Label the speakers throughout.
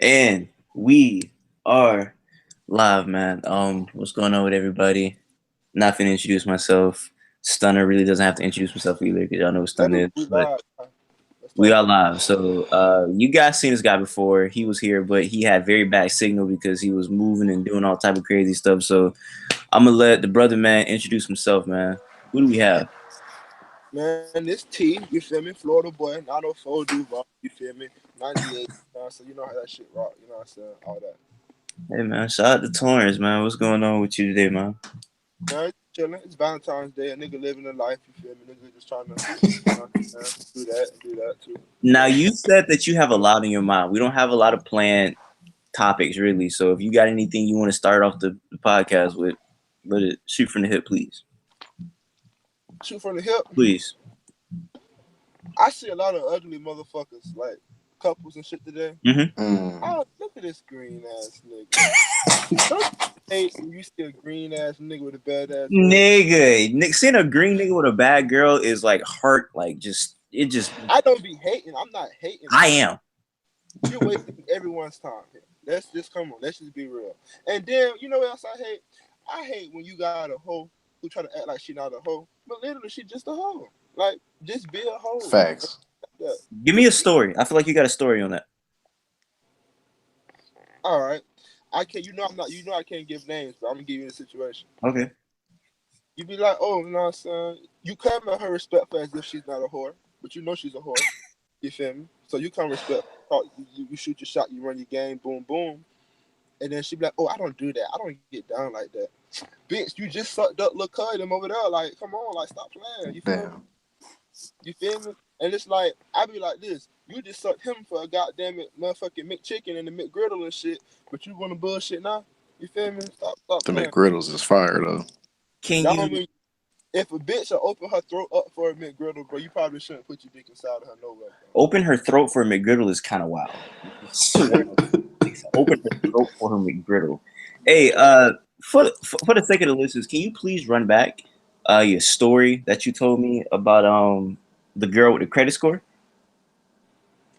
Speaker 1: And we are live, man. What's going on with everybody? Not finna introduce myself. Stunner really doesn't have to introduce himself either, because y'all know what
Speaker 2: Let
Speaker 1: Stunner
Speaker 2: me
Speaker 1: is.
Speaker 2: we
Speaker 1: But
Speaker 2: live. Let's
Speaker 1: we
Speaker 2: start
Speaker 1: are
Speaker 2: that.
Speaker 1: live. So you guys seen this guy before. He was here, but he had very bad signal because he was moving and doing all type of crazy stuff. So I'm gonna let the brother man introduce himself, man. Who do we have?
Speaker 2: Man, this T, you feel me? Florida boy, 904 Duval, you feel me? 98. So you know how that shit rock, you know what I'm saying? All that.
Speaker 1: Hey man, shout out to Torrance, man. What's going on with you today, man?
Speaker 2: Man, chilling. It's Valentine's Day. A nigga living a life, you feel me? Nigga just trying to do that and do that too. You
Speaker 1: Now
Speaker 2: feel me?
Speaker 1: you said that you have a lot in your mind. We don't have a lot of planned topics really. So if you got anything you want to start off the podcast with, let it shoot from the hip, please.
Speaker 2: Shoot from the hip.
Speaker 1: Please.
Speaker 2: I see a lot of ugly motherfuckers, like couples and shit today.
Speaker 1: Mm-hmm.
Speaker 3: Mm.
Speaker 2: Oh, look at this green ass nigga. Don't you hate when you see a green ass nigga with a bad ass girl?
Speaker 1: Nigga, Nick, seeing a green nigga with a bad girl is like heart, like just it just.
Speaker 2: I don't be hating. I'm not hating
Speaker 1: I
Speaker 2: on you.
Speaker 1: am.
Speaker 2: You're wasting everyone's time here. Let's just come on. Let's just be real. And then you know what else I hate? I hate when you got a hoe who try to act like she not a hoe, but literally she just a hoe. Like just be a hoe.
Speaker 3: Facts.
Speaker 2: Yeah.
Speaker 1: Give me a story. I feel like you got a story on that.
Speaker 2: All right. I can. You know I'm not. You know I can't give names, but I'm gonna give you the situation.
Speaker 1: Okay.
Speaker 2: You be like, oh, you know what I'm saying? You come at her respectful as if she's not a whore, but you know she's a whore. You feel me? So you come respect. You shoot your shot. You run your game. Boom, boom. And then she be like, "Oh, I don't do that. I don't get down like that, bitch. You just sucked up, look cut him over there. Like, come on, like, stop playing. You feel me?
Speaker 3: Damn.
Speaker 2: You feel me? And it's like I be like this. You just sucked him for a goddamn it, motherfucking McChicken and the McGriddle and shit. But you want to bullshit now? You feel me? Stop
Speaker 3: The
Speaker 2: playing.
Speaker 3: McGriddles is fire though.
Speaker 1: Can
Speaker 2: That don't
Speaker 1: you
Speaker 2: mean if a bitch will open her throat up for a McGriddle, bro, you probably shouldn't put your dick inside of her nowhere,
Speaker 1: open her throat for a McGriddle is kind of wild.
Speaker 2: bro.
Speaker 1: Open her throat for her McGriddle. Hey, for the sake of the listeners, can you please run back your story that you told me about the girl with the credit score?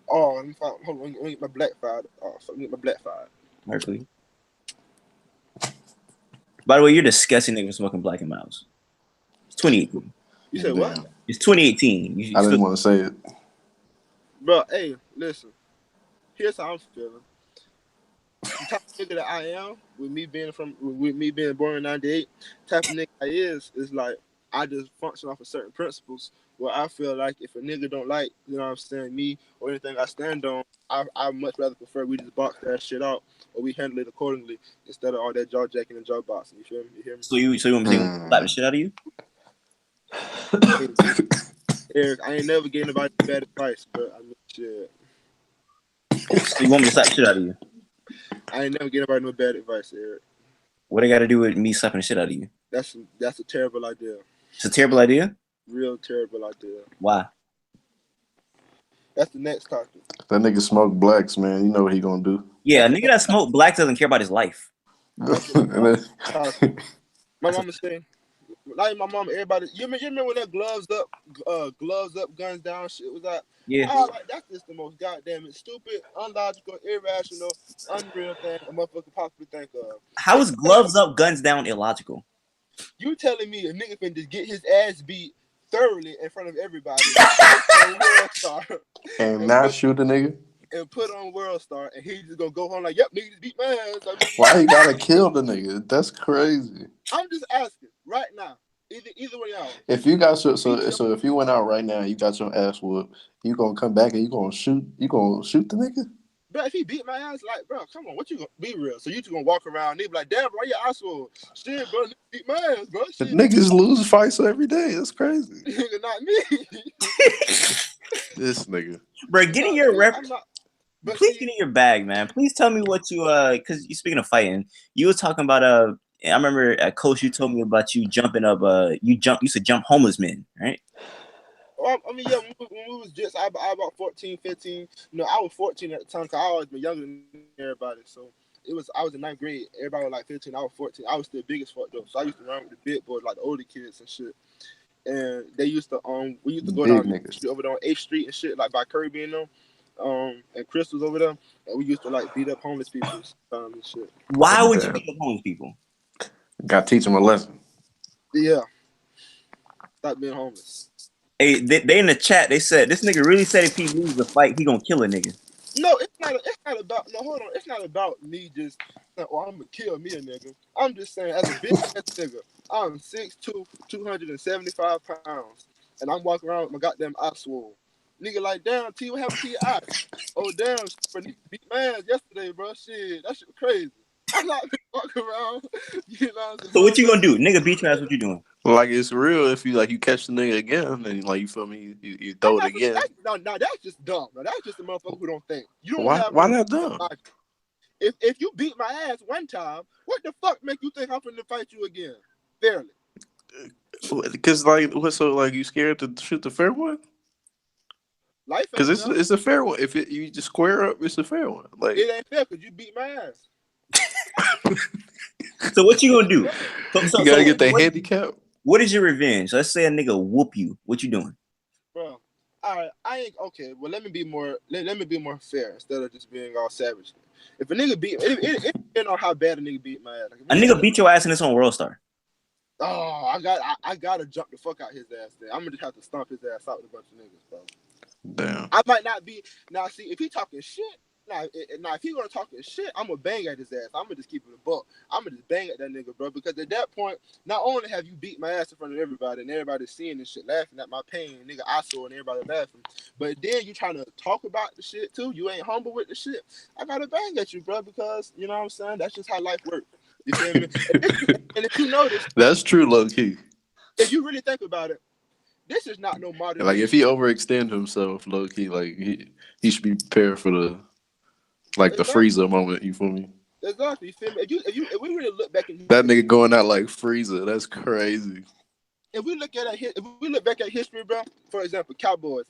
Speaker 2: Oh, let me find, hold on, let me get my black file. Oh, so let me get my black file.
Speaker 1: All right, please. By the way, you're disgusting nigga for smoking Black and Miles. It's 2018.
Speaker 2: You said what?
Speaker 3: Damn.
Speaker 1: It's 2018. You
Speaker 3: I
Speaker 1: still
Speaker 3: didn't want to say it.
Speaker 2: Bro, hey, listen. Here's how I'm feeling. The type of nigga that I am, with me being born in '98, type of nigga I is like I just function off of certain principles. Where I feel like if a nigga don't like, you know what I'm saying, me or anything I stand on, I much rather prefer we just box that shit out or we handle it accordingly instead of all that jaw jacking and jaw boxing. You feel me? You hear me?
Speaker 1: so you want me to slap the
Speaker 3: Mm.
Speaker 1: shit out of you?
Speaker 2: Hey, Eric, I ain't never gave nobody bad advice, but I mean, shit,
Speaker 1: So you want me to slap the shit out of you?
Speaker 2: I ain't never gave nobody no bad advice, Eric.
Speaker 1: What I got to do with me slapping the shit out of you?
Speaker 2: That's a terrible idea.
Speaker 1: It's a terrible idea.
Speaker 2: Real terrible idea.
Speaker 1: Why?
Speaker 2: That's the next topic.
Speaker 3: That nigga smoke blacks, man. You know what he gonna do.
Speaker 1: Yeah, a
Speaker 2: That's the
Speaker 1: nigga
Speaker 2: next.
Speaker 1: that smoke black doesn't care about his life.
Speaker 2: That's the
Speaker 3: And then-
Speaker 2: topic. My
Speaker 1: That's a,
Speaker 2: mama say, like my mama, everybody. You remember when that gloves up, guns down shit was that?
Speaker 1: yeah.
Speaker 2: I like that's just the most goddamn it, stupid, illogical, irrational, unreal thing a motherfucker possibly think of.
Speaker 1: How is gloves up, guns down illogical?
Speaker 2: You telling me a nigga can just get his ass beat thoroughly in front of everybody and put on World Star
Speaker 3: and
Speaker 2: and
Speaker 3: not
Speaker 2: put
Speaker 3: shoot a nigga.
Speaker 2: put on World Star and he just gonna go home like, yep, nigga just beat my ass. I mean,
Speaker 3: Why you gotta kill the nigga? That's crazy.
Speaker 2: I'm just asking right now. Either one of y'all,
Speaker 3: If you got so
Speaker 2: you beat
Speaker 3: so
Speaker 2: your
Speaker 3: so if you went out right now, and you got your ass whooped. You gonna come back and you gonna shoot? You gonna shoot the nigga?
Speaker 2: bro, if he beat my ass, like, bro, come on, what you gonna be real? So you just gonna walk around, they be like, damn, bro, your ass swole. Shit, bro, nigga beat my ass, bro.
Speaker 3: The
Speaker 2: Shit,
Speaker 3: niggas lose fights every day. That's crazy.
Speaker 2: nigga, not me.
Speaker 3: This nigga.
Speaker 1: Bro, get in
Speaker 2: Not
Speaker 1: your
Speaker 2: me.
Speaker 1: rep.
Speaker 2: I'm not. But
Speaker 1: Please get
Speaker 2: see,
Speaker 1: in your bag, man. Please tell me what you because you speaking of fighting, you was talking about I remember at coach you told me about you jumping up you used to jump homeless men, right?
Speaker 2: well, I mean, yeah, when we was just, I about 14, 15. You know, I was 14 at the time, cause I always been younger than everybody. So I was in ninth grade. Everybody was like 15. I was 14. I was still big as fuck though. So I used to run with the big boys, like the older kids and shit. And they used to we used to go
Speaker 3: Big
Speaker 2: down the
Speaker 3: niggas.
Speaker 2: street over there on 8th Street and shit, like by Kirby and them. and Chris was over there, and we used to like beat up homeless people and shit.
Speaker 1: Why would you
Speaker 3: Damn.
Speaker 1: beat up homeless people?
Speaker 3: Got to teach him a lesson.
Speaker 2: Yeah, stop being homeless.
Speaker 1: Hey, they in the chat. They said this nigga really said if he loses the fight, he gonna kill a nigga.
Speaker 2: No, it's not. It's not about. No, hold on. It's not about me just. Oh, I'm gonna kill me a nigga. I'm just saying, as a big ass nigga, I'm 6'2", 275 pounds, and I'm walking around with my goddamn eye swole. Nigga, like, damn, T, what happened to your eye? Oh, damn, bro, nigga beat my ass yesterday, bro. Shit, that shit crazy. I'm not gonna walk around, you know,
Speaker 1: So what you
Speaker 2: motherfucker.
Speaker 1: gonna do, nigga? Beat your ass. What you doing?
Speaker 3: Like it's real if you catch the nigga again and like you feel me, you
Speaker 2: I'm
Speaker 3: throw it
Speaker 2: not gonna.
Speaker 3: again.
Speaker 2: No, that's just dumb. No, that's just a motherfucker who don't think. You don't have
Speaker 3: Why
Speaker 2: no
Speaker 3: not done?
Speaker 2: logic. If you beat my ass one time, what the fuck make you think I'm finna fight you again? Fairly.
Speaker 3: Because like what's so like you scared to shoot the fair one?
Speaker 2: Life
Speaker 3: Because
Speaker 2: ain't fair.
Speaker 3: it's a fair one. If you just square up, it's a fair one. Like
Speaker 2: It ain't fair because you beat my ass.
Speaker 1: So what you gonna do?
Speaker 3: you gotta get the handicap.
Speaker 1: What is your revenge? Let's say a nigga whoop you. What you doing?
Speaker 2: Bro. Alright, I ain't okay. Well, let me be more fair instead of just being all savage. If a nigga beat it depends on how bad a nigga beat my ass. Like,
Speaker 1: A nigga beat your ass in this on World Star.
Speaker 2: oh, I gotta jump the fuck out his ass there. I'm gonna just have to stomp his ass out with a bunch of niggas, bro.
Speaker 3: Damn.
Speaker 2: I might not be now. See, if he talking shit, now if he gonna talking shit, I'm gonna bang at his ass. I'm gonna just keep it a buck. I'm gonna just bang at that nigga, bro. Because at that point, not only have you beat my ass in front of everybody and everybody's seeing this shit, laughing at my pain, nigga, I saw and everybody laughing. But then you trying to talk about the shit too. You ain't humble with the shit. I gotta bang at you, bro, because you know what I'm saying. That's just how life works. You feel me? And if you notice,
Speaker 3: That's true, low key.
Speaker 2: if you really think about it, this is not no modern
Speaker 3: Like
Speaker 2: day
Speaker 3: if he overextend himself, low key, like he should be prepared for the like the
Speaker 2: exactly.
Speaker 3: freezer moment. You feel me?
Speaker 2: Exactly. You feel me? If we really look back in
Speaker 3: That
Speaker 2: history,
Speaker 3: nigga going out like freezer. That's crazy.
Speaker 2: if we look back at history, bro. For example, Cowboys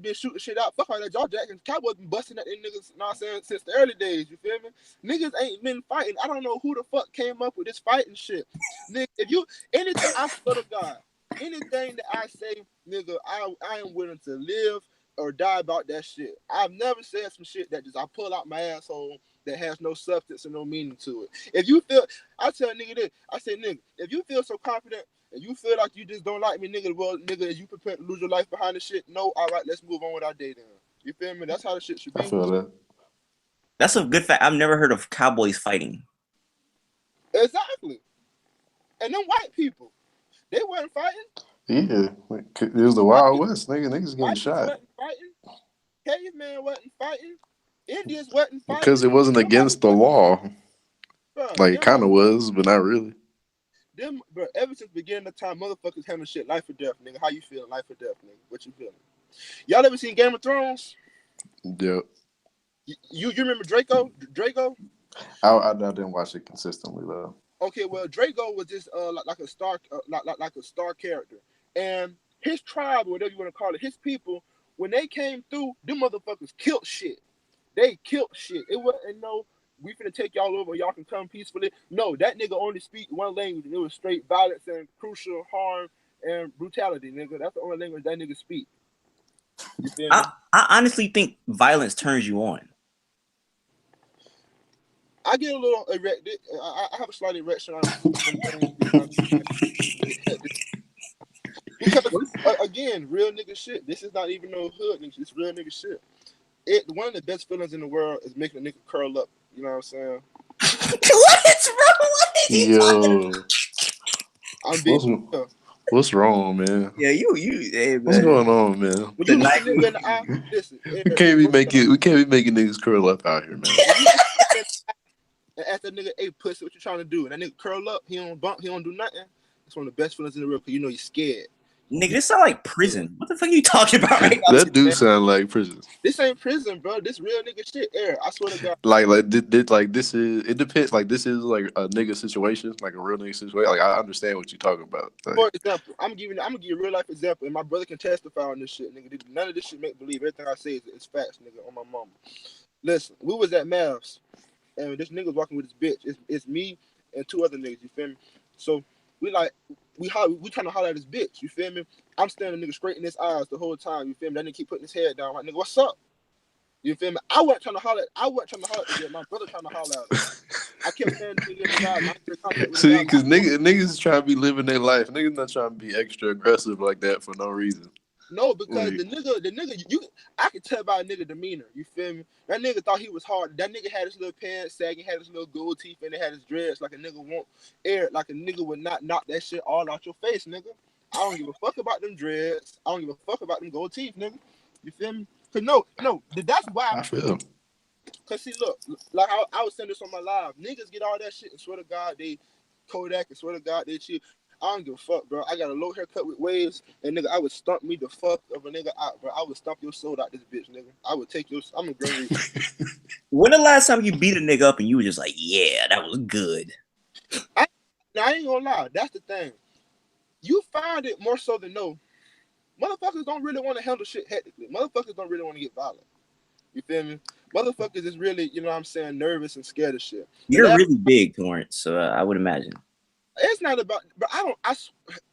Speaker 2: been shooting shit out. Fuck all that Jaw Jackson. Cowboys been busting at them niggas. You know what I'm saying, since the early days. You feel me? Niggas ain't been fighting. I don't know who the fuck came up with this fighting shit. Nigga, if you anything, I swear to God, anything that I say, nigga, I am willing to live or die about that shit. I've never said some shit that just I pull out my asshole that has no substance and no meaning to it. If you feel, I tell a nigga this. I say, nigga, if you feel so confident and you feel like you just don't like me, nigga, well, nigga, is you prepared to lose your life behind this shit? No, all right, let's move on with our day then. You feel me? That's how the shit should
Speaker 3: I
Speaker 2: be.
Speaker 3: feel that.
Speaker 1: That's a good fact. I've never heard of cowboys fighting.
Speaker 2: Exactly. And them white people, they weren't fighting.
Speaker 3: Yeah, it was the Wild West, nigga. Niggas getting
Speaker 2: Vikings
Speaker 3: shot
Speaker 2: wasn't fighting. Caveman wasn't fighting. Indians wasn't fighting.
Speaker 3: because it wasn't
Speaker 2: Nobody
Speaker 3: against the
Speaker 2: was,
Speaker 3: law.
Speaker 2: bro.
Speaker 3: Like,
Speaker 2: Them
Speaker 3: kind of
Speaker 2: motherfuckers.
Speaker 3: was, but not really.
Speaker 2: Them, bro. Ever since the beginning of time, motherfuckers handle shit life or death, nigga. How you feeling? Life or death, nigga. What you feeling? Y'all ever seen Game of Thrones?
Speaker 3: Yeah,
Speaker 2: You remember Draco? Draco?
Speaker 3: I didn't watch it consistently though.
Speaker 2: Okay, well, Draco was just like a star like a star character, and his tribe, whatever you want to call it, his people, when they came through, them motherfuckers killed shit. They killed shit. It wasn't no we finna take y'all over, y'all can come peacefully. No, that nigga only speak one language, and it was straight violence and crucial harm and brutality, nigga. That's the only language that nigga speak. You feel me?
Speaker 1: I honestly think violence turns you on.
Speaker 2: I get a little erected. I have a slight erection on when things, you know, because again, real nigga shit. This is not even no hood nigga. It's real nigga shit. One of the best feelings in the world is making a nigga curl up. You know what I'm saying?
Speaker 1: What, bro? What are you talking
Speaker 3: Yo,
Speaker 1: about?
Speaker 2: I'm being real.
Speaker 3: what's wrong, man?
Speaker 1: Yeah, hey,
Speaker 3: What's
Speaker 1: man.
Speaker 3: going on, man?
Speaker 2: When
Speaker 1: The
Speaker 2: you look
Speaker 1: night.
Speaker 2: a nigga in the eye, listen,
Speaker 3: We
Speaker 2: Eric,
Speaker 3: can't be
Speaker 2: bro,
Speaker 3: making niggas curl up out here, man.
Speaker 2: when you look a nigga in the eye and ask that nigga, hey, pussy, what you trying to do? And that nigga curl up, he don't bump, he don't do nothing. It's one of the best feelings in the world because you know you're scared.
Speaker 1: Nigga, this sound like prison. What the fuck are you talking about right now?
Speaker 3: That do sound like prison.
Speaker 2: This ain't prison, bro. This real nigga shit, Eric. I swear to God.
Speaker 3: Like did like this is it depends. Like this is like a nigga situation, like a real nigga situation. Like I understand what you're talking about. Like,
Speaker 2: For example, I'm gonna give you a real life example, and my brother can testify on this shit, nigga. None of this shit make believe. Everything I say is facts, nigga, on my mama. Listen, we was at Mavs, and this nigga was walking with his bitch. It's me and two other niggas. You feel me? So we like we trying to holler at his bitch. You feel me? I'm standing nigga straight in his eyes the whole time. You feel me? That nigga keep putting his head down. Like nigga, what's up? You feel me? I wasn't trying to holler. I wasn't trying to holler at the girl. My brother trying to holler at her. I kept saying to the guy, I ain't in contact with the
Speaker 3: See,
Speaker 2: guy.
Speaker 3: because niggas trying to be living their life. Niggas not trying to be extra aggressive like that for no reason.
Speaker 2: No, because
Speaker 3: Like,
Speaker 2: the nigga, I could tell by a nigga demeanor. You feel me? That nigga thought he was hard. That nigga had his little pants sagging, had his little gold teeth, and it had his dreads like a nigga won't air, like a nigga would not knock that shit all out your face, nigga. I don't give a fuck about them dreads. I don't give a fuck about them gold teeth, nigga. You feel me? Cause that's why.
Speaker 3: I feel.
Speaker 2: Cause see, look, like I was saying this on my live. Niggas get all that shit and swear to God they Kodak and swear to God they chill. I don't give a fuck, bro. I got a low haircut with waves, and nigga, I would stump me the fuck of a nigga out, bro. I would stump your soul out this bitch, nigga. I would take your. I'm a Grim Reaper.
Speaker 1: When the last time you beat a nigga up and you were just like, yeah, that was good?
Speaker 2: I ain't gonna lie. That's the thing. You find it more so than no. Motherfuckers don't really want to handle shit hectically. Motherfuckers don't really want to get violent. You feel me? Motherfuckers is really, you know what I'm saying, nervous and scared of shit.
Speaker 1: You're really big, Torrance, so I would imagine.
Speaker 2: It's not about, but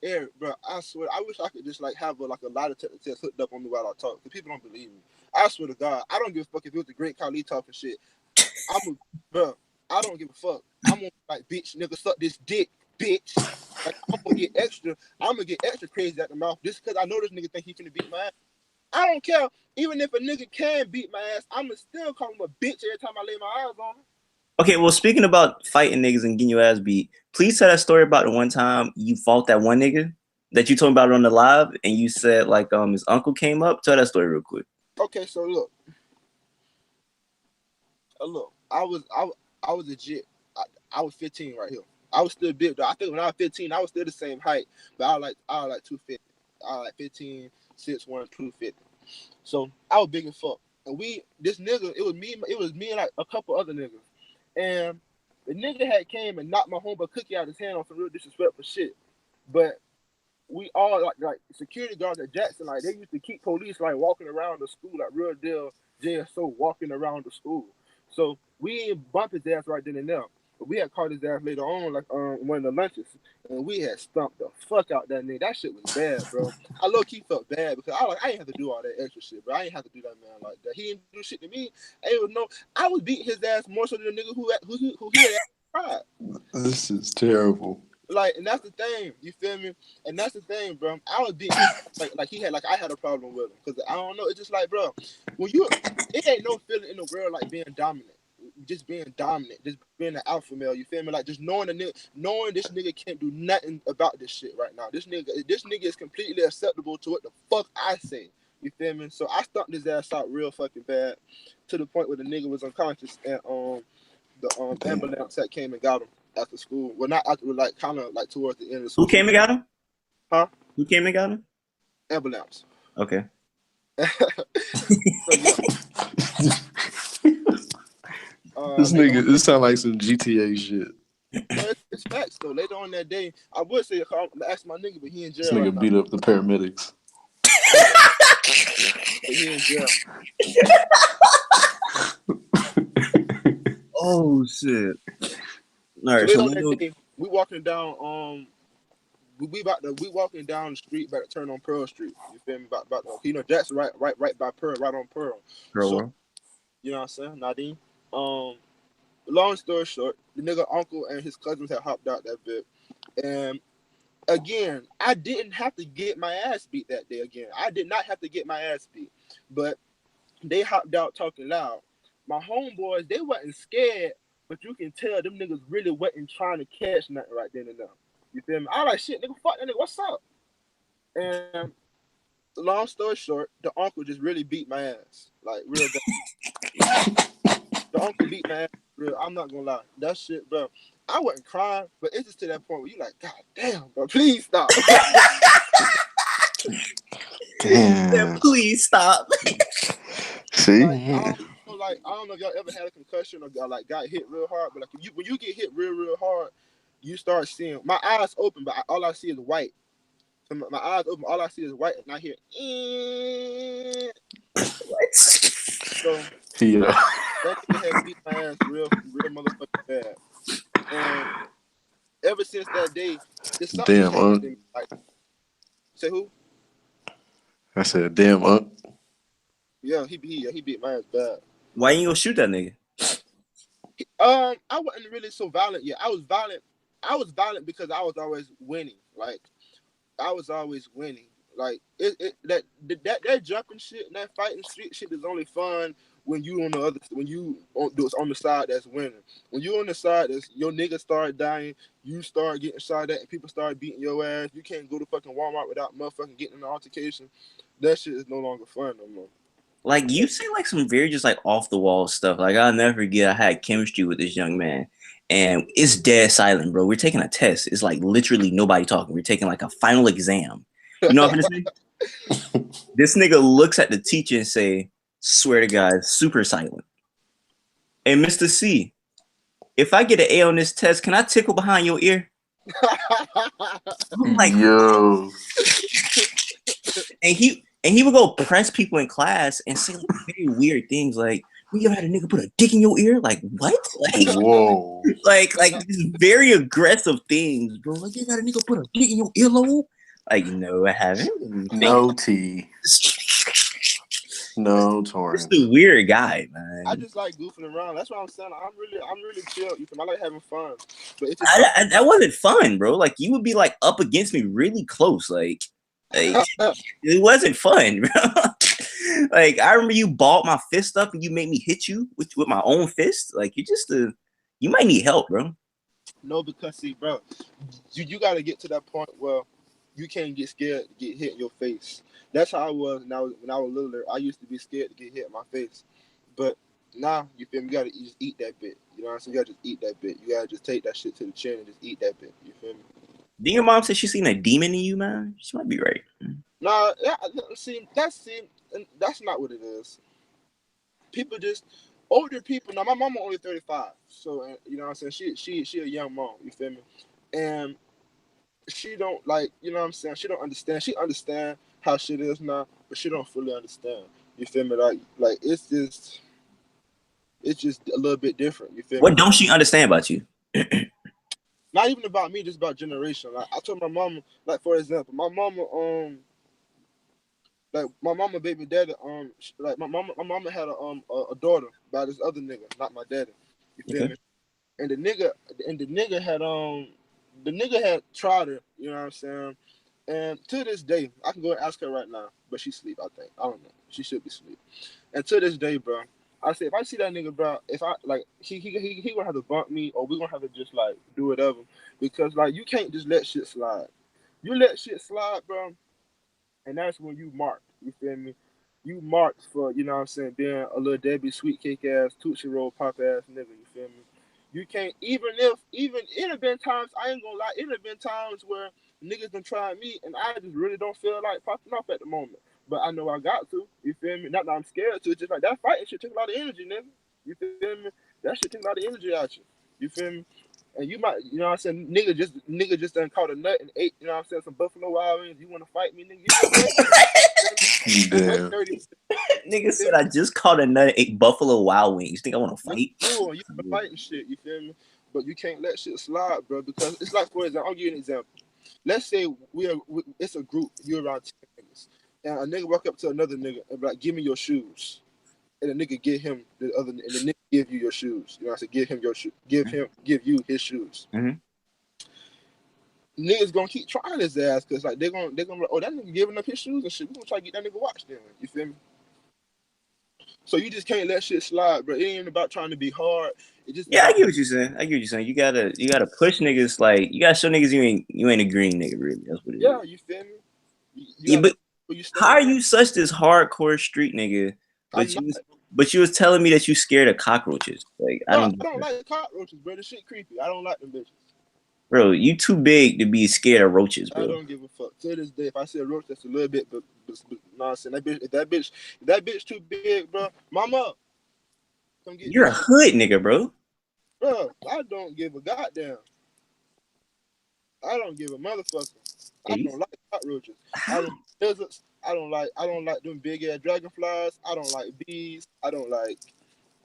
Speaker 2: Eric, bro, I swear, I wish I could just like have a lie detector test hooked up on me while I talk, because people don't believe me. I swear to God, I don't give a fuck if it was the great Khali talking shit. Bro, I don't give a fuck. I'm gonna like, bitch, nigga, suck this dick, bitch. Like, I'm gonna get extra crazy at the mouth just because I know this nigga think he finna beat my ass. I don't care. Even if a nigga can beat my ass, I'ma still call him a bitch every time I lay my eyes on him.
Speaker 1: Okay, well, speaking about fighting niggas and getting your ass beat, please tell that story about the one time you fought that one nigga that you told me about on the live, and you said like his uncle came up. Tell that story real quick.
Speaker 2: Okay, so look, I was legit. I was 15 right here. I was still big though. I think when I was 15, I was still the same height, but I was like 250. I was like 15, 6'1", 250. So I was big as fuck. And this nigga, it was me and like a couple other niggas. And the nigga had came and knocked my homeboy Cookie out of his hand on some real disrespectful shit. But we all like security guards at Jackson, like they used to keep police like walking around the school, like real deal JSO walking around the school. So we ain't bump his ass right then and there. But we had caught his ass later on, like one of the lunches, and we had stumped the fuck out that nigga. That shit was bad, bro. I low key felt bad because I ain't have to do all that extra shit, bro. I ain't have to do that man like that. He didn't do shit to me. I was beating his ass more so than the nigga who he had tried.
Speaker 3: This is terrible.
Speaker 2: Like, and that's the thing, you feel me? And that's the thing, bro. I was being like he had, like I had a problem with him because I don't know. It's just like, bro, it ain't no feeling in the world like being dominant, just being dominant, just being an alpha male. You feel me? Like just knowing this nigga can't do nothing about this shit right now. This nigga is completely acceptable to what the fuck I say. You feel me? So I stumped his ass out real fucking bad, to the point where the nigga was unconscious and the ambulance that came and got him after school. Well, not after, like kind of like towards the end of school.
Speaker 1: Who came and got him?
Speaker 2: Huh?
Speaker 1: Who came and got him?
Speaker 2: Ambulance.
Speaker 1: Okay.
Speaker 2: So, yeah.
Speaker 3: This nigga, this sound like some GTA shit.
Speaker 2: No, it's facts though. Later on that day, I would say ask my nigga, but he in jail.
Speaker 3: This nigga
Speaker 2: right
Speaker 3: beat
Speaker 2: now.
Speaker 3: up the paramedics.
Speaker 2: But he in jail.
Speaker 1: Oh shit! All right,
Speaker 2: So later on that day, we walking down. We walking down the street, about to turn on Pearl Street. You feel me? About Jackson right by Pearl, right on Pearl. So, you know what I'm saying, Nadine. Long story short, the nigga uncle and his cousins had hopped out that bit, and again, I didn't have to get my ass beat that day. Again, I did not have to get my ass beat, but they hopped out talking loud. My homeboys, they wasn't scared, but you can tell them niggas really wasn't trying to catch nothing right then and there. You feel me? I like, shit, nigga, fuck that nigga, what's up? And long story short, the uncle just really beat my ass. Like, real bad. The uncle beat my ass real. I'm not gonna lie. That shit, bro. I wasn't crying, but it's just to that point where you like, God damn, bro, please stop.
Speaker 3: Damn.
Speaker 1: Yeah, please stop.
Speaker 3: See?
Speaker 2: Like, I don't know if y'all ever had a concussion or got hit real hard, but like when you get hit real hard, you start seeing my eyes open, but all I see is white. So my eyes open, all I see is white, and I hear. So
Speaker 3: Yeah.
Speaker 2: that nigga had beat my ass real motherfucking bad, and ever since that day, it's something
Speaker 3: Damn,
Speaker 2: changed in me. Like, say who?
Speaker 3: I said, damn,
Speaker 2: Yeah, he beat my ass bad.
Speaker 1: Why you gonna shoot that nigga?
Speaker 2: I wasn't really so violent yet. I was violent. I was violent because I was always winning. Like I was always winning. Like that jumping shit and that fighting street shit is only fun when you on the other when you on the side that's winning. When you on the side that's your niggas start dying, you start getting shot at, and people start beating your ass. You can't go to fucking Walmart without motherfucking getting in an altercation. That shit is no longer fun no more.
Speaker 1: Like you say like some very just like off the wall stuff. Like I'll never forget I had chemistry with this young man. And it's dead silent, bro. We're taking a test. It's like literally nobody talking. We're taking like a final exam. You know what I'm saying? This nigga looks at the teacher and say, swear to God, it's super silent. And Mr. C, if I get an A on this test, can I tickle behind your ear? I'm like,
Speaker 3: Yo.
Speaker 1: and he would go press people in class and say like very weird things like, "We ever had a nigga put a dick in your ear?" Like what?
Speaker 3: Whoa.
Speaker 1: Like these very aggressive things, bro. Like you got a nigga put a dick in your earlobe? Like no, I haven't.
Speaker 3: No T. No
Speaker 1: Just
Speaker 3: Torrance.
Speaker 1: a weird guy, man.
Speaker 2: I just like goofing around. That's what I'm saying. I'm really chill. You feel me? I like having fun, but it's just
Speaker 1: That wasn't fun, bro. Like you would be like up against me really close, like it wasn't fun, bro. Like I remember you balled my fist up and you made me hit you with my own fist. Like you might need help, bro.
Speaker 2: no, because see, bro, you got to get to that point where you can't get scared to get hit in your face. That's how I was when I was littler. I used to be scared to get hit in my face, but now you feel me? You got to just eat that bit. You know what I'm saying? You got to just eat that bit. You got to just take that shit to the chin and just eat that bit. You feel me?
Speaker 1: Did your mom say she seen a demon in you, man? She might be right.
Speaker 2: Nah, that's not what it is. People just older people. Now my mama only 35, so you know what I'm saying. She a young mom. You feel me? And she don't like, you know what I'm saying. She don't understand. She understand how shit is now, but she don't fully understand. You feel me? Like it's just a little bit different. You feel me?
Speaker 1: What don't she understand about you?
Speaker 2: Not even about me, just about generation. Like I told my mama, like for example, my mama baby daddy like my mama had a daughter by this other nigga, not my daddy. You feel
Speaker 1: Okay.
Speaker 2: me? And the nigga had tried her, you know what I'm saying? And to this day, I can go and ask her right now, but she sleep, I think. I don't know. She should be asleep. And to this day, bro, I say if I see that nigga, bro, if I like he gonna have to bump me or we gonna have to just like do whatever. Because like you can't just let shit slide. You let shit slide, bro, and that's when you mark. You feel me? You marked for, you know what I'm saying, being a little Debbie sweet cake ass, Tootsie Roll pop ass nigga, you feel me? You can't even it have been times, I ain't gonna lie, it have been times where niggas done tried me and I just really don't feel like popping off at the moment. But I know I got to, you feel me? Not that I'm scared to, it's just like that fighting shit take a lot of energy, nigga. You feel me? That shit take a lot of energy out you. You feel me? And you might, you know what I'm saying, nigga just done caught a nut and ate, you know what I'm saying, some Buffalo Wild Wings. You wanna fight me, nigga? You just wait. Just wait
Speaker 3: Damn.
Speaker 2: 30 minutes.
Speaker 1: Nigga said I just caught a nut and ate Buffalo Wild Wings. You think I want to
Speaker 2: No,
Speaker 1: fight?
Speaker 2: you can fight and shit, you feel me? But you can't let shit slide, bro, because it's like, for example, I'll give you an example. Let's say it's a group, you're around 10 niggas, and a nigga walk up to another nigga and be like, give me your shoes. And the nigga give him and the nigga give you your shoes. You know what I'm saying? Give him your shoe. Give you his shoes.
Speaker 1: Mm-hmm.
Speaker 2: Niggas gonna keep trying his ass because like they're gonna be like, oh, that nigga giving up his shoes and shit. We gonna try to get that nigga watch then. You feel me? So you just can't let shit slide, bro. It ain't about trying to be hard. It just
Speaker 1: Yeah, I
Speaker 2: about
Speaker 1: get what you're saying. I get what you're saying. You gotta push niggas like you gotta show niggas you ain't a green nigga really. That's what it is.
Speaker 2: yeah. You feel me? You
Speaker 1: Yeah,
Speaker 2: gotta
Speaker 1: but
Speaker 2: where you
Speaker 1: how
Speaker 2: stand.
Speaker 1: are you such this hardcore street nigga?
Speaker 2: I'm
Speaker 1: But
Speaker 2: not,
Speaker 1: you was telling me that you scared of cockroaches. Like I
Speaker 2: bro.
Speaker 1: don't
Speaker 2: I
Speaker 1: get
Speaker 2: don't
Speaker 1: that.
Speaker 2: like cockroaches, bro. The shit creepy. I don't like them bitches.
Speaker 1: Bro, you too big to be scared of roaches,
Speaker 2: I
Speaker 1: bro.
Speaker 2: don't give a fuck. To this day, if I see a roach that's a little bit, but nonsense. If that bitch too big, bro. Mama, come get this
Speaker 1: You're a
Speaker 2: shit,
Speaker 1: hood nigga, bro.
Speaker 2: bro. I don't give a goddamn. I don't give a motherfucker. I
Speaker 1: Yeah, you
Speaker 2: don't like cockroaches. I
Speaker 1: how?
Speaker 2: don't like lizards. I don't like them big ass dragonflies. I don't like bees. I don't like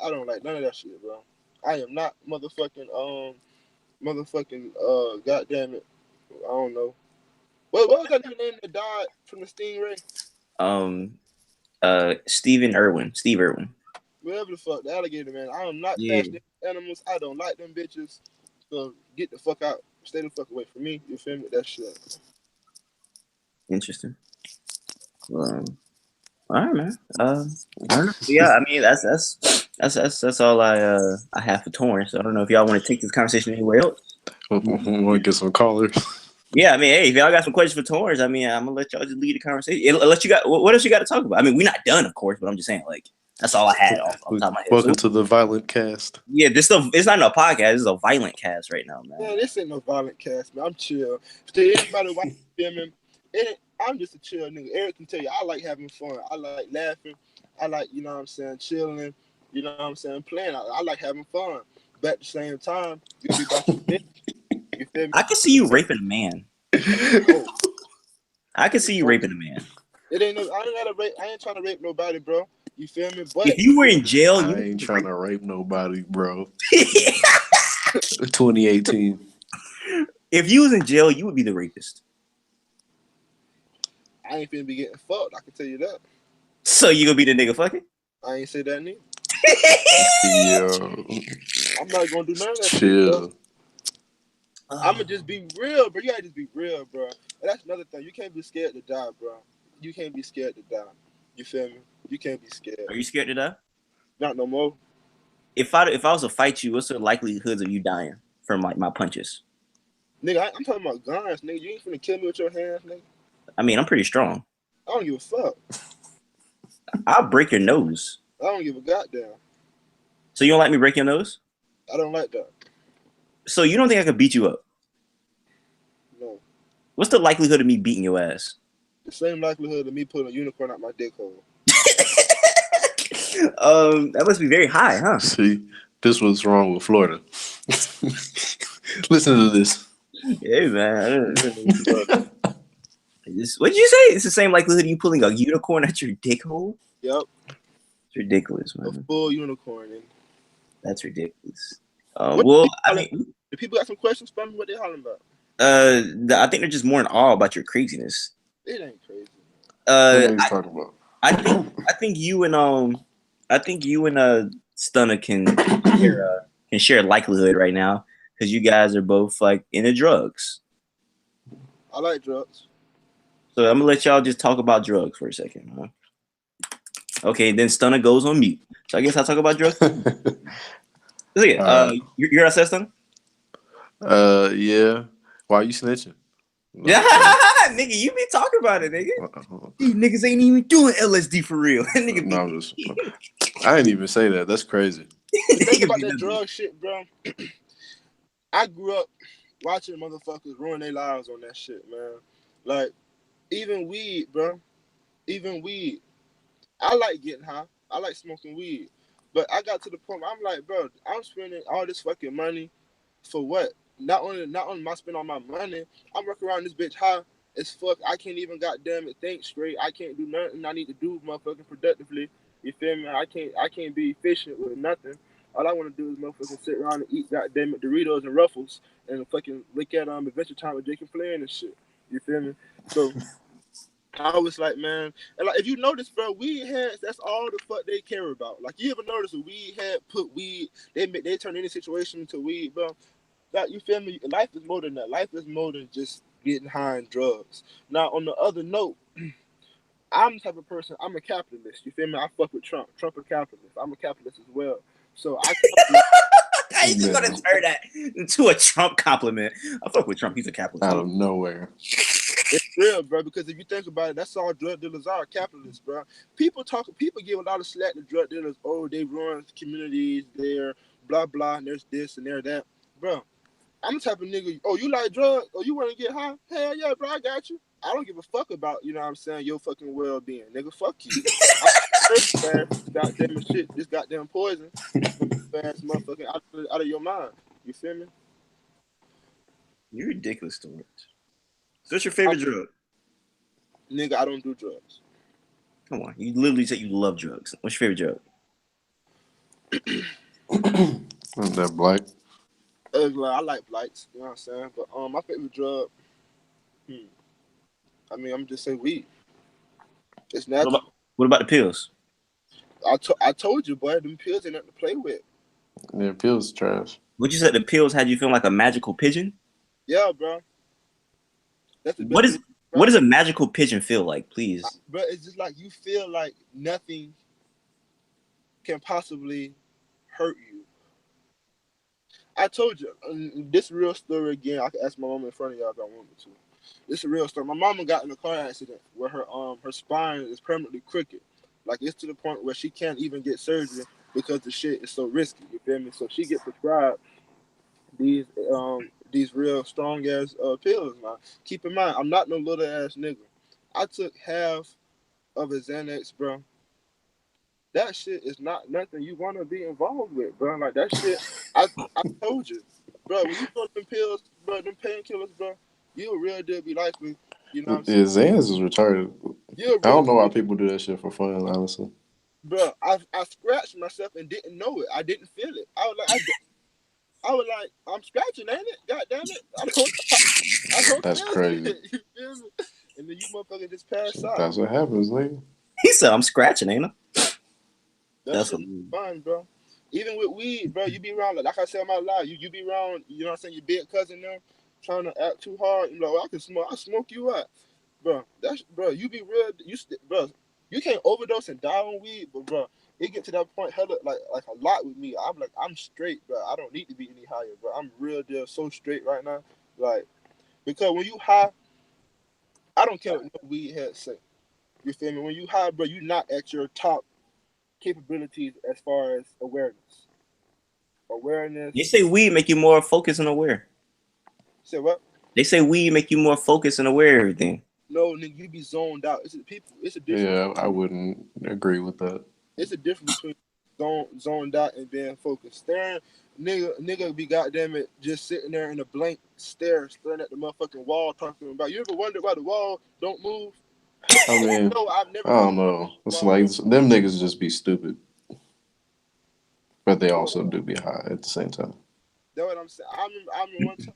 Speaker 2: none of that shit, bro. I am not goddamn it. I don't know. What was that nigga name that died from the stingray?
Speaker 1: Um Steve Irwin.
Speaker 2: Whatever the fuck, the alligator, man. I am not
Speaker 1: Yeah,
Speaker 2: passionate with animals. I don't like them bitches. So get the fuck out. Stay the fuck away from me. You feel me? That shit.
Speaker 1: interesting. All right, man. I don't know. Yeah, I mean that's all I have for Torrance. So I don't know if y'all want to take this conversation anywhere else.
Speaker 3: Want to get some callers?
Speaker 1: Yeah, I mean, hey, if y'all got some questions for Torrance, I mean, I'm gonna let y'all just lead the conversation. Let you got what else you got to talk about? I mean, we're not done, of course, but I'm just saying, like, that's all I had off the top of my head.
Speaker 3: Welcome to the Violent Cast.
Speaker 1: Yeah, it's not a podcast. This is a violent cast right now, man.
Speaker 2: Man, this ain't no violent cast, man. I'm chill. To anybody watching filming, I'm just a chill nigga. Eric can tell you, I like having fun. I like laughing. I like, you know what I'm saying, chilling. You know what I'm saying, playing. I like having fun. But at the same time, you be about your business. You feel me?
Speaker 1: I can see you raping a man.
Speaker 2: Oh,
Speaker 1: I can see you raping a man.
Speaker 2: it ain't no. I ain't gotta rape. I ain't trying to rape nobody, bro. You feel me? But
Speaker 1: If you were in jail,
Speaker 3: I ain't trying to rape nobody, bro. 2018.
Speaker 1: If you was in jail, you would be the rapist.
Speaker 2: I ain't finna be getting fucked. I can tell you that.
Speaker 1: So you gonna be the nigga fucking?
Speaker 2: I ain't say that neither.
Speaker 3: Yo,
Speaker 2: I'm not gonna do none of that shit,
Speaker 3: chill.
Speaker 2: bro. I'ma just be real, bro. You gotta just be real, bro. And that's another thing. You can't be scared to die, bro. You can't be scared to die. You feel me? You can't be scared.
Speaker 1: Are you scared to die?
Speaker 2: Not no more.
Speaker 1: If I was to fight you, what's the likelihoods of you dying from like my punches?
Speaker 2: Nigga, I'm talking about guns, nigga. You ain't finna kill me with your hands, nigga.
Speaker 1: I mean, I'm pretty strong.
Speaker 2: I don't give a fuck.
Speaker 1: I'll break your nose.
Speaker 2: I don't give a goddamn.
Speaker 1: So you don't like me break your nose?
Speaker 2: I don't like that.
Speaker 1: So you don't think I could beat you up?
Speaker 2: No.
Speaker 1: What's the likelihood of me beating your ass?
Speaker 2: The same likelihood of me putting a unicorn out my dick hole.
Speaker 1: That must be very high, huh?
Speaker 3: See, this was wrong with Florida. Listen to this.
Speaker 1: Hey man, what'd you say? It's the same likelihood of you pulling a unicorn at your dick hole?
Speaker 2: Yep.
Speaker 1: It's ridiculous,
Speaker 2: A
Speaker 1: man.
Speaker 2: full unicorn. And
Speaker 1: That's ridiculous. Well, I mean,
Speaker 2: the people got some questions for me. What they hollering about?
Speaker 1: I think they're just more in awe about your craziness.
Speaker 2: It ain't crazy.
Speaker 3: What are you talking about?
Speaker 1: I think you and Stunner can share a likelihood right now because you guys are both like into drugs.
Speaker 2: I like drugs.
Speaker 1: So I'm gonna let y'all just talk about drugs for a second. Huh? Okay, then Stunner goes on mute. So I guess I'll talk about drugs. Look at you're upset, Stunner?
Speaker 3: Yeah. Why are you snitching?
Speaker 1: Yeah, nigga, you be talking about it, nigga. These niggas ain't even doing LSD for real. Nigga
Speaker 3: No, I didn't even say that. That's crazy.
Speaker 2: The thing about that drug shit, bro. I grew up watching motherfuckers ruin their lives on that shit, man. Like, even weed, bro. Even weed. I like getting high. I like smoking weed. But I got to the point where I'm like, bro, I'm spending all this fucking money for what? Not only am I spending all my money, I'm working around this bitch high as fuck. I can't even goddamn it think straight. I can't do nothing I need to do motherfucking productively. You feel me? I can't be efficient with nothing. All I want to do is motherfucking sit around and eat goddamn it Doritos and Ruffles and fucking look at Adventure Time with Jake and Flynn and shit. You feel me? So I was like, man, and like if you notice, bro, weed heads, that's all the fuck they care about. Like you ever notice a weed head put weed, they turn any situation into weed, bro. That you feel me? Life is more than that. Life is more than just getting high on drugs. Now, on the other note, I'm the type of person. I'm a capitalist. You feel me? I fuck with Trump. Trump a capitalist. I'm a capitalist as well. So I.
Speaker 1: How you just gonna turn that into a Trump compliment? I fuck with Trump. He's a capitalist.
Speaker 3: Out of nowhere.
Speaker 2: It's real, bro. Because if you think about it, that's all drug dealers are, capitalists, bro. People give a lot of slack to drug dealers. Oh, they ruin communities. They're blah blah. And there's this and there's that, bro. I'm the type of nigga. Oh, you like drugs? Oh, you want to get high? Hell yeah, bro. I got you. I don't give a fuck about, you know what I'm saying, your fucking well-being, nigga. Fuck you. Goddamn shit, this goddamn poison, fast motherfucking out of your mind. You feel me?
Speaker 1: You're ridiculous, Torrance. So what's your favorite drug?
Speaker 2: Nigga, I don't do drugs.
Speaker 1: Come on, you literally said you love drugs. What's your favorite
Speaker 3: drug? That black.
Speaker 2: I like blights, you know what I'm saying? But my favorite drug, I mean, I'm just say weed. It's natural.
Speaker 1: What about the pills?
Speaker 2: I told you, boy, them pills ain't nothing to play with.
Speaker 3: Yeah, pills trash.
Speaker 1: What you said the pills had you feeling like a magical pigeon?
Speaker 2: Yeah, bro. That's the
Speaker 1: What
Speaker 2: best thing,
Speaker 1: is what
Speaker 2: bro.
Speaker 1: does a magical pigeon feel like, please?
Speaker 2: Bro, it's just like you feel like nothing can possibly hurt you. I told you this real story again. I can ask my mom in front of y'all if I want me to. This is a real story. My mama got in a car accident where her spine is permanently crooked. Like it's to the point where she can't even get surgery because the shit is so risky. You feel me? So she get prescribed these real strong ass pills. Now keep in mind, I'm not no little ass nigga. I took half of a Xanax, bro. That shit is not nothing you want to be involved with, bro. Like that shit, I told you, bro. When you put them pills, bro, them painkillers, bro, you a real deal be likely. You know what I'm saying?
Speaker 3: Yeah, Xans is retarded.
Speaker 2: You a
Speaker 3: I
Speaker 2: real
Speaker 3: don't know why
Speaker 2: deal,
Speaker 3: people do that shit for fun, honestly.
Speaker 2: bro. I scratched myself and didn't know it. I didn't feel it. I was like, I was like, I'm scratching, ain't it? God damn it! I don't
Speaker 3: That's
Speaker 2: feel
Speaker 3: crazy.
Speaker 2: it. You feel me? And then you motherfucker just pass out.
Speaker 3: That's what happens, nigga.
Speaker 1: He said I'm scratching, ain't I?
Speaker 2: That
Speaker 1: That's
Speaker 2: shit is
Speaker 1: hilarious.
Speaker 2: fun, bro. Even with weed, bro, you be around like I said in my life, you be around, you know what I'm saying, your big cousin them trying to act too hard. You know, well, I smoke you out. Bro, that's bro, you be real bro, you can't overdose and die on weed, but bro, it get to that point hella like a lot with me. I'm like, I'm straight, bro. I don't need to be any higher, bro. I'm real deal so straight right now. Like, because when you high, I don't care what no weed head say. You feel me? When you high, bro, you not at your top capabilities as far as awareness.
Speaker 1: They
Speaker 2: Awareness.
Speaker 1: say weed make you more focused and aware.
Speaker 2: Say what?
Speaker 1: They say weed make you more focused and aware of everything.
Speaker 2: No, nigga, you be zoned out. It's a difference
Speaker 3: Yeah, I
Speaker 2: between
Speaker 3: wouldn't agree with that.
Speaker 2: it's a difference between zoned out and being focused. Staring, nigga be goddamn it, just sitting there in a blank stare, staring at the motherfucking wall, talking about. You ever wonder why the wall don't move?
Speaker 3: I mean,
Speaker 2: No, I've
Speaker 3: I
Speaker 2: never
Speaker 3: don't
Speaker 2: wondered
Speaker 3: know.
Speaker 2: why the
Speaker 3: It's
Speaker 2: wall
Speaker 3: like
Speaker 2: don't.
Speaker 3: them niggas just be stupid, but they
Speaker 2: Bro,
Speaker 3: also do be high at the same time.
Speaker 2: that's what I'm saying. I remember one time.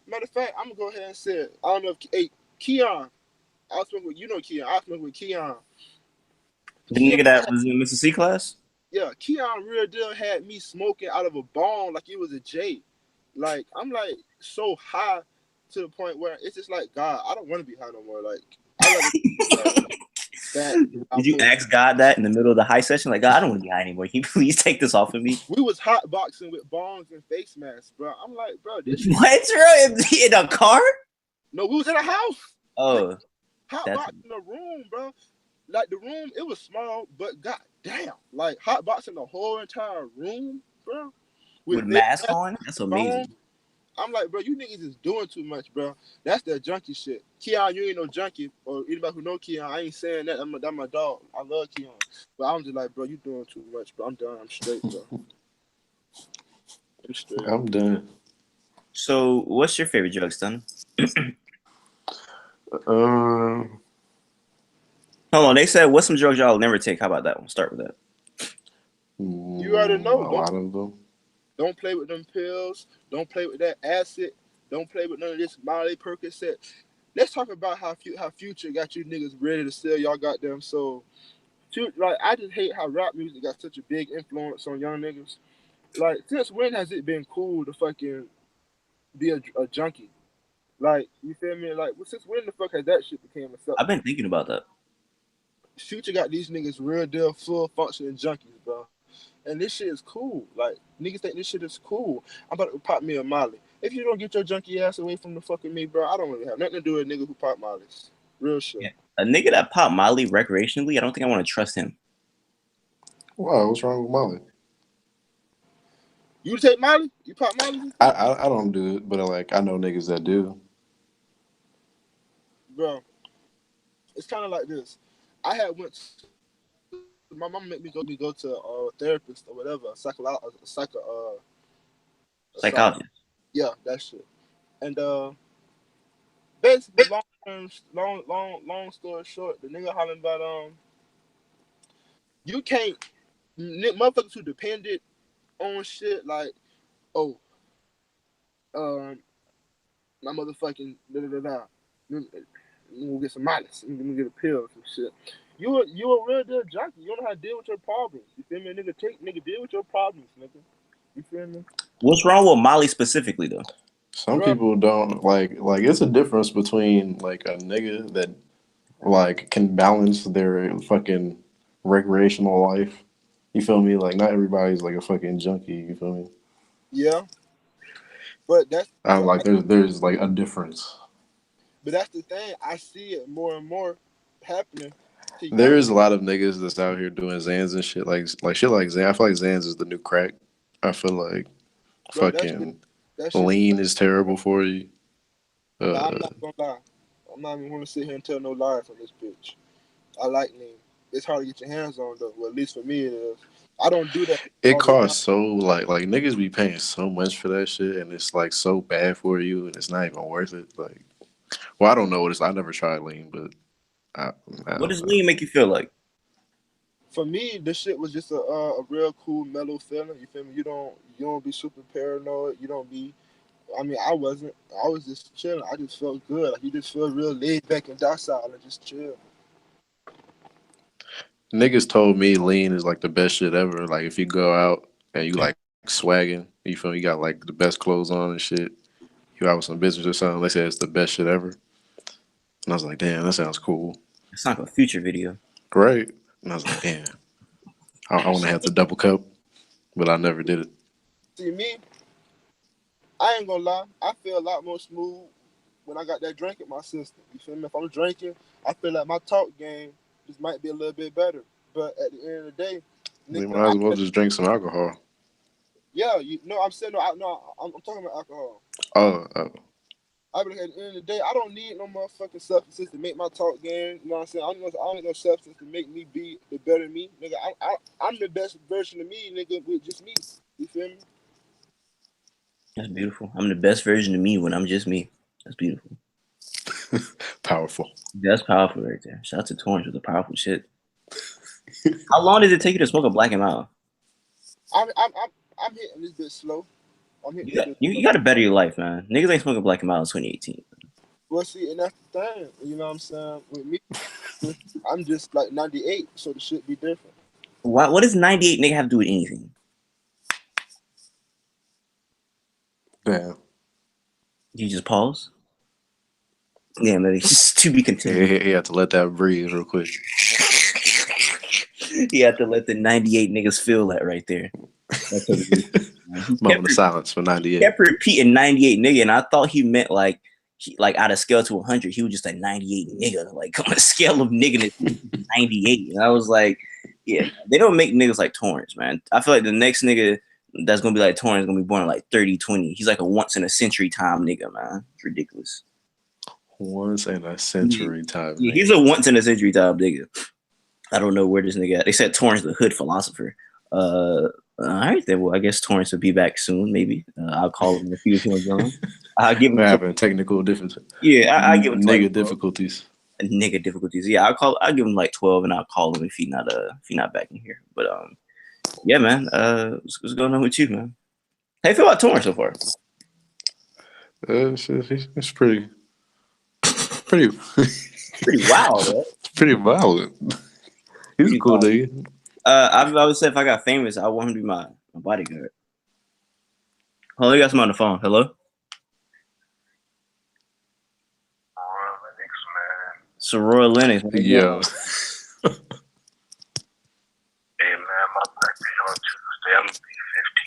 Speaker 2: Matter of fact, I'm gonna go ahead and say it. I don't know if hey Keon. I was smoking with Keon. I was smoking with Keon.
Speaker 1: The
Speaker 2: Keon,
Speaker 1: nigga that was in Mr. C class.
Speaker 2: yeah, Keon real deal had me smoking out of a bong like it was a J. Like I'm like so high to the point where it's just like God, I don't want to be high no more. Like I rather like that
Speaker 1: Did
Speaker 2: without
Speaker 1: you
Speaker 2: pussy.
Speaker 1: ask God that in the middle of the high session? Like, God, I don't want to be high anymore. Can you please take this off of me?
Speaker 2: We was hot boxing with bongs and face masks, bro. I'm like, bro, this shit.
Speaker 1: What, bro? In a car?
Speaker 2: No, we was in a house. Nigga,
Speaker 1: Oh,
Speaker 2: hot
Speaker 1: that's
Speaker 2: boxing the room, bro. Like the room, it was small, but god damn, like hot boxing the whole entire room, bro. With
Speaker 1: with
Speaker 2: face
Speaker 1: mask
Speaker 2: masks,
Speaker 1: on. That's
Speaker 2: bongs.
Speaker 1: amazing.
Speaker 2: I'm like, bro, you niggas is doing too much, bro. That's that junkie shit. Keon, you ain't no junkie, or anybody who know Keon, I ain't saying that. That's my dog. I love Keon, but I'm just like, bro, you doing too much, bro. I'm done. I'm straight, bro. I'm straight.
Speaker 3: I'm done.
Speaker 1: So, what's your favorite drug, Stunner?
Speaker 3: Um,
Speaker 1: Hold on. They said, what's some drugs y'all never take? How about that one? Start with that.
Speaker 2: You already know.
Speaker 3: a lot of them.
Speaker 2: Don't play with them pills. Don't play with that acid. Don't play with none of this Molly Percocet. Let's talk about how Future got you niggas ready to sell y'all goddamn soul. Like I just hate how rap music got such a big influence on young niggas. Like since when has it been cool to fucking be a junkie? Like you feel me? Like since when the fuck has that shit became
Speaker 1: I've
Speaker 2: acceptable?
Speaker 1: been thinking about that.
Speaker 2: Future got these niggas real deal full functioning junkies, bro. And this shit is cool. Like niggas think this shit is cool. I'm about to pop me a Molly. If you don't get your junkie ass away from the fucking me, bro, I don't really have nothing to do with a nigga who pop Mollies. Real shit.
Speaker 1: Yeah. A nigga that pop Molly recreationally, I don't think I want to trust him.
Speaker 3: Wow, what's wrong with Molly?
Speaker 2: You take Molly? You pop Molly?
Speaker 3: I don't do it, but I know niggas that do.
Speaker 2: Bro, it's kind of like this. I had went to my mom made me go to a therapist or whatever, psych.
Speaker 1: Psychologist.
Speaker 2: Yeah, that shit. And basically, long term, long story short, the nigga hollering about you can't motherfuckers who depended on shit like oh um my motherfucking da da da da. Let me go get some minus. Let me get a pill and shit. You a real deal junkie. You don't know how to deal with your problems. You feel me? Nigga deal with your problems, nigga. You feel me?
Speaker 1: What's wrong with Molly specifically though?
Speaker 3: Some
Speaker 2: Bro,
Speaker 3: people don't like. It's a difference between like a nigga that like can balance their fucking recreational life. You feel me? Like not everybody's like a fucking junkie. You feel me?
Speaker 2: yeah. But
Speaker 3: Like there's like a difference.
Speaker 2: that's the thing. I see it more and more happening to young
Speaker 3: There's a lot of niggas that's out here doing Zans and shit like shit like Zan. I feel like Zans is the new crack. I feel like
Speaker 2: bro.
Speaker 3: fucking
Speaker 2: That shit is
Speaker 3: lean is terrible for you.
Speaker 2: Now I'm
Speaker 3: Uh,
Speaker 2: not gonna lie. I'm not even gonna sit here and tell no lies on this bitch. I like lean. It's hard to get your hands on though. Well, at least for me it is. I don't do that
Speaker 3: it
Speaker 2: all the time.
Speaker 3: costs so like niggas be paying so much for that shit, and it's like so bad for you, and it's not even worth it. Like, well, I don't know what it's. I never tried lean, but I, I
Speaker 1: What
Speaker 3: don't
Speaker 1: does
Speaker 3: know.
Speaker 1: lean make you feel like?
Speaker 2: For me, this shit was just a real cool, mellow feeling. You feel me? You don't be super paranoid. You don't be. I mean, I wasn't. I was just chilling. I just felt good. Like you just feel real laid back and docile and just chill.
Speaker 3: Niggas told me lean is like the best shit ever. Like if you go out and you like swagging, you feel me? You got like the best clothes on and shit. You out with some business or something. They say it's the best shit ever. And I was like, damn, that sounds cool.
Speaker 1: It's like a future video.
Speaker 3: Right? And I was like, damn, I want to have the double cup, but I never did it.
Speaker 2: See me, I ain't gonna lie. I feel a lot more smooth when I got that drink in my system. You feel me? If I'm drinking, I feel like my talk game just might be a little bit better. But at the end of the day,
Speaker 3: We
Speaker 2: nigga,
Speaker 3: might as well just drink some alcohol.
Speaker 2: yeah, I'm saying I'm talking about alcohol.
Speaker 3: Oh,
Speaker 2: I be like, at the end of the day, I don't need no motherfucking substances to make my talk game. You know what I'm saying? I don't need no substance to make me be the better me, nigga. I'm the best version of me, nigga, with just me. You feel me?
Speaker 1: That's beautiful. I'm the best version of me when I'm just me. That's beautiful.
Speaker 3: powerful.
Speaker 1: That's powerful right there. Shout out to Torrance with the powerful shit. How long did it take you to smoke a black and mild?
Speaker 2: I'm I'm I'm, I'm hitting this bit slow. I'm hitting
Speaker 1: You
Speaker 2: this
Speaker 1: got
Speaker 2: bit
Speaker 1: you
Speaker 2: slow.
Speaker 1: got to better your life, man. Niggas ain't smoking black and mild in 2018.
Speaker 2: Well, see, and that's the thing. You know what I'm saying? With me, I'm just like 98, so the shit be different.
Speaker 1: What does 98 nigga have to do with anything?
Speaker 3: Damn.
Speaker 1: You just pause? Yeah, maybe just to be continued.
Speaker 3: He had to let that breathe real quick.
Speaker 1: You have to let the 98 niggas feel that right there. That's what it is. He
Speaker 3: Moment of silence for
Speaker 1: he
Speaker 3: 98.
Speaker 1: kept repeating 98 nigga, and I thought he meant like like out of scale to 100, he was just like 98 nigga. Like on a scale of nigga 98. And I was like, yeah, they don't make niggas like Torrance, man. I feel like the next nigga that's gonna be like Torrance is gonna be born in like 3020. He's like a once in a century time nigga, man. It's ridiculous.
Speaker 3: Once in a
Speaker 1: Yeah,
Speaker 3: century type
Speaker 1: yeah,
Speaker 3: nigga.
Speaker 1: he's a once in a century time nigga. I don't know where this nigga at. They said Torrance the hood philosopher. All right, then. Well, I guess Torrance will be back soon. Maybe I'll call him in a few if he wants to join. I'll give him.
Speaker 3: We're having technical differences.
Speaker 1: Yeah, I give him to like
Speaker 3: Nigga difficulties.
Speaker 2: Mm-hmm.
Speaker 1: nigga difficulties. Yeah, I'll give him like 12, and I'll call him if he not back in here. But yeah, man. What's going on with you, man? How you feel about Torrance so far?
Speaker 3: It's pretty,
Speaker 1: Pretty wild, right?
Speaker 3: pretty violent. He's a
Speaker 1: Pretty
Speaker 3: cool
Speaker 1: wild.
Speaker 3: nigga.
Speaker 1: I've always said if I got famous, I want him to be my bodyguard. Hold on, you got someone on the phone. Hello. Soror Lennox. What's going
Speaker 3: Yeah.
Speaker 1: on?
Speaker 4: Hey man, my birthday on Tuesday. I'm gonna be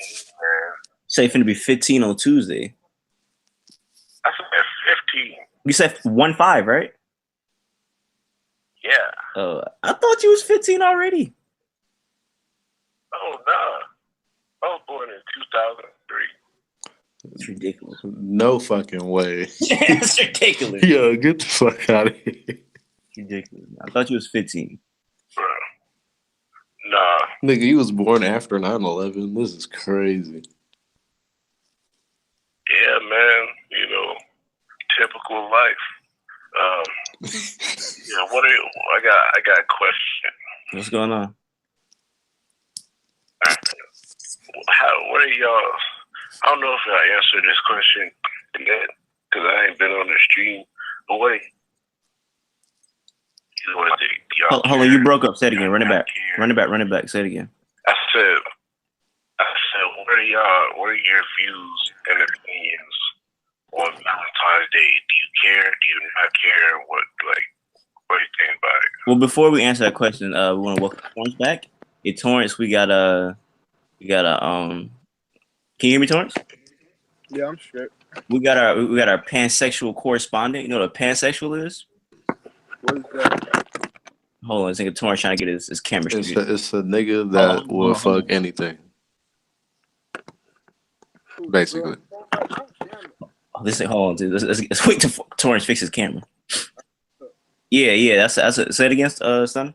Speaker 4: 15, man.
Speaker 1: Say finna be 15 on Tuesday.
Speaker 4: I said 15.
Speaker 1: You said 1-5, right?
Speaker 4: Yeah.
Speaker 1: I thought you was 15 already.
Speaker 4: Oh nah. I was born in 2003.
Speaker 1: It's ridiculous.
Speaker 3: No fucking way.
Speaker 1: It's ridiculous.
Speaker 3: Yo, get the fuck out of here.
Speaker 1: It's ridiculous. I thought you was 15.
Speaker 4: Bro. Nah.
Speaker 3: Nigga, you was born after 9/11. This is crazy.
Speaker 4: Yeah, man. You know, typical life. Yeah. What are you? I got a question.
Speaker 1: What's going on?
Speaker 4: What are y'all? I don't know if I answered this question yet because I ain't been on the stream. But what is it? y'all
Speaker 1: Hold on, you broke up. Say it
Speaker 4: Y'all
Speaker 1: again. Run it
Speaker 4: not
Speaker 1: back.
Speaker 4: care.
Speaker 1: Run it back. Run it back. Say it again.
Speaker 4: I said, what are your views and opinions on Valentine's Day? Do you care? Do you not care? What do you think about it?
Speaker 1: Well, before we answer that question, we want to welcome Torrance back. Hey, Torrance, we got a can you hear me, Torrance?
Speaker 2: Yeah, I'm straight.
Speaker 1: We got our pansexual correspondent. You know what a pansexual is?
Speaker 2: What is that?
Speaker 1: Hold on, I think Torrance trying to get his camera straight.
Speaker 3: It's a nigga
Speaker 1: Hold
Speaker 3: that
Speaker 1: on,
Speaker 3: will
Speaker 1: hold on.
Speaker 3: fuck anything.
Speaker 2: Who,
Speaker 3: Basically.
Speaker 1: Oh, this thing, hold on, dude. Let's wait till Torrance fix his camera. Yeah. That's a, say it again, son.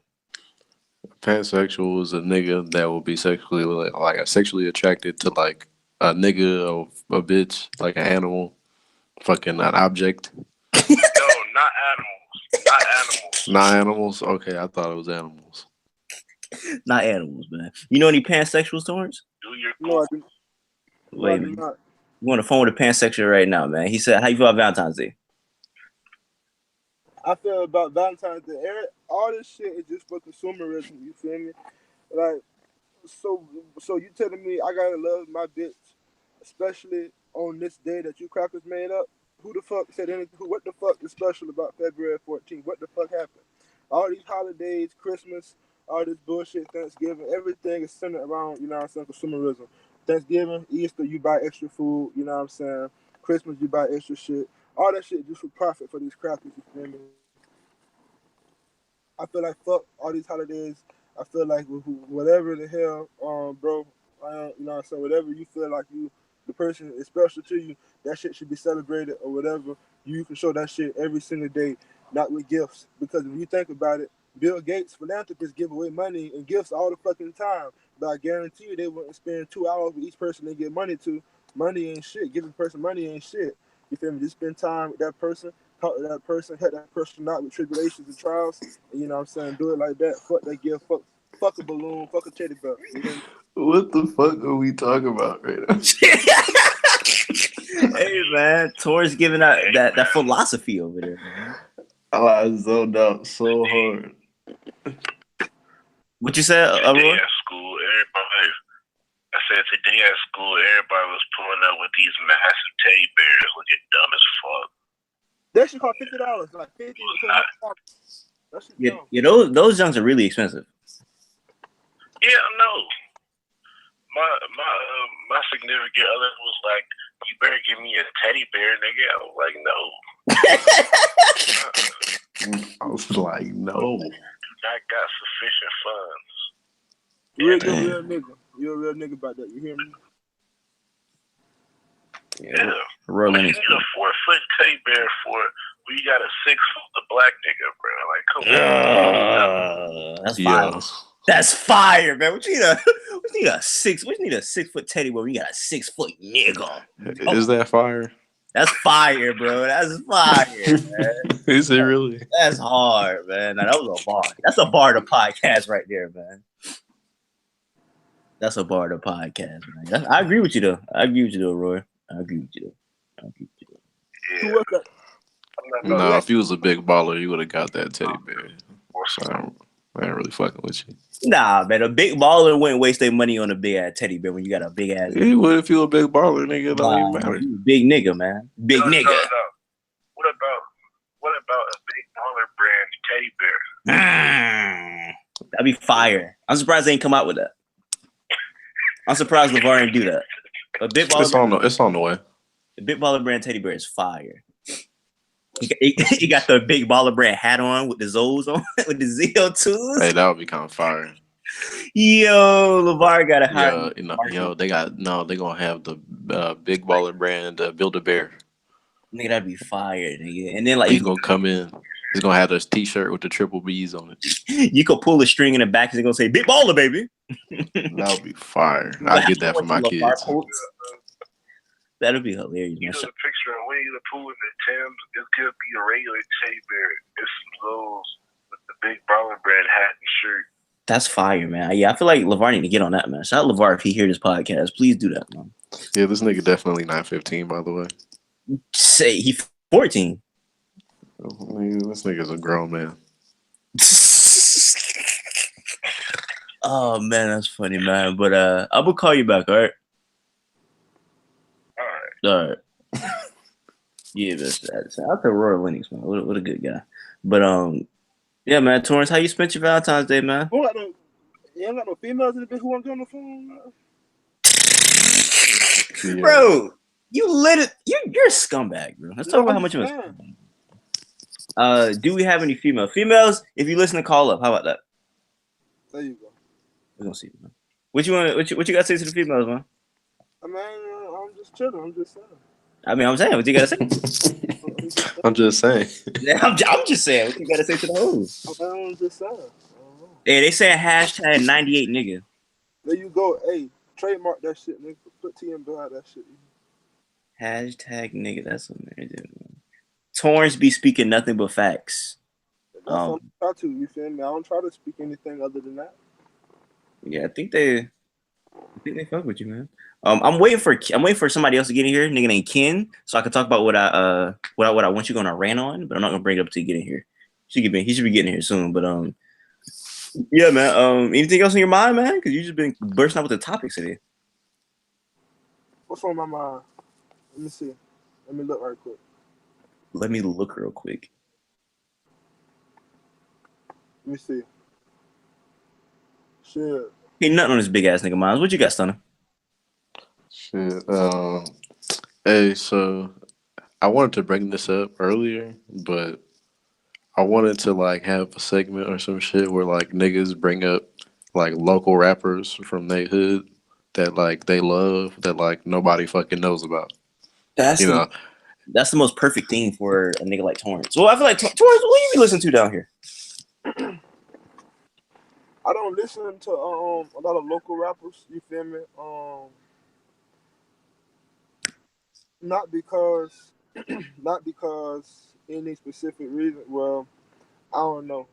Speaker 3: Pansexual is a nigga that will be sexually like sexually attracted to like a nigga or a bitch, like an animal, fucking an object.
Speaker 4: No, not animals. Not animals.
Speaker 3: Not animals? Okay, I thought it was animals.
Speaker 1: Not animals, man. You know any pansexuals, Torrance?
Speaker 4: Do your
Speaker 2: No, I do.
Speaker 1: Wait,
Speaker 2: I do
Speaker 1: man.
Speaker 2: not.
Speaker 1: You on the phone with a pansexual right now, man. He said, "How you feel about Valentine's Day?"
Speaker 2: I feel about Valentine's Day. All this shit is just for consumerism. You feel me? Like, so you telling me I gotta love my bitch, especially on this day that you crackers made up? Who the fuck said anything? What the fuck is special about February 14th? What the fuck happened? All these holidays, Christmas, all this bullshit, Thanksgiving, everything is centered around, you know what I'm saying, consumerism. Thanksgiving, Easter, you buy extra food, you know what I'm saying? Christmas, you buy extra shit. All that shit just for profit for these crackers, you feel me? I feel like fuck all these holidays. I feel like whatever the hell, bro, you know what I'm saying, whatever you feel like the person is special to you, that shit should be celebrated or whatever. You can show that shit every single day, not with gifts. Because if you think about it, Bill Gates, philanthropists give away money and gifts all the fucking time. But I guarantee you they wouldn't spend 2 hours with each person they give money to. Money ain't shit. Giving a person money ain't shit. You feel me? Just spend time with that person, talk to that person, help that person out with tribulations and trials. And you know what I'm saying? Do it like that. Fuck that gift. Fuck a balloon. Fuck a teddy bear. You know?
Speaker 3: What the fuck are we talking about right now?
Speaker 1: Hey, man, Torrance giving out that philosophy over there, man.
Speaker 3: I zoned out so hard.
Speaker 1: What you said,
Speaker 4: Today
Speaker 1: Aurora?
Speaker 4: at school, I said today at school, everybody was pulling up with these massive teddy bears looking dumb as fuck.
Speaker 2: That shit cost $50. Like 50 to $100. That shit dumb.
Speaker 1: Yeah, those junks are really expensive.
Speaker 4: Yeah, no. My significant other was like, "You better give me a teddy bear, nigga." I was like, "No."
Speaker 3: I was like, no.
Speaker 4: Do not got sufficient funds.
Speaker 2: You're a
Speaker 3: Damn.
Speaker 2: real nigga. You're a real nigga about that. You hear me?
Speaker 4: Yeah.
Speaker 1: Rolling
Speaker 4: What you need a 4-foot teddy bear for? Well, you got a 6-foot black nigga, bro. Like, come on.
Speaker 1: That's fire.
Speaker 3: Yeah.
Speaker 1: That's fire, man. What you need a 6-foot teddy bear? You got a 6-foot nigga.
Speaker 3: Is that fire?
Speaker 1: That's fire, bro. That's fire, man.
Speaker 3: Is it really?
Speaker 1: That's hard, man. Now, that was a bar. That's a bar to podcast right there, man. That's a bar to podcast, man. I agree with you though. Roy. I agree with you though.
Speaker 4: Yeah.
Speaker 2: Who was that?
Speaker 3: No, if you was a big baller, you would have got that teddy bear. So I ain't really fucking with you.
Speaker 1: Nah, man. A big baller wouldn't waste their money on a big ass teddy bear when you got a big ass.
Speaker 3: He would if you a big baller, nigga. It don't even matter.
Speaker 1: You a big nigga, man. Big nigga.
Speaker 4: No. What about a big baller brand teddy bear?
Speaker 1: That'd be fire. I'm surprised they ain't come out with that. I'm surprised LeVar didn't do that. A big baller.
Speaker 3: It's on the way.
Speaker 1: The big baller brand teddy bear is fire. He got the big baller brand hat on with the Zoes on, with the ZO2s.
Speaker 3: Hey, that would be kind of fire.
Speaker 1: Yo, LeVar got a hot.
Speaker 3: They gonna have the big baller brand Build-A-Bear.
Speaker 1: Nigga, that'd be fire, nigga. And then like
Speaker 3: He's gonna come in. He's gonna have this T-shirt with the triple B's on it.
Speaker 1: You could pull a string in the back and it's gonna say "Big Baller, baby."
Speaker 3: That would be fire. I'll get that for my kids.
Speaker 1: That'd be hilarious.
Speaker 4: You know the picture of Winnie the Pooh and the Timbs? It's gonna be a regular teddy bear. It's those with the big baller brand hat and shirt.
Speaker 1: That's fire, man. Yeah, I feel like LeVar need to get on that, man. Shout out LeVar if he hear this podcast. Please do that, man.
Speaker 3: Yeah, this nigga definitely not 15, by the way.
Speaker 1: Say he 14.
Speaker 3: This nigga's a grown man.
Speaker 1: Oh man, that's funny, man. But I'm gonna call you back. All right.
Speaker 4: All right.
Speaker 1: All right. Yeah, that's out to Royal Linux, man. What a good guy. But yeah, man. Torrance, how you spent your Valentine's Day, man?
Speaker 2: Who got no? You ain't got no females in the bit who want to get on the phone.
Speaker 3: Yeah.
Speaker 1: Bro, you lit it. You're a scumbag, bro. Let's talk
Speaker 2: No,
Speaker 1: about
Speaker 2: I'm
Speaker 1: how much
Speaker 2: just
Speaker 1: of a
Speaker 2: saying.
Speaker 1: scumbag. Do we have any females? If you listen to call up, how about that?
Speaker 2: There you go.
Speaker 1: We're gonna see, man. What you want? What you got to say to the females, man?
Speaker 2: I mean, I'm just chilling. I'm just saying.
Speaker 1: I mean, I'm saying what you got to say.
Speaker 2: I'm just saying.
Speaker 3: I'm just saying.
Speaker 1: Yeah, I'm just saying what you got to say to the hoes.
Speaker 2: I'm just saying. I don't know.
Speaker 1: Hey, they saying hashtag 98 nigga.
Speaker 2: There you go. Hey, trademark that shit, nigga. Put T in behind that shit.
Speaker 1: Hashtag nigga. That's what man do. Torrance be speaking nothing but facts.
Speaker 2: That's what I'm trying to. You feel me? I don't try to speak anything other than that.
Speaker 1: Yeah, I think they fuck with you, man. I'm waiting for somebody else to get in here, nigga named Ken, so I can talk about what I want you going to rant on, but I'm not gonna bring it up till you get in here. He should be getting here soon, but yeah, man. Anything else in your mind, man? Because you just been bursting out with the topics today.
Speaker 2: What's on my mind? Let me see. Let me look right quick.
Speaker 1: Let me look real quick.
Speaker 2: Let me see. Shit.
Speaker 1: Ain't nothing on this big ass nigga mind. What you got, Stunner?
Speaker 3: Shit. Hey, so I wanted to bring this up earlier, but I wanted to like have a segment or some shit where like niggas bring up like local rappers from their hood that like they love that like nobody fucking knows about.
Speaker 1: That's
Speaker 3: You
Speaker 1: the
Speaker 3: know,
Speaker 1: that's the most perfect thing for a nigga like Torrance. Well, I feel like Torrance. What you be listening to down here?
Speaker 2: I don't listen to a lot of local rappers. You feel me? Not because not because any specific reason. Well, I don't know.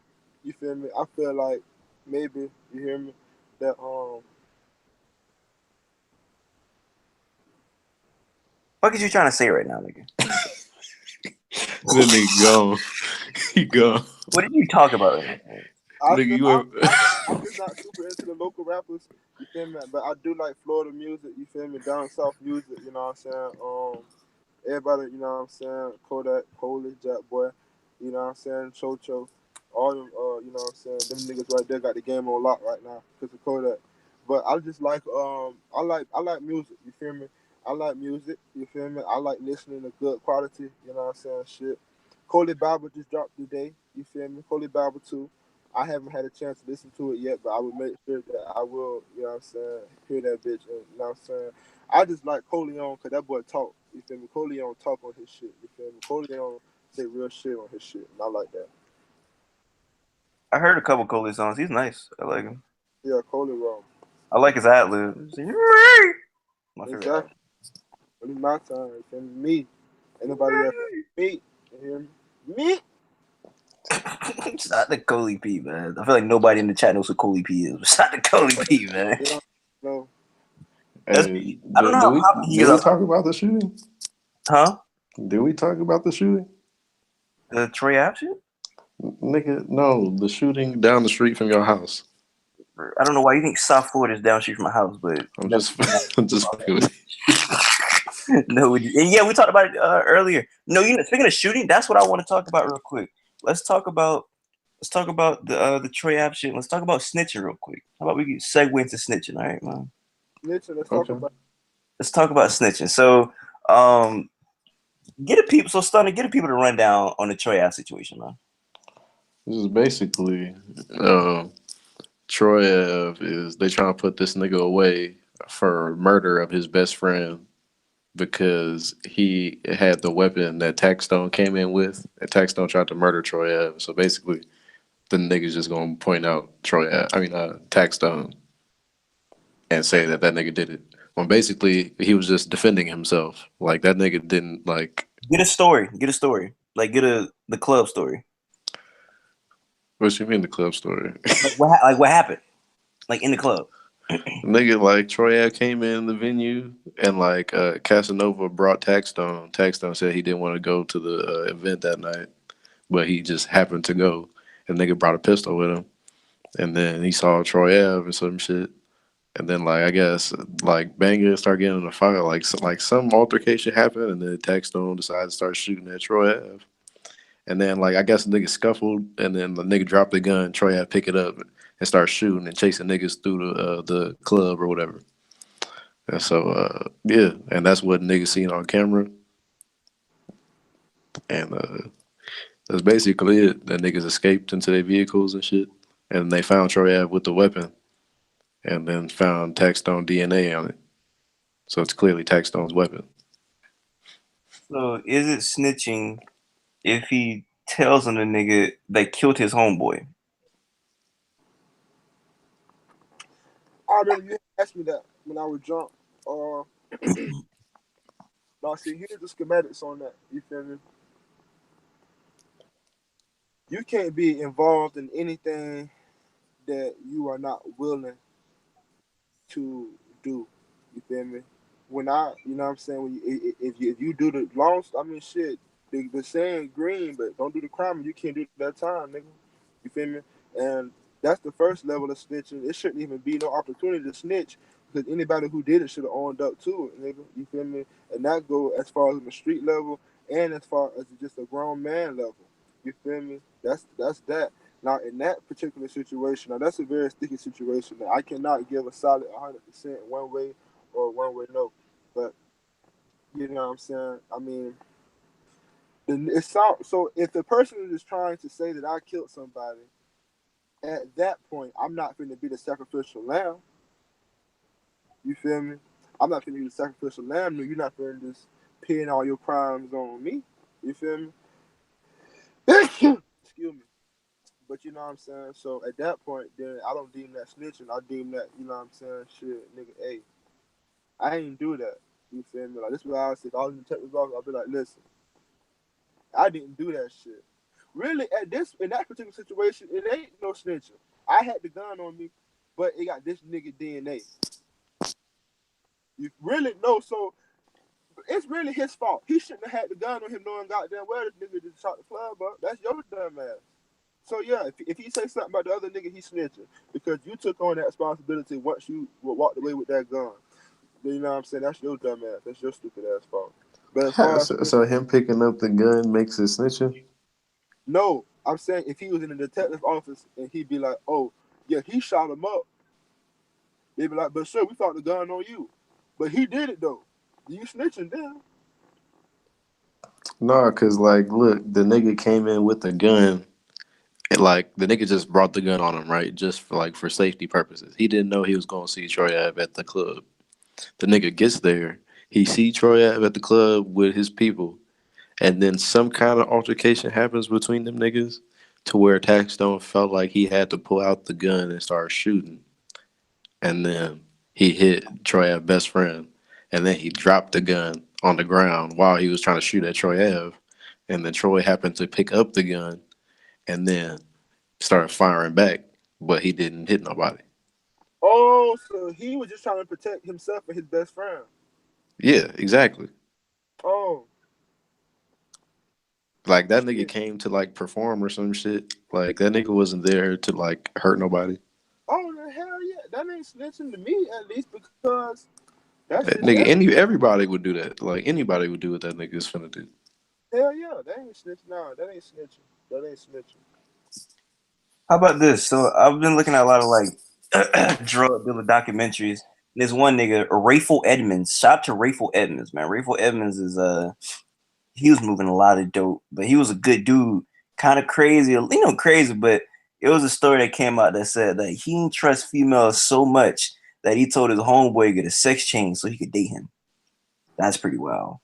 Speaker 2: You feel me? I feel like maybe you hear me that
Speaker 1: What is you trying to say right now, nigga?
Speaker 3: then nigga go, he go,
Speaker 1: What did you talk about right now?
Speaker 2: I
Speaker 3: nigga
Speaker 2: feel
Speaker 3: you.
Speaker 2: I'm just not super into the local rappers. You feel me? But I do like Florida music. You feel me? Down south music. You know what I'm saying? Everybody. You know what I'm saying? Kodak, Polish, Jack Boy. You know what I'm saying? Chocho. All them. You know what I'm saying? Them niggas right there got the game on lock right now because of Kodak. But I just like I like music. You feel me? I like music. You feel me? I like listening to good quality. You know what I'm saying? Shit. Coley Bible just dropped today. You feel me? Coley Bible 2. I haven't had a chance to listen to it yet, but I will make sure that I will, you know what I'm saying, hear that bitch. And, you know what I'm saying? I just like Coleon because that boy talk. You feel me? Coleon talk on his shit. You feel me? Coleon say real shit on his shit. And I like that.
Speaker 1: I heard a couple Coley songs. He's nice. I like him.
Speaker 2: Yeah, Coleon.
Speaker 1: I like his ad lib. My favorite ad.
Speaker 2: Exactly. When it's my time, you feel me? Me. Ain't nobody else. Me. You hear me? Me.
Speaker 1: Shout out to Coley P, man. I feel like nobody in the chat knows who Coley P is. Shout out to Coley P, man.
Speaker 2: You know, no.
Speaker 1: That's
Speaker 3: Hey,
Speaker 1: I don't know
Speaker 3: did
Speaker 1: how
Speaker 3: we
Speaker 1: poppy he
Speaker 3: did
Speaker 1: is
Speaker 3: we
Speaker 1: outside.
Speaker 3: talk about the shooting?
Speaker 1: Huh?
Speaker 3: Did we talk about the shooting?
Speaker 1: The Troy Ave shit?
Speaker 3: Nigga, no, the shooting down the street from your house.
Speaker 1: I don't know why you think South Florida is down the street from my house, but
Speaker 3: I'm just, I'm just fucking with you.
Speaker 1: no, and yeah, we talked about it earlier. No, speaking of shooting, that's what I want to talk about real quick. Let's talk about the Troy Ave shit. Let's talk about snitching real quick. How about we segue into snitching? All right, man.
Speaker 2: Listen, let's talk
Speaker 3: Okay.
Speaker 2: about
Speaker 1: Let's talk about snitching. So, Stunner, get the people to run down on the Troy Ave situation, man.
Speaker 3: This is basically Troy Ave is they trying to put this nigga away for murder of his best friend because he had the weapon that Taxstone came in with. And Taxstone tried to murder Troy Ave. So basically, the nigga's just gonna point out Troy Ave, Taxstone, and say that that nigga did it. When basically he was just defending himself. Like that nigga didn't like.
Speaker 1: Get a story. Get a story. Like the club story.
Speaker 3: What you mean the club story?
Speaker 1: What happened? Like in the club.
Speaker 3: Nigga, like Troy Ave came in the venue and like Casanova brought Taxstone. Taxstone said he didn't want to go to the event that night, but he just happened to go. And nigga brought a pistol with him. and then he saw Troy Ave or some shit. And then like I guess like Banger started getting in a fight, like some altercation happened, and then Tax Stone decided to start shooting at Troy Ave. And then like I guess the nigga scuffled, and then the nigga dropped the gun. Troy had to pick it up and start shooting and chasing niggas through the club or whatever. And so yeah, and that's what niggas seen on camera, and that's basically it. The niggas escaped into their vehicles and shit, and they found Troy Ave with the weapon, and then found Taxstone DNA on it. So it's clearly Taxstone's weapon.
Speaker 1: So is it snitching if he tells on the nigga that killed his homeboy?
Speaker 2: I remember you asked me that when I was drunk. Uh, now see, here's the schematics on that. You feel me? You can't be involved in anything that you are not willing to do. You feel me? When I, you know what I'm saying, when if you do the long, I mean, shit, the saying green, but don't do the crime, you can't do that time, nigga. You feel me? And that's the first level of snitching. It shouldn't even be no opportunity to snitch because anybody who did it should have owned up to it, nigga. You feel me? And that go as far as the street level and as far as just a grown man level. You feel me? That's that. Now, in that particular situation, now that's a very sticky situation. That I cannot give a solid 100% one way or one way no. But you know what I'm saying? I mean, so if the person is trying to say that I killed somebody, at that point, I'm not going to be the sacrificial lamb. You feel me? I'm not going to be the sacrificial lamb. No, you're not going to just pin all your crimes on me. You feel me? Excuse me. But you know what I'm saying? So at that point, then I don't deem that snitching. I deem that, you know what I'm saying? Shit, nigga, hey, I ain't do that. You feel me? Like, this is what I say. All the detectives, I'll be like, listen, I didn't do that shit. Really, in that particular situation, it ain't no snitching. I had the gun on me, but it got this nigga DNA. You really know, so it's really his fault. He shouldn't have had the gun on him knowing goddamn well this nigga just shot the club up. That's your dumb ass. So yeah, if he say something about the other nigga, he snitching because you took on that responsibility once you walked away with that gun. You know what I'm saying? That's your dumb ass. That's your stupid ass fault. But as far as
Speaker 3: So him picking up the gun makes it snitching?
Speaker 2: no, I'm saying if he was in the detective office and he'd be like, "Oh, yeah, he shot him up," they'd be like, "But sir, we found the gun on you, but he did it though. You snitching then?"
Speaker 3: No, cause like, look, the nigga came in with the gun. And, like the nigga just brought the gun on him, right? Just for like for safety purposes. He didn't know he was gonna see Troy Ave at the club. The nigga gets there. He see Troy Ave at the club with his people, and then some kind of altercation happens between them niggas, to where Taxstone felt like he had to pull out the gun and start shooting, and then he hit Troy Ave's best friend, and then he dropped the gun on the ground while he was trying to shoot at Troy Ave, and then Troy happened to pick up the gun and then started firing back, but he didn't hit nobody.
Speaker 2: Oh, so he was just trying to protect himself and his best friend.
Speaker 3: Yeah, exactly.
Speaker 2: Oh,
Speaker 3: Like that nigga
Speaker 2: shit.
Speaker 3: came to like perform or some shit. Like that nigga wasn't there to like hurt nobody.
Speaker 2: Oh, the hell yeah. That ain't snitching to me, at least, because that's just
Speaker 3: Nigga,
Speaker 2: that's
Speaker 3: everybody would do that. Like anybody would do what that nigga's finna do.
Speaker 2: hell yeah. That ain't snitching. No, that ain't snitching. That ain't snitching.
Speaker 1: How about this? So I've been looking at a lot of like drug dealer documentaries. There's one nigga, Rayful Edmonds. Shout out to Rayful Edmonds, man. Rayful Edmonds is he was moving a lot of dope, but he was a good dude. Kind of crazy, crazy, but it was a story that came out that said that he didn't trust females so much that he told his homeboy to get a sex change so he could date him. That's pretty wild.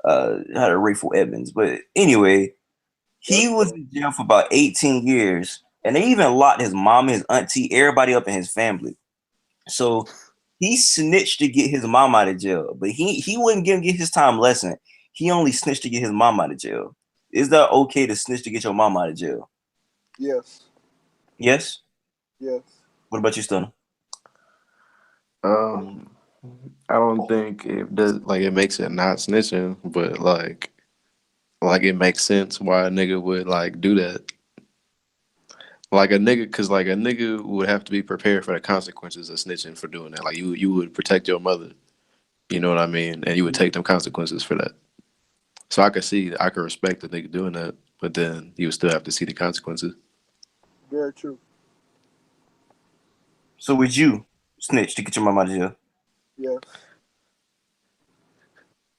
Speaker 1: Had a Rayful Edmonds. But anyway, he
Speaker 2: That's
Speaker 1: was
Speaker 2: dope.
Speaker 1: in jail for about 18 years. And they even locked his mom, his auntie, everybody up in his family. So he snitched to get his mom out of jail, but he wouldn't get his time lesson. He only snitched to get his mom out of jail. Is that okay to snitch to get your mom out of jail?
Speaker 2: Yes.
Speaker 1: Yes.
Speaker 2: Yes.
Speaker 1: What about you, Stunner?
Speaker 3: Um, I don't think it does like it makes it not snitching, but like it makes sense why a nigga would like do that. Like a nigga, because like a nigga would have to be prepared for the consequences of snitching for doing that. Like you would protect your mother. You know what I mean? And you would take them consequences for that. So I could respect the nigga doing that, but then you would still have to see the consequences.
Speaker 2: Very true.
Speaker 1: So would you snitch to get your mom out of jail?
Speaker 2: Yes.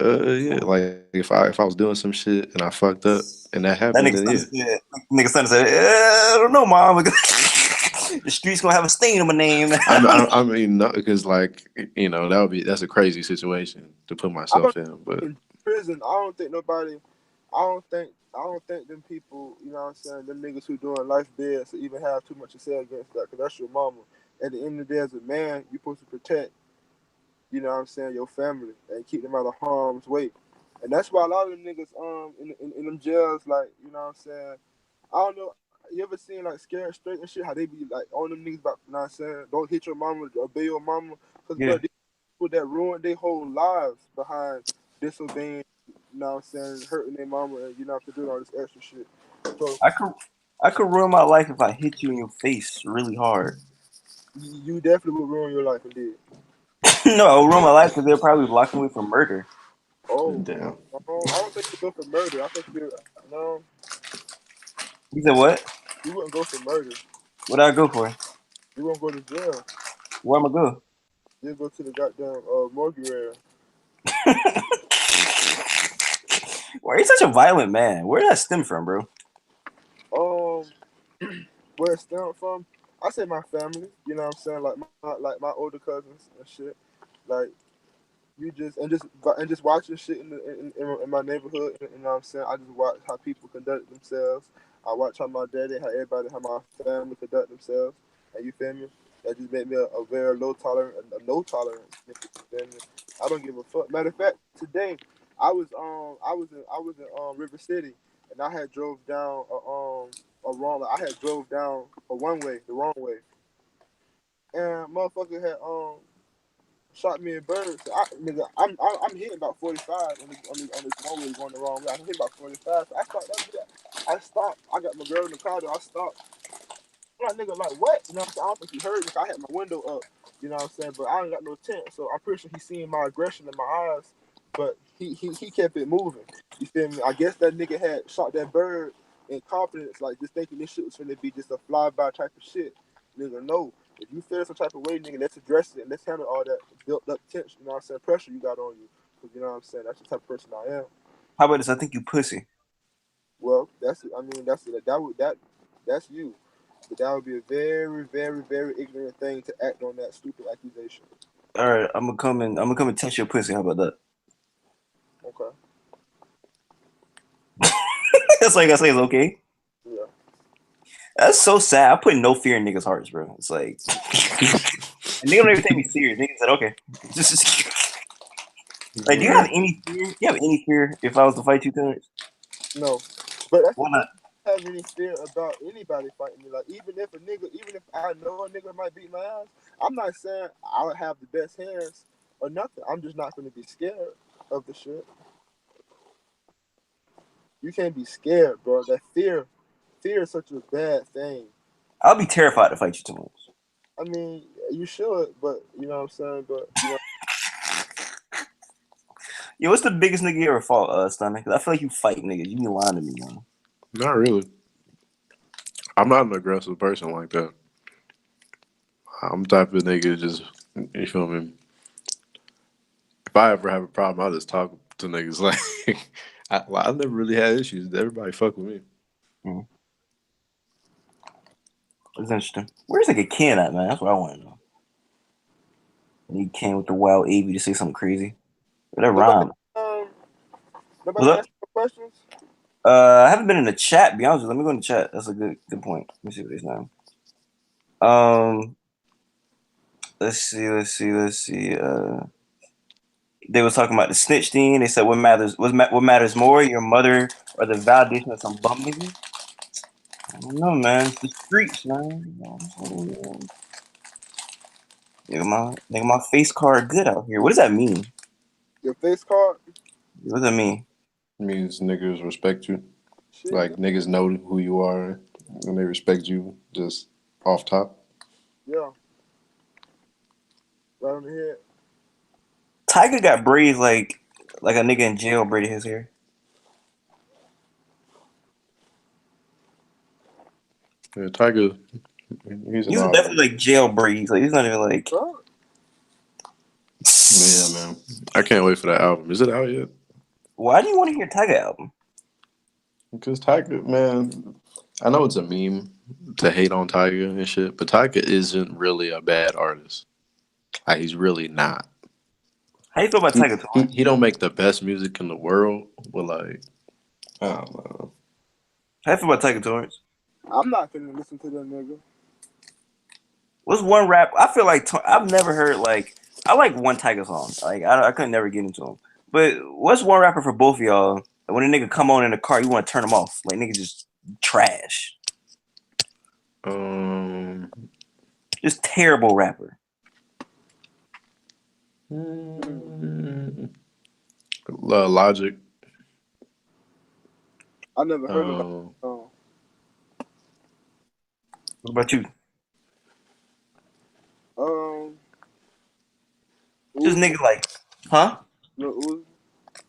Speaker 3: Yeah, like if I was doing some shit and I fucked up and that happened,
Speaker 1: That
Speaker 3: then
Speaker 1: nigga
Speaker 3: yeah.
Speaker 1: son said, nigga son said, I don't know, mom. The streets gonna have a stain on my name.
Speaker 3: I mean, no, because like that's a crazy situation to put
Speaker 2: I
Speaker 3: myself
Speaker 2: don't
Speaker 3: in. But
Speaker 2: in prison. I don't think nobody. I don't think them people. You know what I'm saying? Them niggas who doing life bids to even have too much to say against that. Cause that's your mama. At the end of the day, as a man, you're supposed to protect. You know what I'm saying? Your family and keep them out of harm's way. And that's why a lot of them niggas in them jails, like, you know what I'm saying? I don't know. You ever seen like Scared Straight and shit? How they be like on them niggas about, you know what I'm saying? Don't hit your mama, obey your mama. Cause
Speaker 1: Yeah,
Speaker 2: bro, these people that ruined their whole lives behind disobeying, you know what I'm saying, hurting their mama, and you know have to do all this extra shit. So
Speaker 1: I could, I could ruin my life if I hit you in your face really hard.
Speaker 2: you definitely would ruin your life indeed.
Speaker 1: No, I would ruin my life because they'll probably lock me for murder.
Speaker 2: Oh,
Speaker 3: damn,
Speaker 2: I don't think you go for murder. I think you no,
Speaker 1: You said what?
Speaker 2: you wouldn't go for murder.
Speaker 1: What did I go for?
Speaker 2: You won't go to jail.
Speaker 1: Where am I go?
Speaker 2: You go to the goddamn mortuary.
Speaker 1: Why are you such a violent man? Where did that stem from, bro?
Speaker 2: Um, where it stemmed from? I say my family. You know what I'm saying? Like my older cousins and shit. Like you just and just watching shit in my neighborhood. You know what I'm saying? I just watch how people conduct themselves. I watch how my daddy, how my family conduct themselves. And you feel me? That just made me a very a no tolerance nigga. You feel me? I don't give a fuck. Matter of fact, today I was in River City, and I had drove down a wrong. Like, I had drove down a one way, the wrong way, and motherfucker had shot me in bird. So nigga, I'm hitting about 45 on this one way going the wrong way. I'm hitting about 45. So I stopped. I stopped. I got my girl in the car. Though I stopped. I'm like, nigga, like what? You know what I'm saying? I don't think he heard me. 'Cause I had my window up. You know what I'm saying? But I ain't got no tent, so I'm pretty sure he seen my aggression in my eyes. But he kept it moving. You feel me? I guess that nigga had shot that bird in confidence, like just thinking this shit was gonna be just a flyby type of shit. Nigga, no. If you feel some type of way, nigga, let's address it and let's handle all that built up tension. You know what I'm saying? Pressure you got on you. 'Cause you know what I'm saying? That's the type of person I am.
Speaker 1: How about this? I think you pussy.
Speaker 2: Well, that's it. I mean, that's you. But that would be a very, very, very ignorant thing to act on that stupid accusation.
Speaker 1: All right, I'm gonna come and touch your pussy. How about that?
Speaker 2: Okay.
Speaker 1: That's all I gotta say is okay.
Speaker 2: Yeah.
Speaker 1: That's so sad. I put no fear in niggas' hearts, bro. It's like, and nigga don't even take me serious. Nigga said, okay. Just like, do you have
Speaker 3: man.
Speaker 1: any fear? Do you have any fear if I was to fight you tonight?
Speaker 2: No. But that's the
Speaker 1: Why
Speaker 2: thing.
Speaker 1: not?
Speaker 2: I don't have any fear about anybody fighting me. Like even if I know a nigga might beat my ass, I'm not saying I would have the best hands or nothing. I'm just not gonna be scared of the shit. You can't be scared, bro. That fear is such a bad thing.
Speaker 1: I'll be terrified to fight you tonight.
Speaker 2: I mean, you should, but you know what I'm saying. But you know,
Speaker 1: Yo, what's the biggest nigga you ever fought, Stunner? Cause I feel like you fight niggas. You be lying to me, man.
Speaker 3: Not really. I'm not an aggressive person like that. I'm the type of nigga just you feel me. If I ever have a problem, I'll just talk to niggas like I've never really had issues. Everybody fuck with me.
Speaker 1: Mm, that's interesting. Where's like a Ken at, man? That's what I want to know. I need Ken with the wild AV to say something crazy. But that
Speaker 2: nobody
Speaker 1: rhyme.
Speaker 2: um
Speaker 1: What's
Speaker 2: nobody
Speaker 1: up?
Speaker 2: asked no questions.
Speaker 1: I haven't been in the chat. Be honest with you. Let me go in the chat. That's a good point. Let me see what it is now. Um, let's see. They was talking about the snitch thing. They said what matters more, your mother or the validation of some bum nigga. I don't know, man. It's the streets, man. You know what I'm saying? Nigga, my face card good out here. What does that mean?
Speaker 2: Your face card,
Speaker 1: What does that mean?
Speaker 3: It means niggas respect you.
Speaker 2: shit.
Speaker 3: Like niggas know who you are. and they respect you just off top.
Speaker 2: Yeah, right on the head.
Speaker 1: Tiger got braids like a nigga in jail braided his hair.
Speaker 3: Yeah, Tiger, he's an
Speaker 1: These are
Speaker 3: odd one.
Speaker 1: definitely like jail braids. Like he's not even like.
Speaker 2: Huh?
Speaker 3: Yeah, man. I can't wait for that album. Is it out yet?
Speaker 1: Why do you want to hear Tiger album?
Speaker 3: Because Tiger, man, I know it's a meme to hate on Tiger and shit, but Tiger isn't really a bad artist. Like, he's really not.
Speaker 1: How you feel about
Speaker 3: He,
Speaker 1: Tiger
Speaker 3: he
Speaker 1: Torrance?
Speaker 3: he don't make the best music in the world, but like I don't know.
Speaker 1: How you feel about Tiger Torrance?
Speaker 2: I'm not finna listen to that nigga.
Speaker 1: What's one rap? I feel like I've never heard like I like one Tiger song. Like I couldn't never get into him. But what's one rapper for both of y'all? When a nigga come on in the car, you want to turn him off. Like nigga just trash,
Speaker 3: Um,
Speaker 1: just terrible rapper.
Speaker 3: Logic.
Speaker 2: I never heard of
Speaker 3: Um,
Speaker 2: that.
Speaker 1: What about you?
Speaker 2: Um,
Speaker 1: Just
Speaker 2: Uzi,
Speaker 1: nigga like, huh?
Speaker 2: Lil Uzi.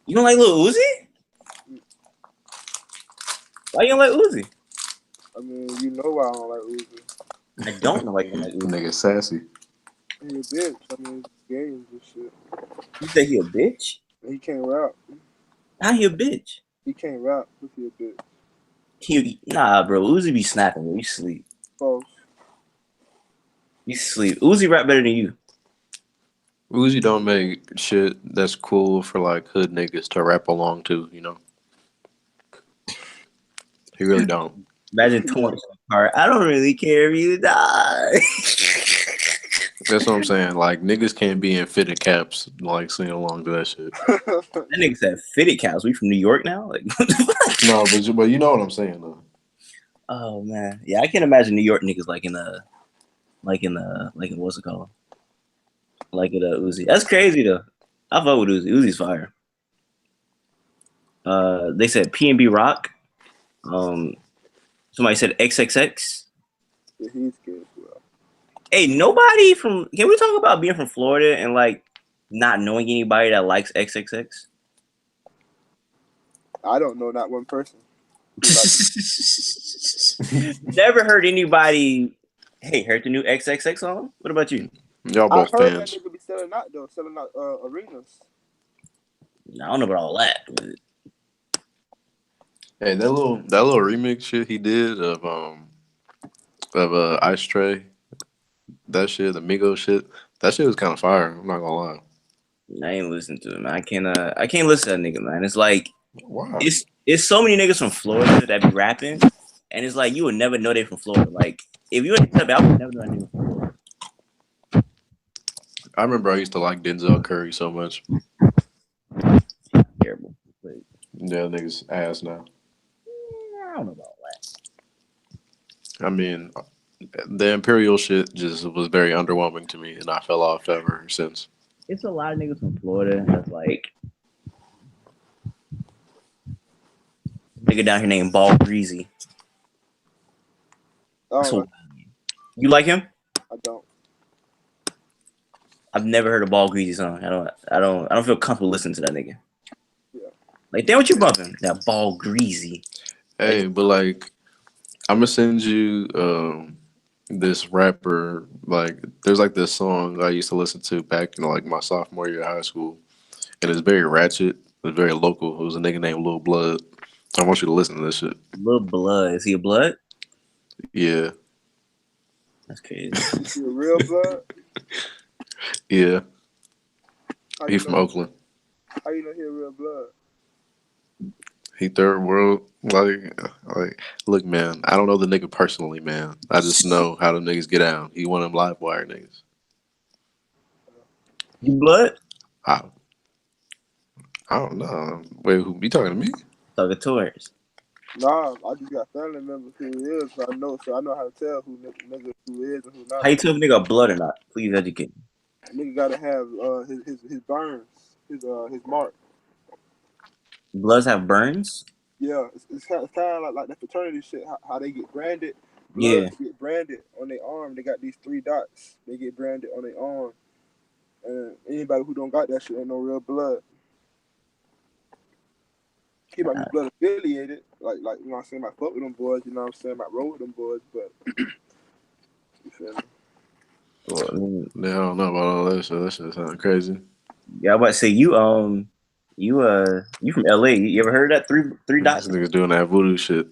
Speaker 1: You don't like Lil Uzi? Why you don't like Uzi?
Speaker 2: I mean, you know why I don't like Uzi.
Speaker 1: I don't know why you don't like Uzi.
Speaker 3: nigga sassy.
Speaker 2: He a bitch. I mean, games and shit.
Speaker 1: You say he a bitch?
Speaker 2: He can't rap.
Speaker 1: How he a bitch?
Speaker 2: He can't rap if he a bitch.
Speaker 1: Nah, bro. Uzi be snapping. Bro. You sleep.
Speaker 2: False.
Speaker 1: You sleep. Uzi rap better than you.
Speaker 3: Uzi don't make shit that's cool for like hood niggas to rap along to. You know, he really don't.
Speaker 1: Imagine Torrance in the car. I don't really care if you die.
Speaker 3: That's what I'm saying. Like niggas can't be in fitted caps like singing along to that shit.
Speaker 1: That nigga said fitted cows. We from New York now? Like, what the fuck?
Speaker 3: No, but you know what I'm saying though.
Speaker 1: Oh man, yeah, I can't imagine New York niggas like in what's it called? Like it Uzi. That's crazy though. I vote with Uzi. Uzi's fire. They said P&B Rock. Um, somebody said XXX.
Speaker 2: Yeah, he's good, bro.
Speaker 1: Hey, nobody from. Can we talk about being from Florida and like not knowing anybody that likes XXX?
Speaker 2: I don't know not one person.
Speaker 1: Never heard anybody. Hey, heard the new XXX song? What about you?
Speaker 3: Y'all
Speaker 2: I
Speaker 3: both
Speaker 2: heard that
Speaker 3: fans.
Speaker 2: nigga be selling out though, selling out arenas.
Speaker 1: I don't know about all that. But
Speaker 3: Hey, that little remix shit he did of Ice Tray, that shit, the Migos shit, that shit was kind of fire. I'm not gonna lie.
Speaker 1: I ain't listening to it, man. I can't listen to that nigga, man. It's like
Speaker 3: Wow.
Speaker 1: it's so many niggas from Florida that be rapping, and it's like you would never know they from Florida. Like if you ain't I would never know that nigga from Florida.
Speaker 3: I remember I used to like Denzel Curry so much.
Speaker 1: Terrible. But,
Speaker 3: Yeah, niggas ass now.
Speaker 1: I don't know about that.
Speaker 3: I mean, the Imperial shit just was very underwhelming to me, and I fell off ever since.
Speaker 1: It's a lot of niggas from Florida that's like nigga down here named Ball Greasy. So you like him?
Speaker 2: I don't.
Speaker 1: I've never heard a Ball Greasy song. I don't feel comfortable listening to that nigga.
Speaker 2: Yeah.
Speaker 1: Like damn what you bumping? That Ball Greasy.
Speaker 3: Hey, but like, I'm gonna send you this rapper. Like, there's like this song I used to listen to back in like my sophomore year of high school, and it's very ratchet. It's very local. It was a nigga named Lil Blood. I want you to listen to this shit.
Speaker 1: Lil Blood. Is he a blood?
Speaker 3: Yeah,
Speaker 1: That's crazy.
Speaker 2: Is he a real blood?
Speaker 3: yeah.
Speaker 2: How
Speaker 3: He
Speaker 2: you
Speaker 3: from
Speaker 2: know?
Speaker 3: Oakland.
Speaker 2: How you know he a real blood?
Speaker 3: He third world. Like, look, man. I don't know the nigga personally, man. I just know how the niggas get down. He one of them live wire niggas.
Speaker 1: You blood?
Speaker 3: I, I don't know. Wait, who you talking to me?
Speaker 1: Talking tours.
Speaker 2: Nah, I just got family members who is, so I know how to tell who nigga who is and who
Speaker 1: How
Speaker 2: not.
Speaker 1: you tell if a nigga a blood or not? Please educate me.
Speaker 2: Nigga gotta have his burns, his mark.
Speaker 1: Bloods have burns?
Speaker 2: Yeah, it's kind of like that fraternity shit. How they get branded,
Speaker 1: Yeah.
Speaker 2: bloods get branded on their arm. They got these 3 dots. They get branded on their arm, and anybody who don't got that shit ain't no real blood. He might be blood affiliated, like you know what I'm saying. I fuck with them boys, you know what I'm saying. I roll with them boys, but you feel me?
Speaker 1: Well, I mean,
Speaker 3: Yeah, I don't know about all that shit. That shit sound crazy.
Speaker 1: yeah, I was about to say you from LA. You ever heard of that three
Speaker 3: These
Speaker 1: dots?
Speaker 3: niggas doing that voodoo shit.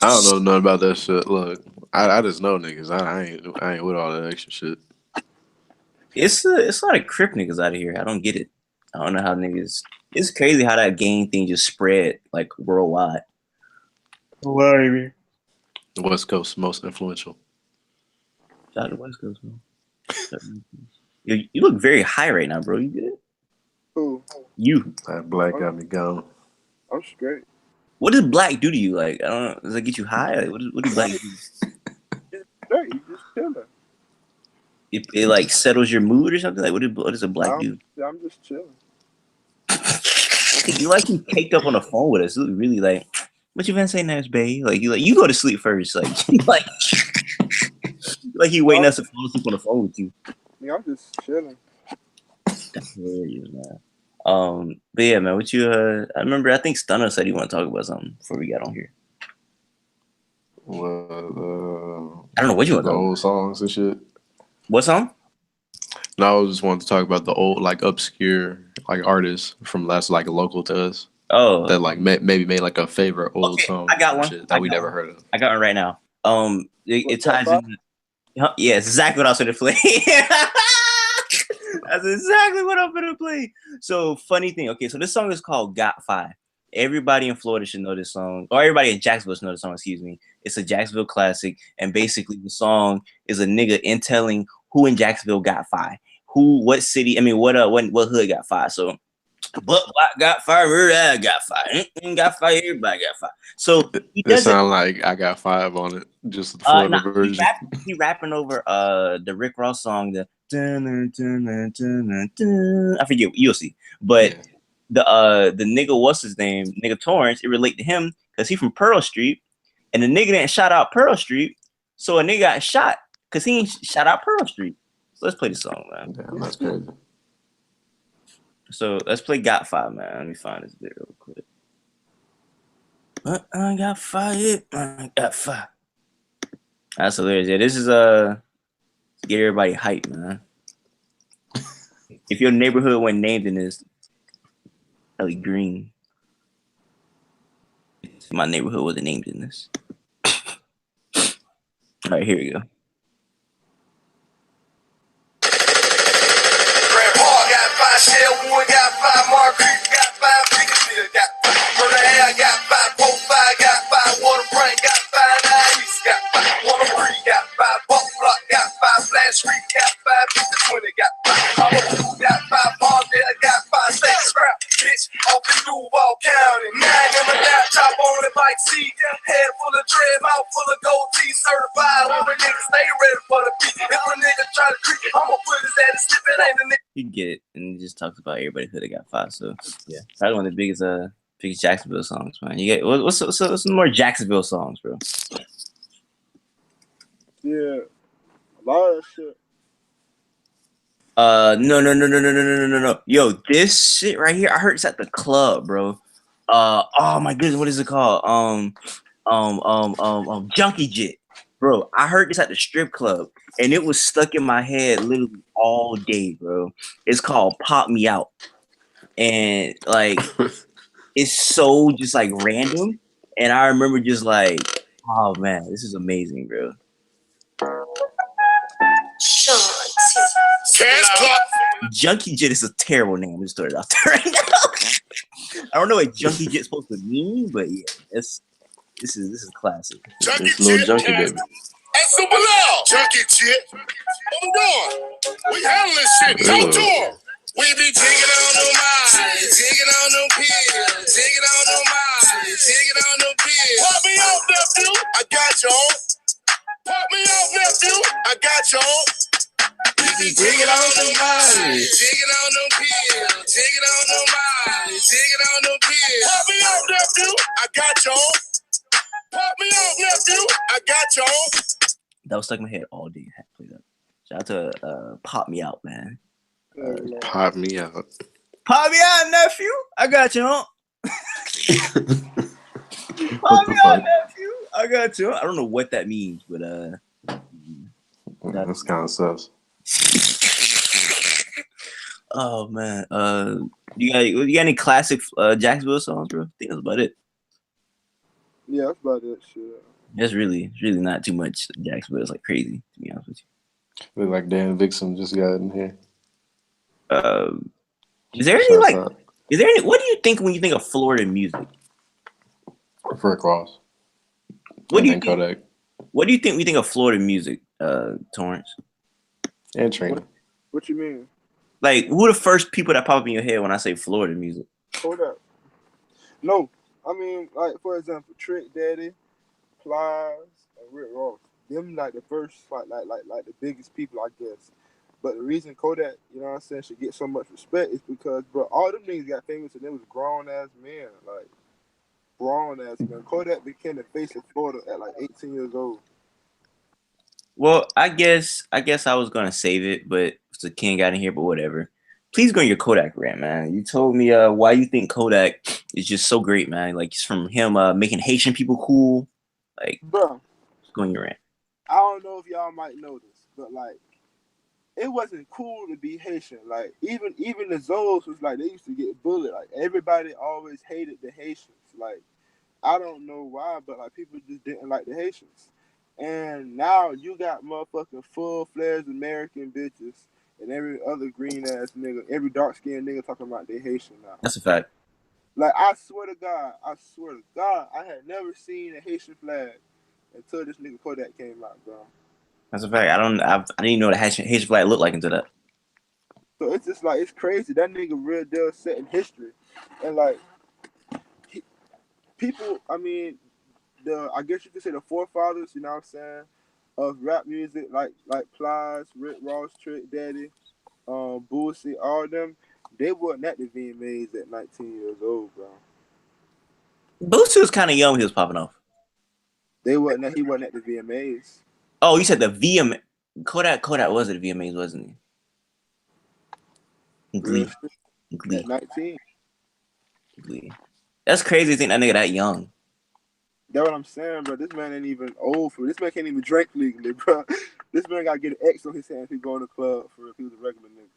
Speaker 3: I don't know nothing about that shit. Look, I just know niggas. I ain't with all that extra shit.
Speaker 1: It's a lot of Crip niggas out of here. I don't get it. I don't know how niggas. It's crazy how that gang thing just spread like worldwide.
Speaker 3: The West Coast most influential.
Speaker 1: Shout out to West Coast, man. You look very high right now, bro. You good?
Speaker 2: Who?
Speaker 1: You.
Speaker 3: That black got me gone.
Speaker 2: I'm straight.
Speaker 1: What does black do to you? Like, I don't know. Does it get you high? Like, what do black do?
Speaker 2: Straight. You just chilling.
Speaker 1: It like settles your mood or something? Like, what does a black do?
Speaker 2: I'm just chilling.
Speaker 1: You like you caked up on the phone with us. You look really like, what you been saying, nice babe? Like you go to sleep first. Like you waiting us to fall asleep on the phone with you.
Speaker 2: Yeah, I'm just chilling.
Speaker 1: That's hilarious, man. But yeah, man, what you I remember I think Stunner said he want to talk about something before we got on here.
Speaker 3: Well,
Speaker 1: I don't know what you want to
Speaker 3: the
Speaker 1: talk
Speaker 3: old
Speaker 1: about.
Speaker 3: songs and shit.
Speaker 1: What song?
Speaker 3: No, I just wanted to talk about the old, like, obscure, like, artists from last, like, local to us
Speaker 1: Oh,
Speaker 3: that, like, maybe made like a favorite old
Speaker 1: okay,
Speaker 3: song.
Speaker 1: I got one.
Speaker 3: Shit that we never heard of.
Speaker 1: I got one right now. It ties
Speaker 2: Top
Speaker 1: in. Yeah, it's exactly what I was going to play. That's exactly what I'm gonna play. So funny thing. Okay, so this song is called "Got Five." Everybody in Florida should know this song, or everybody in Jacksonville should know this song. Excuse me. It's a Jacksonville classic, and basically the song is a nigga in telling who in Jacksonville got five, who, what city. I mean, what hood got five. So, but what got five? I got five. Got five. Everybody got five. So he
Speaker 3: It
Speaker 1: does it.
Speaker 3: sound like I got 5 on it, just the Florida version.
Speaker 1: He rapping over the Rick Ross song, the I forget, you'll see. But the nigga, what's his name? Nigga Torrance, it relate to him because he from Pearl Street, and the nigga didn't shout out Pearl Street, so a nigga got shot because he ain't shout out Pearl Street. So let's play the song, man.
Speaker 3: Damn, that's crazy.
Speaker 1: So let's play Got Five, man. Let me find this bit real quick. I got five. I got five. That's hilarious. Yeah, this is get everybody hyped, man. If your neighborhood wasn't named in this, Ellie Green. My neighborhood wasn't named in this. All right, here we go.
Speaker 5: Grandpa got 5, Shellwood got 5, Marguerite got 5, Bakersfield got 5, Murder Air got 5, Pope 5 got 5, Waterbrink got 5, East got 5, Water Creek got 5, Buck Block got 5, Flash Creek got 5, Peter 20 got 5, Hollow got 5, Palmdale got 5, State Scrap, bitch, off in Duval County, 9 in my laptop on the bike seat, head full of dread, mouth full of gold teeth, certified, every nigga stay ready for the beat, if a nigga try to creep it, I'ma put his ass slip, it ain't a nigga.
Speaker 1: You get it, and it just talks about everybody who they got five. So yeah, probably one of the biggest Jacksonville songs, man. You get what's some more Jacksonville songs, bro?
Speaker 2: Yeah, a lot of shit.
Speaker 1: No. Yo, this shit right here, I heard it's at the club, bro. Oh my goodness, what is it called? Junkie Jit, bro. I heard this at the strip club, and it was stuck in my head literally all day, bro. It's called "Pop Me Out," and like it's so just like random, and I remember just like, oh man, this is amazing, bro. Junkie Jit is a terrible name. Just throw it out there right now. I don't know what Junkie Jit's supposed to mean, but yeah, this is classic.
Speaker 3: This little junkie baby.
Speaker 5: Hey, Super Loud! Junkie Jit. Hold on. We handling shit. Talk to him. We be jigging on them eyes, jigging on them pills, jigging on them eyes, jigging on them pills. Pop me off, nephew. I got you on. Pop me off, nephew. I got you on. We be jigging on them eyes, jigging on them pills, jigging on them eyes, jigging down the bin. Pop me off, nephew. I got y'all. Pop me off, nephew. I got y'all.
Speaker 1: That was stuck in my head all day. I had to play that. Shout out to Pop Me Out, man.
Speaker 3: Pop me out.
Speaker 1: Pop me out, nephew. I got you. Pop
Speaker 3: What
Speaker 1: me
Speaker 3: the
Speaker 1: out,
Speaker 3: fuck?
Speaker 1: nephew. I got you. I don't know what that means, but
Speaker 3: That's kind of sus.
Speaker 1: oh man. You got any classic Jacksonville songs, bro? I think that's about it.
Speaker 2: Yeah, that's about it. Shit.
Speaker 1: It's really not too much Jacksonville. It's like crazy, to be honest with
Speaker 3: Look like Dan Vixen just got in here.
Speaker 1: you. Is there any
Speaker 3: Shouts out.
Speaker 1: what do you think when you think of Florida music?
Speaker 3: Rick Ross.
Speaker 1: What
Speaker 3: And
Speaker 1: do you
Speaker 3: then
Speaker 1: think,
Speaker 3: Kodak.
Speaker 1: what do you think we think of Florida music, Torrance?
Speaker 3: And Trina.
Speaker 2: What you mean?
Speaker 1: Like, who are the first people that pop up in your head when I say Florida music?
Speaker 2: Hold up. No, I mean, like for example, Trick Daddy, Plies, and Rick Ross. Them like the first, like the biggest people, I guess. But the reason Kodak, you know what I'm saying, should get so much respect is because, bro, all them niggas got famous and they was grown ass men, like grown ass men. Kodak became the face of Florida at like 18 years old.
Speaker 1: Well, I guess I was gonna save it, but the king got in here. But whatever. Please go on your Kodak rant, man. You told me why you think Kodak is just so great, man. Like it's from him making Haitian people cool. Like,
Speaker 2: Bro,
Speaker 1: go on your rant.
Speaker 2: I don't know if y'all might know this, but like it wasn't cool to be Haitian. Like even the Zoes was like they used to get bullied. Like everybody always hated the Haitians. Like I don't know why, but like people just didn't like the Haitians. And now you got motherfucking full-fledged American bitches and every other green ass nigga, every dark skinned nigga talking about they Haitian now.
Speaker 1: That's a fact.
Speaker 2: Like I swear to God, I had never seen a Haitian flag until this nigga Kodak came out, bro.
Speaker 1: That's a fact. I didn't even know what Haitian flag looked like until that.
Speaker 2: So it's just like it's crazy. That nigga real deal set in history, and like people. I mean, I guess you could say the forefathers. You know what I'm saying? Of rap music, like Plies, Rick Ross, Trick Daddy, Boosie, all them. They wasn't at the VMAs at 19 years old, bro.
Speaker 1: Boosie was kind of young when he was popping off.
Speaker 2: He wasn't at the VMAs.
Speaker 1: Oh, you said the VM. Kodak was at the VMAs, wasn't he? Glee.
Speaker 2: At 19.
Speaker 1: Glee. That's crazy to think that nigga that young.
Speaker 2: That's what I'm saying, bro. This man ain't even old for. This man can't even drink legally, bro. This man got to get an X on his hand if he go in the club for if he was a regular nigga.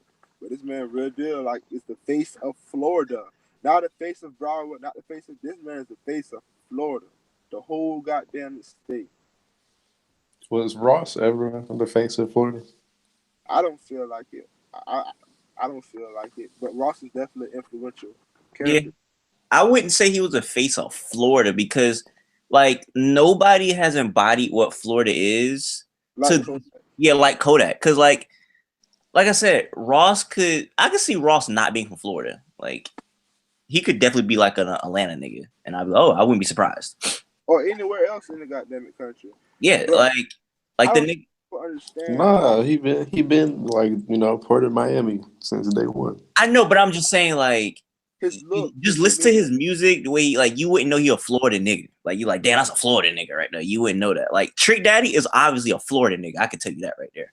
Speaker 2: But this man, real deal, like, is the face of Florida. Not the face of Broward, not the face of... This man is the face of Florida. The whole goddamn state.
Speaker 3: Was Ross ever the face of Florida?
Speaker 2: I don't feel like it. I don't feel like it. But Ross is definitely influential character.
Speaker 1: Yeah. I wouldn't say he was a face of Florida because, like, nobody has embodied what Florida is.
Speaker 2: Like Kodak.
Speaker 1: Yeah, like Kodak. Because, like I said, I could see Ross not being from Florida. Like, he could definitely be like an Atlanta nigga. And I'd be like, oh, I wouldn't be surprised.
Speaker 2: Or anywhere else in the goddamn country.
Speaker 1: Yeah,
Speaker 2: Bro,
Speaker 1: like the nigga.
Speaker 2: Understand.
Speaker 3: Nah, he been like, you know, Port of Miami since day one.
Speaker 1: I know, but I'm just saying, like,
Speaker 2: his look.
Speaker 1: Just listen to his music the way you wouldn't know he a Florida nigga. Like you like, damn, that's a Florida nigga right there. You wouldn't know that. Like Trick Daddy is obviously a Florida nigga. I can tell you that right there.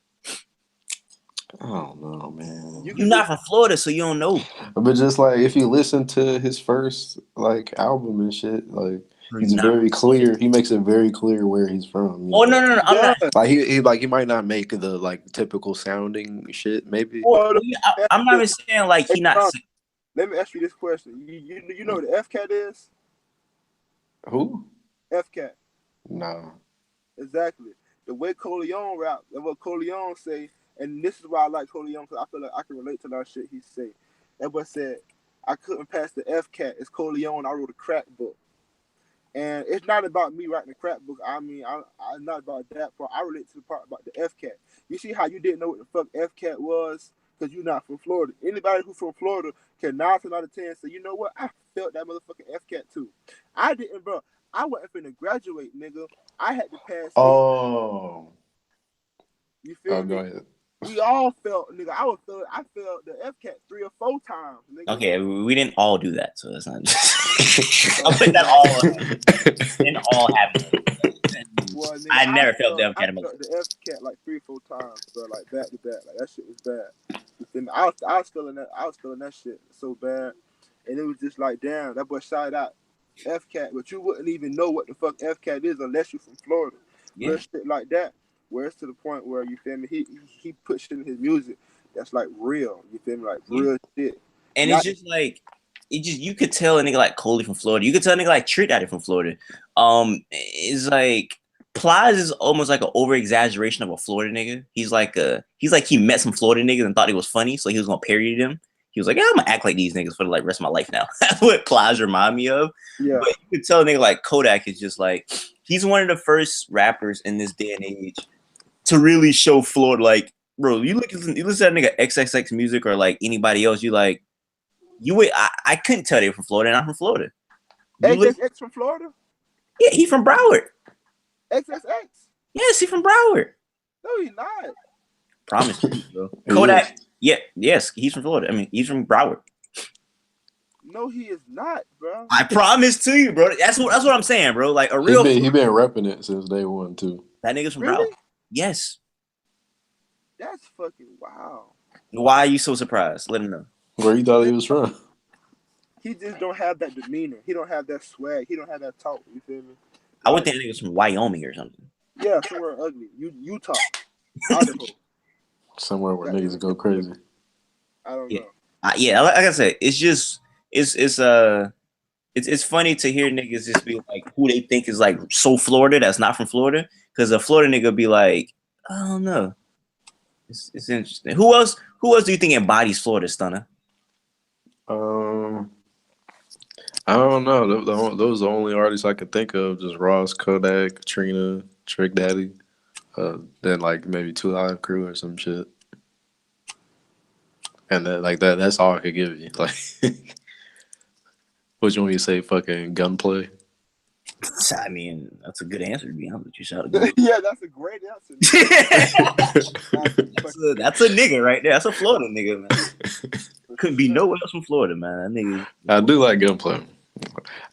Speaker 3: I don't know, man.
Speaker 1: You're not from Florida, so you don't know.
Speaker 3: But just like if you listen to his first like album and shit, like he's very clear. He makes it very clear where he's from.
Speaker 1: Oh no, I'm not.
Speaker 3: Like he might not make the like typical sounding shit. Maybe.
Speaker 2: Well,
Speaker 1: I'm not even saying like he not.
Speaker 2: Let me ask you this question. You know what the F-Cat is?
Speaker 3: Who?
Speaker 2: F-Cat.
Speaker 3: No.
Speaker 2: Exactly. The way Coleon rap, and what Coleon say, and this is why I like Coleon, because I feel like I can relate to that shit he say. That boy said, I couldn't pass the F-Cat. It's Coleon. I wrote a crack book. And it's not about me writing a crap book. I mean, I'm not about that part. I relate to the part about the F-Cat. You see how you didn't know what the fuck F-Cat was? Because you're not from Florida. Anybody who's from Florida can 9 times out of 10 say, you know what? I felt that motherfucking F-Cat too. I didn't, bro. I wasn't finna graduate, nigga. I had to pass.
Speaker 3: Oh.
Speaker 2: You feel me?
Speaker 3: Go ahead.
Speaker 2: We all felt, nigga. I felt the F cat 3 or 4 times, nigga.
Speaker 1: Okay, we didn't all do that, so that's not. I'll put that all. Didn't all happen.
Speaker 2: Well, nigga,
Speaker 1: I never felt the F
Speaker 2: I
Speaker 1: cat.
Speaker 2: felt the F cat like 3 or 4 times, bro. Like back to back. Like that shit was bad. You feel me? I was feeling that. I was feeling that shit so bad, and it was just like, damn, that boy shouted out F cat, but you wouldn't even know what the fuck F cat is unless you're from Florida.
Speaker 1: Yeah.
Speaker 2: Real shit like that. Where it's to the point where you feel me, he put shit in his music that's like real. You feel me, like real shit.
Speaker 1: And
Speaker 2: Not,
Speaker 1: it's just like you could tell a nigga like Coley from Florida. You could tell a nigga like Trick Daddy from Florida. It's like Plies is almost like an over exaggeration of a Florida nigga. He's like he met some Florida niggas and thought he was funny, so he was gonna parody them. He was like, yeah, I'm gonna act like these niggas for the like rest of my life now. That's what Plies remind me of.
Speaker 2: yeah.
Speaker 1: But you could tell a nigga like Kodak is just like he's one of the first rappers in this day and age to really show Florida. Like, bro, you listen to that nigga XXX music or like anybody else, I couldn't tell they were from Florida, and I'm from Florida.
Speaker 2: XXX from Florida?
Speaker 1: Yeah, he from Broward.
Speaker 2: XXX?
Speaker 1: Yes, he from Broward.
Speaker 2: No, he's not.
Speaker 1: Promise you, bro. Kodak. Yeah, yes, he's from Florida. I mean, he's from Broward.
Speaker 2: No, he is not, bro.
Speaker 1: I promise to you, bro. That's what I'm saying, bro. Like a real.
Speaker 3: He been repping it since day one too.
Speaker 1: That nigga's from
Speaker 2: Really?
Speaker 1: Broward. Yes.
Speaker 2: That's fucking wow.
Speaker 1: Why are you so surprised? Let him know.
Speaker 3: Where you thought he was from?
Speaker 2: He just don't have that demeanor. He don't have that swag. He don't have that talk. You feel me?
Speaker 1: I would think niggas from Wyoming or something.
Speaker 2: Yeah, somewhere ugly. Utah. Idaho.
Speaker 3: Somewhere where niggas go crazy.
Speaker 2: I don't know.
Speaker 1: Yeah, like I said, it's just it's funny to hear niggas just be like who they think is like so Florida that's not from Florida, because a Florida nigga be like, I don't know. It's interesting. Who else do you think embodies Florida, Stunner?
Speaker 3: I don't know. Those are the only artists I could think of. Just Ross, Kodak, Katrina, Trick Daddy, then like maybe 2 Live Crew or some shit. And that's all I could give you. Like, what you want me to say? Fucking Gunplay.
Speaker 1: I mean, that's a good answer to be honest with you. Shout out.
Speaker 2: Yeah, that's a great answer.
Speaker 1: That's a nigga right there. That's a Florida nigga, man. Couldn't be nowhere else from Florida, man. That nigga.
Speaker 3: I do like Gunplay.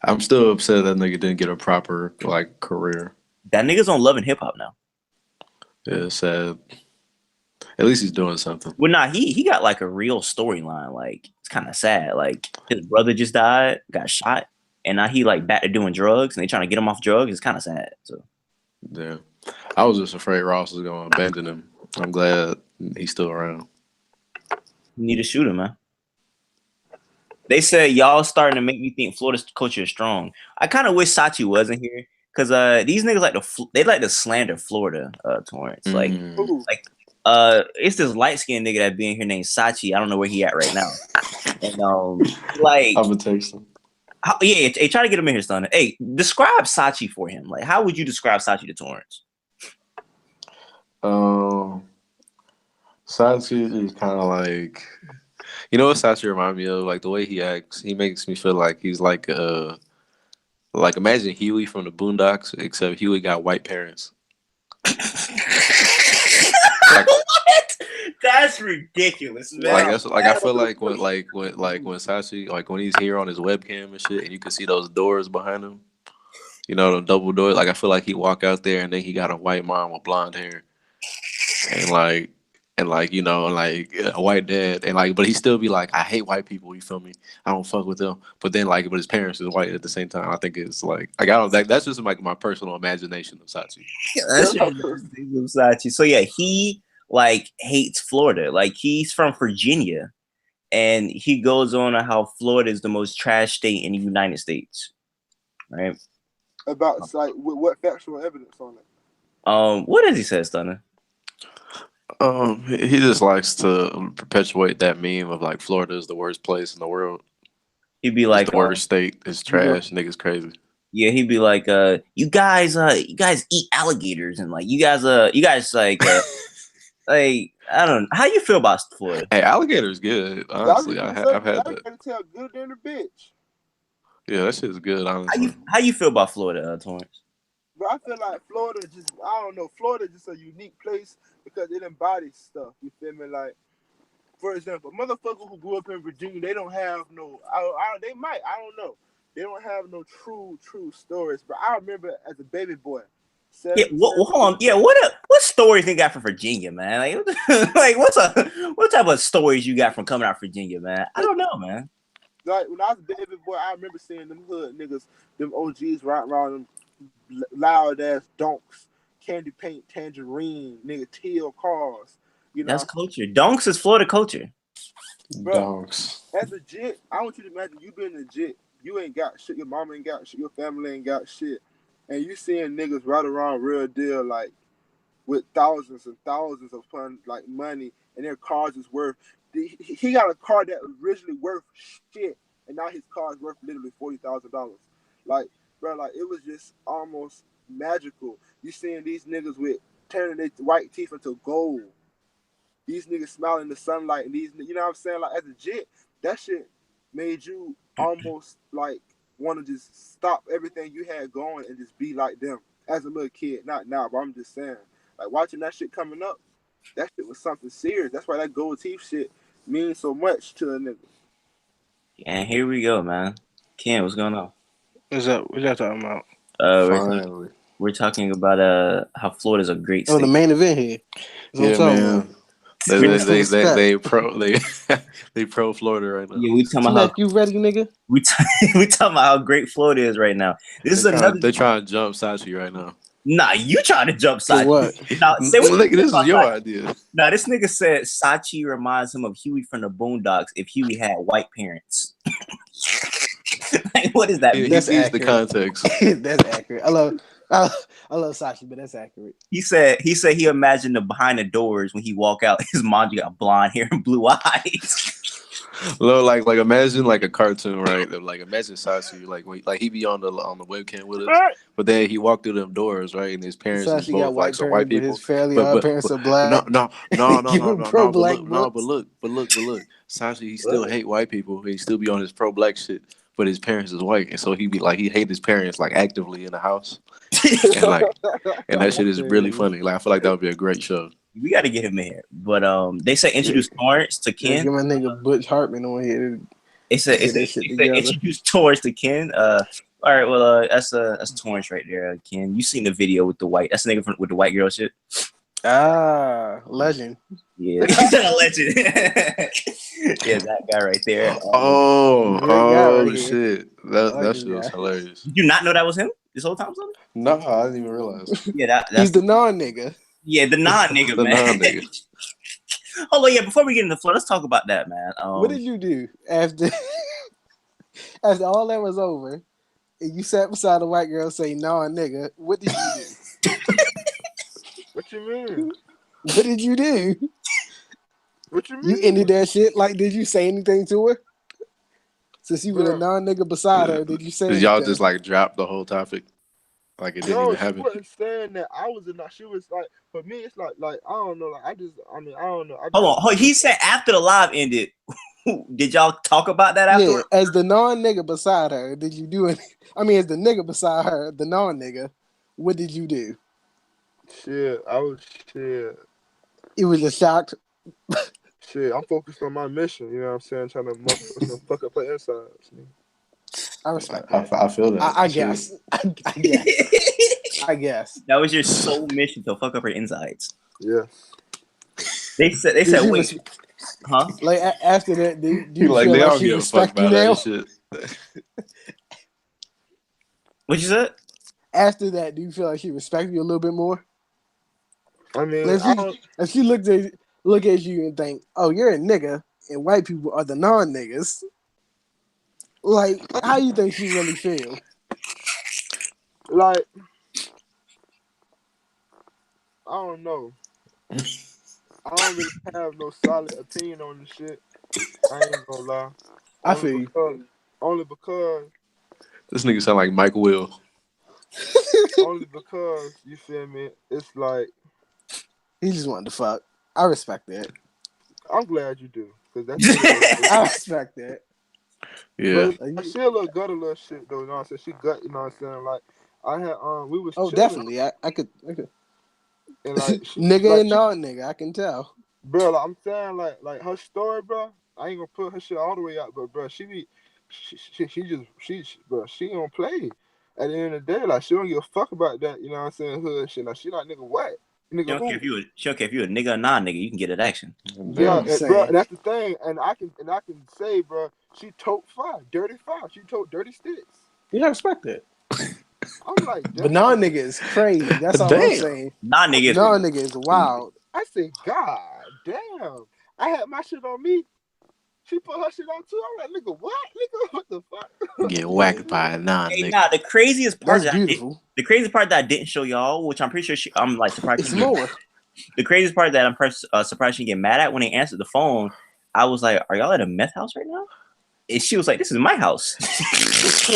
Speaker 3: I'm still upset that nigga didn't get a proper like career.
Speaker 1: That nigga's on Love and Hip Hop now.
Speaker 3: Yeah, it's sad. At least he's doing something.
Speaker 1: Well, nah, he got like a real storyline. Like it's kind of sad. Like his brother just died, got shot, and now he like back to doing drugs, and they trying to get him off drugs. It's kind of sad. So
Speaker 3: yeah, I was just afraid Ross was going to abandon him. I'm glad he's still around.
Speaker 1: You need to shoot him, man. They said y'all starting to make me think Florida's culture is strong. I kind of wish Sachi wasn't here because these niggas like to slander Florida, Torrance. Like it's this light skinned nigga that being here named Sachi. I don't know where he at right now. And like
Speaker 3: I'm gonna text him.
Speaker 1: Hey, try to get him in here, son. Hey, describe Sachi for him. Like, how would you describe Sachi to Torrance?
Speaker 3: Sachi is kind of like, you know what Sachi remind me of? Like the way he acts, he makes me feel like he's like imagine Huey from the Boondocks, except Huey got white parents.
Speaker 1: Like, what? That's ridiculous, man.
Speaker 3: I feel like when Sachi, like when he's here on his webcam and shit, and you can see those doors behind him, you know, the double doors. Like I feel like he walk out there and then he got a white mom with blonde hair, and you know, like a white dad, and like, but he still be like, I hate white people. You feel me? I don't fuck with them. But then but his parents is white at the same time. I think it's like I got that's just like my personal imagination of Sachi.
Speaker 1: Yeah, that's your imagination of Sachi. So yeah, he like hates Florida. Like he's from Virginia, and he goes on how Florida is the most trash state in the United States. Right?
Speaker 2: About like what factual evidence on it?
Speaker 1: What does he say, Stunner?
Speaker 3: He just likes to perpetuate that meme of like Florida is the worst place in the world.
Speaker 1: He'd be like
Speaker 3: the worst state. It's trash. Niggas crazy.
Speaker 1: Yeah, he'd be like, you guys eat alligators and like you guys like like I don't know. How you feel about Florida?
Speaker 3: Hey, alligator's good. Honestly, I've had that.
Speaker 2: Tell good than a bitch.
Speaker 3: Yeah, that shit's good. Honestly,
Speaker 1: How you feel about Florida, Torrance?
Speaker 2: But I feel like Florida just, I don't know, Florida just a unique place because it embodies stuff. You feel me? Like, for example, motherfucker who grew up in Virginia, they don't have no, they might, I don't know. They don't have no true stories. But I remember as a baby boy,
Speaker 1: Yeah, hold on. Yeah, what stories you got from Virginia, man? Like, like what type of stories you got from coming out of Virginia, man? I don't know, man.
Speaker 2: Like when I was a baby boy, I remember seeing them hood niggas, them OGs riding around them loud ass donks, candy paint, tangerine, nigga, teal cars. You
Speaker 1: That's
Speaker 2: know,
Speaker 1: culture. Donks is Florida culture.
Speaker 2: bro.
Speaker 3: Dogs.
Speaker 2: As a jit, I want you to imagine you being a jit. You ain't got shit. Your mama ain't got shit. Your family ain't got shit. And you seeing niggas ride around real deal like with thousands and thousands of fun like money, and their cars is worth. He got a car that was originally worth shit, and now his car is worth literally $40,000. Like, bro, like it was just almost magical. You seeing these niggas with turning their white teeth into gold. These niggas smiling in the sunlight, and these, you know what I'm saying? Like as a jit, that shit made you almost like want to just stop everything you had going and just be like them as a little kid. Not now, but I'm just saying, like watching that shit coming up, that shit was something serious. That's why that gold teeth shit means so much to a nigga.
Speaker 1: And here we go, man. Ken, what's going on?
Speaker 6: What's up? What y'all talking about?
Speaker 3: Finally.
Speaker 1: We're talking about how Florida's a great
Speaker 6: Oh, the
Speaker 1: state.
Speaker 6: main event here. That's what I'm
Speaker 3: Yeah,
Speaker 6: talking about.
Speaker 3: man.
Speaker 6: What's the respect?
Speaker 3: They pro Florida right now.
Speaker 1: Yeah, we talking about
Speaker 6: T-Mac, you ready, nigga?
Speaker 1: we talking about how great Florida is right now. This is another.
Speaker 3: They trying to jump Sachi right now.
Speaker 1: Nah, you trying to jump
Speaker 6: For
Speaker 1: Sachi.
Speaker 6: what?
Speaker 1: Now, say what you
Speaker 3: Look,
Speaker 1: think
Speaker 3: this
Speaker 1: about
Speaker 3: is your
Speaker 1: Sachi.
Speaker 3: idea.
Speaker 1: Now, this nigga said Sachi reminds him of Huey from the Boondocks if Huey had white parents. Like, what does that
Speaker 3: He
Speaker 1: mean?
Speaker 6: That's
Speaker 3: sees the
Speaker 6: accurate.
Speaker 3: context.
Speaker 6: That's accurate. I love Sashi, but that's accurate.
Speaker 1: He said he imagined the behind the doors when he walk out, his mom got blonde hair and blue eyes.
Speaker 3: Look, like imagine like a cartoon, right? Like imagine Sachi, like he be on the webcam with us, but then he walked through them doors, right? And his parents is
Speaker 6: Sashi got
Speaker 3: both like
Speaker 6: white
Speaker 3: some white
Speaker 6: parents, but
Speaker 3: people.
Speaker 6: his fairly
Speaker 3: But
Speaker 6: odd
Speaker 3: but
Speaker 6: parents
Speaker 3: but
Speaker 6: are
Speaker 3: but no
Speaker 6: black.
Speaker 3: no no no
Speaker 6: Give
Speaker 3: no
Speaker 6: him
Speaker 3: no
Speaker 6: pro
Speaker 3: no. But
Speaker 6: black
Speaker 3: look no
Speaker 6: books.
Speaker 3: but look. Sachi, he still hate white people. He still be on his pro black shit. But his parents is white, and so he be like he hate his parents like actively in the house, and that shit is really funny. Like I feel like that would be a great show.
Speaker 1: We got to get him in here. But they said
Speaker 6: Yeah,
Speaker 1: introduce Torrance to
Speaker 6: yeah,
Speaker 1: Ken.
Speaker 6: get my nigga Butch Hartman on here.
Speaker 1: It said
Speaker 6: Get that shit together.
Speaker 1: introduce Torrance to Ken. All right, well that's Torrance right there, Ken. You seen the video with the white? That's the nigga with the white girl shit.
Speaker 6: Legend.
Speaker 1: Yeah, he's a legend. Yeah, that guy right there.
Speaker 6: Great guy right here.
Speaker 3: Shit!
Speaker 6: I
Speaker 3: That
Speaker 6: like this
Speaker 3: shit was
Speaker 6: guy.
Speaker 3: hilarious.
Speaker 1: Did you not know that was him this whole time, son?
Speaker 3: No, I didn't even realize.
Speaker 1: Yeah, that's
Speaker 6: He's the non-nigga.
Speaker 1: yeah, the non-nigga,
Speaker 3: The
Speaker 1: man.
Speaker 3: non-nigga.
Speaker 1: Hold on, yeah. Before we get into the flow, let's talk about that, man.
Speaker 6: What did you do after after all that was over and you sat beside a white girl saying non-nigga? What did you do?
Speaker 2: What you mean?
Speaker 6: What did you do?
Speaker 2: What you
Speaker 6: You
Speaker 2: mean?
Speaker 6: ended that shit. Like, did you say anything to her? Since you was a
Speaker 2: Bro,
Speaker 6: non-nigga beside her, did you say
Speaker 3: Did
Speaker 6: anything?
Speaker 3: y'all just like drop the whole topic? Like it didn't
Speaker 2: no,
Speaker 3: even
Speaker 2: she
Speaker 3: happen?
Speaker 2: wasn't saying that. I was in. She was like, for me, it's like I don't know. Like I don't know.
Speaker 1: Hold on. He said after the live ended. Did y'all talk about that
Speaker 6: Yeah,
Speaker 1: afterward?
Speaker 6: as the non-nigga beside her, did you do it? I mean, as the nigga beside her, the non-nigga, what did you do?
Speaker 2: Shit, I was shit.
Speaker 6: It was a shock.
Speaker 2: Shit, I'm focused on my mission. You know what I'm saying? Trying to fuck up her insides.
Speaker 6: I respect that.
Speaker 3: I feel that.
Speaker 6: I guess. I guess.
Speaker 1: That was your sole mission to fuck up her insides.
Speaker 2: Yeah.
Speaker 1: They said
Speaker 6: Did you
Speaker 1: wait, huh?
Speaker 6: Like after that, do
Speaker 3: He
Speaker 6: you
Speaker 3: like
Speaker 6: feel
Speaker 3: they
Speaker 6: like
Speaker 3: don't
Speaker 6: she
Speaker 3: give a fuck
Speaker 6: respect you
Speaker 3: about that
Speaker 6: now?
Speaker 3: and shit.
Speaker 1: What you said?
Speaker 6: After that, do you feel like she respect you a little bit more?
Speaker 2: I mean,
Speaker 6: Like if she look at you and think, "Oh, you're a nigga," and white people are the non-niggas, like how you think she really feel?
Speaker 2: like I don't know. I don't really have no solid opinion on this shit. I ain't gonna lie.
Speaker 6: I feel you.
Speaker 2: Only because
Speaker 3: This nigga sound like Mike Will.
Speaker 2: you feel me. It's like
Speaker 6: He just wanted to fuck. I respect that.
Speaker 2: I'm glad you do, cause that's.
Speaker 6: I respect that.
Speaker 3: Yeah.
Speaker 2: But she a little gutter little shit though. You know what I'm saying? She gut. You know what I'm saying? Like I had we was
Speaker 6: Oh,
Speaker 2: chilling
Speaker 6: definitely. I could.
Speaker 2: and like she
Speaker 6: Nigga
Speaker 2: like
Speaker 6: and
Speaker 2: she,
Speaker 6: non-nigga, I can tell.
Speaker 2: bro, like, I'm saying like her story, bro. I ain't gonna put her shit all the way out, but bro, bro, she don't play. At the end of the day, like she don't give a fuck about that. You know what I'm saying? Hood shit. Like she like nigga what?
Speaker 1: She
Speaker 2: Nigga
Speaker 1: don't care
Speaker 2: who?
Speaker 1: if you a nigga or non-nigga. You can get it action.
Speaker 2: Yeah,
Speaker 6: I'm
Speaker 2: bro,
Speaker 6: saying.
Speaker 2: and that's the thing. And I can say, bro, she tote fire, dirty fire. She tote dirty sticks.
Speaker 6: You don't expect that.
Speaker 2: I'm like,
Speaker 6: But
Speaker 2: damn.
Speaker 6: non-nigga is crazy. That's all I'm
Speaker 3: Damn.
Speaker 6: saying.
Speaker 1: Non-nigga is crazy.
Speaker 6: Non-nigga is wild.
Speaker 2: I said, God damn. I had my shit on me. She put her shit on too. I'm like, nigga, what? Nigga, what the fuck?
Speaker 3: Get
Speaker 6: Yeah,
Speaker 3: whacked by a non
Speaker 1: Hey,
Speaker 3: nigga.
Speaker 1: nah, the craziest part
Speaker 6: that's beautiful.
Speaker 1: the craziest part that I didn't show y'all, which I'm pretty sure I'm like surprised.
Speaker 6: It's more.
Speaker 1: The craziest part that I'm surprised she get mad at when they answered the phone. I was like, "Are y'all at a meth house right now?" And she was like, "This is my house."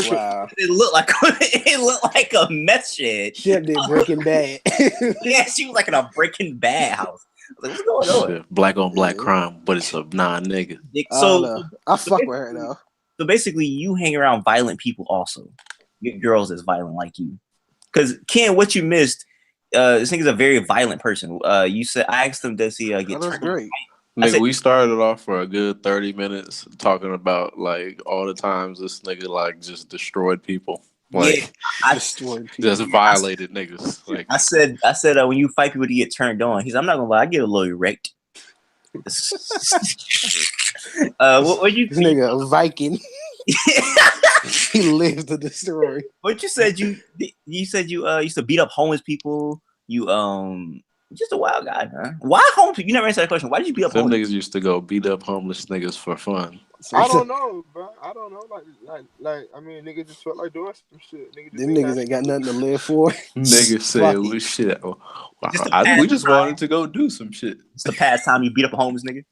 Speaker 6: Wow.
Speaker 1: It looked like a meth shed.
Speaker 6: She up there Breaking Bad.
Speaker 1: Yeah, she was like in a Breaking Bad house. I was like, what's going on?
Speaker 3: Shit, black on black
Speaker 6: Yeah.
Speaker 3: crime, but it's a non nigga.
Speaker 6: I don't know. I fuck with her though.
Speaker 1: So basically, you hang around violent people also. Get girls that's violent like you. Because Ken, what you missed, this nigga's a very violent person. You said I asked him, does he get
Speaker 6: Oh, that's
Speaker 1: turned?
Speaker 6: great.
Speaker 3: Nigga, we started off for a good 30 minutes talking about like all the times this nigga like just destroyed people. Like
Speaker 1: Yeah, I
Speaker 6: Destroyed people.
Speaker 3: just violated niggas. Like
Speaker 1: I said when you fight people to get turned on. He's I'm not gonna lie, I get a little erect. What you
Speaker 6: This nigga a Viking. He lives to the story.
Speaker 1: what you said you said you used to beat up homeless people. You just a wild guy, huh? Why homeless? You never answered that question. Why did you beat up
Speaker 3: them
Speaker 1: homeless?
Speaker 3: niggas used to go beat up homeless niggas for fun.
Speaker 6: So
Speaker 2: I don't know, bro. I don't know. Like I mean, nigga just felt like doing some shit. Nigga just
Speaker 6: them niggas ain't got nothing to live for.
Speaker 3: Niggas said,
Speaker 6: Fuck
Speaker 3: well,
Speaker 6: it.
Speaker 3: shit.
Speaker 1: Just
Speaker 3: We just wanted to go do some shit.
Speaker 1: It's the past time you beat up a homeless nigga.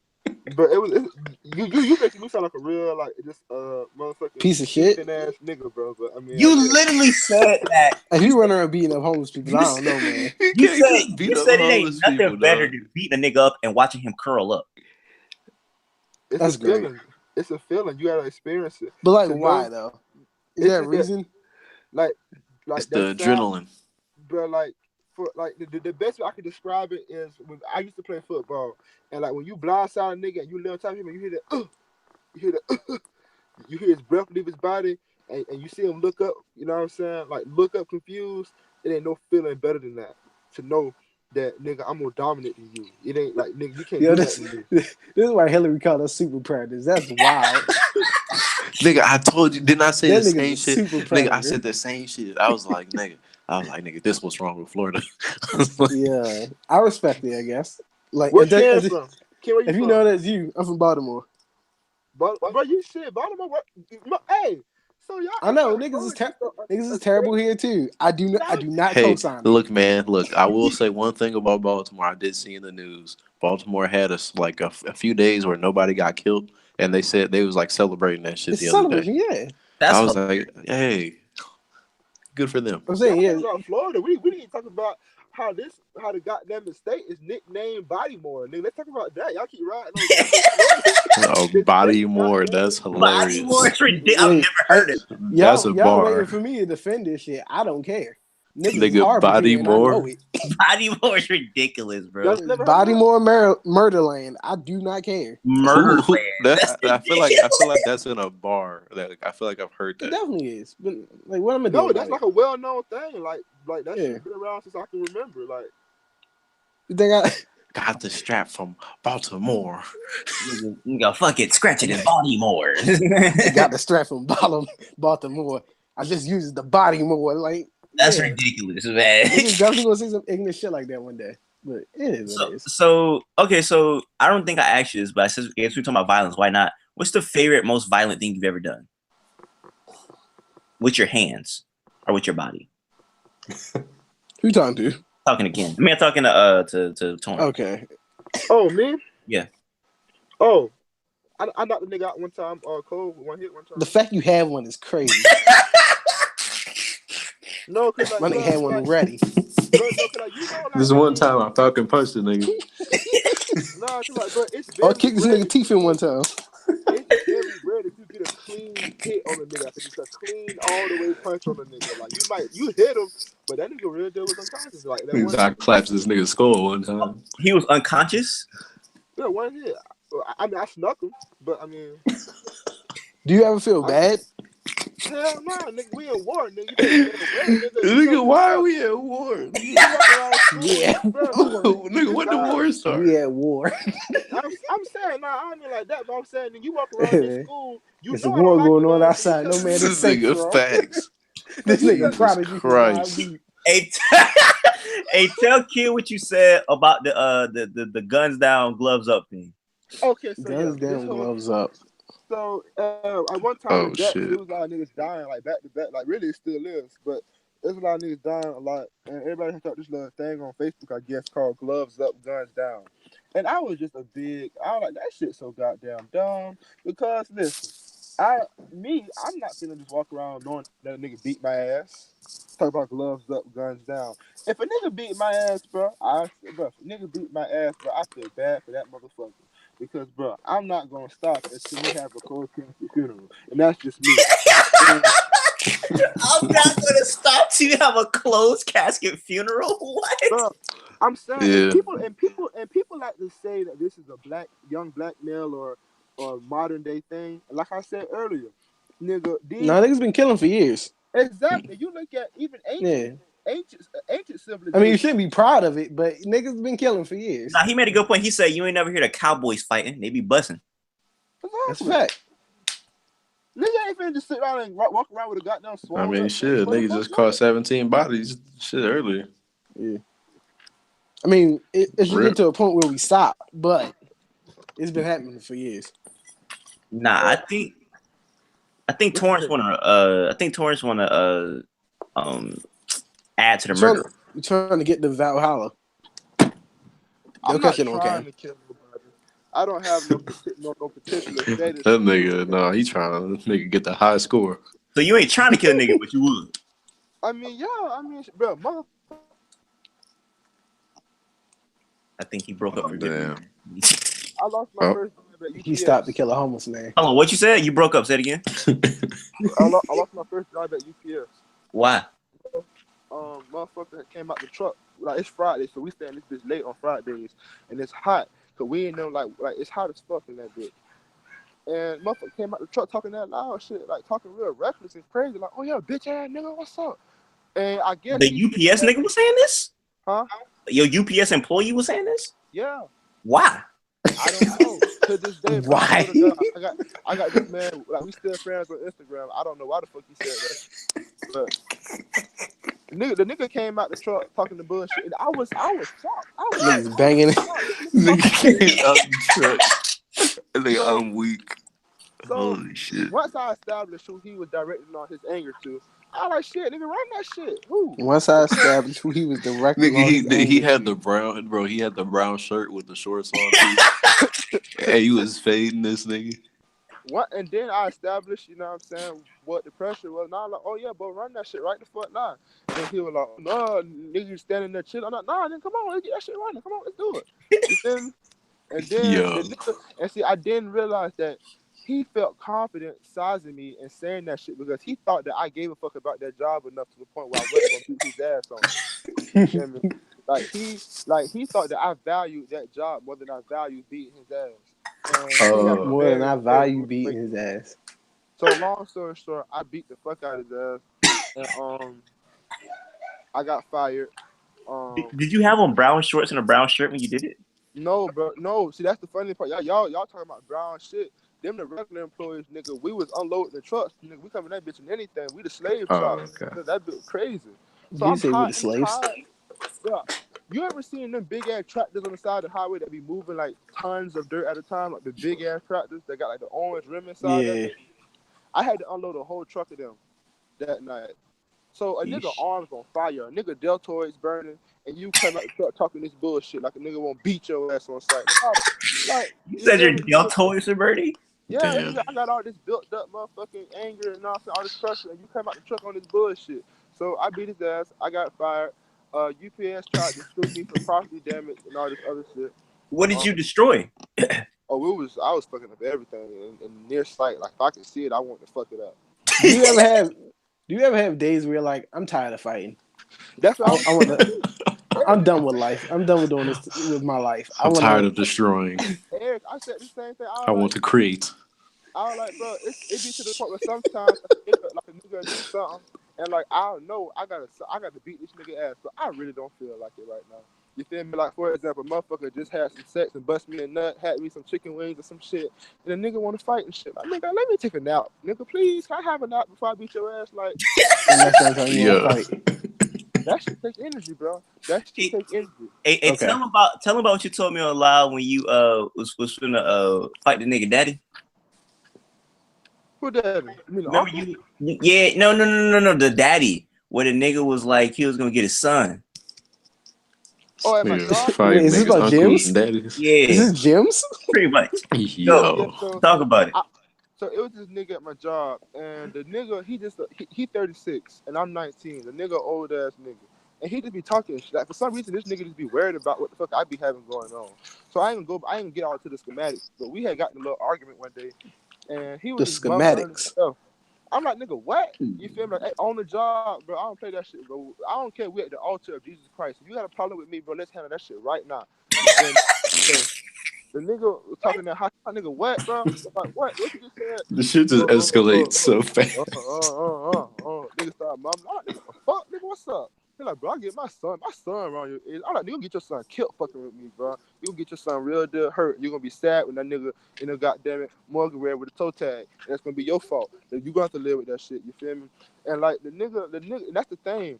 Speaker 2: But you making me sound like a real like just motherfucking
Speaker 6: Piece of shit.
Speaker 2: ass nigga, bro. But I mean,
Speaker 1: You
Speaker 2: I guess.
Speaker 1: literally said that.
Speaker 6: If you run around beating up homeless people, I don't know, man.
Speaker 1: You said it ain't nothing better than beating a nigga up and watching him curl up.
Speaker 2: It's
Speaker 6: That's
Speaker 2: a
Speaker 6: great.
Speaker 2: feeling. It's a feeling. You gotta experience it.
Speaker 6: But like,
Speaker 2: To
Speaker 6: why
Speaker 2: know-
Speaker 6: though?
Speaker 2: It's
Speaker 6: Is there a
Speaker 2: just that-
Speaker 6: reason?
Speaker 2: Like
Speaker 3: It's
Speaker 2: that
Speaker 3: the
Speaker 2: sound-
Speaker 3: adrenaline.
Speaker 2: Bro, like for like the best way I can describe it is when I used to play football, and like when you blindside a nigga and you lay on top of him and you hear that, you hear his breath leave his body, and you see him look up. You know what I'm saying? Like look up confused. It ain't no feeling better than that. To know that nigga, I'm more dominant than you. It ain't like nigga, you can't
Speaker 6: Yo,
Speaker 2: do
Speaker 6: this,
Speaker 2: that to me.
Speaker 6: this is why Hillary called us super predators. That's wild.
Speaker 3: Nigga, I told you, didn't I say
Speaker 6: That
Speaker 3: the
Speaker 6: nigga's
Speaker 3: same
Speaker 6: a
Speaker 3: shit?
Speaker 6: super
Speaker 3: Nigga, I
Speaker 6: predator.
Speaker 3: said the same shit. I was like, nigga, this what's wrong with Florida.
Speaker 6: Yeah, I respect it. I guess. Like,
Speaker 2: Where
Speaker 6: if, that,
Speaker 2: Ken from? Ken, where you
Speaker 6: if you
Speaker 2: from?
Speaker 6: know that's you, I'm from Baltimore.
Speaker 2: Bro, you shit, Baltimore. Hey, so y'all.
Speaker 6: I know
Speaker 2: like,
Speaker 6: niggas is terrible here too. I do not
Speaker 3: Hey,
Speaker 6: co-sign it.
Speaker 3: look, man, I will say one thing about Baltimore. I did see in the news. Baltimore had us like a few days where nobody got killed, and they said they was like celebrating that shit
Speaker 6: It's
Speaker 3: the other day.
Speaker 6: celebration, yeah.
Speaker 1: That's
Speaker 3: I was like, hey, good for them.
Speaker 6: I'm saying, yeah.
Speaker 2: About Florida. We need to talk about how the goddamn state is nicknamed Bodymore. Nigga, let's talk about that. Y'all keep riding on
Speaker 3: Bodymore, that's hilarious.
Speaker 1: Bodymore is ridiculous. I've never heard it.
Speaker 3: That's a
Speaker 6: Y'all
Speaker 3: bar.
Speaker 6: waiting for me to defend this shit. I don't care. Niggas is
Speaker 3: Nigga,
Speaker 6: horrible here, and I know
Speaker 3: Bodymore.
Speaker 6: it.
Speaker 1: Bodymore is ridiculous, bro.
Speaker 2: Y'all never heard of
Speaker 6: Bodymore Murderland. I do not care.
Speaker 1: Murder
Speaker 3: Who-
Speaker 1: land.
Speaker 3: I feel like that's in a bar. I feel like I've heard
Speaker 6: It
Speaker 3: that.
Speaker 6: definitely is. But like, what am I
Speaker 2: No,
Speaker 6: doing?
Speaker 2: that's like a well-known thing. Like that
Speaker 6: Yeah.
Speaker 2: shit's been around since I can remember. Like,
Speaker 6: You think I?
Speaker 3: Got the strap from Baltimore.
Speaker 1: You go fuck it, scratch it in Bodymore.
Speaker 6: I got the strap from Baltimore. I just used the body more. Like,
Speaker 1: That's
Speaker 6: yeah.
Speaker 1: ridiculous, man.
Speaker 6: Niggas definitely gonna say some ignorant shit like that one day. But it is what it is.
Speaker 1: So I don't think I asked you this, but I guess we're talking about violence. Why not? What's the favorite, most violent thing you've ever done? With your hands or with your body?
Speaker 6: Who you talking to?
Speaker 1: Talking again. I mean, I'm talking to Tony.
Speaker 6: Okay.
Speaker 2: oh me?
Speaker 1: Yeah.
Speaker 2: Oh, I knocked the nigga out one time. Cold with one hit one time.
Speaker 6: The fact you have one is crazy.
Speaker 2: No, cause like,
Speaker 6: My nigga had one ready.
Speaker 3: This one time I fucking punched the nigga.
Speaker 2: Nah, cause like, but it's
Speaker 6: I'll
Speaker 2: very
Speaker 6: kick this
Speaker 2: rare
Speaker 6: nigga teeth in one time.
Speaker 2: It's very rare that you get a clean hit on a nigga. I think it's a clean all the way punch on a nigga. Like you hit him, but that nigga real deal was unconscious. Like that one
Speaker 3: I
Speaker 2: hit.
Speaker 3: clapped this nigga's skull one time.
Speaker 1: He was unconscious.
Speaker 2: Yeah, one hit. I mean, I snuck him, but I mean,
Speaker 6: Do you ever feel
Speaker 2: I,
Speaker 6: bad?
Speaker 2: hell no, nigga, we in war, nigga. You better stay away, nigga.
Speaker 3: Nigga, why are we at war?
Speaker 2: You walk around school,
Speaker 6: Yeah.
Speaker 2: bro.
Speaker 3: Nigga, when the war start?
Speaker 6: We at war.
Speaker 2: I'm saying, nah, I don't mean like that, but I'm saying, nigga, you walk around this school, you
Speaker 6: There's a
Speaker 2: know I don't
Speaker 6: war
Speaker 2: like
Speaker 6: going
Speaker 2: your
Speaker 6: on
Speaker 2: ass,
Speaker 6: outside. No man is
Speaker 3: This
Speaker 6: safe,
Speaker 3: nigga
Speaker 6: bro.
Speaker 3: facts.
Speaker 6: This nigga
Speaker 3: Jesus
Speaker 6: prodigy from
Speaker 3: Christ.
Speaker 6: Wild Beat.
Speaker 1: Hey, hey, tell Kid what you said about the guns down, gloves up thing.
Speaker 2: Okay, so
Speaker 6: Guns
Speaker 2: yeah, this
Speaker 6: down,
Speaker 2: whole
Speaker 6: gloves up.
Speaker 2: so at one time
Speaker 3: Oh
Speaker 2: in Jackson,
Speaker 3: shit.
Speaker 2: it was a lot of niggas dying like back to back. Like really, it still is, but there's a lot of niggas dying a lot, and everybody has got this little thing on Facebook, I guess, called "Gloves Up, Guns Down." And I was just I was like, that shit so goddamn dumb. Because listen, I'm not finna just walk around knowing that a nigga beat my ass. Talk about gloves up, guns down. If a nigga beat my ass, bro, if a nigga beat my ass, bro, I feel bad for that motherfucker. Because, bro, I'm not gonna stop until he have a closed casket funeral, and that's just me. And,
Speaker 1: I'm not gonna stop till you have a closed casket funeral. What?
Speaker 2: bro, I'm saying,
Speaker 3: Yeah.
Speaker 2: and people like to say that this is a young black male or modern day thing. Like I said earlier, nigga,
Speaker 6: Nah, niggas been killing for years.
Speaker 2: exactly. You look at even
Speaker 6: Yeah.
Speaker 2: ancient civilization.
Speaker 6: I mean, you shouldn't be proud of it, but niggas been killing for years.
Speaker 1: Nah, he made a good point. He said you ain't never hear the cowboys fighting. They be busting.
Speaker 6: That's a
Speaker 2: Exactly.
Speaker 6: fact.
Speaker 2: Nigga ain't finna just sit around and walk around with a goddamn
Speaker 3: I
Speaker 2: swole
Speaker 3: mean,
Speaker 2: up
Speaker 3: shit. Nigga just caught 17 bodies. Shit earlier.
Speaker 6: Yeah. I mean, it should
Speaker 3: Rip.
Speaker 6: get to a point where we stop, but it's been happening for years.
Speaker 1: Nah, I think Torrance wanna add to the murder.
Speaker 6: We're trying to get the Valhalla.
Speaker 2: I'm
Speaker 6: They'll
Speaker 2: not
Speaker 6: catch it on
Speaker 2: trying
Speaker 6: cam.
Speaker 2: to kill nobody. I don't have no particular status.
Speaker 3: That nigga, nah, he trying to nigga get the high score.
Speaker 1: So you ain't trying to kill a nigga, but you would.
Speaker 2: I mean, bro, mother.
Speaker 1: I think he broke up for good.
Speaker 3: Damn.
Speaker 2: I lost my
Speaker 3: Oh.
Speaker 2: first job at UPS.
Speaker 6: He stopped to kill a homeless man.
Speaker 1: Hold on, what you said? You broke up. Say it again.
Speaker 2: I lost my first job at UPS.
Speaker 1: Why?
Speaker 2: Motherfucker came out the truck. Like it's Friday, so we stay in this bitch late on Fridays, and it's hot. Cause we ain't know like it's hot as fuck in that bitch. And motherfucker came out the truck talking that loud shit, like talking real reckless and crazy, like, "Oh yeah, bitch ass nigga, what's up?" And I guess
Speaker 1: The UPS nigga was saying this?
Speaker 2: Huh?
Speaker 1: Your UPS employee was saying this?
Speaker 2: Yeah.
Speaker 1: Why?
Speaker 2: I don't know. To this day, bro,
Speaker 6: Why?
Speaker 2: I got this man. Like we still friends on Instagram. I don't know why the fuck he said that, but the nigga came out the truck talking the bullshit. And I was shocked.
Speaker 6: Niggas banging it.
Speaker 3: Nigga came out the truck. Nigga, I'm weak.
Speaker 2: So
Speaker 3: Holy shit.
Speaker 2: once I established who he was directing on his anger to, I like shit, nigga, run that shit. Who?
Speaker 6: Once I established who he was directing,
Speaker 3: Nigga, he had the brown, bro. He had the brown shirt with the shorts on. Hey, he was fading this nigga.
Speaker 2: What? And then I established, you know what I'm saying, what the pressure was. Now I'm like, oh yeah, but run that shit right the fuck now. And he was like, no, nigga, you standing there chilling. I'm like, nah, then come on, let's get that shit running. Come on, let's do it. You feel me? And then the nigga, and see, I didn't realize that he felt confident sizing me and saying that shit because he thought that I gave a fuck about that job enough to the point where I wasn't gonna beat his ass on it. You feel me? Like he thought that I valued that job more than I valued beating his ass.
Speaker 6: more than I value beating his ass.
Speaker 2: So long story short, I beat the fuck out of his ass, and I got fired.
Speaker 1: Did you have on brown shorts and a brown shirt when you did it?
Speaker 2: No, bro, no. See, that's the funny part. Y'all talking about brown shit. Them the regular employees, nigga. We was unloading the trucks, nigga. We coming that bitch in anything. We the slave shop.
Speaker 3: Okay.
Speaker 2: That bitch crazy. So
Speaker 6: You
Speaker 2: I'm
Speaker 6: say we
Speaker 2: hot.
Speaker 6: the slaves?
Speaker 2: Yeah. You ever seen them big ass tractors on the side of the highway that be moving like tons of dirt at a time, like the big ass tractors that got like the orange rim inside of
Speaker 6: Yeah.
Speaker 2: it? I had to unload a whole truck of them that night. So a nigga arms on fire, a nigga deltoids burning, and you come out the truck talking this bullshit like a nigga won't beat your ass on sight. Like,
Speaker 1: You said your deltoids are burning?
Speaker 2: yeah,
Speaker 3: Damn.
Speaker 2: nigga, I got all this built up motherfucking anger and all this pressure, and you come out the truck on this bullshit. So I beat his ass. I got fired. UPS tried to sue me for property damage and all this other shit.
Speaker 1: What did you destroy?
Speaker 2: I was fucking up everything in near sight. Like if I could see it, I want to fuck it up.
Speaker 6: Do you ever have? Do you ever have days where you're like, I'm tired of fighting.
Speaker 2: That's what
Speaker 6: I want to. I'm done with life. I'm done with doing this with my life. I
Speaker 3: I'm
Speaker 6: want
Speaker 3: tired
Speaker 6: to.
Speaker 3: of destroying.
Speaker 2: Eric, I said the same thing.
Speaker 3: I want to create.
Speaker 2: I was like, bro, it be to the point where sometimes like a nigga do something, and like I don't know, I got to beat this nigga ass, but I really don't feel like it right now. You feel me? Like for example, motherfucker just had some sex and bust me a nut, had me some chicken wings or some shit, and the nigga want to fight and shit. Like nigga, let me take a nap, nigga, please. Can I have a nap before I beat your ass? Like,
Speaker 6: And that's the only time you want
Speaker 3: Yeah.
Speaker 6: to fight.
Speaker 2: that shit take energy, bro. That shit take energy.
Speaker 1: Hey,
Speaker 6: Okay.
Speaker 1: tell him about what you told me on live when you was finna fight the nigga daddy.
Speaker 2: Who that? You mean the
Speaker 1: Remember
Speaker 2: uncle?
Speaker 1: you? Yeah, no, the daddy. Where the nigga was like he was gonna get his son.
Speaker 2: Oh, at my
Speaker 3: Yeah,
Speaker 2: job?
Speaker 3: fight
Speaker 6: Wait, is this
Speaker 3: niggas,
Speaker 6: about
Speaker 3: uncles,
Speaker 6: gyms?
Speaker 3: and daddies.
Speaker 1: Yeah,
Speaker 6: Is this gyms?
Speaker 1: pretty much. Go
Speaker 3: Yo.
Speaker 2: Yeah, so
Speaker 1: talk about it.
Speaker 2: So it was this nigga at my job, and the nigga he 36 and I'm 19. The nigga old ass nigga, and he just be talking shit. Like for some reason, this nigga just be worried about what the fuck I be having going on. So I ain't gonna get all to the schematics, but we had gotten a little argument one day, and he
Speaker 6: The
Speaker 2: was just mumbling
Speaker 6: schematics.
Speaker 2: stuff. I'm like, nigga, what? You feel me? Like, hey, on the job, bro. I don't play that shit, bro. I don't care. We at the altar of Jesus Christ. If you got a problem with me, bro, let's handle that shit right now. You feel me? So the nigga was talking that hot nigga what, bro? I'm like, what? What you just said?
Speaker 3: The shit just escalates so fast.
Speaker 2: Nigga started mumbling. I'm like, nigga, what the fuck? Nigga, what's up? He like, bro, I get my son around your age. I'm like, you gonna get your son killed fucking with me, bro. You gonna get your son real deal hurt. You gonna be sad when that nigga in a goddamn it Morgan red with a toe tag. And that's gonna be your fault. You gonna have to live with that shit. You feel me? And like the nigga, that's the thing.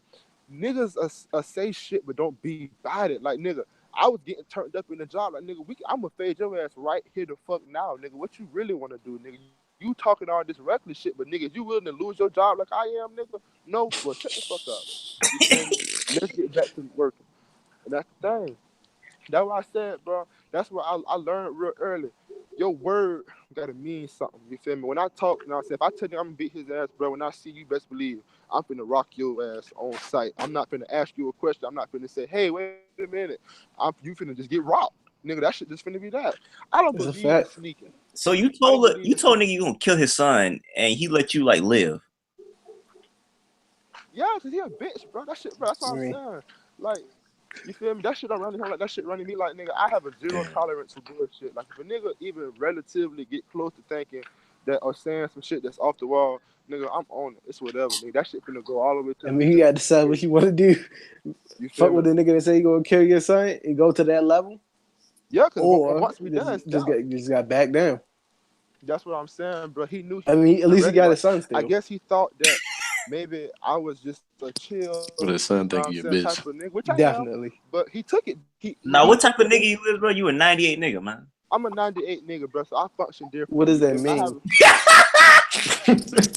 Speaker 2: Niggas say shit but don't be about it. Like nigga, I was getting turned up in the job. Like nigga, I'm gonna fade your ass right here the fuck now, nigga. What you really wanna do, nigga? You talking all this reckless shit, but nigga, you willing to lose your job like I am, nigga? No, well, shut the fuck up. You feel me? Let's get back to working. And that's the thing. That's what I said, bro. That's what I learned real early. Your word gotta mean something. You feel me? When I talk, you know what I'm saying? If I tell you I'm gonna beat his ass, bro, when I see you, best believe I'm finna rock your ass on sight. I'm not finna ask you a question. I'm not finna say, hey, wait a minute. You finna just get rocked. Nigga, that shit just finna be that. I don't
Speaker 6: It's a
Speaker 2: believe in
Speaker 6: fact.
Speaker 2: sneaking.
Speaker 1: So you
Speaker 2: I don't
Speaker 1: told
Speaker 2: believe in
Speaker 1: nigga you gonna kill his son and he let you like live.
Speaker 2: Yeah, cause he a bitch, bro. That shit, bro. That's what I'm saying. Like, you feel me? That shit don't run him like that shit running me like nigga. I have a zero tolerance for bullshit. Like if a nigga even relatively get close to thinking that or saying some shit that's off the wall, nigga, I'm on it. It's whatever, nigga. That shit finna go all the way to.
Speaker 6: I mean, you gotta decide what you want to do.
Speaker 2: You feel
Speaker 6: Fuck
Speaker 2: me?
Speaker 6: with the nigga that say you gonna kill your son and go to that level,
Speaker 2: Yeah, cause
Speaker 6: or
Speaker 2: once we done,
Speaker 6: just got back down.
Speaker 2: that's what I'm saying, bro. He knew.
Speaker 6: I mean, at least he got his son still.
Speaker 2: I guess he thought that maybe I was just a chill,
Speaker 3: But his son think you a bitch.
Speaker 2: type of nigga, which I
Speaker 6: Definitely.
Speaker 2: am. But he took it.
Speaker 1: Now, what type of nigga you is, bro? You a 98 nigga, man.
Speaker 2: I'm a 98 nigga, bro. So I function different.
Speaker 6: What does that mean?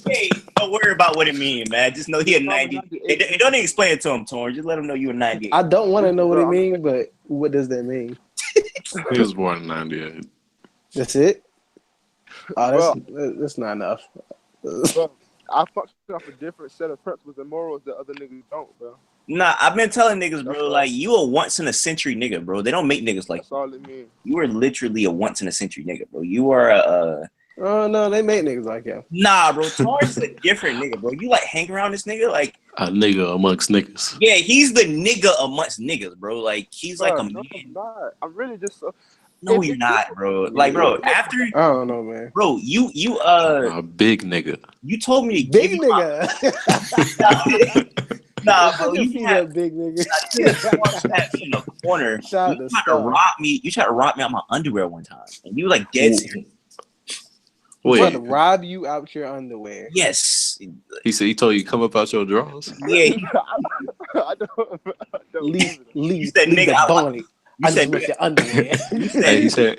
Speaker 1: Hey, don't worry about what it means, man. Just know he a 90. It don't even explain it to him, Torn. Just let him know you a 98.
Speaker 6: I don't want to know what it means, but what does that mean?
Speaker 3: He was born in '98.
Speaker 6: That's it. Oh, that's not enough.
Speaker 2: Bro, I function off a different set of principles and morals that other niggas don't, bro.
Speaker 1: Nah, I've been telling niggas, bro, like you a once in a century nigga, bro. They don't make niggas like
Speaker 2: that's all it means.
Speaker 1: You are literally a once in a century nigga, bro. You are a
Speaker 6: Oh no, they make niggas like him.
Speaker 1: Nah, bro. Torrance is a different nigga, bro. You like hang around this nigga, like
Speaker 3: a nigga amongst niggas.
Speaker 1: Yeah, he's the nigga amongst niggas, bro. Like he's
Speaker 2: bro,
Speaker 1: like a
Speaker 2: no,
Speaker 1: man.
Speaker 2: I'm really just.
Speaker 1: No, you're not, bro. Like, bro, after
Speaker 6: I don't know, man.
Speaker 1: Bro, you
Speaker 3: a big nigga.
Speaker 1: You told me to
Speaker 6: big
Speaker 1: give
Speaker 6: nigga.
Speaker 1: Nah, bro,
Speaker 6: you see that big nigga.
Speaker 1: In the corner.
Speaker 6: Shout
Speaker 1: You tried to rob me. You tried to rob me out my underwear one time, and you were like dead serious.
Speaker 6: Wait, trying to rob you out your underwear?
Speaker 1: Yes.
Speaker 3: He said he told you come up out your drawers.
Speaker 1: Yeah.
Speaker 2: I don't
Speaker 6: leave
Speaker 1: that nigga
Speaker 6: the bonnet.
Speaker 1: You said
Speaker 6: with your underwear.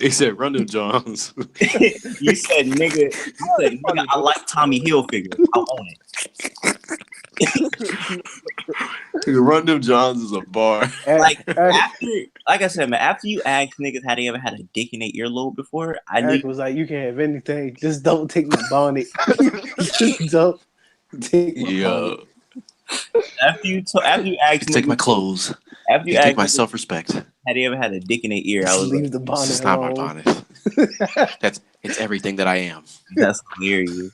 Speaker 3: He said run them Johns.
Speaker 1: You said nigga. I like Tommy Hilfiger. I own it.
Speaker 3: Run them Johns is a bar.
Speaker 1: Like I said, man, after you asked niggas had they ever had a dick in their earlobe before,
Speaker 6: Eric was like, you can have anything, just don't take my bonnet. Just don't take my bonnet.
Speaker 1: After you asked,
Speaker 3: take my clothes.
Speaker 1: After you
Speaker 3: take my self-respect.
Speaker 1: Had they ever had a dick in their ear?
Speaker 6: Just
Speaker 1: I was
Speaker 6: leave
Speaker 1: like,
Speaker 6: the bonnet.
Speaker 3: This is not my bonnet. It's everything that I am.
Speaker 1: That's hilarious.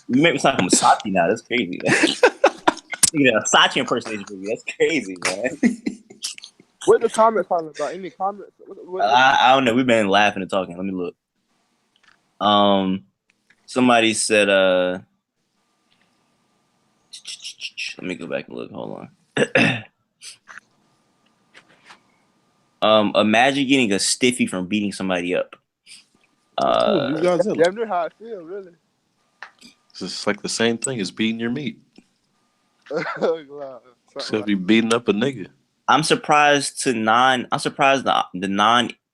Speaker 1: You make me sound like I'm Sachi now. That's crazy, man. You know, Sachi impersonation movie. That's crazy, man.
Speaker 2: What the comments talking about? Any comments?
Speaker 1: I don't know. We've been laughing and talking. Let me look. Somebody said, let me go back and look. Hold on. Imagine getting a stiffy from beating somebody up.
Speaker 6: Ooh, Godzilla.
Speaker 2: Damn near how I feel, really.
Speaker 3: It's just like the same thing as beating your meat.
Speaker 2: Wow,
Speaker 3: Except you beating up a nigga.
Speaker 1: I'm surprised the non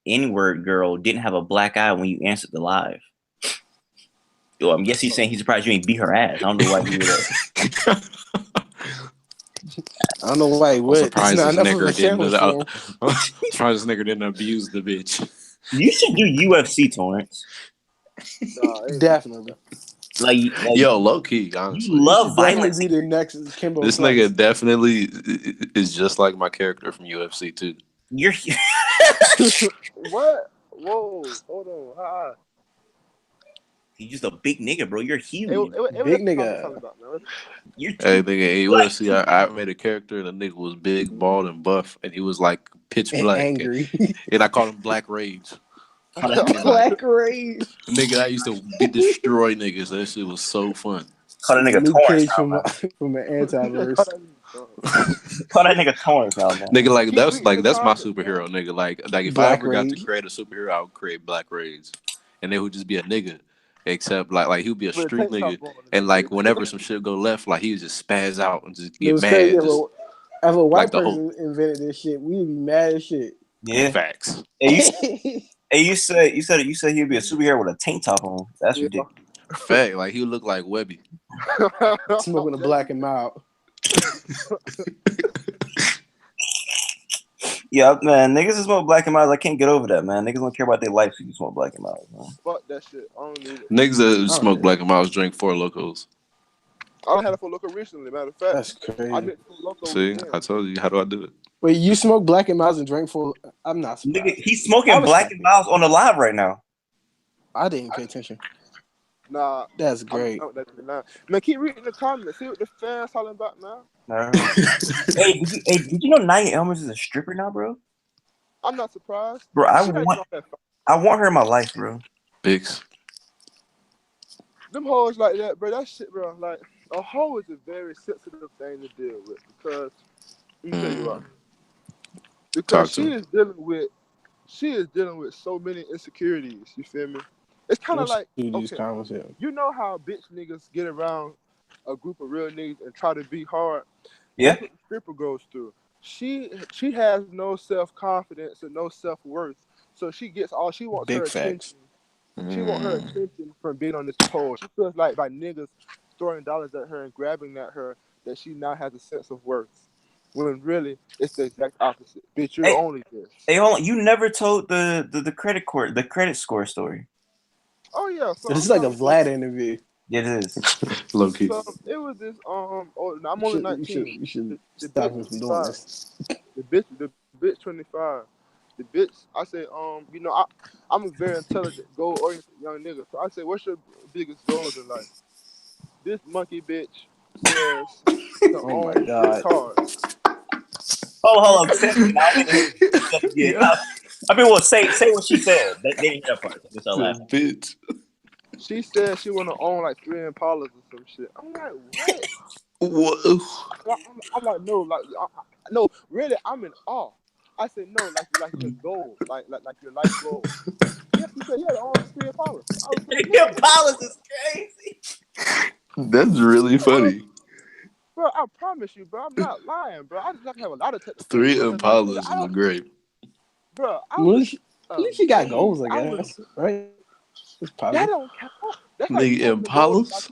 Speaker 1: N-word girl didn't have a black eye when you answered the live. Yo, I'm guessing he's saying he's surprised you ain't beat her ass. I don't know why you would have.
Speaker 6: I don't know why he would.
Speaker 3: I'm surprised
Speaker 6: It's
Speaker 3: this
Speaker 6: not enough of a challenge for him.
Speaker 3: surprised this nigga didn't abuse the bitch.
Speaker 1: You should do UFC, Torrance.
Speaker 6: Definitely.
Speaker 1: Like
Speaker 3: Yo, low key, honestly.
Speaker 1: You love
Speaker 6: Definitely
Speaker 1: violence.
Speaker 6: be the next Kimbo
Speaker 3: This
Speaker 6: Slice.
Speaker 3: nigga definitely is just like my character from UFC too.
Speaker 1: You're
Speaker 2: What? Whoa, hold on.
Speaker 1: You're just a big nigga, bro. You're huge.
Speaker 6: Big nigga.
Speaker 1: You're
Speaker 3: Hey, nigga, UFC, I made a character and the nigga was big, bald, and buff, and he was like pitch
Speaker 6: And
Speaker 3: black.
Speaker 6: angry.
Speaker 3: And I called him Black Rage.
Speaker 6: Black Rage.
Speaker 3: Nigga, I used to destroy niggas. That shit was so fun.
Speaker 1: Call that nigga
Speaker 6: Luke
Speaker 1: Torrance
Speaker 6: Cage
Speaker 1: now,
Speaker 6: from an anti-verse.
Speaker 1: Call that nigga Torrance now, man.
Speaker 3: Nigga, like that's my superhero, nigga. Like if I
Speaker 6: Black
Speaker 3: ever got to
Speaker 6: Rage.
Speaker 3: create a superhero, I would create Black Rage, and it would just be a nigga. Except like he would be a street nigga, and like whenever some shit go left, like he would just spaz out and just get mad.
Speaker 6: Crazy, if a white
Speaker 3: like the
Speaker 6: person invented this shit, we'd be mad as shit.
Speaker 1: Yeah.
Speaker 3: Facts.
Speaker 1: Hey, you said he'd be a superhero with a tank top on. That's ridiculous.
Speaker 3: Fact, like he would look like Webby.
Speaker 6: Smoking a black and mild.
Speaker 1: Yeah, man. Niggas that smoke black and mild, I can't get over that, man. Niggas don't care about their life if you smoke black and mild. Man.
Speaker 2: Fuck that shit. I don't need it.
Speaker 3: Niggas that smoke black and mild drink 4 Locos.
Speaker 2: I had it for Loco recently, matter of fact.
Speaker 6: That's crazy.
Speaker 2: I did Loco.
Speaker 3: See, I told you. How do I do it?
Speaker 6: Wait, you smoke black and miles and drink full? I'm not surprised.
Speaker 1: Nigga, he's smoking black and miles on the live right now.
Speaker 6: I didn't pay attention.
Speaker 2: Nah.
Speaker 6: That's great.
Speaker 2: Man, keep reading the comments. See what the fans talking about now.
Speaker 1: Hey, did you know Nia Elmers is a stripper now, bro?
Speaker 2: I'm not surprised.
Speaker 1: Bro, I want her in my life, bro.
Speaker 3: Bigs.
Speaker 2: Them hoes like that, bro. That shit, bro. Like a hoe is a very sensitive thing to deal with because let me tell you what. Because she is dealing with so many insecurities. You feel me? It's kind of like okay, you know how bitch niggas get around a group of real niggas and try to be hard.
Speaker 1: Yeah.
Speaker 2: That's what the stripper goes through. She has no self-confidence and no self-worth, so she gets all she wants. Big her attention. She wants her attention from being on this pole. She feels like by niggas throwing dollars at her and grabbing at her that she now has a sense of worth. When really it's the exact opposite. Bitch, you're only this.
Speaker 1: Hey, hold on. You never told the credit score story.
Speaker 2: Oh yeah. So
Speaker 6: this is like a Vlad interview.
Speaker 1: Yeah, it is.
Speaker 3: Low key.
Speaker 2: So it was this I'm only 19.
Speaker 6: You should stop him from doing this.
Speaker 2: The bitch 25. The bitch, I said, you know, I'm a very intelligent, goal-oriented young nigga. So I said, what's your biggest goals in life? This monkey bitch says to own this cars.
Speaker 1: Hold on. Yeah. I mean, well, say what she said. They didn't hear that part. That's all laughing.
Speaker 3: Bitch.
Speaker 2: She said she want to own like 3 Impalas or some shit. I'm like,
Speaker 3: what?
Speaker 2: I'm like, no, no, really, I'm in awe. I said, no, like your goal, like your life goal. Yeah, she said, yeah, own 3 Impalas.
Speaker 1: 3 Impalas is crazy.
Speaker 3: That's really funny.
Speaker 2: Bro, I promise you, bro, I'm not lying, bro. I just have a lot of
Speaker 3: 3 Impalas is great.
Speaker 2: Bro,
Speaker 6: at least you got goals, I guess, right?
Speaker 2: That don't count. That's
Speaker 3: like Impalas.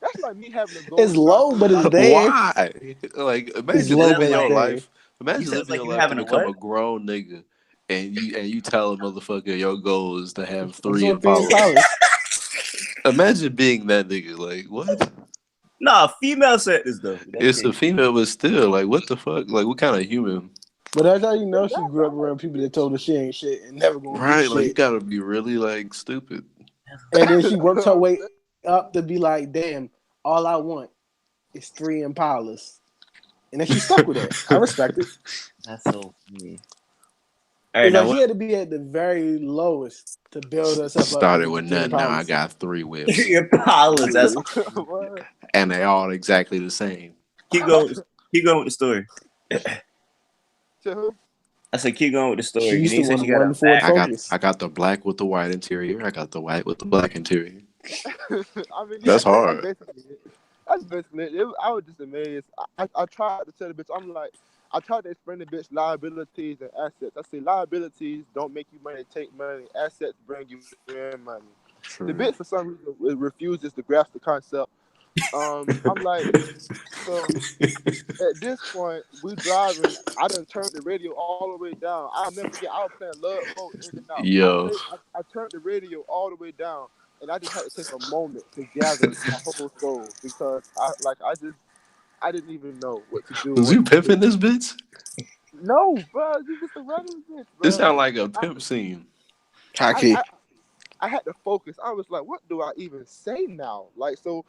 Speaker 2: That's like me having a goal.
Speaker 6: It's low, but it's there.
Speaker 3: Why? Like, imagine living your life. Imagine living your life and become a grown nigga, and you tell a motherfucker your goal is to have 3 Impalas. Imagine being that nigga. Like, what?
Speaker 1: Nah, female said this though.
Speaker 3: It's a female, but still, like, what the fuck? Like, what kind of human
Speaker 6: But that's how you
Speaker 2: It's
Speaker 6: know she
Speaker 2: not
Speaker 6: grew up
Speaker 2: bad.
Speaker 6: around people that told her she ain't shit and never gonna be
Speaker 3: Right, like you
Speaker 6: shit.
Speaker 3: gotta be really like stupid.
Speaker 6: And then she worked her
Speaker 2: I'm
Speaker 6: way
Speaker 2: saying,
Speaker 6: up to be like, damn, all I want is 3 Impalas. And then she stuck with that. I respect it.
Speaker 1: That's so funny. All right,
Speaker 6: It's
Speaker 1: now
Speaker 6: like
Speaker 1: what?
Speaker 6: she had to be at the very lowest to build herself up to
Speaker 3: Started
Speaker 6: get to
Speaker 3: with
Speaker 6: three
Speaker 3: nothing. Now I
Speaker 6: Impalas.
Speaker 3: got 3 whips,
Speaker 1: Your Impalas. That's
Speaker 2: what?
Speaker 3: and they all exactly the same.
Speaker 1: keep going. Keep going with the story.
Speaker 2: To who?
Speaker 1: I said keep going with the
Speaker 6: She
Speaker 1: story. You
Speaker 6: used
Speaker 1: know,
Speaker 6: to
Speaker 1: you said
Speaker 6: want
Speaker 1: she
Speaker 6: to
Speaker 1: got a
Speaker 6: run Ford
Speaker 1: back.
Speaker 6: Focus.
Speaker 3: I got the black with the white interior. I got the white with the black interior.
Speaker 2: I mean, yeah,
Speaker 3: That's
Speaker 2: that's
Speaker 3: hard.
Speaker 2: basically it. That's basically it. I was just amazed. I tried to tell the bitch, I'm like, I tried to explain the bitch liabilities and assets. I say liabilities don't make you money, take money. Assets bring you in money. The bitch, for
Speaker 3: True.
Speaker 2: some reason, refuses to grasp the concept. I'm like, so at this point, we driving. I done turned the radio all the way down. I'll never forget. I was playing Love Boat in and out.
Speaker 3: Yo,
Speaker 2: I turned the radio all the way down, and I just had to take a moment to gather my whole soul because I didn't even know what to do,
Speaker 3: was
Speaker 2: what
Speaker 3: you
Speaker 2: to say.
Speaker 3: pimping this bitch?
Speaker 2: No, bro, you just a regular bitch,
Speaker 3: This
Speaker 2: bro.
Speaker 3: sound like a
Speaker 2: And
Speaker 3: pimp scene.
Speaker 2: I,
Speaker 6: Hockey.
Speaker 2: I, I had to focus. I was like, what do I even say now? Like, so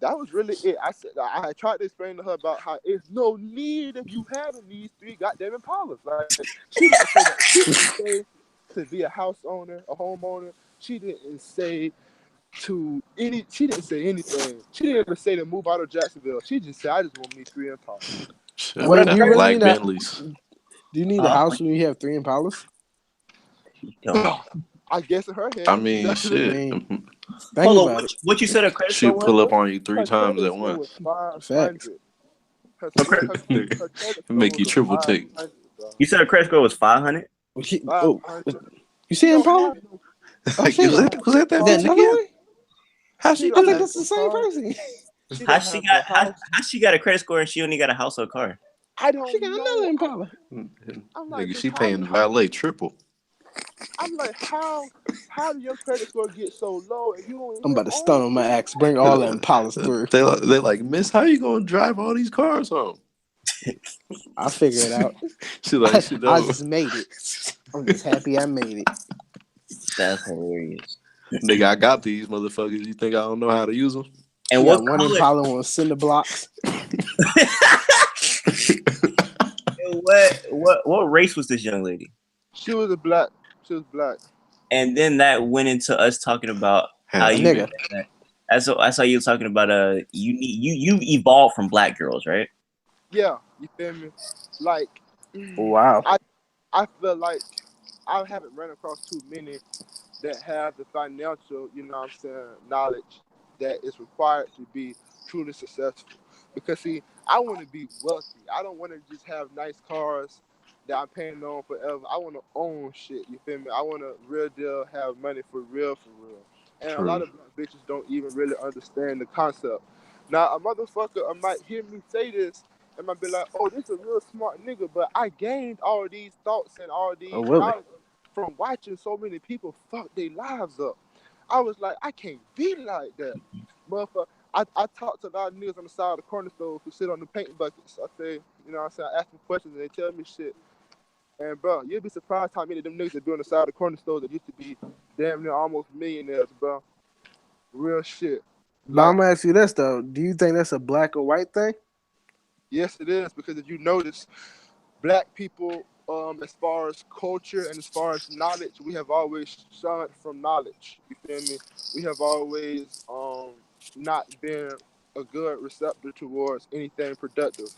Speaker 2: that was really it. I said I had tried to explain to her about how it's no need of you having these 3 goddamn Impalas. Like, she didn't say that. She didn't say to be a house owner, a homeowner. She didn't say to any. She didn't say anything. She didn't even say to move out of Jacksonville. She just said, I just want me 3 Impalas.
Speaker 3: Shit,
Speaker 1: What
Speaker 3: we
Speaker 6: Wait, do
Speaker 1: up,
Speaker 6: you
Speaker 3: got
Speaker 1: credit?
Speaker 6: really
Speaker 3: black
Speaker 6: need a
Speaker 3: Bentleys.
Speaker 6: do you need a
Speaker 1: Huh?
Speaker 6: house when you have 3 Impalas?
Speaker 1: Don't.
Speaker 2: I guess in her
Speaker 3: I
Speaker 2: head,
Speaker 3: mean,
Speaker 6: I
Speaker 3: shit.
Speaker 6: mean, think
Speaker 1: Hold on.
Speaker 6: about it.
Speaker 1: What you said her credit score
Speaker 3: Shoot,
Speaker 1: was?
Speaker 3: pull up
Speaker 1: Though?
Speaker 3: on you three
Speaker 2: her
Speaker 3: times
Speaker 2: credit
Speaker 3: at
Speaker 2: score was
Speaker 3: once.
Speaker 6: facts.
Speaker 2: 500. Her
Speaker 1: Her
Speaker 2: score,
Speaker 1: credit,
Speaker 2: her credit score
Speaker 3: Make
Speaker 2: was
Speaker 3: you
Speaker 2: a
Speaker 3: triple take.
Speaker 2: 500, bro.
Speaker 1: you said her credit score was 500.
Speaker 6: Oh,
Speaker 2: 500.
Speaker 6: you
Speaker 2: She
Speaker 6: see
Speaker 2: don't
Speaker 6: Impala?
Speaker 2: have no.
Speaker 6: Oh
Speaker 3: Like,
Speaker 2: She
Speaker 6: shit!
Speaker 2: don't have
Speaker 3: was
Speaker 2: no
Speaker 3: that
Speaker 6: Is that
Speaker 3: bitch
Speaker 2: car.
Speaker 6: another
Speaker 3: again?
Speaker 6: one?
Speaker 3: How
Speaker 2: She
Speaker 3: she
Speaker 6: I
Speaker 2: don't
Speaker 3: do
Speaker 6: think
Speaker 2: have
Speaker 3: that?
Speaker 6: that's the
Speaker 2: no
Speaker 6: same
Speaker 2: car.
Speaker 6: person.
Speaker 2: She
Speaker 1: How
Speaker 2: don't
Speaker 1: she
Speaker 2: have no
Speaker 1: got
Speaker 2: house.
Speaker 1: how she got a credit score and she only got a household car?
Speaker 2: I
Speaker 6: She got
Speaker 2: don't
Speaker 6: another
Speaker 2: know.
Speaker 6: Impala.
Speaker 2: I'm like,
Speaker 3: Nigga,
Speaker 2: bitch,
Speaker 3: she paying valet triple.
Speaker 2: I'm like, how do your credit score get so low and you don't
Speaker 6: I'm
Speaker 2: even
Speaker 6: about to
Speaker 2: own
Speaker 6: stun on my
Speaker 2: shit?
Speaker 6: axe. Bring all the Impalas through.
Speaker 3: They like, Miss, how you gonna drive all these cars home?
Speaker 6: I'll figure it out.
Speaker 3: She like, she
Speaker 6: I
Speaker 3: know.
Speaker 6: just made it. I'm just happy I made it.
Speaker 1: That's hilarious.
Speaker 3: Nigga, I got these motherfuckers. You think I don't know how to use them?
Speaker 1: And
Speaker 6: She got
Speaker 1: what
Speaker 6: one
Speaker 1: color?
Speaker 6: Impala on cinder blocks.
Speaker 1: And what race was this young lady?
Speaker 2: She was a black. She was black.
Speaker 1: And then that went into us talking about how
Speaker 6: A
Speaker 3: Half
Speaker 1: you
Speaker 6: nigga.
Speaker 3: nigga.
Speaker 1: that's how you were talking about you need you evolved from black girls, right?
Speaker 2: Yeah, you feel me? Like,
Speaker 6: Wow.
Speaker 2: I I feel like I haven't run across too many that have the financial, you know what I'm saying, knowledge that is required to be truly successful. Because see, I want to be wealthy. I don't want to just have nice cars that I'm paying on forever. I want to own shit. You feel me? I want to real deal have money for real, for real. And a lot
Speaker 3: True.
Speaker 2: of black bitches don't even really understand the concept. Now, a motherfucker might hear me say this and might be like, "Oh, this is a real smart nigga," but I gained all these thoughts and all
Speaker 6: Oh,
Speaker 2: these
Speaker 6: Willie.
Speaker 2: knowledge from watching so many people fuck their lives up. I was like, I can't be like that. Motherfucker, I talk to a lot of niggas on the side of the corner stores who sit on the paint buckets. I say, you know what I'm saying? I ask them questions and they tell me shit. And bro, you'll be surprised how many of them niggas that be on the side of the corner stores that used to be damn near almost millionaires, bro. Real shit.
Speaker 6: But I'm
Speaker 2: Like,
Speaker 6: gonna ask you this though. Do you think that's a black or white thing?
Speaker 2: yes it is, because if you notice, black people, as far as culture and as far as knowledge, we have always shunned from knowledge. You feel me? We have always not been a good receptor towards anything productive.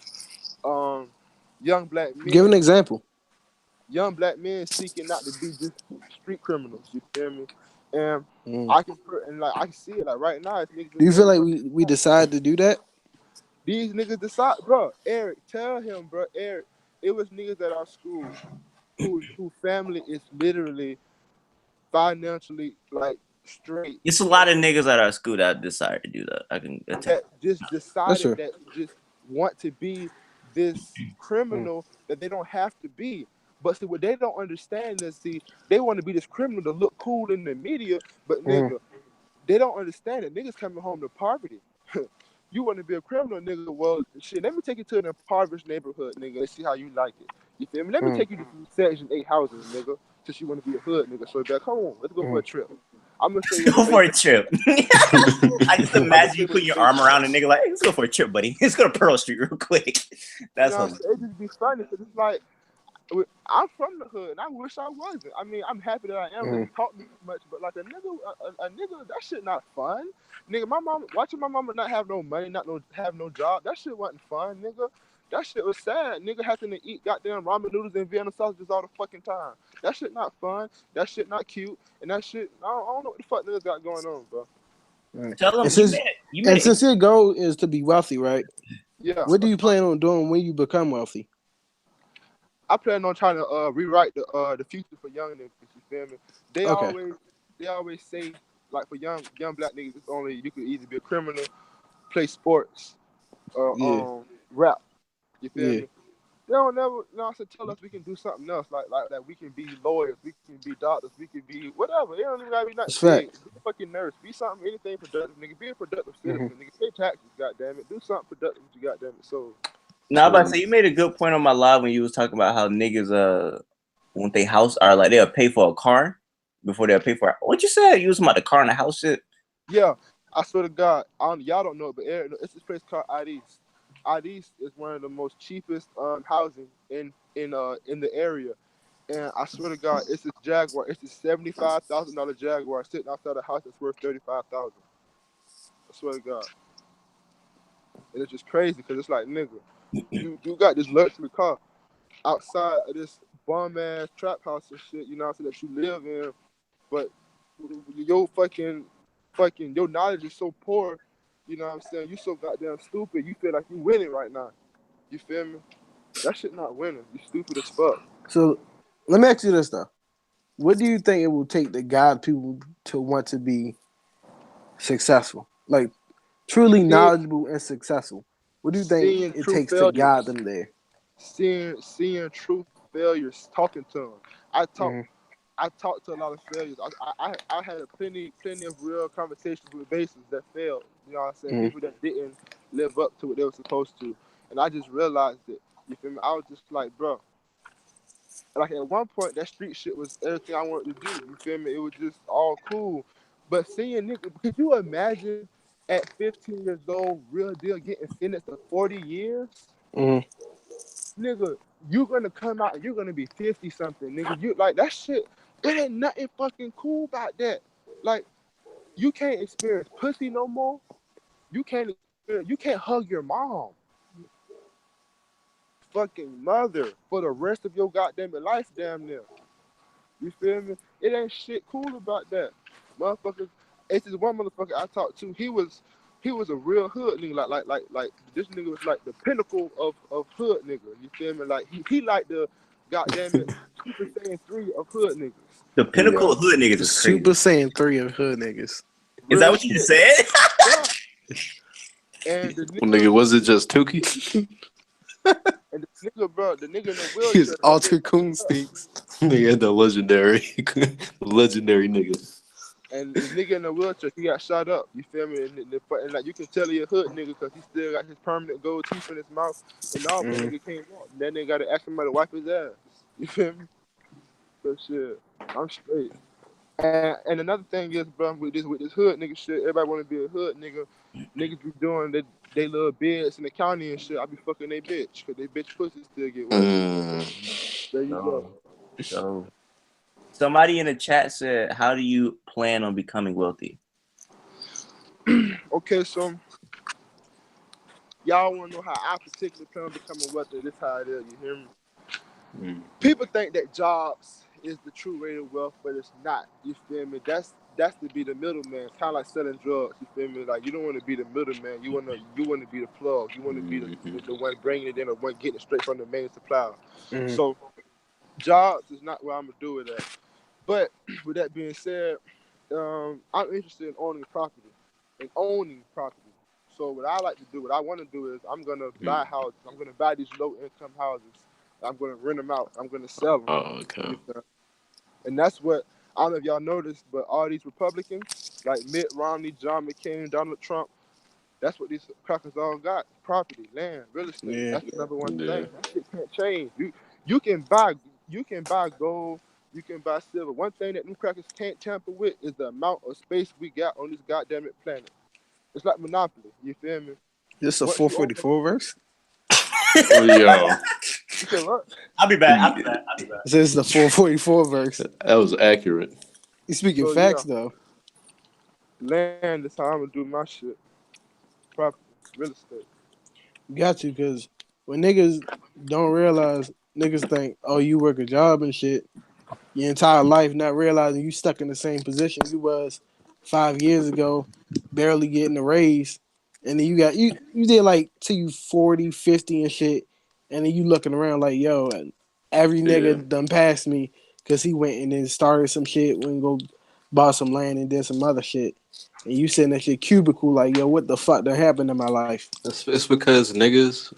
Speaker 2: Um, young black
Speaker 6: Give an
Speaker 2: men,
Speaker 6: example.
Speaker 2: young black men seeking not to be just street criminals. You feel me? And
Speaker 6: Mm.
Speaker 2: I can put and like I can see it like right now. It's niggas
Speaker 6: Do
Speaker 2: in
Speaker 6: you feel
Speaker 2: jail.
Speaker 6: like we decide to do that?
Speaker 2: These niggas decide, bro. Eric, tell him, bro. Eric, it was niggas at our school who family is literally financially like straight
Speaker 1: It's a lot of niggas at our school that decided to do that. I can attest.
Speaker 2: that just
Speaker 6: That's
Speaker 2: decided
Speaker 6: true.
Speaker 2: that just want to be this
Speaker 6: Mm.
Speaker 2: criminal that they don't have to be. But see, what they don't understand is, see, they want to be this criminal to look cool in the media, but
Speaker 6: Mm.
Speaker 2: nigga, they don't understand it. Niggas coming home to poverty. You want to be a criminal, nigga? Well, shit. Let me take you to an impoverished neighborhood, nigga. Let's see how you like it. You feel me? Let me take you to Section 8 housing, nigga. Since you want to be a hood, nigga. So back, come on, let's go for a trip. I'm gonna show you what
Speaker 1: Go
Speaker 2: the
Speaker 1: for
Speaker 2: base.
Speaker 1: a trip. I just
Speaker 2: I'm gonna
Speaker 1: imagine
Speaker 2: show
Speaker 1: you
Speaker 2: you what
Speaker 1: putting
Speaker 2: the
Speaker 1: your
Speaker 2: base
Speaker 1: arm around a nigga like, hey, let's go for a trip, buddy. Let's go to Pearl Street real quick.
Speaker 2: You
Speaker 1: That's
Speaker 2: know what I'm
Speaker 1: hilarious.
Speaker 2: saying? It just be funny because it's like I'm from the hood and I wish I wasn't. I mean, I'm happy that I am. They taught me so much, but like a nigga, that shit not fun. Nigga, my mom watching my mama not have no money, have no job. That shit wasn't fun, nigga. That shit was sad. Nigga having to eat goddamn ramen noodles and Vienna sausages all the fucking time. That shit not fun. That shit not cute. And that shit, I don't know what the fuck niggas got going on, bro.
Speaker 6: Right.
Speaker 1: Tell
Speaker 6: And
Speaker 1: them
Speaker 6: since
Speaker 1: you made it.
Speaker 6: since your goal is to be wealthy, right?
Speaker 2: Yeah.
Speaker 6: What do you plan on doing when you become wealthy?
Speaker 2: I plan on trying to rewrite the future for young niggas. You feel me? They
Speaker 6: Okay.
Speaker 2: always they always say like for young black niggas, it's only you could either be a criminal, play sports, or
Speaker 6: Yeah.
Speaker 2: rap. You feel
Speaker 6: Yeah.
Speaker 2: me? They don't never tell us we can do something else like we can be lawyers, we can be doctors, we can be whatever. It don't even gotta be
Speaker 6: It's
Speaker 2: nothing
Speaker 6: fact.
Speaker 2: big. Be a fucking nurse, be something, anything productive, nigga. Be a productive
Speaker 6: Mm-hmm.
Speaker 2: citizen, nigga. Pay taxes, goddamn it. Do something productive with your goddamn it. So
Speaker 1: Now, I'm about to
Speaker 6: True.
Speaker 1: say you made a good point on my live when you was talking about how niggas when they house are like they'll pay for a car before they'll pay for it. What you said? You was talking about the car and the house shit.
Speaker 2: yeah, I swear to God, y'all don't know it, but it's this place called IDs. IDs is one of the most cheapest housing in the area. And I swear to God, it's this Jaguar. It's a $75,000 Jaguar sitting outside a house that's worth 35,000. I swear to God, and it's just crazy because it's like nigga, you got this luxury car outside of this bum ass trap house and shit. You know what I'm saying, that you live in, but your fucking your knowledge is so poor. You know what I'm saying? You so goddamn stupid. You feel like you winning right now. You feel me? That shit not winning. You stupid as fuck.
Speaker 6: So let me ask you this though. What do you think it will take to guide people to want to be successful? Like truly
Speaker 2: Seeing,
Speaker 6: knowledgeable and successful. What do you think
Speaker 2: seeing
Speaker 6: it
Speaker 2: true
Speaker 6: takes to guide
Speaker 2: failures.
Speaker 6: them there?
Speaker 2: Seeing true failures. Talking to them. I talk.
Speaker 6: Mm-hmm.
Speaker 2: I talked to a lot of failures. I had a plenty of real conversations with bases that failed. You know what I'm saying?
Speaker 6: Mm-hmm.
Speaker 2: People that didn't live up to what they were supposed to. And I just realized it. You feel me? I was just like, bro. Like at one point, that street shit was everything I wanted to do. You feel me? It was just all cool. But seeing nigga, could you imagine at 15 years old, real deal getting sentenced to 40 years?
Speaker 6: Mm-hmm.
Speaker 2: Nigga, you're gonna come out and you're gonna be 50 something, nigga. You like that shit. There ain't nothing fucking cool about that. Like, you can't experience pussy no more. You can't hug your mom, fucking mother, for the rest of your goddamn life, damn near. You feel me? It ain't shit cool about that. Motherfuckers, it's this one motherfucker I talked to, he was a real hood nigga. Like this nigga was like the pinnacle of hood nigga. You feel me? Like he like the goddamn it Super Saiyan 3 of hood niggas.
Speaker 1: The pinnacle
Speaker 6: Yeah.
Speaker 1: of hood niggas
Speaker 6: The
Speaker 1: is
Speaker 6: Super
Speaker 1: crazy.
Speaker 6: Saiyan 3 of hood niggas.
Speaker 1: Is that
Speaker 2: Real
Speaker 1: what you just
Speaker 2: shit.
Speaker 1: said?
Speaker 2: Yeah. And the
Speaker 3: Nigga,
Speaker 2: nigga
Speaker 3: was it just Tukey?
Speaker 2: the nigga in the
Speaker 6: His
Speaker 2: wheelchair, that
Speaker 6: alter
Speaker 2: bitch
Speaker 6: coon stinks.
Speaker 3: Nigga had the legendary, legendary nigga.
Speaker 2: and the nigga in the wheelchair, he got shot up. You feel me? And like you can tell he a hood nigga because he still got his permanent gold teeth in his mouth and all, but
Speaker 6: Mm-hmm.
Speaker 2: nigga can't walk. Then they gotta ask somebody to wipe his ass. You feel me? So shit, I'm straight. And another thing is, bro, with this hood nigga shit, everybody wanna be a hood nigga. Niggas be doing they little bids in the county and shit. I be fucking they bitch, cause they bitch pussy still get wet. There you go.
Speaker 1: So somebody in the chat said, "How do you plan on becoming wealthy?"
Speaker 2: Okay, so y'all wanna know how I particularly plan on becoming wealthy? This how it is. You hear me? People think that jobs is the true way to wealth, but it's not. You feel me? That's to be the middleman, kind of like selling drugs. You feel me? Like you don't want to be the middleman. You want to be the plug. You want to be the one bringing it in or one getting it straight from the main supplier.
Speaker 6: Mm-hmm.
Speaker 2: So jobs is not where I'm gonna do it at. But with that being said, I'm interested in owning property. So what I like to do, what I want to do is I'm gonna buy houses. I'm gonna buy these low income houses. I'm gonna rent them out. I'm gonna sell them.
Speaker 3: Oh, okay.
Speaker 2: And that's what I don't know if y'all noticed, but all these Republicans like Mitt Romney, John McCain, Donald Trump, that's what these crackers all got: property, land, real estate.
Speaker 6: Yeah.
Speaker 2: That's the number one
Speaker 3: Yeah.
Speaker 2: thing. That shit can't change. You can buy you can buy gold, you can buy silver. One thing that them crackers can't tamper with is the amount of space we got on this goddamn planet. It's like Monopoly. You feel me?
Speaker 6: This a
Speaker 2: Once you own,
Speaker 6: 444 verse.
Speaker 3: Oh, yo,
Speaker 2: you say what?
Speaker 1: I'll be back. I'll be back. I'll be back.
Speaker 6: It says the 444 verse.
Speaker 3: that was accurate.
Speaker 6: You speaking
Speaker 2: So yeah,
Speaker 6: facts though.
Speaker 2: land is how I'm gonna do my shit. Property, real estate.
Speaker 6: You got to, because when niggas don't realize, niggas think, oh, you work a job and shit your entire life, not realizing you stuck in the same position you was 5 years ago, barely getting a raise. And then you did like till you 40, 50 and shit. And then you looking around like, yo, every
Speaker 3: Yeah,
Speaker 6: nigga done passed me because he went and then started some shit, went and go bought some land and did some other shit. And you sitting at your cubicle like, yo, what the fuck done happened in my life?
Speaker 3: it's because niggas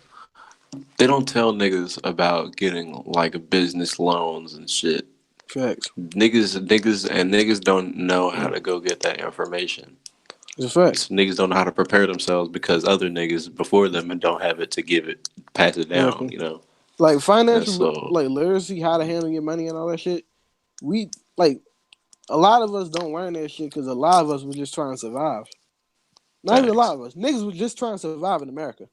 Speaker 3: they don't tell niggas about getting like business loans and shit.
Speaker 6: Facts.
Speaker 3: Niggas don't know how to go get that information.
Speaker 6: It's a fact.
Speaker 3: So niggas don't know how to prepare themselves because other niggas before them don't have it to give it, pass it down.
Speaker 6: Exactly.
Speaker 3: You know,
Speaker 6: Like
Speaker 3: and
Speaker 6: financial,
Speaker 3: so
Speaker 6: like literacy, how to handle your money and all that shit. We like a lot of us don't learn that shit because a lot of us were just trying to survive. Not even a lot
Speaker 3: facts.
Speaker 6: of us. Niggas were just trying to survive in America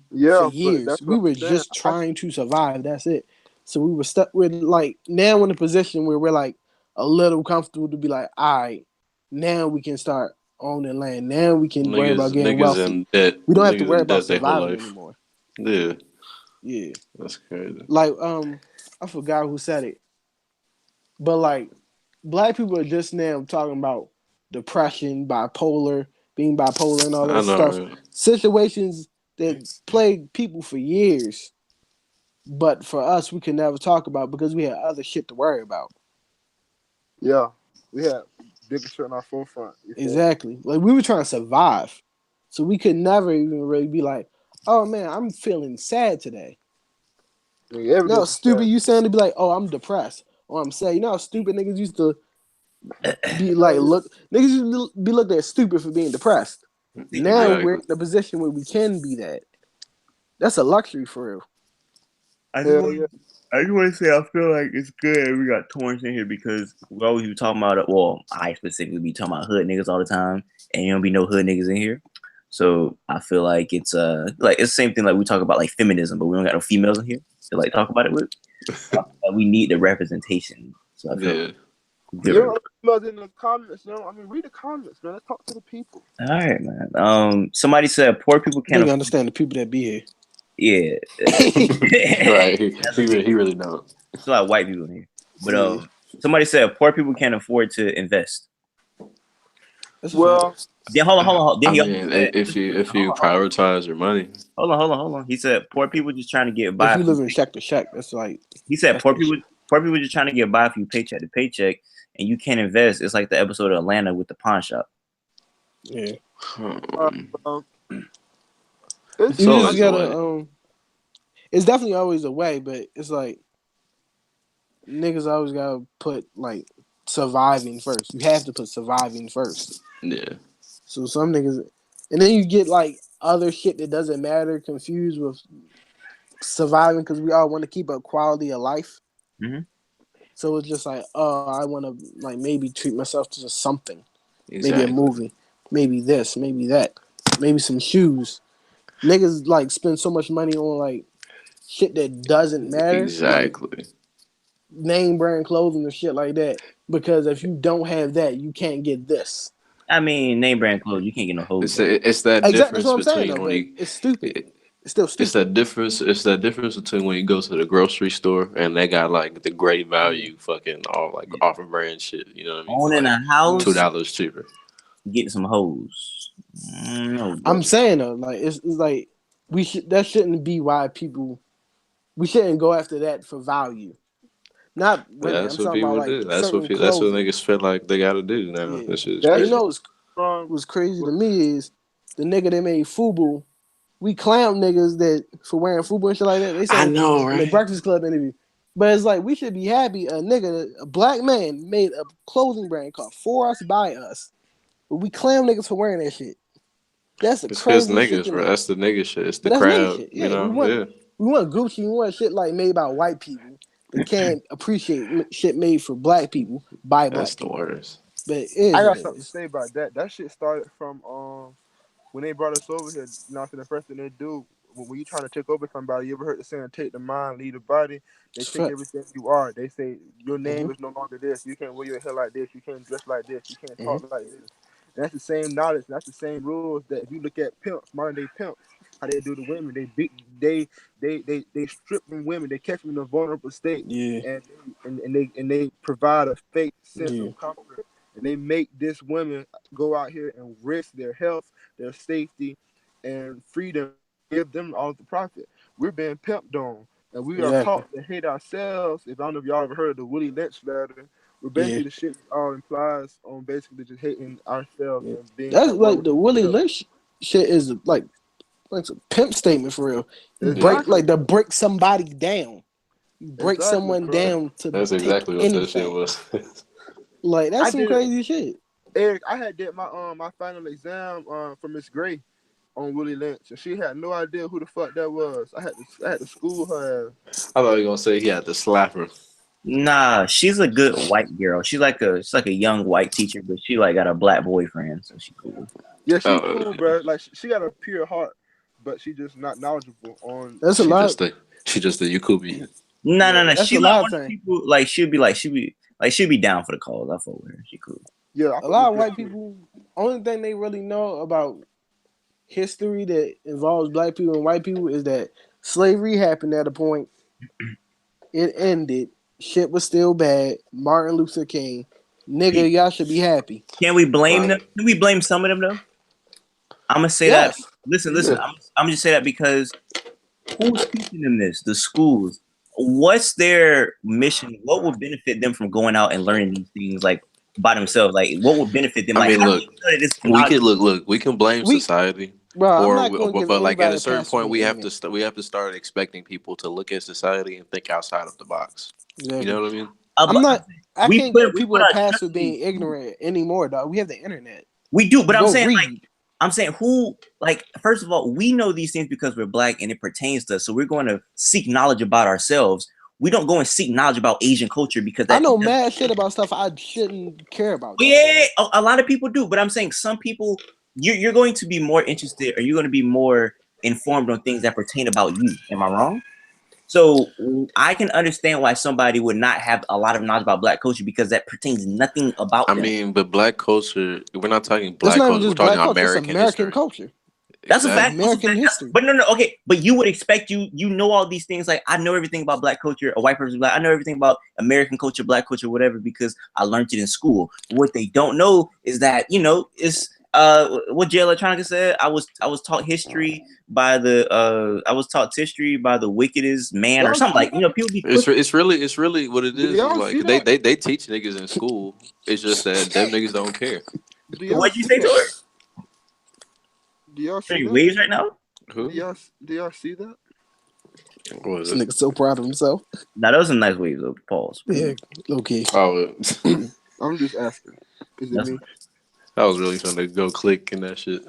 Speaker 6: for
Speaker 2: Yeah, but
Speaker 6: years.
Speaker 2: that's
Speaker 6: We
Speaker 2: what
Speaker 6: were
Speaker 2: I'm saying.
Speaker 6: just trying to survive. That's it. So we were stuck. We're like now in a position where we're like a little comfortable to be like, all right, now we can start owning land. Now we can worry about getting
Speaker 3: Niggas
Speaker 6: wealthy.
Speaker 3: in debt.
Speaker 6: We don't have to
Speaker 3: Niggas
Speaker 6: worry
Speaker 3: in
Speaker 6: about
Speaker 3: debt their whole
Speaker 6: surviving
Speaker 3: life.
Speaker 6: anymore.
Speaker 3: Yeah,
Speaker 6: Yeah.
Speaker 3: that's crazy.
Speaker 6: Like I forgot who said it. But like black people are just now talking about depression, being bipolar and all
Speaker 3: I
Speaker 6: that
Speaker 3: know,
Speaker 6: stuff.
Speaker 3: right?
Speaker 6: Situations that plague people for years. But for us, we could never talk about because we had other shit to worry about.
Speaker 2: Yeah, we had bigger shit on our forefront. You feel me?
Speaker 6: Exactly. Like we were trying to survive. So we could never even really be like, oh man, I'm feeling sad today.
Speaker 2: Nigga, every day
Speaker 6: No,
Speaker 2: was
Speaker 6: stupid,
Speaker 2: sad.
Speaker 6: you sound to be like, oh, I'm depressed. Or I'm sad. You know how stupid niggas used to be like,
Speaker 2: Hell yeah.
Speaker 6: look, niggas used to be looked at stupid for being depressed. Now we're
Speaker 3: Exactly.
Speaker 6: in a position where we can be that. That's a luxury for real.
Speaker 1: I just
Speaker 2: Hell
Speaker 1: want
Speaker 2: yeah.
Speaker 1: I just want to say I feel like it's good we got Torrance in here because we always be talking about it. Well, I specifically be talking about hood niggas all the time, and you don't be no hood niggas in here. So I feel like it's the same thing like we talk about like feminism, but we don't got no females in here to like talk about it with. So I feel like we need the representation. So I feel
Speaker 3: Yeah.
Speaker 2: You
Speaker 1: good.
Speaker 2: know, emails in the comments. You know, I mean, read the comments, man. Let's talk to the people.
Speaker 1: All right, man. Somebody said poor people
Speaker 6: I
Speaker 1: can't
Speaker 6: think I
Speaker 1: afford.
Speaker 6: understand the people that be
Speaker 1: Yeah,
Speaker 3: Right.
Speaker 1: that's what
Speaker 3: He really don't.
Speaker 1: it's a lot of white people in here. But
Speaker 6: here. Yeah,
Speaker 1: somebody said poor people can't afford to invest.
Speaker 6: that's a fact.
Speaker 2: Well,
Speaker 1: Then hold on, hold on. Then
Speaker 3: I
Speaker 1: he also
Speaker 3: mean,
Speaker 1: said,
Speaker 3: if
Speaker 1: hold
Speaker 3: you
Speaker 1: on, hold on,
Speaker 3: prioritize your money,
Speaker 1: hold on. He said poor people just trying to get
Speaker 6: If
Speaker 1: by.
Speaker 6: you live in shack to shack, that's like
Speaker 1: He said
Speaker 6: that's the shit.
Speaker 1: poor people just trying to get by from you paycheck to paycheck, and you can't invest. It's like the episode of Atlanta with the pawn shop.
Speaker 6: Yeah,
Speaker 2: uh,
Speaker 3: um,
Speaker 2: um,
Speaker 3: it's
Speaker 2: it's.
Speaker 6: you
Speaker 2: I
Speaker 6: just
Speaker 3: always the
Speaker 2: mean,
Speaker 6: gotta
Speaker 3: way.
Speaker 6: It's definitely always a way, but it's like niggas always gotta put like surviving first. You have to put surviving first.
Speaker 3: Yeah.
Speaker 6: So some niggas, and then you get like other shit that doesn't matter confused with surviving because we all want to keep a quality of life.
Speaker 1: Mm-hmm.
Speaker 6: So it's just like, oh, I want to like maybe treat myself to just something, maybe a
Speaker 3: Exactly.
Speaker 6: movie, maybe this, maybe that, maybe some shoes. Niggas like spend so much money on like shit that doesn't matter, like
Speaker 3: Exactly.
Speaker 6: name brand clothing and shit like that. Because if you don't have that, you can't get this.
Speaker 1: I mean, name brand clothes. You can't get no hoes though.
Speaker 3: It's that
Speaker 6: Exactly, that's
Speaker 3: difference
Speaker 6: what I'm saying
Speaker 3: between
Speaker 6: though.
Speaker 3: when
Speaker 6: But
Speaker 3: you
Speaker 6: it's stupid.
Speaker 3: it,
Speaker 6: It's still stupid.
Speaker 3: it's that difference between when you go to the grocery store and they got like the great
Speaker 6: Yeah.
Speaker 3: value fucking all like offer brand shit, you know what I mean, for
Speaker 1: Owning
Speaker 3: like
Speaker 1: a
Speaker 6: Yeah.
Speaker 1: house,
Speaker 3: $2 cheaper.
Speaker 1: getting some hoes. No,
Speaker 6: I'm
Speaker 1: bro.
Speaker 6: saying though, like it's like we should that shouldn't be why people we shouldn't go after that for value. Not
Speaker 3: But
Speaker 6: women. I'm
Speaker 3: that's what
Speaker 6: talking about
Speaker 3: people
Speaker 6: like
Speaker 3: do.
Speaker 6: certain
Speaker 3: That's what
Speaker 6: clothing.
Speaker 3: niggas feel like they gotta do now.
Speaker 6: Yeah.
Speaker 3: That shit is
Speaker 6: And you
Speaker 2: that's
Speaker 3: crazy.
Speaker 6: know
Speaker 2: wrong.
Speaker 6: what's crazy to me is the nigga that made Fubu. We clown niggas that for wearing Fubu and shit like that. They
Speaker 3: I
Speaker 6: say
Speaker 3: know,
Speaker 6: in the
Speaker 3: right?
Speaker 6: Breakfast Club interview. But it's like we should be happy a nigga, a black man made a clothing brand called For Us By Us. But we clown niggas for wearing that shit. That's the
Speaker 3: It's because
Speaker 6: craziest shit
Speaker 3: niggas,
Speaker 6: to
Speaker 3: bro.
Speaker 6: me.
Speaker 3: That's the nigga shit. It's the
Speaker 6: But that's nigga
Speaker 3: crowd,
Speaker 6: shit.
Speaker 3: you
Speaker 6: Yeah, we
Speaker 3: know.
Speaker 6: want
Speaker 3: Yeah.
Speaker 6: We want Gucci. We want shit like made by white people, but can't appreciate shit made for black people by
Speaker 3: That's
Speaker 6: black
Speaker 3: the
Speaker 6: people.
Speaker 3: worst.
Speaker 6: But it is
Speaker 2: I
Speaker 6: what
Speaker 2: got
Speaker 6: it
Speaker 2: something to
Speaker 6: is.
Speaker 2: say about that. That shit started from when they brought us over here. You know, what I'm saying the first thing they do when you trying to take over somebody, you ever heard the saying "take the mind, leave the body"? They
Speaker 6: It's
Speaker 2: take
Speaker 6: fact.
Speaker 2: everything you are. They say your
Speaker 6: Mm-hmm.
Speaker 2: name is no longer this. You can't wear your hair like this. You can't dress like this. You can't
Speaker 6: Mm-hmm.
Speaker 2: talk like this. And that's the same knowledge. That's the same rules that if you look at pimps, modern day pimps, how they do the women. They beat, they strip them women. They catch them in a vulnerable state,
Speaker 6: Yeah.
Speaker 2: and they provide a fake sense
Speaker 6: Yeah.
Speaker 2: of comfort. And they make this women go out here and risk their health, their safety, and freedom to give them all the profit. We're being pimped on, and we are
Speaker 6: Exactly.
Speaker 2: taught to hate ourselves. If I don't know if y'all ever heard of the Willie Lynch letter, where basically
Speaker 6: Yeah.
Speaker 2: the shit all implies on basically just hating ourselves
Speaker 6: Yeah.
Speaker 2: and being
Speaker 6: That's
Speaker 2: at war
Speaker 6: like
Speaker 2: with
Speaker 6: the Willie
Speaker 2: ourselves.
Speaker 6: Lynch shit is like a pimp statement for real. You
Speaker 3: Yeah,
Speaker 6: break
Speaker 2: Exactly,
Speaker 6: like to break somebody down. You break
Speaker 2: exactly,
Speaker 6: someone
Speaker 2: bro.
Speaker 6: down to
Speaker 3: that's
Speaker 6: take
Speaker 3: exactly what that shit
Speaker 6: anything.
Speaker 3: was.
Speaker 6: Like that's
Speaker 2: I
Speaker 6: some
Speaker 2: did it,
Speaker 6: crazy shit.
Speaker 2: Eric. I had did my final exam for Miss Gray on Willie Lynch, and she had no idea who the fuck that was. I had to school her ass.
Speaker 3: I thought you were gonna say he had to slap her.
Speaker 1: Nah, she's a good white girl. She's like a young white teacher, but she like got a black boyfriend, so she cool.
Speaker 2: Yeah, she
Speaker 3: Oh,
Speaker 2: cool, bro. Like she got a pure heart, but she just not knowledgeable on.
Speaker 6: That's a
Speaker 3: she
Speaker 6: lot.
Speaker 3: just a she just a Yukubi.
Speaker 1: No, no,
Speaker 2: Yeah,
Speaker 1: no.
Speaker 6: That's
Speaker 1: She
Speaker 6: a
Speaker 1: like
Speaker 6: lot of
Speaker 1: one of the
Speaker 6: things.
Speaker 1: people. Like she'll be down for the cause. I fuck with her. She cool.
Speaker 2: yeah. I
Speaker 6: A
Speaker 2: fuck
Speaker 6: lot
Speaker 2: with
Speaker 6: of
Speaker 2: Big
Speaker 6: white
Speaker 2: Shit.
Speaker 6: people, only thing they really know about history that involves black people and white people is that slavery happened at a point. It ended. Shit was still bad. Martin Luther King, nigga, y'all should be happy.
Speaker 1: Can we blame them?
Speaker 3: Right.
Speaker 1: Can we blame some of them though? I'm gonna say that.
Speaker 6: Yes.
Speaker 1: Listen, listen.
Speaker 3: Yeah.
Speaker 1: I'm just say that because who's teaching them this? The schools. What's their mission? What would benefit them from going out and learning these things like by themselves? Like, what would benefit them?
Speaker 3: I
Speaker 1: Like,
Speaker 3: mean,
Speaker 1: how do
Speaker 3: look,
Speaker 1: they know that this
Speaker 3: we
Speaker 1: knowledge?
Speaker 3: could look. We can blame
Speaker 6: We,
Speaker 3: society,
Speaker 6: bro, I'm
Speaker 3: or
Speaker 6: not going to give
Speaker 3: but like at
Speaker 6: anybody
Speaker 3: a
Speaker 6: a
Speaker 3: certain
Speaker 6: pass for
Speaker 3: point,
Speaker 6: being ignorant.
Speaker 3: we have to start expecting people to look at society and think outside of the box. You
Speaker 6: Exactly.
Speaker 3: know what I mean?
Speaker 6: I'm
Speaker 1: But
Speaker 6: not. I
Speaker 1: we
Speaker 6: can't
Speaker 1: put
Speaker 6: give
Speaker 1: we
Speaker 6: people
Speaker 1: put
Speaker 6: a
Speaker 1: our
Speaker 6: pass
Speaker 1: trust
Speaker 6: for
Speaker 1: in
Speaker 6: being ignorant anymore, dog. We have the internet.
Speaker 1: we do, but
Speaker 6: You
Speaker 1: I'm
Speaker 6: go
Speaker 1: saying like
Speaker 6: read.
Speaker 1: who like first of all, we know these things because we're black and it pertains to us. So we're going to seek knowledge about ourselves. We don't go and seek knowledge about Asian culture because
Speaker 6: I
Speaker 1: that
Speaker 6: know mad shit about stuff I shouldn't care about, dog.
Speaker 1: yeah, a lot of people do, but I'm saying some people you're going to be more interested or you're going to be more informed on things that pertain about you. Am I wrong? So I can understand why somebody would not have a lot of knowledge about black culture because that pertains nothing
Speaker 3: I
Speaker 1: about them.
Speaker 3: mean, but black culture. We're not talking
Speaker 6: It's
Speaker 3: black
Speaker 6: not even
Speaker 3: culture. We're
Speaker 6: just
Speaker 3: talking
Speaker 6: black culture. It's
Speaker 3: American
Speaker 6: American
Speaker 3: history.
Speaker 6: culture.
Speaker 1: That's a
Speaker 6: It's
Speaker 1: fact.
Speaker 3: Exactly.
Speaker 1: That's a
Speaker 6: American
Speaker 1: fact.
Speaker 6: history.
Speaker 1: But no, okay. But you would expect you know all these things. Like I know everything about black culture. A white person, black. I know everything about American culture, black culture, whatever, because I learned it in school. What they don't know is that it's what Jay Electronica said. I was taught history by the wickedest man or
Speaker 2: Y'all
Speaker 1: something
Speaker 2: see
Speaker 1: like
Speaker 2: that?
Speaker 1: people be
Speaker 3: It's
Speaker 1: twisting.
Speaker 3: it's really what it
Speaker 2: Do
Speaker 3: is
Speaker 2: y'all
Speaker 3: like
Speaker 2: see that?
Speaker 3: they teach niggas in school. It's just that them niggas don't care.
Speaker 2: Do y'all
Speaker 1: What'd you
Speaker 2: see
Speaker 1: say to
Speaker 2: that?
Speaker 1: her?
Speaker 2: Do y'all
Speaker 1: Are
Speaker 2: see
Speaker 1: you
Speaker 2: that?
Speaker 1: waves right now?
Speaker 2: Do
Speaker 3: Who?
Speaker 2: y'all see that?
Speaker 3: What
Speaker 6: This
Speaker 3: is it?
Speaker 6: nigga so proud of himself.
Speaker 1: Nah, those are nice waves though. Pause.
Speaker 6: Yeah, okay.
Speaker 3: Oh,
Speaker 2: I'm just asking. Is it
Speaker 1: That's
Speaker 2: me?
Speaker 3: I was really trying to go click and that shit.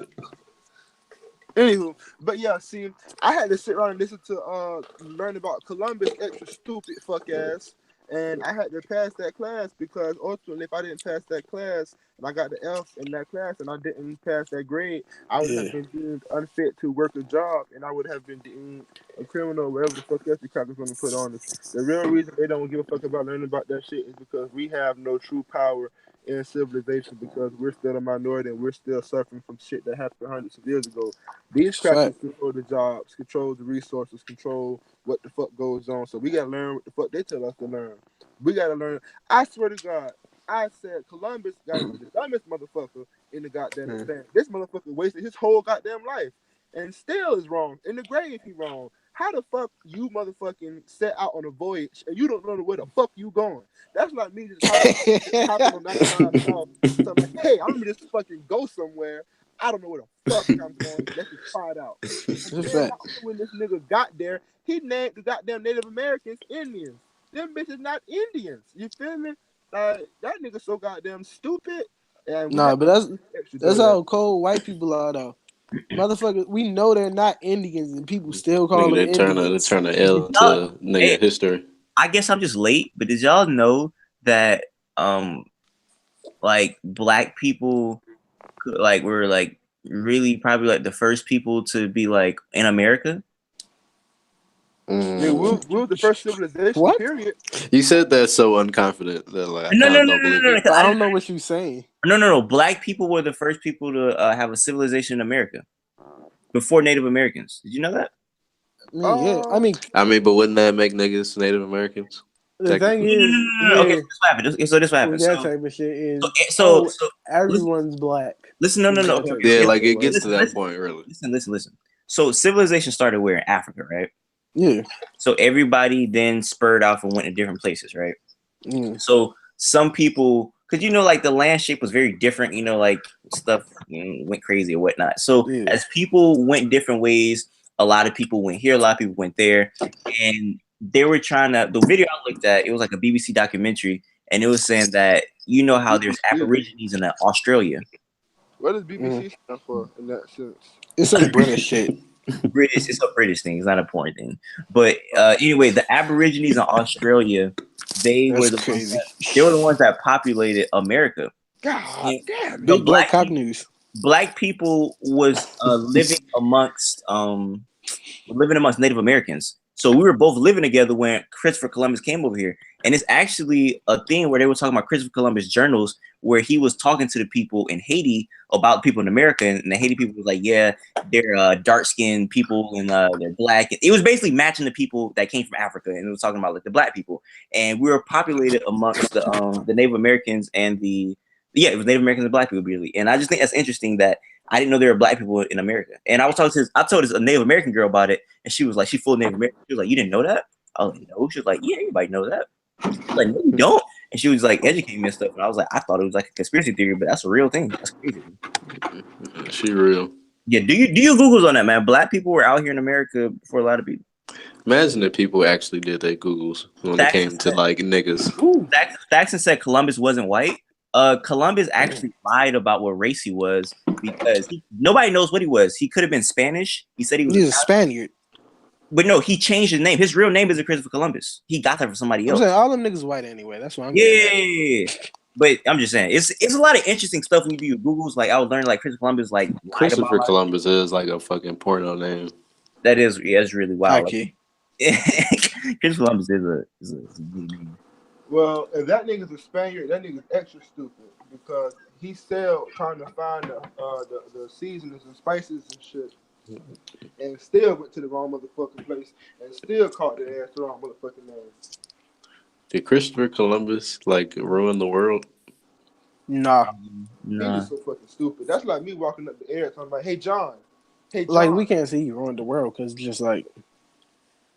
Speaker 2: Anywho, but yeah, see, I had to sit around and listen to learn about Columbus extra stupid fuck ass. And I had to pass that class because ultimately if I didn't pass that class and I got the F in that class and I didn't pass that grade, I would
Speaker 6: Yeah,
Speaker 2: have been deemed unfit to work a job and I would have been deemed a criminal, whatever the fuck else the crackers gonna put on us. The real reason they don't give a fuck about learning about that shit is because we have no true power in civilization because we're still a minority and we're still suffering from shit that happened hundreds of years ago. These
Speaker 6: it's a fact.
Speaker 2: crackers control the jobs, control the resources, control what the fuck goes on. So we gotta learn what the fuck they tell us to learn. We gotta learn. I swear to God, I said Columbus gotta be the dumbest motherfucker in the goddamn
Speaker 6: Mm.
Speaker 2: expanse. This motherfucker wasted his whole goddamn life and still is wrong. In the grave, he wrong. How the fuck you motherfucking set out on a voyage and you don't know where the fuck you going? That's like me just hopping on 95 South. So I'm like, hey, I'm gonna just fucking go somewhere. I don't know where the fuck I'm going. Let's just try it out.
Speaker 6: It's
Speaker 2: And
Speaker 6: a
Speaker 2: then
Speaker 6: fact.
Speaker 2: not only when this nigga got there, he named the goddamn Native Americans Indians. Them bitches not Indians. You feel me? That nigga so goddamn stupid. And we
Speaker 6: Nah,
Speaker 2: have
Speaker 6: but
Speaker 2: to extra
Speaker 6: that's
Speaker 2: do that.
Speaker 6: how cold white people are though. Motherfuckers, we know they're not Indians, and people still call
Speaker 3: Nigga,
Speaker 6: them
Speaker 3: they
Speaker 6: Indians.
Speaker 3: turn the L
Speaker 1: Y'all-
Speaker 3: to nigga
Speaker 1: hey,
Speaker 3: history.
Speaker 1: I guess I'm just late, but did y'all know that like black people like were like really probably like the first people to be like in America?
Speaker 2: Nigga, we're the first civilization.
Speaker 6: What?
Speaker 2: Period.
Speaker 3: You said that so unconfident that like I
Speaker 1: No,
Speaker 3: kind
Speaker 1: no,
Speaker 3: of
Speaker 1: no,
Speaker 3: don't
Speaker 1: no, no,
Speaker 3: believe
Speaker 1: no,
Speaker 3: it.
Speaker 1: because
Speaker 6: I don't know what you're saying.
Speaker 1: no. Black people were the first people to have a civilization in America before Native Americans. Did you know that?
Speaker 6: I mean, yeah. I mean,
Speaker 3: But wouldn't that make niggas Native Americans?
Speaker 6: the thing
Speaker 3: Technically.
Speaker 6: is,
Speaker 1: No. Okay,
Speaker 6: yeah,
Speaker 1: so this what happened. So this what happened.
Speaker 6: with that type of shit is,
Speaker 1: So
Speaker 6: everyone's black.
Speaker 1: listen. No.
Speaker 6: That
Speaker 1: Okay,
Speaker 6: type of
Speaker 3: Yeah,
Speaker 6: shit.
Speaker 3: like it gets to
Speaker 1: listen,
Speaker 3: that
Speaker 1: listen,
Speaker 3: point, really.
Speaker 1: listen. So civilization started where in Africa, right?
Speaker 6: Yeah.
Speaker 1: So everybody then spurred off and went to different places, right?
Speaker 6: Mm.
Speaker 1: So some people, because like the land shape was very different, like stuff went crazy or whatnot. So
Speaker 6: Yeah.
Speaker 1: as people went different ways, a lot of people went here, a lot of people went there, and they were trying to. The video I looked at, it was like a BBC documentary, and it was saying that how there's Aborigines in Australia.
Speaker 2: What does BBC stand for in that sense?
Speaker 6: It's some British shit.
Speaker 1: British, it's a British thing. It's not a foreign thing. But anyway, the Aborigines in Australia, they
Speaker 6: That's
Speaker 1: were
Speaker 6: crazy.
Speaker 1: they were the ones that populated America.
Speaker 2: God damn.
Speaker 1: The
Speaker 6: Big black cock news.
Speaker 1: black people was living amongst Native Americans. So we were both living together when Christopher Columbus came over here. And it's actually a thing where they were talking about Christopher Columbus journals where he was talking to the people in Haiti about people in America. And the Haiti people was like, yeah, they're dark-skinned people and they're black. It was basically matching the people that came from Africa. And it was talking about like the black people. And we were populated amongst the Native Americans and it was Native Americans and black people, really. And I just think that's interesting that I didn't know there were black people in America. And I told this a Native American girl about it, and she was like, she full Native American. She was like, you didn't know that? I was like, no. She was like, yeah, everybody knows that. I was like, no, you don't. And she was like educating me and stuff. And I was like, I thought it was like a conspiracy theory, but that's a real thing. That's crazy.
Speaker 3: She real.
Speaker 1: Yeah, do you Googles on that, man? Black people were out here in America before a lot of people.
Speaker 3: Imagine if people actually did their Googles when it came to like niggas.
Speaker 1: Saxon said Columbus wasn't white. Columbus actually lied about what race he was because nobody knows what he was. He could have been Spanish. He said he was
Speaker 6: a Spaniard.
Speaker 1: But no, he changed his name. His real name isn't Christopher Columbus. He got that from somebody else.
Speaker 6: I'm saying all them niggas white anyway. That's what I'm
Speaker 1: getting at. But I'm just saying, it's a lot of interesting stuff when you do your Googles. Like I was learning, like Christopher Columbus, like
Speaker 3: Christopher Columbus is like a fucking porno name.
Speaker 1: That is, it's really wild.
Speaker 6: Okay.
Speaker 1: Christopher Columbus is a good name.
Speaker 2: Well, if that nigga's a Spaniard, that nigga's extra stupid because he still trying to find the seasonings and spices and shit, and still went to the wrong motherfucking place and still caught the ass the wrong motherfucking name.
Speaker 3: Did Christopher Columbus like ruin the world?
Speaker 6: Nah.
Speaker 2: He just so fucking stupid. That's like me walking up the air talking about, hey John.
Speaker 6: Like we can't say he ruined the world because just like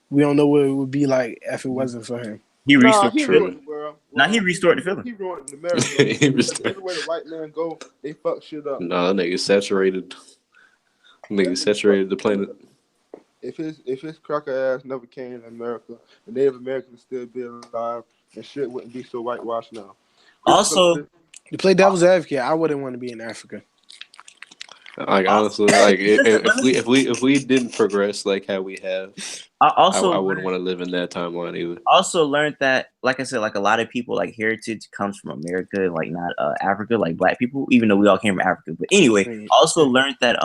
Speaker 6: we don't know what it would be like if it wasn't for him.
Speaker 1: He restored
Speaker 2: the world.
Speaker 1: He restored the feeling.
Speaker 2: He ruined America. Everywhere the white man go, they fuck shit up.
Speaker 3: Nah, that nigga saturated. Nigga saturated the planet.
Speaker 2: If his cracker ass never came to America, the Native Americans would still be alive, and shit wouldn't be so whitewashed now.
Speaker 1: Also,
Speaker 6: to play devil's advocate, I wouldn't want to be in Africa.
Speaker 3: Like honestly, like if we didn't progress like how we have, I wouldn't want to live in that timeline either.
Speaker 1: Also learned that, like I said, like a lot of people like heritage comes from America, like not Africa, like black people, even though we all came from Africa. But anyway, also learned that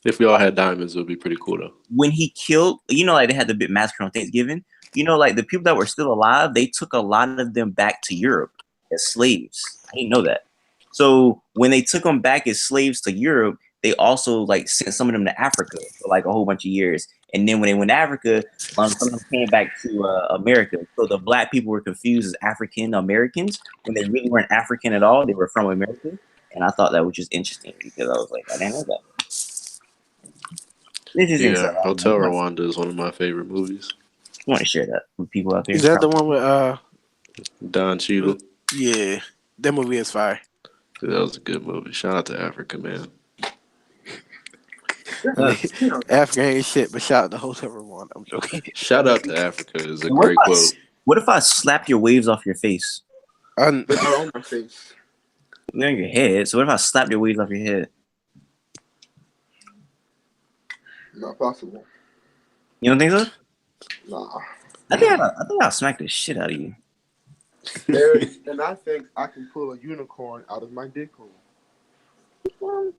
Speaker 3: if we all had diamonds, it would be pretty cool though. When
Speaker 1: he killed, like they had the big massacre on Thanksgiving, like the people that were still alive, they took a lot of them back to Europe as slaves. I didn't know that. So when they took them back as slaves to Europe, they also like sent some of them to Africa for like a whole bunch of years. And then when they went to Africa, some of them came back to America. So the black people were confused as African Americans when they really weren't African at all. They were from America. And I thought that was just interesting because I was like, I didn't know that.
Speaker 3: Yeah, Hotel Rwanda is one of my favorite movies.
Speaker 1: I want to share that with people out there.
Speaker 6: Is that the one with
Speaker 3: Don Cheadle?
Speaker 6: Yeah, that movie is fire.
Speaker 3: That was a good movie. Shout out to Africa, man.
Speaker 6: Africa ain't shit, but shout out to Hotel Rwanda. I'm joking.
Speaker 3: Shout out to Africa is a great quote.
Speaker 1: What if I slap your waves off your face?
Speaker 2: On my face.
Speaker 1: They're on your head. So what if I slap your waves off your head?
Speaker 2: Not possible.
Speaker 1: You don't think so?
Speaker 2: Nah.
Speaker 1: I think I'll smack the shit out of you.
Speaker 2: And I think I can pull a unicorn out of my dick hole.
Speaker 6: I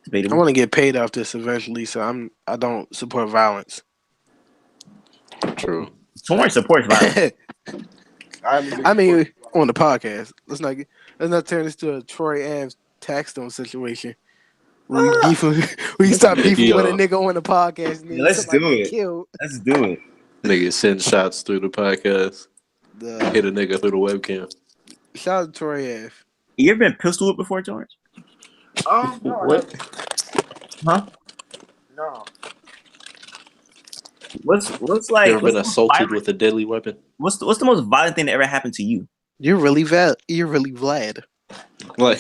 Speaker 1: Debatable.
Speaker 6: want to get paid off this eventually, so I don't support violence.
Speaker 3: True.
Speaker 1: Torrance supports violence.
Speaker 6: I mean, on the podcast, let's not turn this to a Troy Ave Taxstone situation. We start beefing with a nigga on the podcast, and then
Speaker 1: Yeah, let's do
Speaker 6: somebody get
Speaker 1: it.
Speaker 6: killed.
Speaker 1: Let's do it.
Speaker 3: Nigga send shots through the podcast. Hit a nigga through the webcam.
Speaker 6: Shout out to Troy Ave.
Speaker 1: You ever been pistol whipped before, Torrance?
Speaker 2: No,
Speaker 3: What?
Speaker 1: Huh?
Speaker 2: No.
Speaker 1: What's
Speaker 3: You
Speaker 1: like?
Speaker 3: ever been assaulted with a deadly weapon?
Speaker 1: What's the most violent thing that ever happened to you?
Speaker 6: You're really Vlad.
Speaker 3: Like,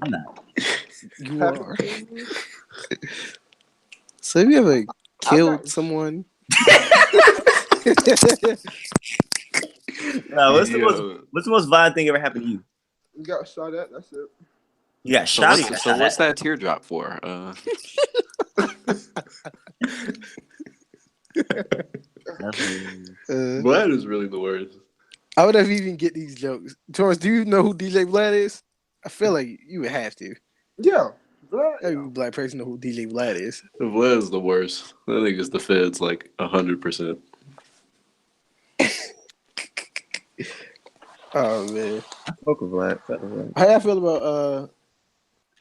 Speaker 1: I'm not.
Speaker 6: You are. So have you ever killed someone?
Speaker 1: No, what's the most violent thing ever happened to you?
Speaker 2: You got shot at. That's it.
Speaker 1: You got
Speaker 3: so
Speaker 1: shot.
Speaker 3: what's that teardrop for? Vlad is really the worst.
Speaker 6: I would have even get these jokes. Torrance, do you know who DJ Vlad is? I feel like you would have to.
Speaker 2: Yeah.
Speaker 6: Every black person know who DJ Vlad is.
Speaker 3: Vlad is the worst. I think it's the feds like 100%.
Speaker 6: Oh man.
Speaker 1: Fuck with Vlad.
Speaker 6: How y'all feel about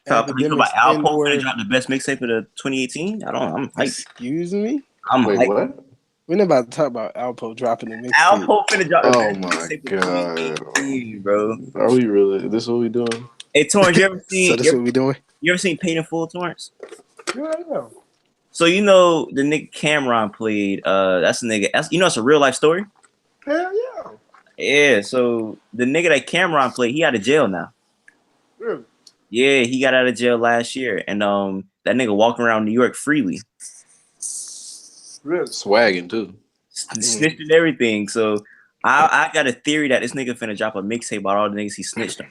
Speaker 1: How you feel about Al Poe
Speaker 6: N-word?
Speaker 1: finna drop the best mixtape of the 2018? I'm hyped.
Speaker 6: Excuse me?
Speaker 1: I'm
Speaker 3: Wait,
Speaker 1: hyped.
Speaker 3: what?
Speaker 6: We're not about to talk about Alpo dropping the mixtape.
Speaker 1: Al Poe finna drop the
Speaker 3: Oh
Speaker 1: best
Speaker 3: my
Speaker 1: mixtape of 2018, bro.
Speaker 3: Are we really? This what we doing?
Speaker 1: Hey Torrance, you ever
Speaker 6: So
Speaker 1: seen
Speaker 6: that's what we doing.
Speaker 1: you ever seen Paid in Full, Torrance?
Speaker 2: Yeah.
Speaker 1: So you know the nigga Cameron played that's a nigga it's a real life story?
Speaker 2: Hell yeah.
Speaker 1: Yeah, so the nigga that Cameron played, he out of jail now.
Speaker 2: Really?
Speaker 1: Yeah, he got out of jail last year, and that nigga walking around New York freely,
Speaker 2: Really?
Speaker 3: Swagging too.
Speaker 1: snitching everything. So I got a theory that this nigga finna drop a mixtape about all the niggas he snitched on.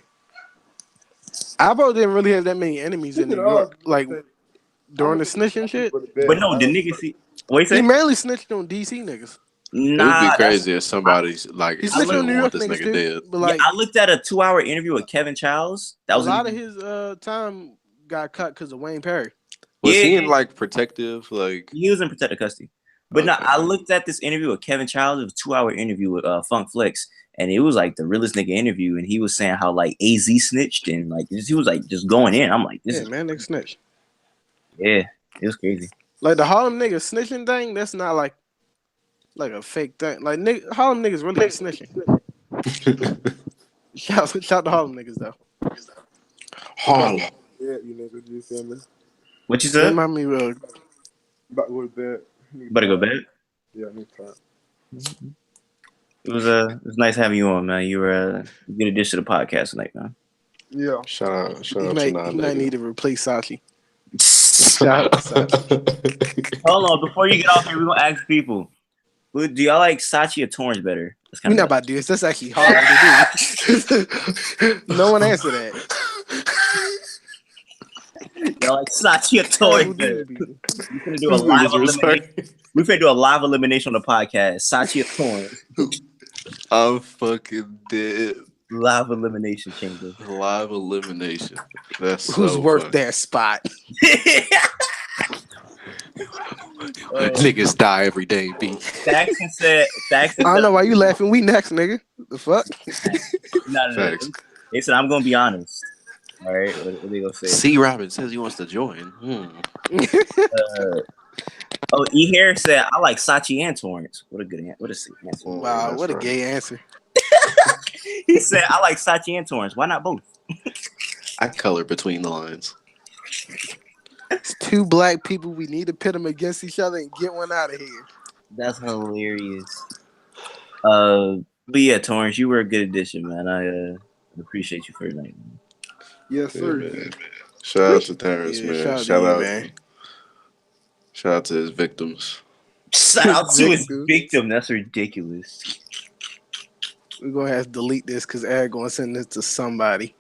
Speaker 6: Alpo didn't really have that many enemies in New York, like during the snitching shit.
Speaker 1: But no, the niggas what you
Speaker 6: He
Speaker 1: say?
Speaker 6: mainly snitched on DC niggas.
Speaker 3: It would
Speaker 1: Nah,
Speaker 3: be crazy if somebody's like,
Speaker 6: He
Speaker 3: I
Speaker 6: snitched on New
Speaker 3: really want
Speaker 6: York
Speaker 3: this
Speaker 6: niggas
Speaker 3: nigga
Speaker 6: too.
Speaker 3: dead.
Speaker 6: But like,
Speaker 1: I looked at a 2-hour interview with Kevin Childs. That was
Speaker 6: a lot of his time got cut because of Wayne Perry.
Speaker 3: Was
Speaker 1: Yeah,
Speaker 3: he in like protective? Like,
Speaker 1: he was in protective custody. But no,
Speaker 3: Okay.
Speaker 1: I looked at this interview with Kevin Childs. It was a 2-hour interview with Funk Flex, and it was like the realest nigga interview. And he was saying how like AZ snitched and like he was like just going in. I'm like, this
Speaker 6: Yeah,
Speaker 1: is
Speaker 6: man, nigga snitch.
Speaker 1: yeah, it was crazy.
Speaker 6: Like the Harlem nigga snitching thing, that's not like a fake thing. Like Harlem niggas really be snitching. Shout to Harlem niggas though.
Speaker 3: Harlem.
Speaker 2: Yeah, you niggas, you feel me?
Speaker 1: What you said?
Speaker 6: Remind me
Speaker 2: About to go to bed.
Speaker 1: Better go bed.
Speaker 2: Yeah, I need time.
Speaker 1: It was nice having you on, man. You were a good addition to the podcast tonight, man.
Speaker 2: Yeah.
Speaker 3: Shout out
Speaker 6: he
Speaker 3: to
Speaker 6: might
Speaker 3: Nine.
Speaker 6: need to replace Sachi. Shout out to Sachi.
Speaker 1: Hold on, before you get off here, we're gonna ask people. Do y'all like Sachi or Torrance better?
Speaker 6: We're not about to do this. That's actually hard to do. No one answered that.
Speaker 1: Y'all like Sachi or Torrance better? We're gonna do a live elimination. We're gonna do a live elimination on the podcast. Sachi or Torrance?
Speaker 3: I'm fucking dead.
Speaker 1: Live elimination chamber.
Speaker 3: Live elimination. That's
Speaker 6: Who's
Speaker 3: so
Speaker 6: worth
Speaker 3: funny.
Speaker 6: that spot?
Speaker 3: Niggas die every day, B.
Speaker 1: Thaxton said.
Speaker 6: I don't know why you laughing. We next, nigga. The fuck?
Speaker 1: No.
Speaker 3: Facts.
Speaker 1: They said I'm gonna be honest. All right, what they gonna say?
Speaker 3: C. Robin says he wants to join.
Speaker 1: E. Harris said I like Sachi and Torrance. What a good answer. What a sick answer.
Speaker 6: Wow,
Speaker 3: That's
Speaker 6: what a
Speaker 3: right.
Speaker 6: gay answer.
Speaker 1: He said I like Sachi and Torrance. Why not both?
Speaker 3: I color between the lines.
Speaker 6: It's two black people. We need to pit them against each other and get one out of here.
Speaker 1: That's hilarious. But yeah, Torrance, you were a good addition, man. I appreciate you for tonight.
Speaker 2: Yes, sir.
Speaker 3: Yeah, man. Shout out to Terrence,
Speaker 6: Yeah,
Speaker 3: man.
Speaker 6: shout out
Speaker 3: Shout
Speaker 6: to you,
Speaker 3: out,
Speaker 6: man.
Speaker 3: shout out to his victims.
Speaker 1: Shout out to his victim. That's ridiculous.
Speaker 6: We're gonna have to delete this because Eric gonna send this to somebody.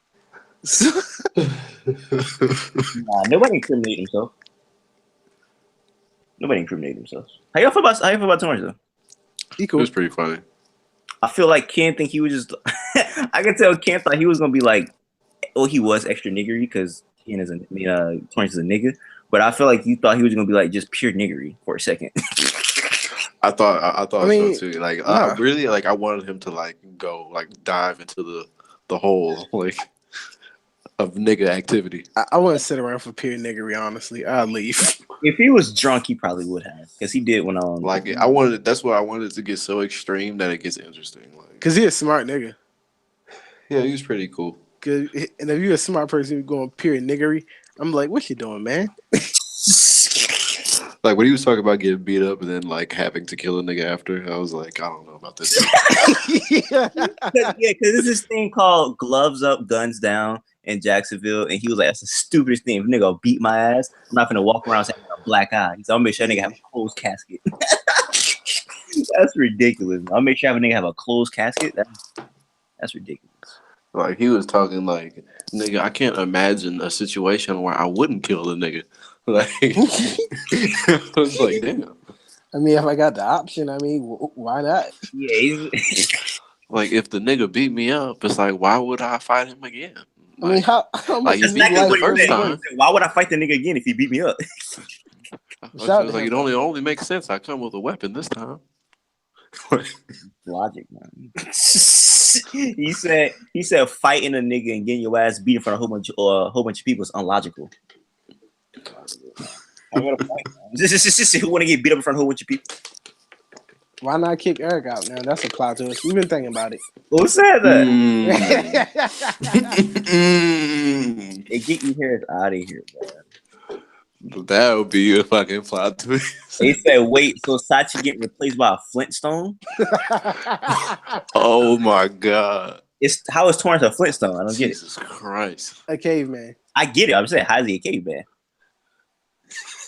Speaker 1: Nah, nobody incriminate himself. Nobody incriminate themselves. How you feel about Torrance though?
Speaker 6: He
Speaker 3: It
Speaker 6: cool.
Speaker 3: was pretty funny.
Speaker 1: I feel like Ken think he was just. I can tell Ken thought he was gonna be like, well, he was extra niggery because Ken is Torrance is a nigga. But I feel like you thought he was gonna be like just pure niggery for a second.
Speaker 3: I thought
Speaker 6: I mean,
Speaker 3: so too. Like I
Speaker 6: nah.
Speaker 3: really like I wanted him to like go like dive into the whole like of nigga activity.
Speaker 6: I wouldn't sit around for pure niggery. Honestly, I'd leave.
Speaker 1: If he was drunk, he probably would have because he did when
Speaker 3: Like I wanted that's why I wanted it to get so extreme that it gets interesting. Like
Speaker 6: Cause he a smart nigga.
Speaker 3: yeah, he was pretty cool.
Speaker 6: And if you're a smart person going pure niggery, I'm like, what you doing, man?
Speaker 3: Like when he was talking about getting beat up and then like having to kill a nigga after, I was like, I don't know about this.
Speaker 1: because there's this thing called gloves up, guns down in Jacksonville, and he was like, "That's the stupidest thing. If a nigga will beat my ass, I'm not gonna walk around saying a black eye. So I'll make sure that nigga have a closed casket." That's ridiculous. I'll make sure a nigga have a closed casket. That's ridiculous.
Speaker 3: Like he was talking like, nigga, I can't imagine a situation where I wouldn't kill the nigga. Like I was like, damn.
Speaker 6: I mean, if I got the option, I mean, why not?
Speaker 1: Yeah.
Speaker 3: Like if the nigga beat me up, it's like, why would I fight him again?
Speaker 6: I mean, how much
Speaker 3: like,
Speaker 6: is
Speaker 3: you beat me
Speaker 1: Exactly
Speaker 3: the
Speaker 1: what he
Speaker 3: first
Speaker 1: said.
Speaker 3: time.
Speaker 1: Why would I fight the nigga again if he beat me up?
Speaker 3: I was like, it only makes sense. I come with a weapon this time.
Speaker 1: Logic, man. he said fighting a nigga and getting your ass beat in front of a whole bunch of people is unlogical. I gotta fight, man. Just who want to get beat up in front of a whole bunch of people?
Speaker 6: Why not kick Eric out now? That's a plot twist. We've been thinking about it.
Speaker 1: Who said that?
Speaker 3: Mm.
Speaker 1: Hey, get your hairs out of here, man.
Speaker 3: That would be a fucking plot twist.
Speaker 1: They said, wait, so Sachi getting replaced by a Flintstone?
Speaker 3: Oh my god.
Speaker 1: How is Torrance a Flintstone? I don't get it.
Speaker 3: Jesus Christ.
Speaker 6: A caveman.
Speaker 1: I get it. I'm saying, how's he a caveman?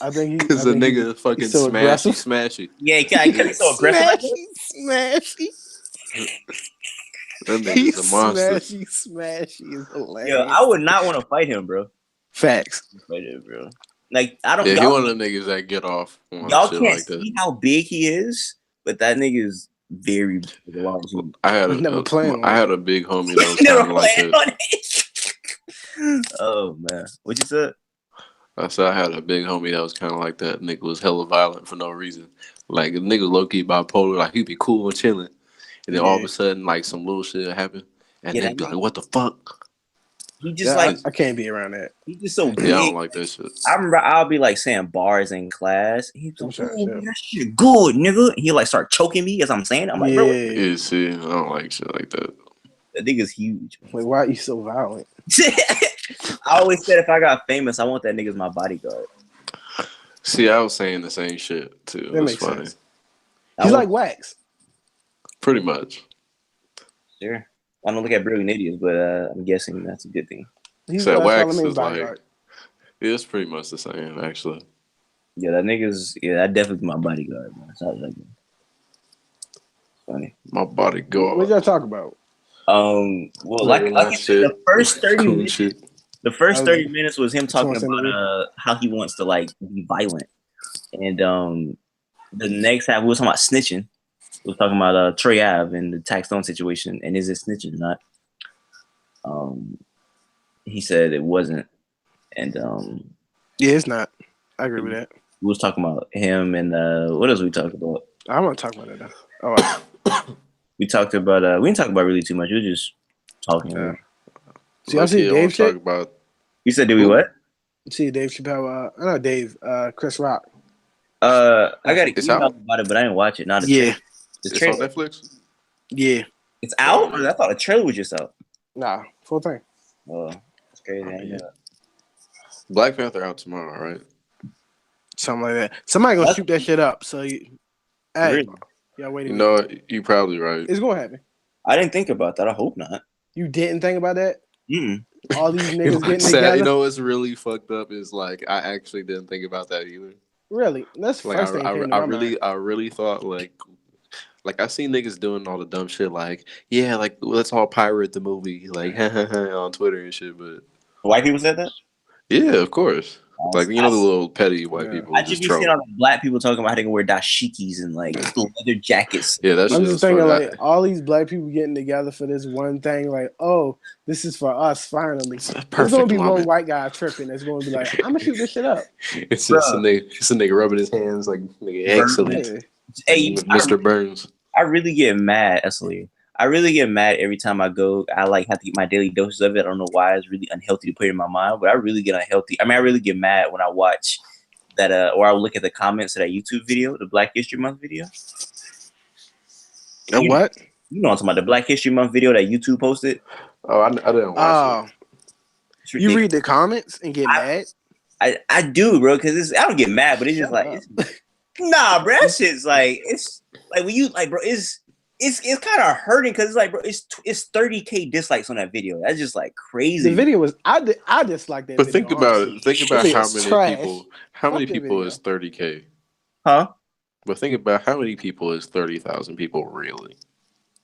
Speaker 6: I think
Speaker 3: Because the nigga fucking
Speaker 6: so
Speaker 3: smashy.
Speaker 1: Yeah, he's so aggressive.
Speaker 6: Smashy.
Speaker 3: That nigga's a monster.
Speaker 6: Smashy is hilarious.
Speaker 1: Yo, I would not want to fight him, bro.
Speaker 6: Facts.
Speaker 1: Fight him, bro. Like, I don't.
Speaker 3: Yeah, he
Speaker 1: y'all,
Speaker 3: one of the niggas that get off.
Speaker 1: y'all
Speaker 3: shit
Speaker 1: can't
Speaker 3: like that.
Speaker 1: see how big he is, but that nigga is very big.
Speaker 3: I had a big homie that was kind of like that.
Speaker 1: Oh man, what you said?
Speaker 3: I said I had a big homie that was kind of like that. Nigga was hella violent for no reason. Like a nigga low key bipolar. Like he'd be cool and chilling, and then all of a sudden like some little shit would happen, and they'd be like, "What the fuck?"
Speaker 1: He just like
Speaker 6: I can't be around that.
Speaker 1: He's just so big.
Speaker 3: Yeah, I don't like that shit.
Speaker 1: I remember I'll be like saying bars in class. He's like, that shit good, nigga. And he'll like start choking me as I'm saying it. I'm like, bro.
Speaker 3: Yeah, see, I don't like shit like that.
Speaker 1: That nigga's huge.
Speaker 6: Wait, why are you so violent?
Speaker 1: I always said if I got famous, I want that nigga as my bodyguard.
Speaker 3: See, I was saying the same shit too.
Speaker 6: That makes funny. Sense. He's like Wax.
Speaker 3: Pretty much.
Speaker 1: Sure. I don't look at brilliant idiots, but I'm guessing that's a good thing.
Speaker 6: He's
Speaker 3: so Wax is like, it's pretty much the same, actually.
Speaker 1: Yeah, that definitely my bodyguard, man. So I was like, funny.
Speaker 3: My bodyguard.
Speaker 6: What y'all talk about?
Speaker 1: Well, like I said, the first 30 minutes. The first 30 minutes was him talking about how he wants to like be violent, and the next half we was talking about snitching. We was talking about Trey Ave and the Tax Stone situation, and is it snitching or not? He said it wasn't, and
Speaker 6: yeah, it's not. I agree with that.
Speaker 1: We was talking about him, and what else we talked about?
Speaker 6: I want to talk about it now. All right.
Speaker 1: We talked about we didn't talk about really too much. We were just talking.
Speaker 6: See, I see Dave shit.
Speaker 1: You said, did we what?
Speaker 6: See Dave Chappelle. Not Dave. Chris Rock.
Speaker 1: I got an email about it, but I didn't watch it. Not
Speaker 6: yeah.
Speaker 3: It's on Netflix.
Speaker 6: Yeah.
Speaker 1: It's out. I thought the trailer was just out.
Speaker 6: Nah, full thing.
Speaker 1: Oh, that's crazy.
Speaker 3: Yeah. Black Panther out tomorrow, right?
Speaker 6: Something like that. Somebody gonna shoot that shit up. So hey,
Speaker 1: really?
Speaker 6: Y'all waiting?
Speaker 3: You know, you're probably right.
Speaker 6: It's gonna happen.
Speaker 1: I didn't think about that. I hope not.
Speaker 6: You didn't think about that?
Speaker 1: Mm.
Speaker 6: All these niggas getting together.
Speaker 3: You know what's really fucked up is like I actually didn't think about that either.
Speaker 6: Really? That's
Speaker 3: like
Speaker 6: first thing
Speaker 3: I really thought like I see niggas doing all the dumb shit like like let's all pirate the movie like on Twitter and shit. But
Speaker 1: white people said that.
Speaker 3: Yeah, of course. Like, you know, the little petty white people
Speaker 1: I
Speaker 3: who
Speaker 1: just
Speaker 3: just
Speaker 1: be seeing
Speaker 3: troll.
Speaker 1: all the black people talking about how they can wear dashikis and like leather jackets.
Speaker 3: Yeah, that
Speaker 6: I'm
Speaker 3: shit
Speaker 6: just
Speaker 3: was
Speaker 6: thinking
Speaker 3: funny.
Speaker 6: like all these black people getting together for this one thing. Like, oh, this is for us. Finally,
Speaker 3: It's a
Speaker 6: there's gonna
Speaker 3: perfect
Speaker 6: be one
Speaker 3: moment.
Speaker 6: white guy tripping. That's gonna be like, I'm gonna shoot this shit up.
Speaker 3: It's just a nigga rubbing his hands like, nigga, excellent.
Speaker 6: Yeah.
Speaker 1: Hey,
Speaker 3: Like Mr. Burns.
Speaker 1: I really get mad, Asli. I really get mad every time I go. I like have to get my daily doses of it. I don't know why it's really unhealthy to put it in my mind, but I really get unhealthy. I mean, I really get mad when I watch that, or I look at the comments of that YouTube video, the Black History Month video.
Speaker 6: What?
Speaker 1: You know what I'm talking about, the Black History Month video that YouTube posted.
Speaker 3: Oh, I didn't watch it.
Speaker 1: It's
Speaker 6: You
Speaker 1: ridiculous.
Speaker 6: read the comments and get mad?
Speaker 1: I do, bro, because I don't get mad, but it's just like, nah, bro, that shit's like, it's like when you like, bro, it's kind of hurting because it's like, bro, it's 30K dislikes on that video. That's just like crazy.
Speaker 6: The video was I dislike that
Speaker 3: But
Speaker 6: video.
Speaker 3: think about
Speaker 6: honestly.
Speaker 3: it. Think about
Speaker 6: That
Speaker 3: how
Speaker 6: video's
Speaker 3: many
Speaker 6: trash.
Speaker 3: people. How
Speaker 6: Fuck
Speaker 3: many
Speaker 6: that
Speaker 3: people
Speaker 6: video.
Speaker 3: is 30K?
Speaker 1: Huh?
Speaker 3: But think about how many people is 30,000 people really?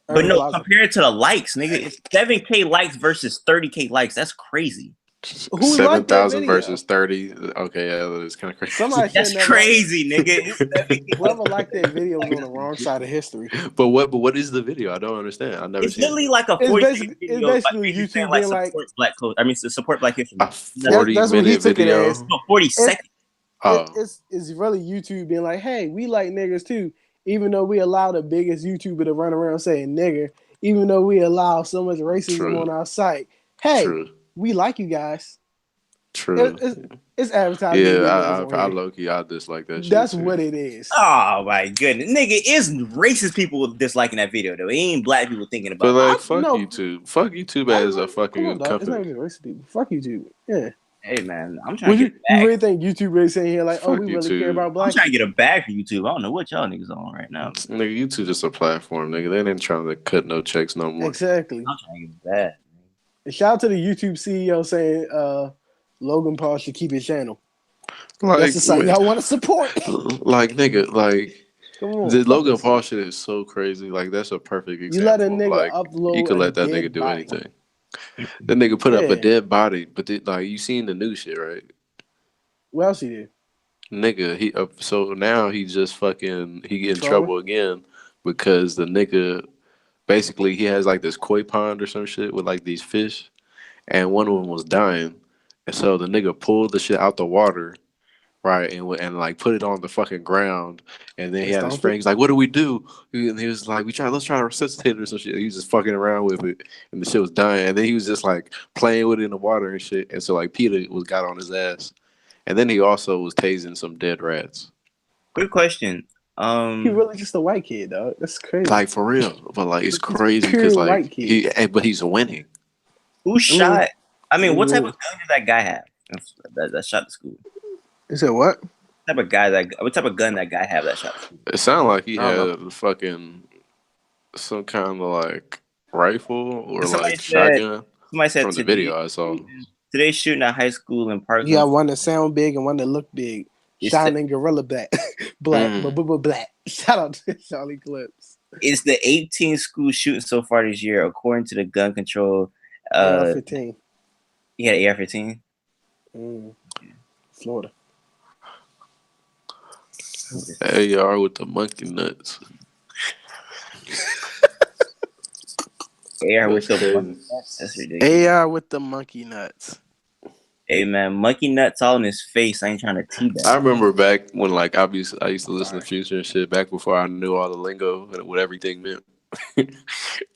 Speaker 1: But
Speaker 6: Urban
Speaker 1: no,
Speaker 6: Plaza.
Speaker 1: compare it to the likes, nigga. It's 7K likes versus 30K likes. That's crazy.
Speaker 6: Who liked that
Speaker 3: 7,000
Speaker 6: video?
Speaker 3: versus 30. Okay, yeah, that is kind of crazy.
Speaker 6: Somebody
Speaker 1: That's
Speaker 6: shouldn't have
Speaker 1: crazy, nigga. It's 7K.
Speaker 6: Whoever liked that video was on the wrong side of history.
Speaker 3: But what is the video? I don't understand. I've never
Speaker 1: It's
Speaker 3: seen
Speaker 1: literally
Speaker 3: it.
Speaker 1: like a
Speaker 6: It's
Speaker 1: 40-second
Speaker 6: basically
Speaker 1: video. Like
Speaker 6: YouTube
Speaker 1: basically saying,
Speaker 6: being like
Speaker 1: support black clothes. I mean, support Black History
Speaker 3: A
Speaker 1: Month.
Speaker 3: 40-minute
Speaker 6: took it
Speaker 3: video.
Speaker 6: as.
Speaker 1: No, 40 seconds.
Speaker 3: Oh,
Speaker 6: It's really YouTube being like, hey, we like niggers too, even though we allow the biggest YouTuber to run around saying nigger, even though we allow so much racism
Speaker 3: True.
Speaker 6: on our site. Hey,
Speaker 3: true,
Speaker 6: we like you guys.
Speaker 3: true.
Speaker 6: It's advertising
Speaker 3: Yeah,
Speaker 6: videos on
Speaker 3: I
Speaker 6: here.
Speaker 3: low-key, I dislike that shit
Speaker 6: That's
Speaker 3: too.
Speaker 6: what it is.
Speaker 1: Oh my goodness, nigga! It's racist people disliking that video though. It ain't black people thinking
Speaker 3: But
Speaker 1: about.
Speaker 3: like, fuck
Speaker 6: no.
Speaker 3: YouTube. Fuck YouTube as a
Speaker 6: Come on,
Speaker 3: fucking
Speaker 6: dog. It's not
Speaker 3: company.
Speaker 6: even racist people. Fuck YouTube. Yeah.
Speaker 1: Hey man, I'm trying
Speaker 6: Would
Speaker 1: to
Speaker 6: you
Speaker 1: get a bag.
Speaker 6: really think YouTube really saying here like, oh,
Speaker 3: Fuck
Speaker 6: we really care
Speaker 3: YouTube.
Speaker 6: about
Speaker 1: I'm
Speaker 6: black
Speaker 1: trying to
Speaker 6: people?
Speaker 1: get a bag for YouTube. I don't know what y'all niggas on right now.
Speaker 3: Nigga, YouTube just a platform, nigga. They ain't trying to cut no checks no more.
Speaker 6: Exactly.
Speaker 1: I'm trying to get a bag.
Speaker 6: And shout out to the YouTube CEO saying Logan Paul should keep his channel.
Speaker 3: Like,
Speaker 6: That's the site y'all want to support.
Speaker 3: like nigga, like
Speaker 6: Come on.
Speaker 3: the
Speaker 6: fuck
Speaker 3: Logan
Speaker 6: this.
Speaker 3: Paul shit is so crazy. Like, that's a perfect
Speaker 6: You let a
Speaker 3: example.
Speaker 6: nigga
Speaker 3: Like,
Speaker 6: upload
Speaker 3: you could
Speaker 6: a
Speaker 3: let that
Speaker 6: dead
Speaker 3: nigga do
Speaker 6: body.
Speaker 3: anything. That nigga put up a
Speaker 6: Yeah.
Speaker 3: dead body, but like, you seen the new shit, right?
Speaker 6: What else he did?
Speaker 3: Nigga, he so now he just fucking he get in
Speaker 6: Trolling?
Speaker 3: trouble again because the nigga basically he has like this koi pond or some shit with like these fish, and one of them was dying, and so the nigga pulled the shit out the water, right, and like put it on the fucking ground, and then he had his
Speaker 6: Stomp
Speaker 3: friend.
Speaker 6: it?
Speaker 3: He's like, "What do we do?" And he was like, let's try to resuscitate it or some shit." He was just fucking around with it, and the shit was dying, and then he was just like playing with it in the water and shit, and so like Peter got on his ass. And then he also was tasing some dead rats.
Speaker 1: Quick question.
Speaker 6: He really just a white kid, dog. That's crazy.
Speaker 3: Like, for real. But like, it's crazy
Speaker 6: pure
Speaker 3: because
Speaker 6: white
Speaker 3: like
Speaker 6: kid.
Speaker 3: but he's winning.
Speaker 1: Who shot? I mean, what type
Speaker 6: Ooh.
Speaker 1: of gun did that guy have that shot the school?
Speaker 6: You said what?
Speaker 1: What type of gun that guy have that shot the school?
Speaker 3: It sounded like he
Speaker 6: I
Speaker 3: had
Speaker 6: don't
Speaker 3: a fucking some kind of like rifle or
Speaker 1: Somebody
Speaker 3: like
Speaker 1: said-
Speaker 3: shotgun
Speaker 1: Somebody said
Speaker 3: from the video I saw.
Speaker 1: Today's shooting at high school in Parkland.
Speaker 6: You got one that sound big and one that look big.
Speaker 1: It's
Speaker 6: Shining Gorilla Black. Black.
Speaker 3: Mm.
Speaker 6: Black. Shout out to Charlie Clips.
Speaker 1: It's the 18th school shooting so far this year, according to the gun control.
Speaker 6: AR-15.
Speaker 1: He had an AR-15.
Speaker 6: Florida.
Speaker 3: AR with the monkey nuts.
Speaker 1: AR with
Speaker 3: That's
Speaker 1: the
Speaker 3: crazy.
Speaker 1: That's ridiculous.
Speaker 6: AR with the monkey nuts.
Speaker 1: Hey man, monkey nuts all in his face. I ain't trying to teabag.
Speaker 3: I remember back when like I used to listen to Future and shit back before I knew all the lingo and what everything meant. And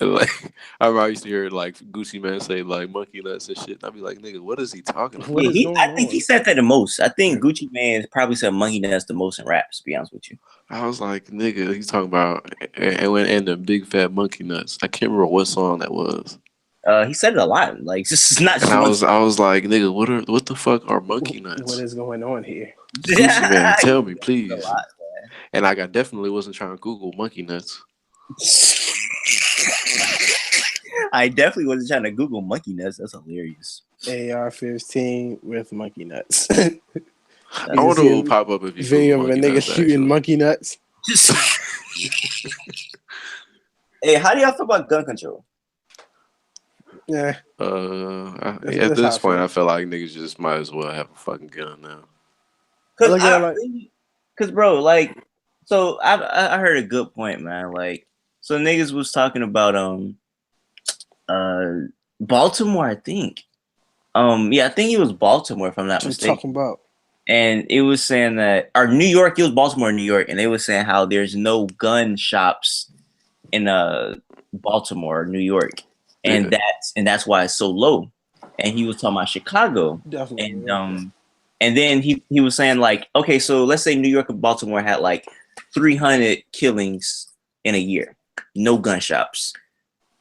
Speaker 3: like I remember I used to hear like Gucci Man say like monkey nuts and shit. And I'd be like, nigga, what is he talking about?
Speaker 6: What is going
Speaker 1: I think
Speaker 6: on?
Speaker 1: he said that the most. I think Gucci Man probably said monkey nuts the most in raps, to be honest with you.
Speaker 3: I was like, nigga, he's talking about and the big fat monkey nuts. I can't remember what song that was.
Speaker 1: He said it a lot. Like this is not
Speaker 3: And
Speaker 1: just
Speaker 3: I was like, nigga, what the fuck are monkey nuts?
Speaker 6: What is going on here?
Speaker 3: Gucci Man, tell me, please.
Speaker 1: a lot, man.
Speaker 3: And like I definitely wasn't trying to Google monkey nuts.
Speaker 1: I definitely wasn't trying to Google monkey nuts. That's hilarious.
Speaker 6: AR-15 with monkey nuts.
Speaker 3: I wonder what will pop up if you
Speaker 6: Video
Speaker 3: Google
Speaker 6: of a
Speaker 3: monkey
Speaker 6: nigga
Speaker 3: nuts,
Speaker 6: shooting
Speaker 3: actually.
Speaker 6: monkey nuts.
Speaker 1: Hey, how do y'all feel about gun control?
Speaker 6: Yeah.
Speaker 3: At
Speaker 6: That's
Speaker 3: this
Speaker 6: how I
Speaker 3: point,
Speaker 6: feel.
Speaker 3: I feel like niggas just might as well have a fucking gun now.
Speaker 6: I
Speaker 1: Cause
Speaker 6: look at it like
Speaker 1: cause bro, like, so I heard a good point, man. Like, so niggas was talking about uh Baltimore, I think. Yeah, I think it was Baltimore, if I'm not
Speaker 6: what you
Speaker 1: mistaken.
Speaker 6: talking about.
Speaker 1: And it was saying that, or New York, it was Baltimore, New York, and they were saying how there's no gun shops in Baltimore, New York,
Speaker 3: Yeah.
Speaker 1: and that's why it's so low. And he was talking about Chicago,
Speaker 6: Definitely.
Speaker 1: and
Speaker 6: Yeah.
Speaker 1: and then he was saying like, okay, so let's say New York and Baltimore had like 300 killings in a year, no gun shops.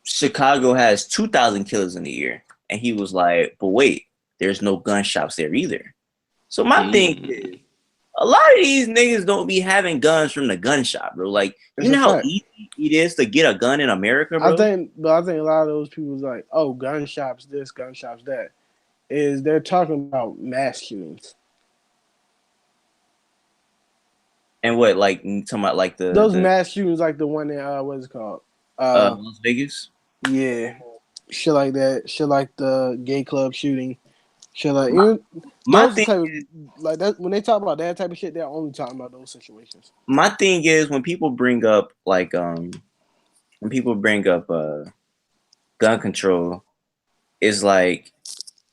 Speaker 1: Chicago has 2,000 killers in a year, and he was like, but wait, there's no gun shops there either. So my thing is, a lot of these niggas don't be having guns from the gun shop, bro. Like,
Speaker 6: It's
Speaker 1: you
Speaker 6: a
Speaker 1: know how
Speaker 6: fact.
Speaker 1: easy it is to get a gun in America,
Speaker 6: I
Speaker 1: bro?
Speaker 6: think a lot of those people was like, oh, gun shops this, gun shops that. Is they're talking about mass shootings.
Speaker 1: And what, like, talking about like
Speaker 6: Those
Speaker 1: the
Speaker 6: mass shootings, like the one in what's it called? Uh,
Speaker 1: Las Vegas?
Speaker 6: yeah, shit like that. Shit like the gay club shooting. Shit like
Speaker 1: My
Speaker 6: those
Speaker 1: thing,
Speaker 6: type of like that. When they talk about that type of shit, they're only talking about those situations.
Speaker 1: my thing is when people bring up like when people bring up gun control, is like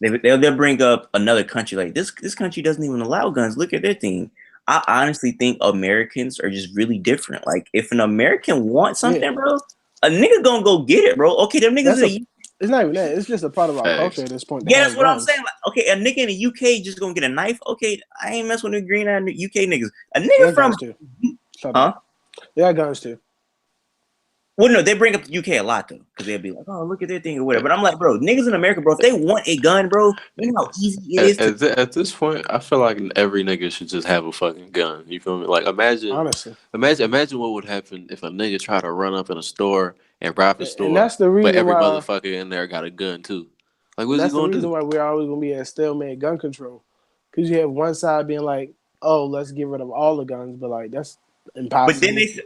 Speaker 1: they'll bring up another country like this country doesn't even allow guns. Look at their thing. I honestly think Americans are just really different. Like if an American wants
Speaker 6: Yeah,
Speaker 1: something, bro, a nigga gonna go get it, bro. Okay, them niggas
Speaker 6: that's
Speaker 1: in
Speaker 6: a.
Speaker 1: the
Speaker 6: It's not even that. It's just a part of our culture
Speaker 3: Facts.
Speaker 6: at this point to
Speaker 1: yeah, that's
Speaker 6: have
Speaker 1: what I'm
Speaker 6: guns.
Speaker 1: saying. Like, okay, a nigga in the UK just gonna get a knife. Okay, I ain't mess with the green eyed UK niggas. A
Speaker 6: They
Speaker 1: nigga
Speaker 6: got
Speaker 1: from
Speaker 6: guns too. Stop
Speaker 1: huh?
Speaker 6: that. They got guns too.
Speaker 1: Well, no, they bring up the UK a lot though, because they'll be like, "Oh, look at their thing" or whatever. But I'm like, bro, niggas in America, bro, if they want a gun, bro, you know how easy it is to.
Speaker 3: At this point, I feel like every nigga should just have a fucking gun. You feel me? Like
Speaker 6: Honestly,
Speaker 3: imagine what would happen if a nigga tried to run up in a store and rob a
Speaker 6: and
Speaker 3: store,
Speaker 6: that's the
Speaker 3: but
Speaker 6: reason
Speaker 3: every
Speaker 6: why.
Speaker 3: motherfucker in there got a gun too. Like,
Speaker 6: And
Speaker 3: what's he
Speaker 6: that's the
Speaker 3: gonna
Speaker 6: reason
Speaker 3: do?
Speaker 6: why we're always gonna be at stalemate gun control. Because you have one side being like, "Oh, let's get rid of all the guns," but like that's impossible.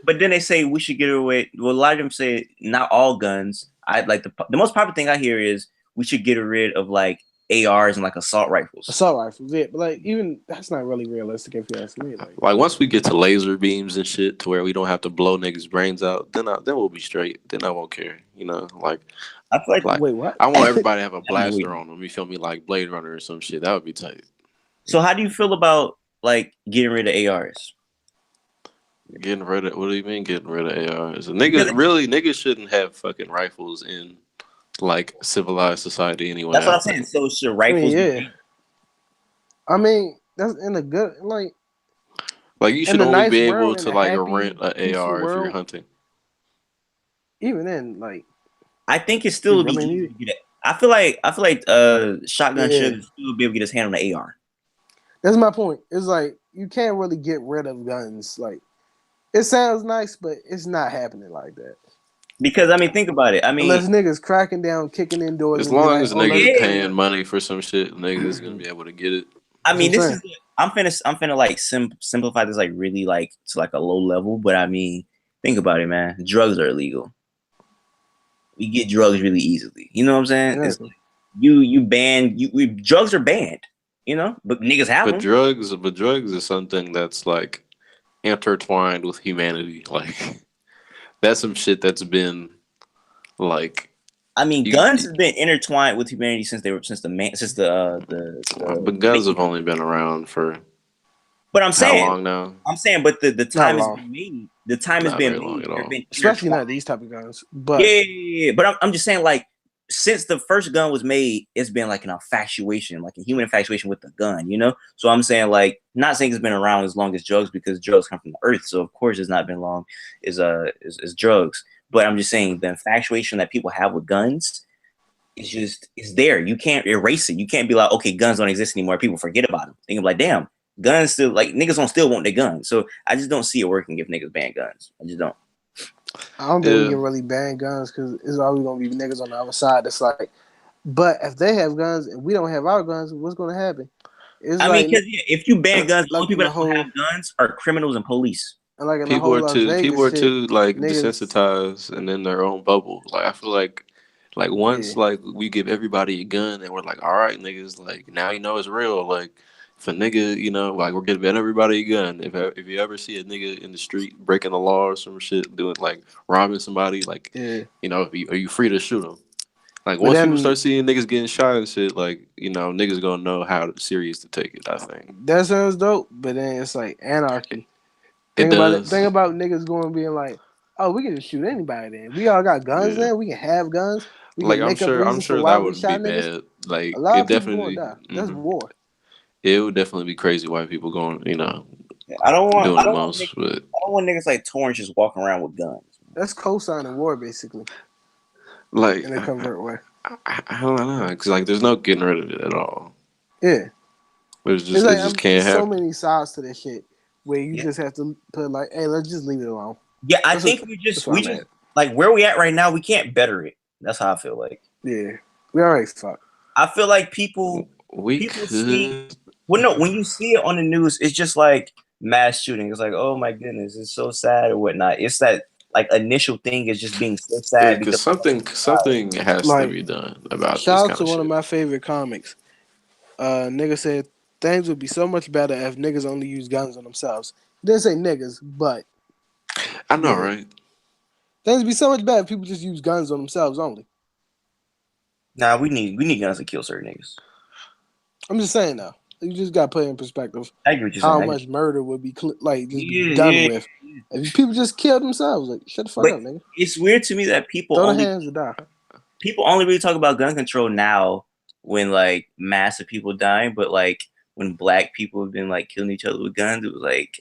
Speaker 1: But then they say we should get away. Well, a lot of them say not all guns. I like the most popular thing I hear is we should get rid of like ARs and like assault rifles.
Speaker 6: Assault rifles, yeah, but like even that's not really realistic if you ask me.
Speaker 3: Like once we get to laser beams and shit, to where we don't have to blow niggas' brains out, then we'll be straight. Then I won't care. You know,
Speaker 1: I feel like.
Speaker 3: like
Speaker 6: Wait, what?
Speaker 3: I want everybody to have a
Speaker 1: I mean, wait.
Speaker 3: blaster on them. You feel me? Like Blade Runner or some shit. That would be tight.
Speaker 1: So how do you feel about like getting rid of ARs?
Speaker 3: Getting rid of what do you mean getting rid of ARs?
Speaker 1: Because
Speaker 3: Niggas shouldn't have fucking rifles in like civilized society anyway.
Speaker 1: that's what
Speaker 3: I
Speaker 1: I'm saying.
Speaker 3: think.
Speaker 1: So should
Speaker 6: I mean,
Speaker 1: rifles be
Speaker 6: yeah. I mean, that's in a good
Speaker 3: Like you
Speaker 6: in
Speaker 3: should
Speaker 6: a
Speaker 3: only
Speaker 6: nice
Speaker 3: be
Speaker 6: world,
Speaker 3: able
Speaker 6: in
Speaker 3: to
Speaker 6: a
Speaker 3: like rent
Speaker 6: happy,
Speaker 3: an
Speaker 6: peaceful
Speaker 3: AR if you're
Speaker 6: world.
Speaker 3: hunting.
Speaker 6: Even then, like
Speaker 1: I think it still would
Speaker 6: I
Speaker 1: be
Speaker 6: mean,
Speaker 1: easy to get it. I feel like Shotgun
Speaker 6: yeah,
Speaker 1: should still be able to get his hand on the AR.
Speaker 6: that's my point. It's like you can't really get rid of guns. Like it sounds nice, but it's not happening like that.
Speaker 1: Because I mean, think about it. I
Speaker 6: Unless
Speaker 1: mean,
Speaker 6: niggas cracking down, kicking in doors,
Speaker 3: As
Speaker 6: and be
Speaker 3: long
Speaker 6: like,
Speaker 3: as
Speaker 6: "Oh, let's."
Speaker 3: niggas
Speaker 1: yeah.
Speaker 3: paying money for some shit, niggas is gonna be able to get it.
Speaker 1: I
Speaker 6: That's what
Speaker 1: mean,
Speaker 6: I'm
Speaker 1: this
Speaker 6: saying.
Speaker 1: is I'm finna like simplify this like really like to like a low level. But I mean, think about it, man. Drugs are illegal. We get drugs really easily. You know what I'm saying? It's
Speaker 6: Exactly.
Speaker 1: like you ban drugs are banned. You know, but niggas have them.
Speaker 3: But drugs is something that's like intertwined with humanity. Like that's some shit that's been like
Speaker 1: I mean,
Speaker 3: you.
Speaker 1: guns have been intertwined with humanity since
Speaker 3: But guns have only been around for
Speaker 1: But
Speaker 3: how long now?
Speaker 1: but the
Speaker 6: Not
Speaker 1: time has
Speaker 6: long,
Speaker 1: been made. The time has
Speaker 3: Not
Speaker 1: been
Speaker 3: very long
Speaker 1: made.
Speaker 3: at
Speaker 1: They've
Speaker 3: all.
Speaker 1: been
Speaker 6: especially
Speaker 1: intertwined.
Speaker 6: not these type of guns.
Speaker 1: Yeah,
Speaker 6: But
Speaker 1: yeah, yeah, yeah. But I'm just saying, like, since the first gun was made, it's been like an infatuation, like a human infatuation with the gun, you know? So I'm saying, like, not saying it's been around as long as drugs because drugs come from the earth. So of course it's not been long is drugs. But I'm just saying the infatuation that people have with guns is just it's there. You can't erase it. You can't be like, okay, guns don't exist anymore. People forget about them. Think of like, damn, guns still like niggas don't still want their guns. So I just don't see it working if niggas ban guns. I just don't.
Speaker 6: I don't think we
Speaker 3: Yeah,
Speaker 6: can really ban guns because it's always gonna be niggas on the other side. That's like, but if they have guns and we don't have our guns, what's gonna happen? It's
Speaker 1: I mean,
Speaker 6: like,
Speaker 1: because yeah, if you ban guns, the only
Speaker 6: like in
Speaker 1: people
Speaker 6: the
Speaker 1: that will have
Speaker 6: whole,
Speaker 1: guns are criminals and police.
Speaker 6: and like in the whole Las
Speaker 3: people
Speaker 6: Vegas
Speaker 3: are
Speaker 6: shit,
Speaker 3: too like
Speaker 6: niggas,
Speaker 3: desensitized and in their own bubble. Like I feel like
Speaker 6: yeah,
Speaker 3: once like we give everybody a gun and we're like, all right, niggas, like now you know it's real. Like if a nigga, like we're giving everybody a gun. If you ever see a nigga in the street breaking the law or some shit, doing like robbing somebody, like
Speaker 6: Yeah.
Speaker 3: are you free to shoot him? Like
Speaker 6: But
Speaker 3: once people
Speaker 6: then
Speaker 3: start seeing niggas getting shot and shit, like niggas gonna know how serious to take it. I think
Speaker 6: that sounds dope. But then it's like anarchy.
Speaker 3: it
Speaker 6: Think about it. Think
Speaker 3: does.
Speaker 6: about niggas going being like, oh, we can just shoot anybody. Then we all got guns.
Speaker 3: Yeah,
Speaker 6: Then we can have guns. We
Speaker 3: like
Speaker 6: can make up
Speaker 3: I'm
Speaker 6: reasons for
Speaker 3: sure
Speaker 6: why
Speaker 3: that
Speaker 6: we
Speaker 3: wouldn't be
Speaker 6: shot niggas.
Speaker 3: bad.
Speaker 6: A
Speaker 3: Like
Speaker 6: lot
Speaker 3: it
Speaker 6: of people going
Speaker 3: definitely,
Speaker 6: to die. That's war.
Speaker 3: it would definitely be crazy white people going,
Speaker 1: I don't want.
Speaker 3: doing
Speaker 1: I
Speaker 3: the
Speaker 1: don't want.
Speaker 3: most. But
Speaker 1: I don't want niggas like Torrance just walking around with guns.
Speaker 6: That's co-signing war basically
Speaker 3: like
Speaker 6: in a covert way.
Speaker 3: I don't know, because like there's no getting rid of it at all.
Speaker 6: Yeah.
Speaker 3: It's
Speaker 6: It's like
Speaker 3: just can't
Speaker 6: there's so
Speaker 3: happen.
Speaker 6: many sides to this shit where you
Speaker 1: Yeah.
Speaker 6: just have to put like, hey, let's just leave it alone.
Speaker 1: Yeah, I
Speaker 6: That's
Speaker 1: think
Speaker 6: what,
Speaker 1: we
Speaker 6: that's
Speaker 1: just
Speaker 6: where I'm at.
Speaker 1: like where we at right now. We can't better it. That's how I feel like.
Speaker 6: Yeah, we already fucked.
Speaker 1: I feel like people
Speaker 3: We
Speaker 1: see.
Speaker 3: could.
Speaker 1: Well, no, when you see it on the news, it's just like mass shooting. It's like, oh my goodness, it's so sad or whatnot. It's that like initial thing is just being so sad
Speaker 3: Because
Speaker 1: because
Speaker 3: something has to
Speaker 6: Like,
Speaker 3: be done about this
Speaker 6: shout out
Speaker 3: kind
Speaker 6: to
Speaker 3: of
Speaker 6: one of
Speaker 3: shit.
Speaker 6: my favorite comics. Nigga said things would be so much better if niggas only use guns on themselves. He didn't say niggas, but
Speaker 3: I know,
Speaker 6: yeah,
Speaker 3: right?
Speaker 6: things would be so much better if people just use guns on themselves only.
Speaker 1: nah, we need guns to kill certain niggas.
Speaker 6: I'm just saying though. You just got to put in perspective
Speaker 1: I agree with you
Speaker 6: how
Speaker 1: saying.
Speaker 6: much murder would be just be
Speaker 1: Yeah,
Speaker 6: done
Speaker 1: yeah.
Speaker 6: with if people just kill themselves. Like, shut the fuck
Speaker 1: But
Speaker 6: up, nigga.
Speaker 1: it's weird to me that people
Speaker 6: Throw the
Speaker 1: only
Speaker 6: hands and die.
Speaker 1: really talk about gun control now when like massive people dying, but like when black people have been like killing each other with guns, it was like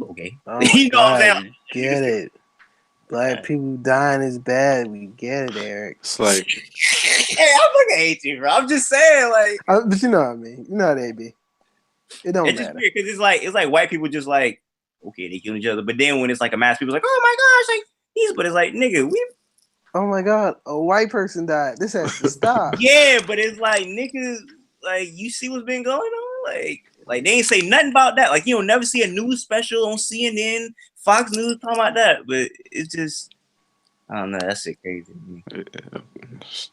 Speaker 1: okay.
Speaker 6: Oh my
Speaker 1: You know what I'm saying?
Speaker 6: god, we get it. Black people dying is bad. We get it, Eric.
Speaker 3: It's like
Speaker 1: Hey, I fucking hate you, bro. I'm just saying, like,
Speaker 6: But you know what I mean. You know how they be. It don't
Speaker 1: it's just
Speaker 6: matter.
Speaker 1: weird because it's like white people just like, okay, they kill each other, but then when it's like a mass, people's like, oh my gosh, like but it's like, nigga, we
Speaker 6: Oh my god, a white person died. This has to stop.
Speaker 1: yeah, but it's like niggas, like you see what's been going on, like they ain't say nothing about that. Like you don't never see a news special on CNN, Fox News talking about that, but it's just. I don't know. That shit crazy.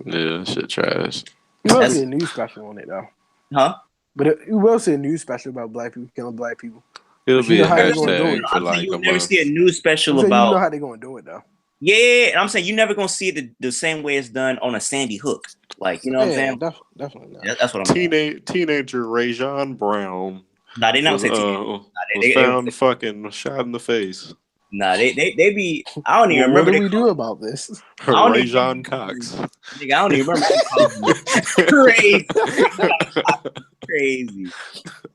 Speaker 3: yeah, shit trash.
Speaker 6: You will
Speaker 1: That's-
Speaker 6: see a news special on it though.
Speaker 1: Huh?
Speaker 6: But you will see a news special about black people killing black people.
Speaker 3: It'll
Speaker 6: But you
Speaker 3: be a
Speaker 6: know how they gonna do
Speaker 3: hashtag
Speaker 6: it.
Speaker 3: for
Speaker 1: I'm saying
Speaker 3: like
Speaker 1: you'll
Speaker 3: a
Speaker 1: never
Speaker 3: month.
Speaker 1: see a news special
Speaker 6: I'm saying
Speaker 1: about.
Speaker 6: you know how they gonna do it though.
Speaker 1: Yeah, and I'm saying you're never gonna see it the same way it's done on a Sandy Hook. Like you know what I'm saying?
Speaker 6: Definitely not.
Speaker 1: That's what I'm saying.
Speaker 3: Teenager Rajon Brown
Speaker 1: Nah, they never
Speaker 3: was
Speaker 1: say teenage.
Speaker 3: was
Speaker 1: They
Speaker 3: found fucking shot in the face.
Speaker 1: nah, they be. I don't even
Speaker 6: Well, what
Speaker 1: remember.
Speaker 6: do we do about this?
Speaker 1: I don't even
Speaker 3: Rajon Cox.
Speaker 1: Nigga, I don't even remember. Crazy, crazy.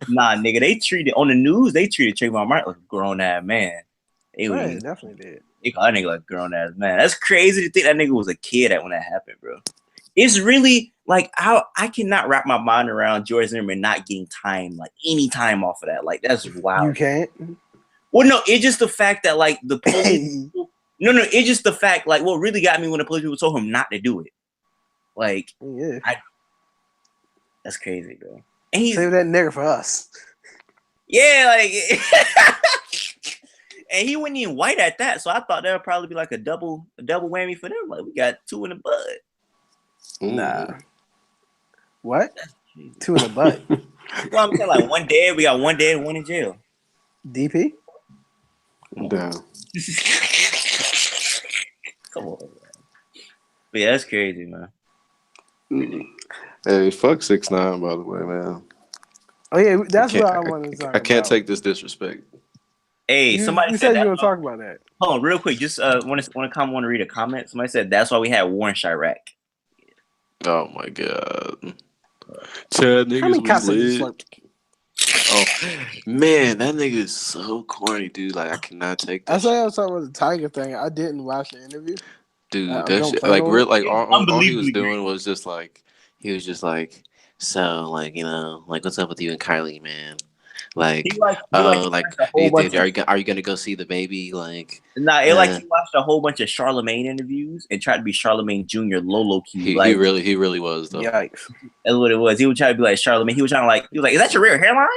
Speaker 1: Nah, nigga, they treated on the news. They treated Trayvon Martin like a grown ass man. They
Speaker 6: Right,
Speaker 1: was
Speaker 6: definitely did.
Speaker 1: they call that nigga like a grown ass man. That's crazy to think that nigga was a kid when that happened, bro. It's really like I cannot wrap my mind around George Zimmerman not getting time, like any time off of that. Like that's wild.
Speaker 6: You can't.
Speaker 1: Well, no, it's just the fact that like the police. No, it's just the fact. Like what really got me when the police people told him not to do it. Like
Speaker 6: Yeah.
Speaker 1: That's crazy, bro. And he's
Speaker 6: Save that nigga for us.
Speaker 1: yeah, like and he wasn't even white at that, so I thought that would probably be like a double whammy for them. Like we got two in the bud.
Speaker 6: Nah. What? Two in the butt.
Speaker 1: Well, I'm saying like one dead, we got one dead, one in jail.
Speaker 6: DP?
Speaker 3: Damn.
Speaker 1: Come on, man. But yeah, that's crazy, man.
Speaker 3: Hey, fuck 6ix9ine, by the way, man.
Speaker 6: Oh yeah, that's what I wanted to talk about.
Speaker 3: I can't take this disrespect.
Speaker 1: Hey, somebody
Speaker 6: you
Speaker 1: said
Speaker 6: said
Speaker 1: that.
Speaker 6: you want to talk about that.
Speaker 1: Hold on, real quick. Just want to read a comment. Somebody said that's why we had war in Chirac.
Speaker 3: Oh my god. Chad
Speaker 6: How many
Speaker 3: niggas
Speaker 6: cops
Speaker 3: was
Speaker 6: have you
Speaker 3: lit.
Speaker 6: slurped?
Speaker 3: Oh man, that nigga is so corny, dude. Like I cannot take that.
Speaker 6: I say I was talking about the Tiger thing. I didn't watch the interview.
Speaker 3: Dude, that
Speaker 6: don't
Speaker 3: shit,
Speaker 6: plan
Speaker 3: like
Speaker 6: on
Speaker 3: real,
Speaker 6: it.
Speaker 3: like all he
Speaker 1: Unbelievably
Speaker 3: was doing was just like he was just like, so like like what's up with you and Kylie, man? Like,
Speaker 1: He like
Speaker 3: like
Speaker 1: watched a whole bunch
Speaker 3: are you gonna go see the baby? Like,
Speaker 1: like he watched a whole bunch of Charlemagne interviews and tried to be Charlemagne Jr. low key.
Speaker 3: he
Speaker 1: Like
Speaker 3: really was though.
Speaker 6: Yikes.
Speaker 1: that's what it was. He would try to be like Charlemagne. He was trying to he was like, is that your real hairline?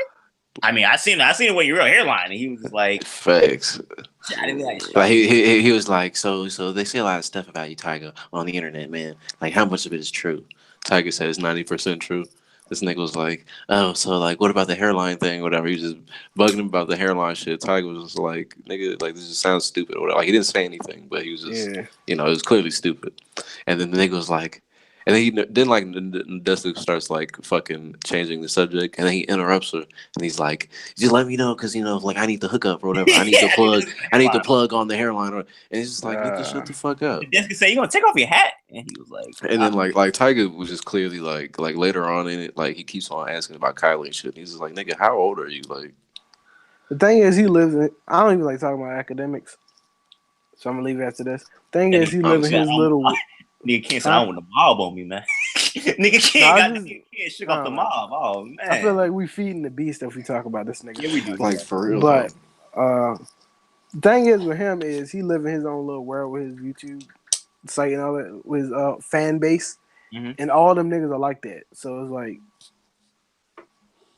Speaker 1: I mean, I seen it with your real hairline, and he was just like,
Speaker 3: Facts.
Speaker 1: trying to be like,
Speaker 3: Like he was like, so they say a lot of stuff about you, Tiger, on the internet, man. Like how much of it is true? Tiger said it's 90% true. This nigga was like, oh, so like, what about the hairline thing? Whatever. He was just bugging him about the hairline shit. Tiger was just like, nigga, like this just sounds stupid. Or whatever. Like he didn't say anything, but he was just,
Speaker 6: Yeah.
Speaker 3: it was clearly stupid. And then the nigga was like, and then then like Dusty starts like fucking changing the subject, and then he interrupts her, and he's like, just let me know, cause like I need to hook up or whatever. I need to
Speaker 1: Yeah,
Speaker 3: plug.
Speaker 1: this
Speaker 3: I need to
Speaker 1: hairline.
Speaker 3: plug on the hairline, and it's just like, nigga, shut
Speaker 6: Uh,
Speaker 3: the fuck up.
Speaker 1: The desk say, "You gonna take off your hat?" And he was like,
Speaker 3: And then like Tiger was just clearly like later on in it, like he keeps on asking about Kylie and shit. And he's just like, nigga, how old are you? Like,
Speaker 6: the thing is, he lives in. I don't even like talking about academics, so I'm gonna leave it after this. Thing
Speaker 1: "That
Speaker 6: is,
Speaker 1: nigga
Speaker 6: he
Speaker 3: oh,
Speaker 6: live in
Speaker 1: said,
Speaker 6: his little.
Speaker 1: nigga can't say I
Speaker 6: Huh?
Speaker 1: don't want the mob on me, man. Nigga
Speaker 6: No,
Speaker 1: can't
Speaker 6: I
Speaker 1: got
Speaker 6: just.
Speaker 1: can't shook
Speaker 6: I
Speaker 1: off the
Speaker 6: don't know.
Speaker 1: mob. Oh
Speaker 6: I feel
Speaker 1: man,
Speaker 6: like we feeding the beast if we talk about this nigga.
Speaker 1: yeah, we do.
Speaker 3: like
Speaker 1: Yeah,
Speaker 3: for real though.
Speaker 6: But the thing is with him is he live in his own little world with his YouTube site and all that with his fan base,
Speaker 1: hmm
Speaker 6: and all them niggas are like that. So it's like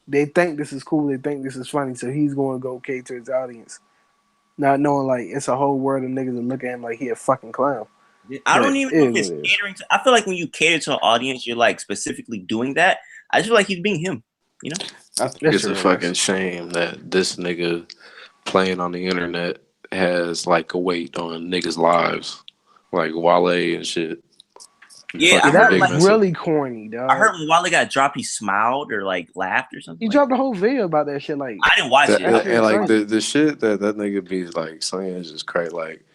Speaker 6: they think this is cool, they think this is funny, so he's going to go cater to his audience, not knowing like it's a whole world of niggas that look at him like he a fucking clown.
Speaker 1: I
Speaker 6: But
Speaker 1: don't even
Speaker 6: it
Speaker 1: know
Speaker 6: is
Speaker 1: if
Speaker 6: what
Speaker 1: it's
Speaker 6: it is.
Speaker 1: catering to. I feel like when you cater to an audience, you're like specifically doing that. I just feel like he's being him. You know?
Speaker 3: I think
Speaker 6: That's
Speaker 3: it's a
Speaker 6: true, I
Speaker 3: fucking
Speaker 6: guess.
Speaker 3: shame that this nigga playing on the internet has like a weight on niggas' lives, like Wale and shit. And
Speaker 1: Yeah,
Speaker 6: Yeah,
Speaker 3: fucking
Speaker 6: that
Speaker 3: Big
Speaker 6: was
Speaker 3: Mesa.
Speaker 6: really corny,
Speaker 1: I
Speaker 6: dog.
Speaker 1: heard when Wale got dropped, he smiled or like laughed or something
Speaker 6: He
Speaker 1: like
Speaker 6: dropped
Speaker 1: that.
Speaker 6: a whole video about that shit. Like
Speaker 1: I didn't watch it.
Speaker 6: that
Speaker 3: And,
Speaker 6: shit is
Speaker 3: like
Speaker 6: crazy.
Speaker 3: the shit that nigga be like saying is just crazy. Like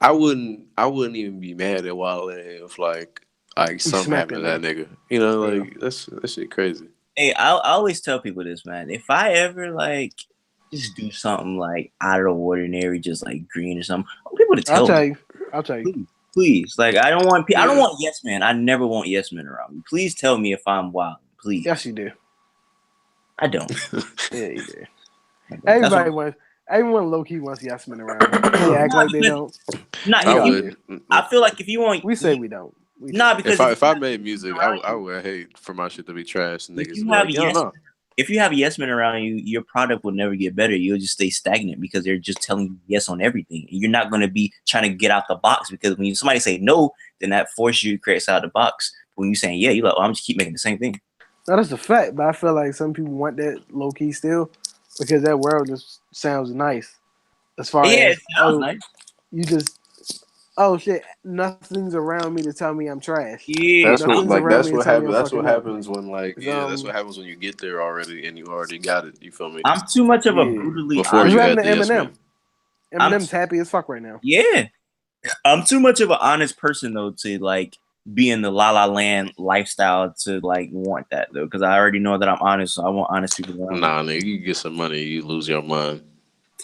Speaker 3: I wouldn't even be mad at Wale if like
Speaker 6: He
Speaker 3: something
Speaker 6: smacked
Speaker 3: happened
Speaker 6: that
Speaker 3: to that
Speaker 6: nigga.
Speaker 3: nigga.
Speaker 6: Yeah.
Speaker 3: Like that shit crazy.
Speaker 1: Hey, I always tell people this, man. If I ever like just do something like out of the ordinary, just like green or something, I want people to
Speaker 6: I'll
Speaker 1: tell
Speaker 6: tell
Speaker 1: me,
Speaker 6: you. I'll tell you.
Speaker 1: please, please. Like I don't
Speaker 3: Yeah.
Speaker 1: want yes man. I never want yes men around me. Please tell me if I'm wild.
Speaker 6: Yes,
Speaker 1: Please,
Speaker 6: you do.
Speaker 1: I don't.
Speaker 6: Yeah, you do.
Speaker 1: I don't. That's what.
Speaker 6: Everybody wants. Everyone low key wants yes men around them. They act
Speaker 1: Nah,
Speaker 6: like they
Speaker 1: because
Speaker 6: don't.
Speaker 1: not
Speaker 3: I
Speaker 6: We
Speaker 1: if
Speaker 6: all
Speaker 1: you.
Speaker 6: do.
Speaker 3: would.
Speaker 1: I feel like if you want,
Speaker 6: We say we don't. We say
Speaker 1: nah,
Speaker 6: we don't.
Speaker 1: because if you
Speaker 3: If I
Speaker 1: have
Speaker 3: made
Speaker 1: yes men
Speaker 3: music,
Speaker 1: around
Speaker 3: I
Speaker 1: you,
Speaker 3: would hate for my shit to be trash and
Speaker 1: if
Speaker 3: niggas to
Speaker 1: you
Speaker 3: be
Speaker 1: have
Speaker 3: like,
Speaker 1: a
Speaker 3: yo,
Speaker 1: yes
Speaker 3: no.
Speaker 1: if you have a yes men around you, your product will never get better. You'll just stay stagnant because they're just telling you yes on everything. You're not going to be trying to get out the box because when somebody say no, then that forces you to create out of the box. When you saying yeah, you're like, oh, I'm just keep making the same thing.
Speaker 6: Now, that's a fact, but I feel like some people want that low key still because that world just sounds nice. As far
Speaker 1: Yeah,
Speaker 6: as
Speaker 1: it sounds nice.
Speaker 6: you just shit, nothing's around me to tell me I'm trash.
Speaker 1: Yeah,
Speaker 3: That's what
Speaker 6: Nothing's
Speaker 3: like
Speaker 6: around me to tell me I'm
Speaker 3: that's what
Speaker 6: fucking up.
Speaker 3: happens when like
Speaker 6: It's,
Speaker 3: yeah, that's what happens when you get there already and you already got it. You feel me?
Speaker 1: I'm too much of a
Speaker 6: yeah.
Speaker 1: brutally
Speaker 3: Before
Speaker 6: That's
Speaker 1: honest.
Speaker 3: you
Speaker 6: what happened
Speaker 3: had
Speaker 6: to
Speaker 3: the yes
Speaker 6: Eminem.
Speaker 3: man.
Speaker 1: I'm
Speaker 6: Eminem's happy as fuck right now.
Speaker 1: yeah. I'm too much of an honest person though to like be in the la la land lifestyle to like want that though because I already know that I'm honest. So I want honest people around me.
Speaker 3: Nah, nigga, you get some money, you lose your mind.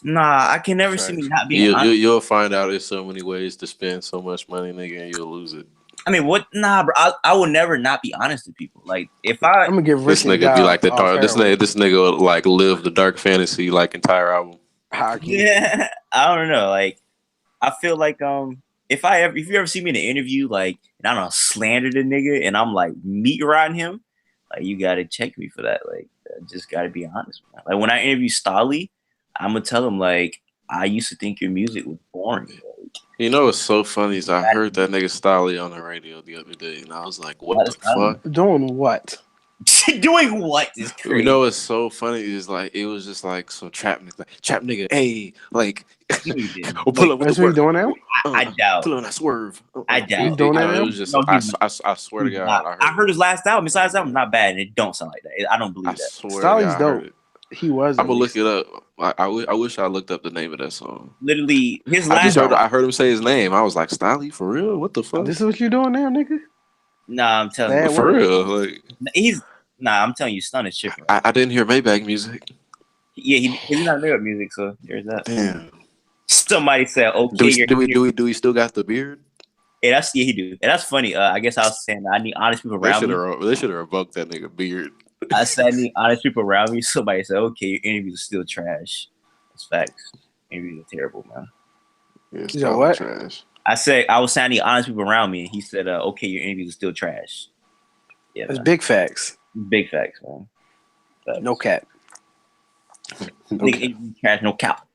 Speaker 1: Nah, I can never see me
Speaker 6: Facts.
Speaker 1: not being honest.
Speaker 3: You'll find out there's so many ways to spend so much money, nigga, and you'll lose it.
Speaker 1: I mean, what? Nah, bro. I will never not be honest to people. Like, if I,
Speaker 6: I'm gonna get
Speaker 3: This
Speaker 6: rich and
Speaker 3: nigga be
Speaker 6: die
Speaker 3: like the
Speaker 6: off
Speaker 3: dark.
Speaker 6: heroin.
Speaker 3: This nigga will, like live the dark fantasy like entire album.
Speaker 6: High key.
Speaker 1: yeah, I don't know. Like, I feel like if you ever see me in an interview, like, and I don't know, slander the nigga, and I'm like meat riding him, like, you gotta check me for that. Like, I just gotta be honest. Man. Like, when I interview Stolly, I'm gonna tell him like, I used to think your music was boring.
Speaker 3: You know what's so funny is I heard that nigga Stolly on the radio the other day, and I was like, what the fuck?
Speaker 6: Doing what?
Speaker 1: Doing what is
Speaker 3: You
Speaker 1: crazy.
Speaker 3: know what's so funny is like it was just like some trap nigga, hey, like
Speaker 1: You didn't.
Speaker 3: oh, pull up with the
Speaker 6: That's what he's
Speaker 3: work,
Speaker 6: doing now?
Speaker 1: I doubt.
Speaker 3: pull up that swerve.
Speaker 1: I doubt.
Speaker 6: He's doing that
Speaker 3: No, it
Speaker 6: now?
Speaker 3: was just
Speaker 1: No, he's not.
Speaker 3: I swear to
Speaker 1: He's
Speaker 3: God,
Speaker 1: not.
Speaker 3: I heard
Speaker 1: I
Speaker 3: it.
Speaker 1: heard his last album. His last album not bad, and it don't sound like that. I don't
Speaker 3: I
Speaker 1: believe that.
Speaker 3: swear to
Speaker 6: Stolly's
Speaker 3: God, I heard
Speaker 6: dope.
Speaker 3: it.
Speaker 6: He was
Speaker 3: I'm
Speaker 6: at
Speaker 3: gonna look
Speaker 6: least.
Speaker 3: it up. I wish I looked up the name of that song.
Speaker 1: Literally, his
Speaker 3: I
Speaker 6: You
Speaker 3: just
Speaker 1: last.
Speaker 3: heard
Speaker 6: don't.
Speaker 3: I heard him say his name. I was like, Stolly for real? What the fuck?
Speaker 6: This is what you doing now, nigga?
Speaker 1: Nah, I'm telling
Speaker 6: Bad
Speaker 1: you,
Speaker 3: For
Speaker 6: work.
Speaker 3: real? Like
Speaker 1: he's. Nah, I'm telling you, Stun is tripping right
Speaker 3: I didn't hear Maybach music.
Speaker 1: now. Yeah, he's not made up music, so there's that.
Speaker 3: Damn.
Speaker 1: Somebody said, "Okay, you're."
Speaker 3: Do we still got the beard?
Speaker 1: Hey, that's yeah, he do. And that's funny. I guess I was saying I need honest people around me.
Speaker 3: They should have revoked that nigga beard.
Speaker 1: I said I need honest people around me. Somebody said, "Okay, your interviews are still trash." That's facts. Interviews are terrible, man.
Speaker 3: Yeah,
Speaker 6: You know
Speaker 3: Stolly
Speaker 6: what?
Speaker 3: trash.
Speaker 1: I said I was saying I need honest people around me, and he said, "Okay, your interviews are still trash." Yeah,
Speaker 6: That's
Speaker 1: man.
Speaker 6: big facts.
Speaker 1: Big facts, man. Facts.
Speaker 6: No cap.
Speaker 1: Nigga, interview trash, no cap.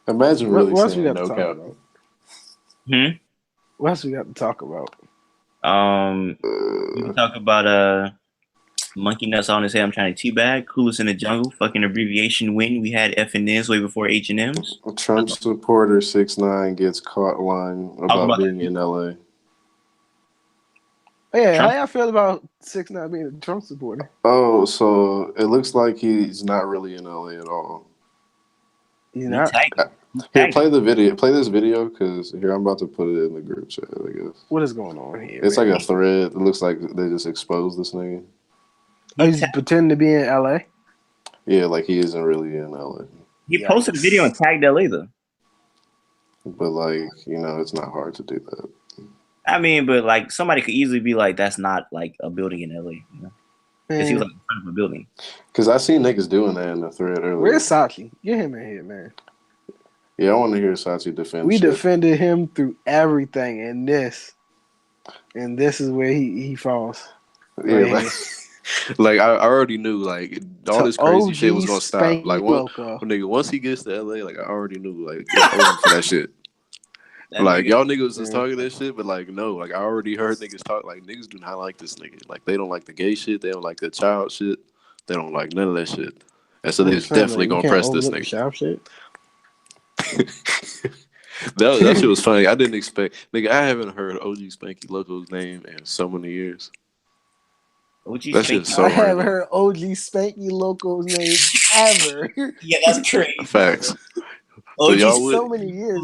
Speaker 3: Imagine really
Speaker 6: What else we
Speaker 3: saying
Speaker 6: got to
Speaker 3: no
Speaker 6: talk
Speaker 3: cap.
Speaker 6: about?
Speaker 1: Hmm.
Speaker 6: What else we got to talk about?
Speaker 1: We can talk about monkey nuts on his head. I'm trying to teabag. Coolest in the jungle. Fucking abbreviation win. We had F and N's way before H and M's.
Speaker 3: Trump supporter 6ix9ine gets caught lying
Speaker 1: Talk
Speaker 3: about
Speaker 1: about
Speaker 3: being in LA.
Speaker 6: Yeah,
Speaker 1: Trump.
Speaker 6: how y'all feel about 6ix9ine being a Trump supporter?
Speaker 3: Oh, so it looks like he's not really in LA at all.
Speaker 6: He's
Speaker 1: We
Speaker 6: not.
Speaker 1: tagged him.
Speaker 3: Here, play the video. Play this video because here I'm about to put it in the group chat. I guess
Speaker 6: What is going on here?
Speaker 3: it's
Speaker 6: man?
Speaker 3: like a thread. It looks like they just exposed this nigga.
Speaker 6: He's pretending to be in LA.
Speaker 3: Yeah, like he isn't really in LA.
Speaker 1: He posted a video and tagged LA though.
Speaker 3: But like it's not hard to do that.
Speaker 1: I mean, but like somebody could easily be like, "That's not like a building in LA," because he was like in front of a building.
Speaker 3: Because I seen niggas doing that in the thread earlier.
Speaker 6: Where's Sachi? Get him in here, man.
Speaker 3: Yeah, I want to hear Sachi defend.
Speaker 6: We
Speaker 3: shit.
Speaker 6: defended him through everything, and this is where he falls.
Speaker 3: Yeah, like I already knew like all this crazy shit was gonna stop. Like nigga, once he gets to LA, like I already knew like it's over for that shit. Like y'all niggas was talking that shit, but like no, like I already heard niggas talk. Like niggas do not like this nigga. Like they don't like the gay shit. They don't like the child shit. They don't like none of that shit. And so they're definitely gonna press this nigga.
Speaker 6: Child shit.
Speaker 3: that shit was funny. I didn't expect. Nigga, I haven't heard OG Spanky Loco's name in so many years. That shit's so
Speaker 6: I haven't heard OG Spanky Loco's name ever.
Speaker 1: Yeah, that's crazy.
Speaker 3: Facts.
Speaker 1: OG
Speaker 6: so many years.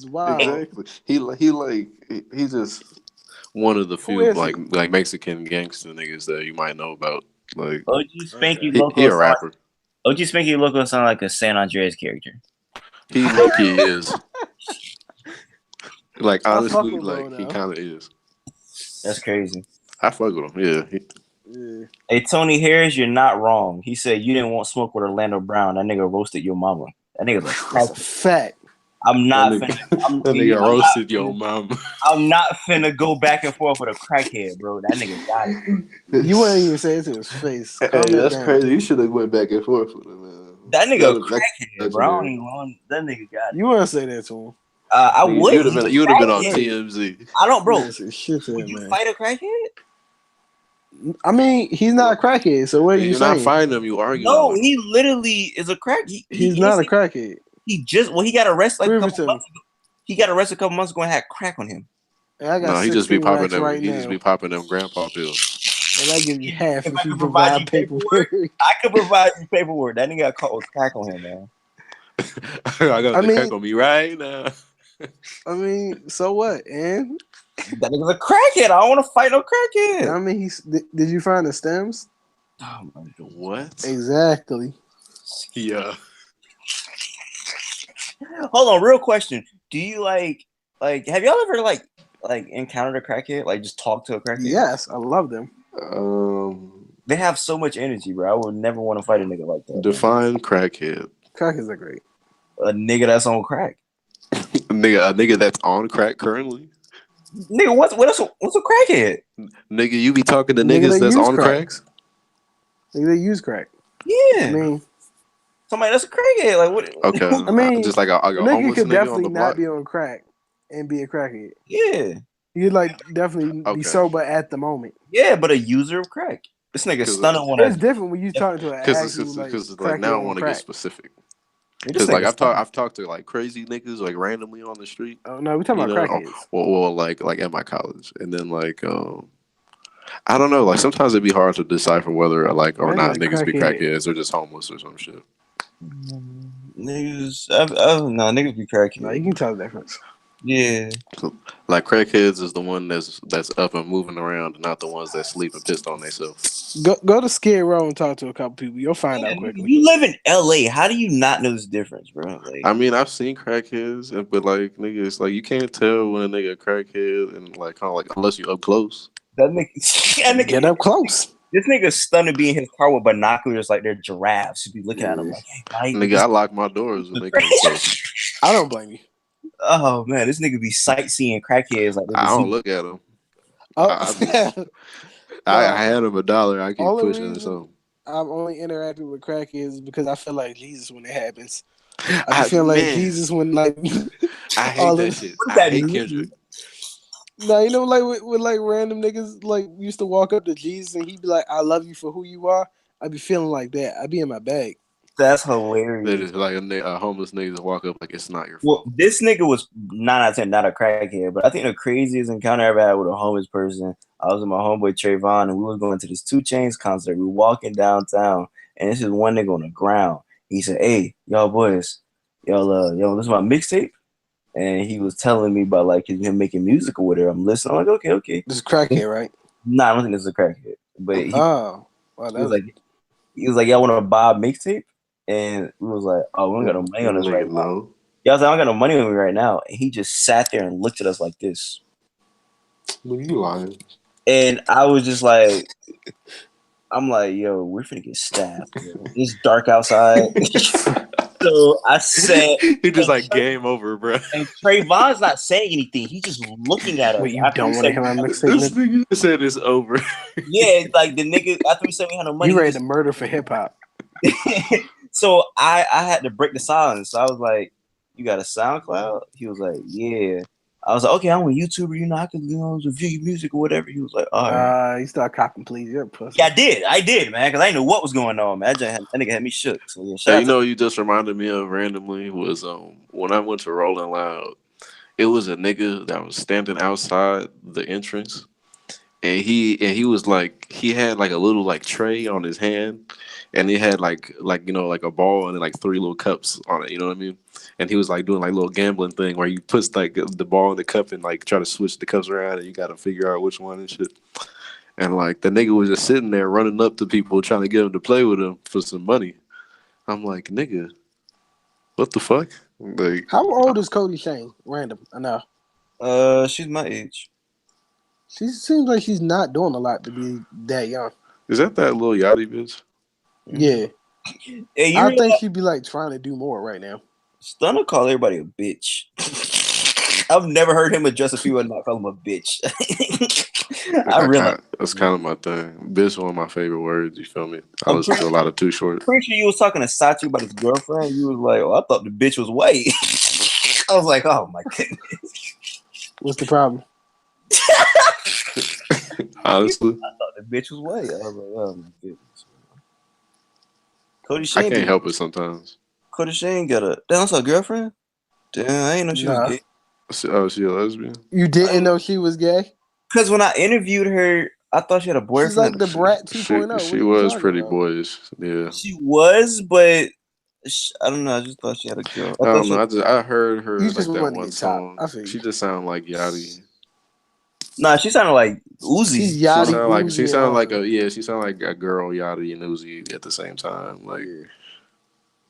Speaker 6: Wow.
Speaker 3: Exactly. He's just one of the few like Mexican gangster niggas that you might know about. Like
Speaker 1: OG Spanky Loco.
Speaker 3: He a rapper.
Speaker 1: OG Spanky Loco sound like a San Andreas character.
Speaker 3: He low-key is. Like honestly, like he kind of is.
Speaker 1: That's crazy.
Speaker 3: I fuck with him. Yeah.
Speaker 1: Hey, Tony Harris, you're not wrong. He said you didn't want smoke with Orlando Brown. That nigga roasted your mama. That nigga's like
Speaker 6: that's a fact.
Speaker 1: I'm not
Speaker 3: that nigga roasted your mama.
Speaker 1: I'm not finna go back and forth with a crackhead, bro. That nigga got it.
Speaker 6: You wouldn't even say it to his face.
Speaker 3: Hey, that's crazy. You should have went back and forth with him, man.
Speaker 1: That nigga a crackhead, bro. That nigga got it.
Speaker 6: You wouldn't say that to him.
Speaker 1: I would.
Speaker 3: You would have been on TMZ.
Speaker 1: I don't, bro.
Speaker 6: Shit to
Speaker 1: would you fight a crackhead?
Speaker 6: I mean, he's not a crackhead. So what are you saying?
Speaker 3: You're not fighting him. You arguing.
Speaker 1: No, he literally is a crack.
Speaker 6: He's not a crackhead.
Speaker 1: He got arrested like a couple months ago. He got arrested a couple months ago and had crack on him.
Speaker 3: No, he just be popping them. He just be popping them grandpa pills.
Speaker 6: And I give you half if you provide paperwork.
Speaker 1: I could provide you paperwork. That nigga got caught with crack on him, man.
Speaker 3: I got the crack on me right now.
Speaker 6: I mean, so what? And
Speaker 1: that nigga's a crackhead. I don't want to fight no crackhead.
Speaker 6: I mean, did you find the stems?
Speaker 1: Oh my God.
Speaker 3: What?
Speaker 6: Exactly.
Speaker 3: Yeah.
Speaker 1: Hold on, real question. Do you like have y'all ever like encountered a crackhead? Like just talk to a crackhead?
Speaker 6: Yes, I love them.
Speaker 1: They have so much energy, bro. I would never want to fight a nigga like that.
Speaker 3: Define crackhead.
Speaker 6: Crackheads are great.
Speaker 1: A nigga that's on crack.
Speaker 3: a nigga that's on crack currently.
Speaker 1: Nigga, what's a crackhead?
Speaker 3: Nigga, you be talking to niggas that's on cracks?
Speaker 6: Nigga, they use crack.
Speaker 1: Yeah.
Speaker 6: I mean,
Speaker 1: somebody that's a crackhead. Like what?
Speaker 3: Okay.
Speaker 6: I mean,
Speaker 3: just like a
Speaker 6: nigga could definitely
Speaker 3: on
Speaker 6: not be on crack and be a crackhead.
Speaker 1: Yeah.
Speaker 6: You'd like definitely be sober at the moment.
Speaker 1: Yeah, but a user of crack. This nigga stunning one.
Speaker 6: It's different when you talk to an
Speaker 3: because like now I want to get specific. Because like I've talked to like crazy niggas like randomly on the street.
Speaker 6: Oh no, we talking about crackheads.
Speaker 3: Well, like at my college, and then like I don't know. Like sometimes it'd be hard to decipher whether or not niggas be crackheads or just homeless or some shit.
Speaker 1: Niggas, niggas be crackheads.
Speaker 6: No, you can tell the difference.
Speaker 1: Yeah,
Speaker 3: like crackheads is the one that's up and moving around, not the ones that sleep and pissed on themselves.
Speaker 6: Go to Skid Row and talk to a couple people. You'll find out quickly.
Speaker 1: You live in LA. How do you not know this difference, bro? Like,
Speaker 3: I mean, I've seen crackheads, but like niggas, like you can't tell when a nigga a crackhead and like kind of like unless you up close.
Speaker 1: That nigga
Speaker 6: get up close.
Speaker 1: This nigga's stunned to be in his car with binoculars like they're giraffes. You be looking at him like, hey,
Speaker 3: nigga, I lock my doors when they come close.
Speaker 6: I don't blame you.
Speaker 1: Oh man, this nigga be sightseeing crackheads like
Speaker 3: I don't look at him.
Speaker 6: Oh.
Speaker 3: I had him $1. I keep pushing or something.
Speaker 6: I'm only interacting with crackheads because I feel like Jesus when it happens. I feel like Jesus when like
Speaker 3: I hate that shit. I hate Kendrick.
Speaker 6: Now you know, like with like random niggas like used to walk up to Jesus and he'd be like, "I love you for who you are." I'd be feeling like that. I'd be in my bag.
Speaker 1: That's
Speaker 3: They
Speaker 1: hilarious.
Speaker 3: just like a homeless nigga just walk up like it's not your
Speaker 1: Well,
Speaker 3: fault.
Speaker 1: this nigga was 9 out of 10 not a crackhead, but I think the craziest encounter I ever had with a homeless person, I was with my homeboy Trayvon, and we was going to this 2 Chainz concert. We were walking downtown, and this is one nigga on the ground. He said, "Hey, y'all boys, y'all, this is my mixtape." And he was telling me about like him making music or whatever. I'm listening. I'm like, okay, okay.
Speaker 6: This is crackhead, right?
Speaker 1: Nah, I don't think this is a crackhead, but
Speaker 6: Oh, wow,
Speaker 1: he
Speaker 6: that
Speaker 1: was
Speaker 6: was
Speaker 1: like, y'all want to buy a mixtape? And we was like, oh, we don't got no money on this right
Speaker 3: Nigga,
Speaker 1: now.
Speaker 3: no.
Speaker 1: Y'all was like, I don't got no money on me right now. And he just sat there and looked at us like this.
Speaker 3: But you lying.
Speaker 1: And I was just like, I'm like, yo, we're finna get stabbed. Bro. It's dark outside. So I said,
Speaker 3: He just
Speaker 1: and,
Speaker 3: like game over, bro.
Speaker 1: and Trayvon's not saying anything. He's just looking at us
Speaker 6: wait. You
Speaker 1: after we
Speaker 6: don't want to
Speaker 1: said
Speaker 6: hear
Speaker 1: we
Speaker 6: my
Speaker 1: had no
Speaker 6: mixtape,
Speaker 3: This
Speaker 6: nigga?
Speaker 3: nigga said it's over.
Speaker 1: yeah, like the nigga after we said we had no money,
Speaker 6: You
Speaker 1: he
Speaker 6: ready
Speaker 1: just
Speaker 6: to murder for hip hop?
Speaker 1: so I had to break the silence. So I was like, "You got a SoundCloud?" He was like, "Yeah." I was like, "Okay, I'm a YouTuber. You know, I could review your music or whatever." He was like, "All right."
Speaker 6: You start copping, please. You're a pussy.
Speaker 1: Yeah, I did, man, because I didn't know what was going on, man. That nigga had me shook. So yeah, shout
Speaker 3: Hey,
Speaker 1: out
Speaker 3: you
Speaker 1: to
Speaker 3: know, you just reminded me of randomly was when I went to Rolling Loud. It was a nigga that was standing outside the entrance, and he was like he had like a little like tray on his hand, and he had like you know like a ball and then, like 3 little cups on it. You know what I mean? And he was like doing like little gambling thing where you put like the ball in the cup and like try to switch the cups around, and you got to figure out which one and shit. And like the nigga was just sitting there running up to people trying to get them to play with him for some money. I'm like, nigga, what the fuck? Like,
Speaker 6: How old is Cody Shane? Random. I know.
Speaker 1: she's my age.
Speaker 6: She seems like she's not doing a lot to be that young.
Speaker 3: is that little Yachty bitch?
Speaker 6: Yeah,
Speaker 1: Hey, you
Speaker 6: I
Speaker 1: realize
Speaker 6: think she'd be like trying to do more right now.
Speaker 1: Stunner call everybody a bitch. I've never heard him address a female and not call him a bitch. I realize.
Speaker 3: That's kind of my thing. Bitch, one of my favorite words. You feel me? I
Speaker 1: I'm
Speaker 3: listen to
Speaker 1: pretty,
Speaker 3: a lot of Too Short.
Speaker 1: pretty sure you was talking to Sachi about his girlfriend. You was like, "Oh, I thought the bitch was white." I was like, "Oh my goodness."
Speaker 6: What's the problem?
Speaker 3: Honestly,
Speaker 1: I thought the bitch was white. I was like, "Oh my goodness." Cody
Speaker 3: I
Speaker 1: Shane,
Speaker 3: can't help it sometimes.
Speaker 1: Cody Shane got a that's a girlfriend. Damn, I ain't know she was
Speaker 6: Nah,
Speaker 1: gay.
Speaker 3: Oh, she a lesbian?
Speaker 6: you didn't know she was gay.
Speaker 1: Because when I interviewed her, I thought she had a
Speaker 6: She's
Speaker 1: boyfriend.
Speaker 6: like the brat
Speaker 3: She
Speaker 6: 2.0. What
Speaker 3: she
Speaker 6: are you
Speaker 3: was
Speaker 6: talking
Speaker 3: pretty
Speaker 6: about?
Speaker 3: boyish. Yeah.
Speaker 1: She was, but I don't know. I just thought she had a girl. I
Speaker 3: I
Speaker 1: thought
Speaker 3: don't
Speaker 1: she
Speaker 3: know.
Speaker 1: had,
Speaker 3: I heard
Speaker 6: You
Speaker 3: her
Speaker 6: just
Speaker 3: like that
Speaker 6: want to
Speaker 3: one
Speaker 6: get top.
Speaker 3: song.
Speaker 6: I feel you.
Speaker 3: She just sounded like Yachty.
Speaker 1: nah. She sounded like Uzi.
Speaker 6: She's Yachty,
Speaker 3: She
Speaker 6: Uzi, and
Speaker 3: sounded like
Speaker 6: Hov.
Speaker 3: she sounded like a girl Yachty and Uzi at the same time.
Speaker 6: Yeah,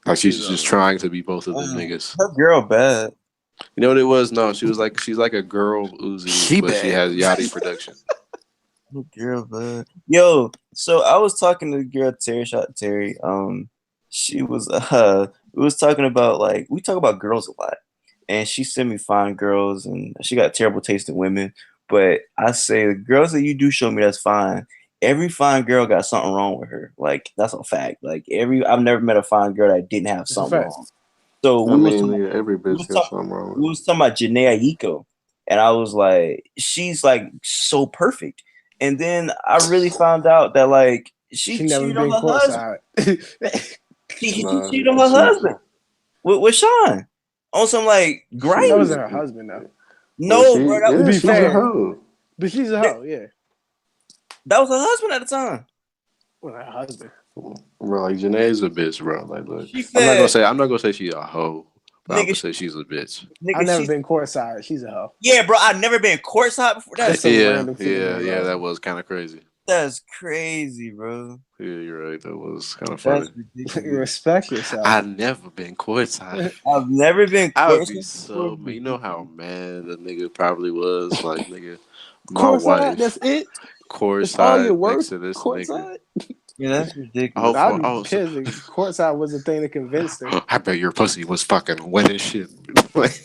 Speaker 3: Like
Speaker 6: she's
Speaker 3: she's
Speaker 6: all
Speaker 3: just
Speaker 6: right.
Speaker 3: trying to be both of them niggas.
Speaker 1: Her girl bad.
Speaker 3: You know what it was? No, she's like a girl Uzi,
Speaker 6: She
Speaker 3: but she
Speaker 6: bad.
Speaker 3: has Yachty production.
Speaker 1: Her girl bad. Yo, so I was talking to the girl Terry. Shot Terry. She was we was talking about like we talk about girls a lot, and she sent me fine girls, and she got terrible taste in women. But I say the girls that you do show me that's fine. Every fine girl got something wrong with her. Like that's a fact. Like I've never met a fine girl that didn't have
Speaker 6: It's a
Speaker 1: something
Speaker 6: fact.
Speaker 1: wrong. So
Speaker 3: I mean, yeah, every
Speaker 1: we
Speaker 3: bitch
Speaker 1: was
Speaker 3: got
Speaker 1: talking
Speaker 3: something wrong with
Speaker 1: we was talking about Janae Aiko, and I was like, she's like so perfect. And then I really found out that like she
Speaker 6: She never
Speaker 1: cheated on
Speaker 6: been
Speaker 1: her husband.
Speaker 6: courtside.
Speaker 1: She
Speaker 3: her. Nah,
Speaker 1: cheated on her
Speaker 3: she
Speaker 1: husband with Sean on some like
Speaker 6: That
Speaker 1: grimy.
Speaker 6: wasn't her husband though.
Speaker 3: well,
Speaker 1: No, bro,
Speaker 6: To be
Speaker 3: she's a
Speaker 6: fair,
Speaker 3: hoe.
Speaker 6: but she's a hoe. Yeah,
Speaker 1: that was her husband at the time.
Speaker 6: well, her husband.
Speaker 3: Bro, like Janae's a bitch, bro. Like, look,
Speaker 1: She said,
Speaker 3: I'm not gonna say she's a hoe, but I'm
Speaker 1: "Nigga,
Speaker 3: gonna say she's a bitch.
Speaker 6: I've
Speaker 1: nigga,
Speaker 6: never
Speaker 1: she's
Speaker 6: been courtside. She's a hoe.
Speaker 1: yeah, bro. I've never been courtside before.
Speaker 6: That's
Speaker 1: That's
Speaker 6: some random shit to be
Speaker 3: Yeah.
Speaker 6: about.
Speaker 3: That was kind of crazy.
Speaker 1: that's crazy, bro.
Speaker 3: Yeah, you're right. That was kind of
Speaker 1: That's
Speaker 3: funny.
Speaker 1: ridiculous.
Speaker 6: Respect yourself.
Speaker 3: I've never been courtside.
Speaker 1: I've never been
Speaker 3: I would be
Speaker 1: courtside
Speaker 3: so
Speaker 1: before.
Speaker 3: man. You know how mad the nigga probably was. Like, nigga, my
Speaker 6: Courtside,
Speaker 3: wife
Speaker 6: that's it. That's all you're
Speaker 3: courtside next
Speaker 6: worth.
Speaker 3: to this nigga.
Speaker 6: Courtside.
Speaker 1: Yeah, that's ridiculous.
Speaker 6: I'd
Speaker 3: Hopefully,
Speaker 6: be pissed. If courtside was the thing that convinced her.
Speaker 3: I bet your pussy was fucking wet as shit. Like,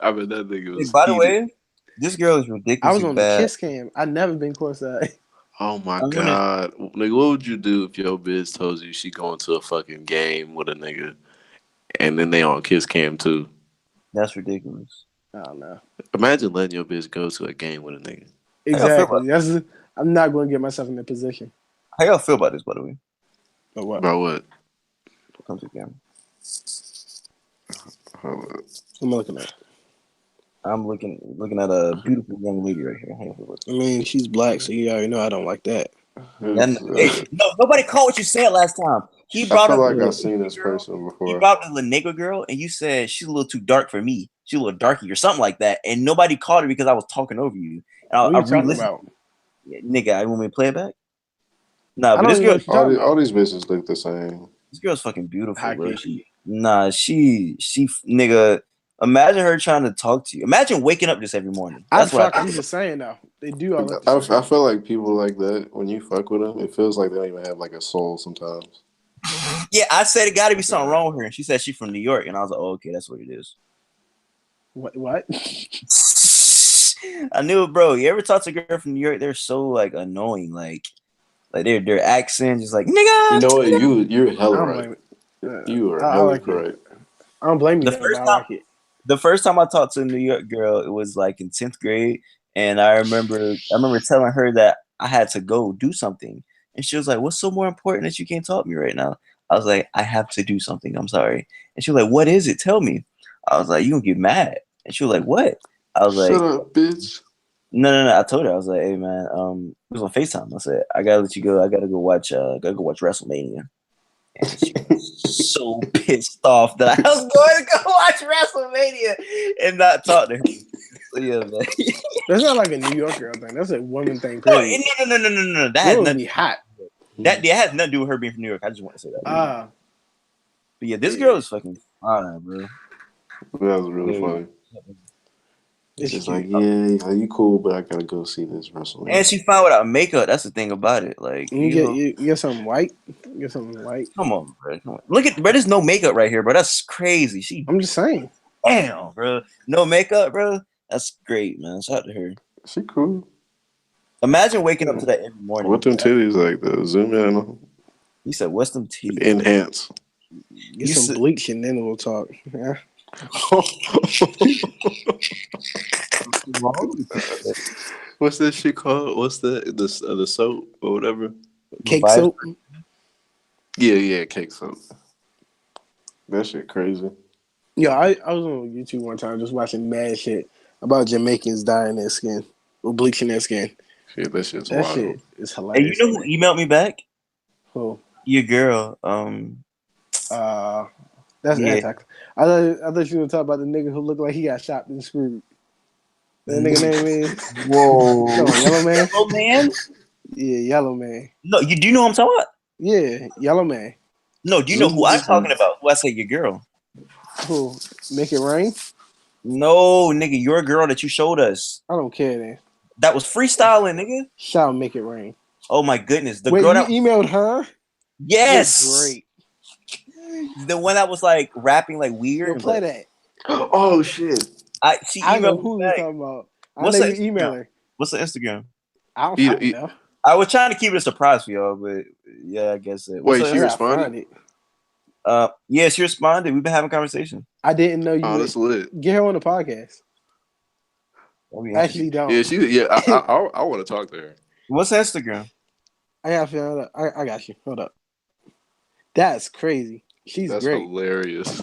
Speaker 3: I bet that nigga
Speaker 1: Hey,
Speaker 3: was
Speaker 1: by the
Speaker 3: heated.
Speaker 1: way, this girl is
Speaker 6: I was
Speaker 1: ridiculously
Speaker 6: on the
Speaker 1: bad.
Speaker 6: kiss cam. I'd never been courtside.
Speaker 3: Oh my
Speaker 1: I want to.
Speaker 3: god, nigga, what would you do if your bitch told you she going to a fucking game with a nigga, and then they on kiss cam too?
Speaker 1: That's ridiculous.
Speaker 6: I don't know.
Speaker 3: Imagine letting your bitch go to a game with a nigga.
Speaker 1: How y'all feel about
Speaker 6: Exactly. I'm not going to get myself in that position.
Speaker 1: how y'all feel about this, by the way?
Speaker 6: But what?
Speaker 3: About what?
Speaker 1: Comes again.
Speaker 3: Hold up.
Speaker 6: I'm looking at.
Speaker 1: I'm looking at a beautiful young lady right here. How y'all feel about
Speaker 6: I mean, she's black, so you already know I don't like that.
Speaker 1: that?
Speaker 3: Who's,
Speaker 1: Hey, no, nobody caught what you said last time. He
Speaker 3: I
Speaker 1: brought
Speaker 3: feel
Speaker 1: up
Speaker 3: like I've
Speaker 1: the
Speaker 3: seen this
Speaker 1: girl.
Speaker 3: person
Speaker 1: He
Speaker 3: before.
Speaker 1: brought up the nigga girl, and you said she's a little too dark for me. She's a little darky or something like that, and nobody caught it because I was talking over you. And
Speaker 6: What are
Speaker 1: I
Speaker 6: you talking
Speaker 1: re-listened.
Speaker 6: about?
Speaker 1: Yeah, nigga, I want me to play it back? Nah,
Speaker 6: I
Speaker 1: but
Speaker 6: don't even know what you're talking
Speaker 3: All
Speaker 6: about.
Speaker 3: these bitches look the same.
Speaker 1: this girl's fucking beautiful, bro.
Speaker 6: Hockey.
Speaker 1: She nigga. Imagine her trying to talk to you. Imagine waking up just every morning.
Speaker 6: I'd
Speaker 1: That's what I
Speaker 6: fuck.
Speaker 1: think
Speaker 6: I'm
Speaker 1: about.
Speaker 6: just saying though. They do all look the
Speaker 3: I
Speaker 6: same.
Speaker 3: feel like people like that, when you fuck with them, it feels like they don't even have like a soul sometimes.
Speaker 1: Yeah, I said it got to be something wrong with her, and she said she's from New York, and I was like, oh, okay, that's what it is.
Speaker 6: What?
Speaker 1: I knew it, bro. You ever talk to a girl from New York? They're so like annoying, like their accent, just like nigga.
Speaker 3: You know what? You're
Speaker 6: I
Speaker 3: hella
Speaker 6: don't
Speaker 3: right.
Speaker 6: blame it.
Speaker 3: You are
Speaker 6: I
Speaker 3: hella
Speaker 6: like it.
Speaker 3: correct.
Speaker 6: I don't blame you
Speaker 1: The
Speaker 6: though, but
Speaker 1: first
Speaker 6: I
Speaker 1: time,
Speaker 6: like it.
Speaker 1: the first time I talked to a New York girl, it was like in 10th grade, and I remember telling her that I had to go do something, and she was like, "What's so more important that you can't talk to me right now?" I was like, "I have to do something. I'm sorry." And she was like, "What is it? Tell me." I was like, "You gonna get mad?" And she was like, "What?" I was
Speaker 3: Shut
Speaker 1: like,
Speaker 3: up, bitch.
Speaker 1: No. I told her, I was like, "Hey man, it was on FaceTime." I said, "I gotta let you go. I gotta go watch WrestleMania." And she was so pissed off that I was going to go watch WrestleMania and not talk to her. So yeah, man.
Speaker 6: That's not like a New York girl thing. That's a woman thing.
Speaker 1: No,
Speaker 6: Period.
Speaker 1: no. That has
Speaker 6: Women
Speaker 1: nothing.
Speaker 6: be hot.
Speaker 1: That has nothing to do with her being from New York. I just want to say that.
Speaker 6: Ah,
Speaker 1: But yeah, this
Speaker 6: yeah.
Speaker 1: girl is fucking fine, bro.
Speaker 3: That was really
Speaker 1: Yeah.
Speaker 3: funny.
Speaker 6: It's
Speaker 3: It's like,
Speaker 6: cute.
Speaker 3: yeah, you cool, but I gotta go see this
Speaker 1: And
Speaker 3: WrestleMania.
Speaker 1: she fine without makeup. That's the thing about it. Like
Speaker 6: You get you get something white. You get something white.
Speaker 1: come on, bro. Come on. Look at, bro. There's no makeup right here, bro. That's crazy. She
Speaker 6: I'm just saying.
Speaker 1: damn, bro. No makeup, bro. That's great, man. Shout out to her.
Speaker 3: She cool.
Speaker 1: Imagine waking up to that every morning.
Speaker 3: What them titties like? The zoom in on
Speaker 1: He said, "What's them titties?"
Speaker 3: enhance.
Speaker 6: Get
Speaker 1: You
Speaker 6: some
Speaker 1: said,
Speaker 6: bleach and then we'll talk. Yeah.
Speaker 3: What's that shit called? What's the soap or whatever?
Speaker 6: Cake soap.
Speaker 3: Yeah, cake soap. That shit crazy.
Speaker 6: Yeah, I was on YouTube one time just watching mad shit about Jamaicans dyeing their skin or bleaching their skin.
Speaker 3: Shit, that shit's
Speaker 6: That
Speaker 3: wild.
Speaker 6: shit is
Speaker 1: Hey, you
Speaker 6: hilarious.
Speaker 1: know who emailed me back?
Speaker 6: Cool.
Speaker 1: Your girl.
Speaker 6: That's
Speaker 1: Yeah.
Speaker 6: anti. I thought you were talking about the nigga who looked like he got shot and screwed. That nigga name is
Speaker 1: Whoa.
Speaker 6: Yellow Man.
Speaker 1: Yellow man?
Speaker 6: Yeah, Yellow Man.
Speaker 1: No, you do know who I'm talking about?
Speaker 6: Yeah, Yellow Man.
Speaker 1: No, do you know who I'm talking about? Who I say your girl?
Speaker 6: Who? Make it rain?
Speaker 1: No, nigga, your girl that you showed us.
Speaker 6: I don't care then.
Speaker 1: That was freestyling, nigga.
Speaker 6: Shall make it rain.
Speaker 1: Oh my goodness. The
Speaker 6: Wait,
Speaker 1: girl
Speaker 6: you
Speaker 1: that
Speaker 6: emailed her?
Speaker 1: yes.
Speaker 6: You're great.
Speaker 1: The one that was like rapping like weird.
Speaker 6: Yo,
Speaker 1: and
Speaker 6: play
Speaker 1: like,
Speaker 6: that.
Speaker 3: Oh shit.
Speaker 1: she
Speaker 6: I know
Speaker 1: emailed me
Speaker 6: who you're
Speaker 1: back.
Speaker 6: talking about. I
Speaker 1: What's
Speaker 6: know
Speaker 1: the
Speaker 6: you email
Speaker 1: Instagram?
Speaker 6: her.
Speaker 1: What's the Instagram?
Speaker 6: I
Speaker 3: You-
Speaker 6: don't
Speaker 3: you-
Speaker 6: know.
Speaker 1: I was trying to keep it a surprise for y'all, but yeah, I guess it. What's
Speaker 3: Wait,
Speaker 1: the
Speaker 3: she
Speaker 6: I
Speaker 1: Instagram?
Speaker 6: gotta
Speaker 3: responded?
Speaker 6: find it.
Speaker 1: Yeah, she responded. We've been having conversation.
Speaker 6: I didn't know you
Speaker 3: Oh, that's
Speaker 6: would
Speaker 3: lit.
Speaker 6: get her on the podcast.
Speaker 1: That'd be
Speaker 6: I actually
Speaker 1: interesting.
Speaker 6: don't.
Speaker 3: Yeah, I want to talk to her.
Speaker 1: What's Instagram?
Speaker 6: I gotta find out. I got you. Hold up. That's crazy. She's
Speaker 3: That's
Speaker 6: great.
Speaker 3: hilarious.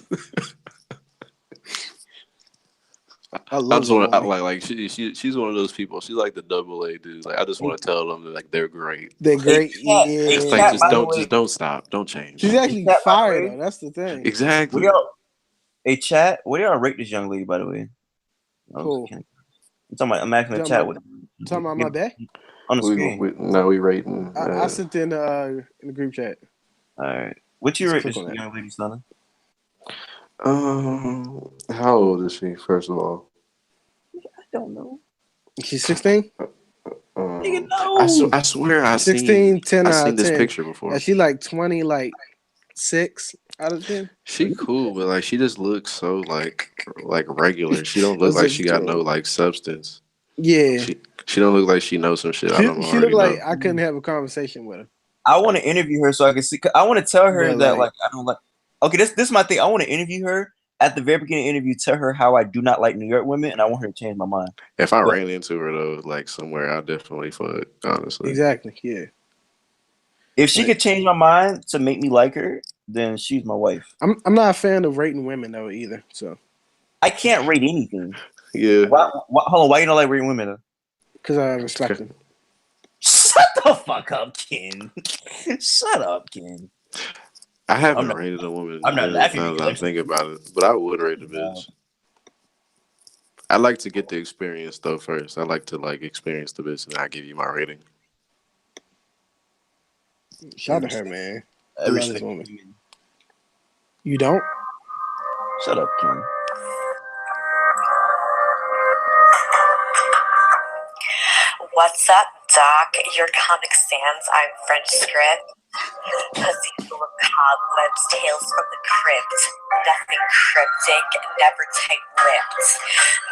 Speaker 6: I
Speaker 3: I
Speaker 6: love
Speaker 3: just
Speaker 6: the
Speaker 3: want to
Speaker 6: woman.
Speaker 3: like she's one of those people. She's like the double A dude. Like I just want to tell them that like they're great.
Speaker 6: They're great.
Speaker 1: Hey,
Speaker 3: It's like
Speaker 1: chat,
Speaker 3: just
Speaker 1: by
Speaker 6: Yeah.
Speaker 1: the
Speaker 3: don't
Speaker 1: way.
Speaker 3: stop. Don't
Speaker 6: She's
Speaker 3: change.
Speaker 1: Hey,
Speaker 6: actually
Speaker 1: chat, by the
Speaker 6: fire
Speaker 1: way.
Speaker 6: though. That's the thing.
Speaker 1: What
Speaker 3: Exactly.
Speaker 1: y'all? Hey, chat. What do y'all rate this young lady? By the way, I was
Speaker 6: Cool.
Speaker 1: kidding. I'm talking about. I'm asking the
Speaker 6: Talking
Speaker 1: chat
Speaker 6: about,
Speaker 1: with
Speaker 6: talking about my day.
Speaker 1: on the screen.
Speaker 3: Now we rating.
Speaker 6: I sent in the group chat.
Speaker 1: All right. What you
Speaker 6: Just
Speaker 1: rate
Speaker 6: click
Speaker 1: this
Speaker 6: on that.
Speaker 1: young lady, son?
Speaker 3: How old is she? First of all,
Speaker 1: I don't know.
Speaker 6: She's 16?
Speaker 1: Nigga,
Speaker 3: I,
Speaker 1: no.
Speaker 3: I swear
Speaker 6: 16, 10
Speaker 3: I
Speaker 6: out
Speaker 3: seen
Speaker 6: of
Speaker 3: this
Speaker 6: 10.
Speaker 3: picture before.
Speaker 6: And she like 20, like 6 out of 10.
Speaker 3: She cool, but like she just looks so like regular. She don't look
Speaker 6: That's
Speaker 3: like
Speaker 6: just
Speaker 3: she got no
Speaker 6: true.
Speaker 3: like substance.
Speaker 6: Yeah.
Speaker 3: She don't look like she knows some shit I don't
Speaker 6: She looked
Speaker 3: already
Speaker 6: like
Speaker 3: know.
Speaker 6: I couldn't have a conversation with her.
Speaker 1: I want to interview her so I can see. I want to tell her
Speaker 6: But
Speaker 1: that
Speaker 6: like,
Speaker 1: like I don't like. Okay, this is my thing. I want to interview her at the very beginning of the interview, tell her how I do not like New York women, and I want her to change my mind.
Speaker 3: If I
Speaker 1: But
Speaker 3: ran into her though, like somewhere, I'd definitely fuck. Honestly,
Speaker 6: Exactly. Yeah.
Speaker 1: if she
Speaker 6: Like
Speaker 1: could change my mind to make me like her, then she's my wife.
Speaker 6: I'm not a fan of rating women though either. So
Speaker 1: I can't rate anything.
Speaker 3: yeah.
Speaker 1: Hold on, why you don't like rating women?
Speaker 6: because I respect them.
Speaker 1: Shut the fuck up, Ken. Shut up, Ken.
Speaker 3: I
Speaker 1: I'm
Speaker 3: haven't
Speaker 1: not.
Speaker 3: rated a woman in a
Speaker 1: I'm not
Speaker 3: minute
Speaker 1: laughing
Speaker 3: now that I
Speaker 1: because
Speaker 3: think about it, but I would rate a
Speaker 1: I'm.
Speaker 3: bitch. I like to get the experience though first. I like to like experience the bitch and I give you my rating.
Speaker 1: I
Speaker 6: Shout out to her,
Speaker 1: respect.
Speaker 6: man.
Speaker 1: I
Speaker 6: I love this
Speaker 1: respect
Speaker 6: woman.
Speaker 1: women.
Speaker 6: You don't?
Speaker 1: Shut up, Ken.
Speaker 7: What's up, Doc? Your Comic Sans. I'm French script. Pussy full of cobwebs, tales from the crypt. Nothing cryptic, never tight-lipped.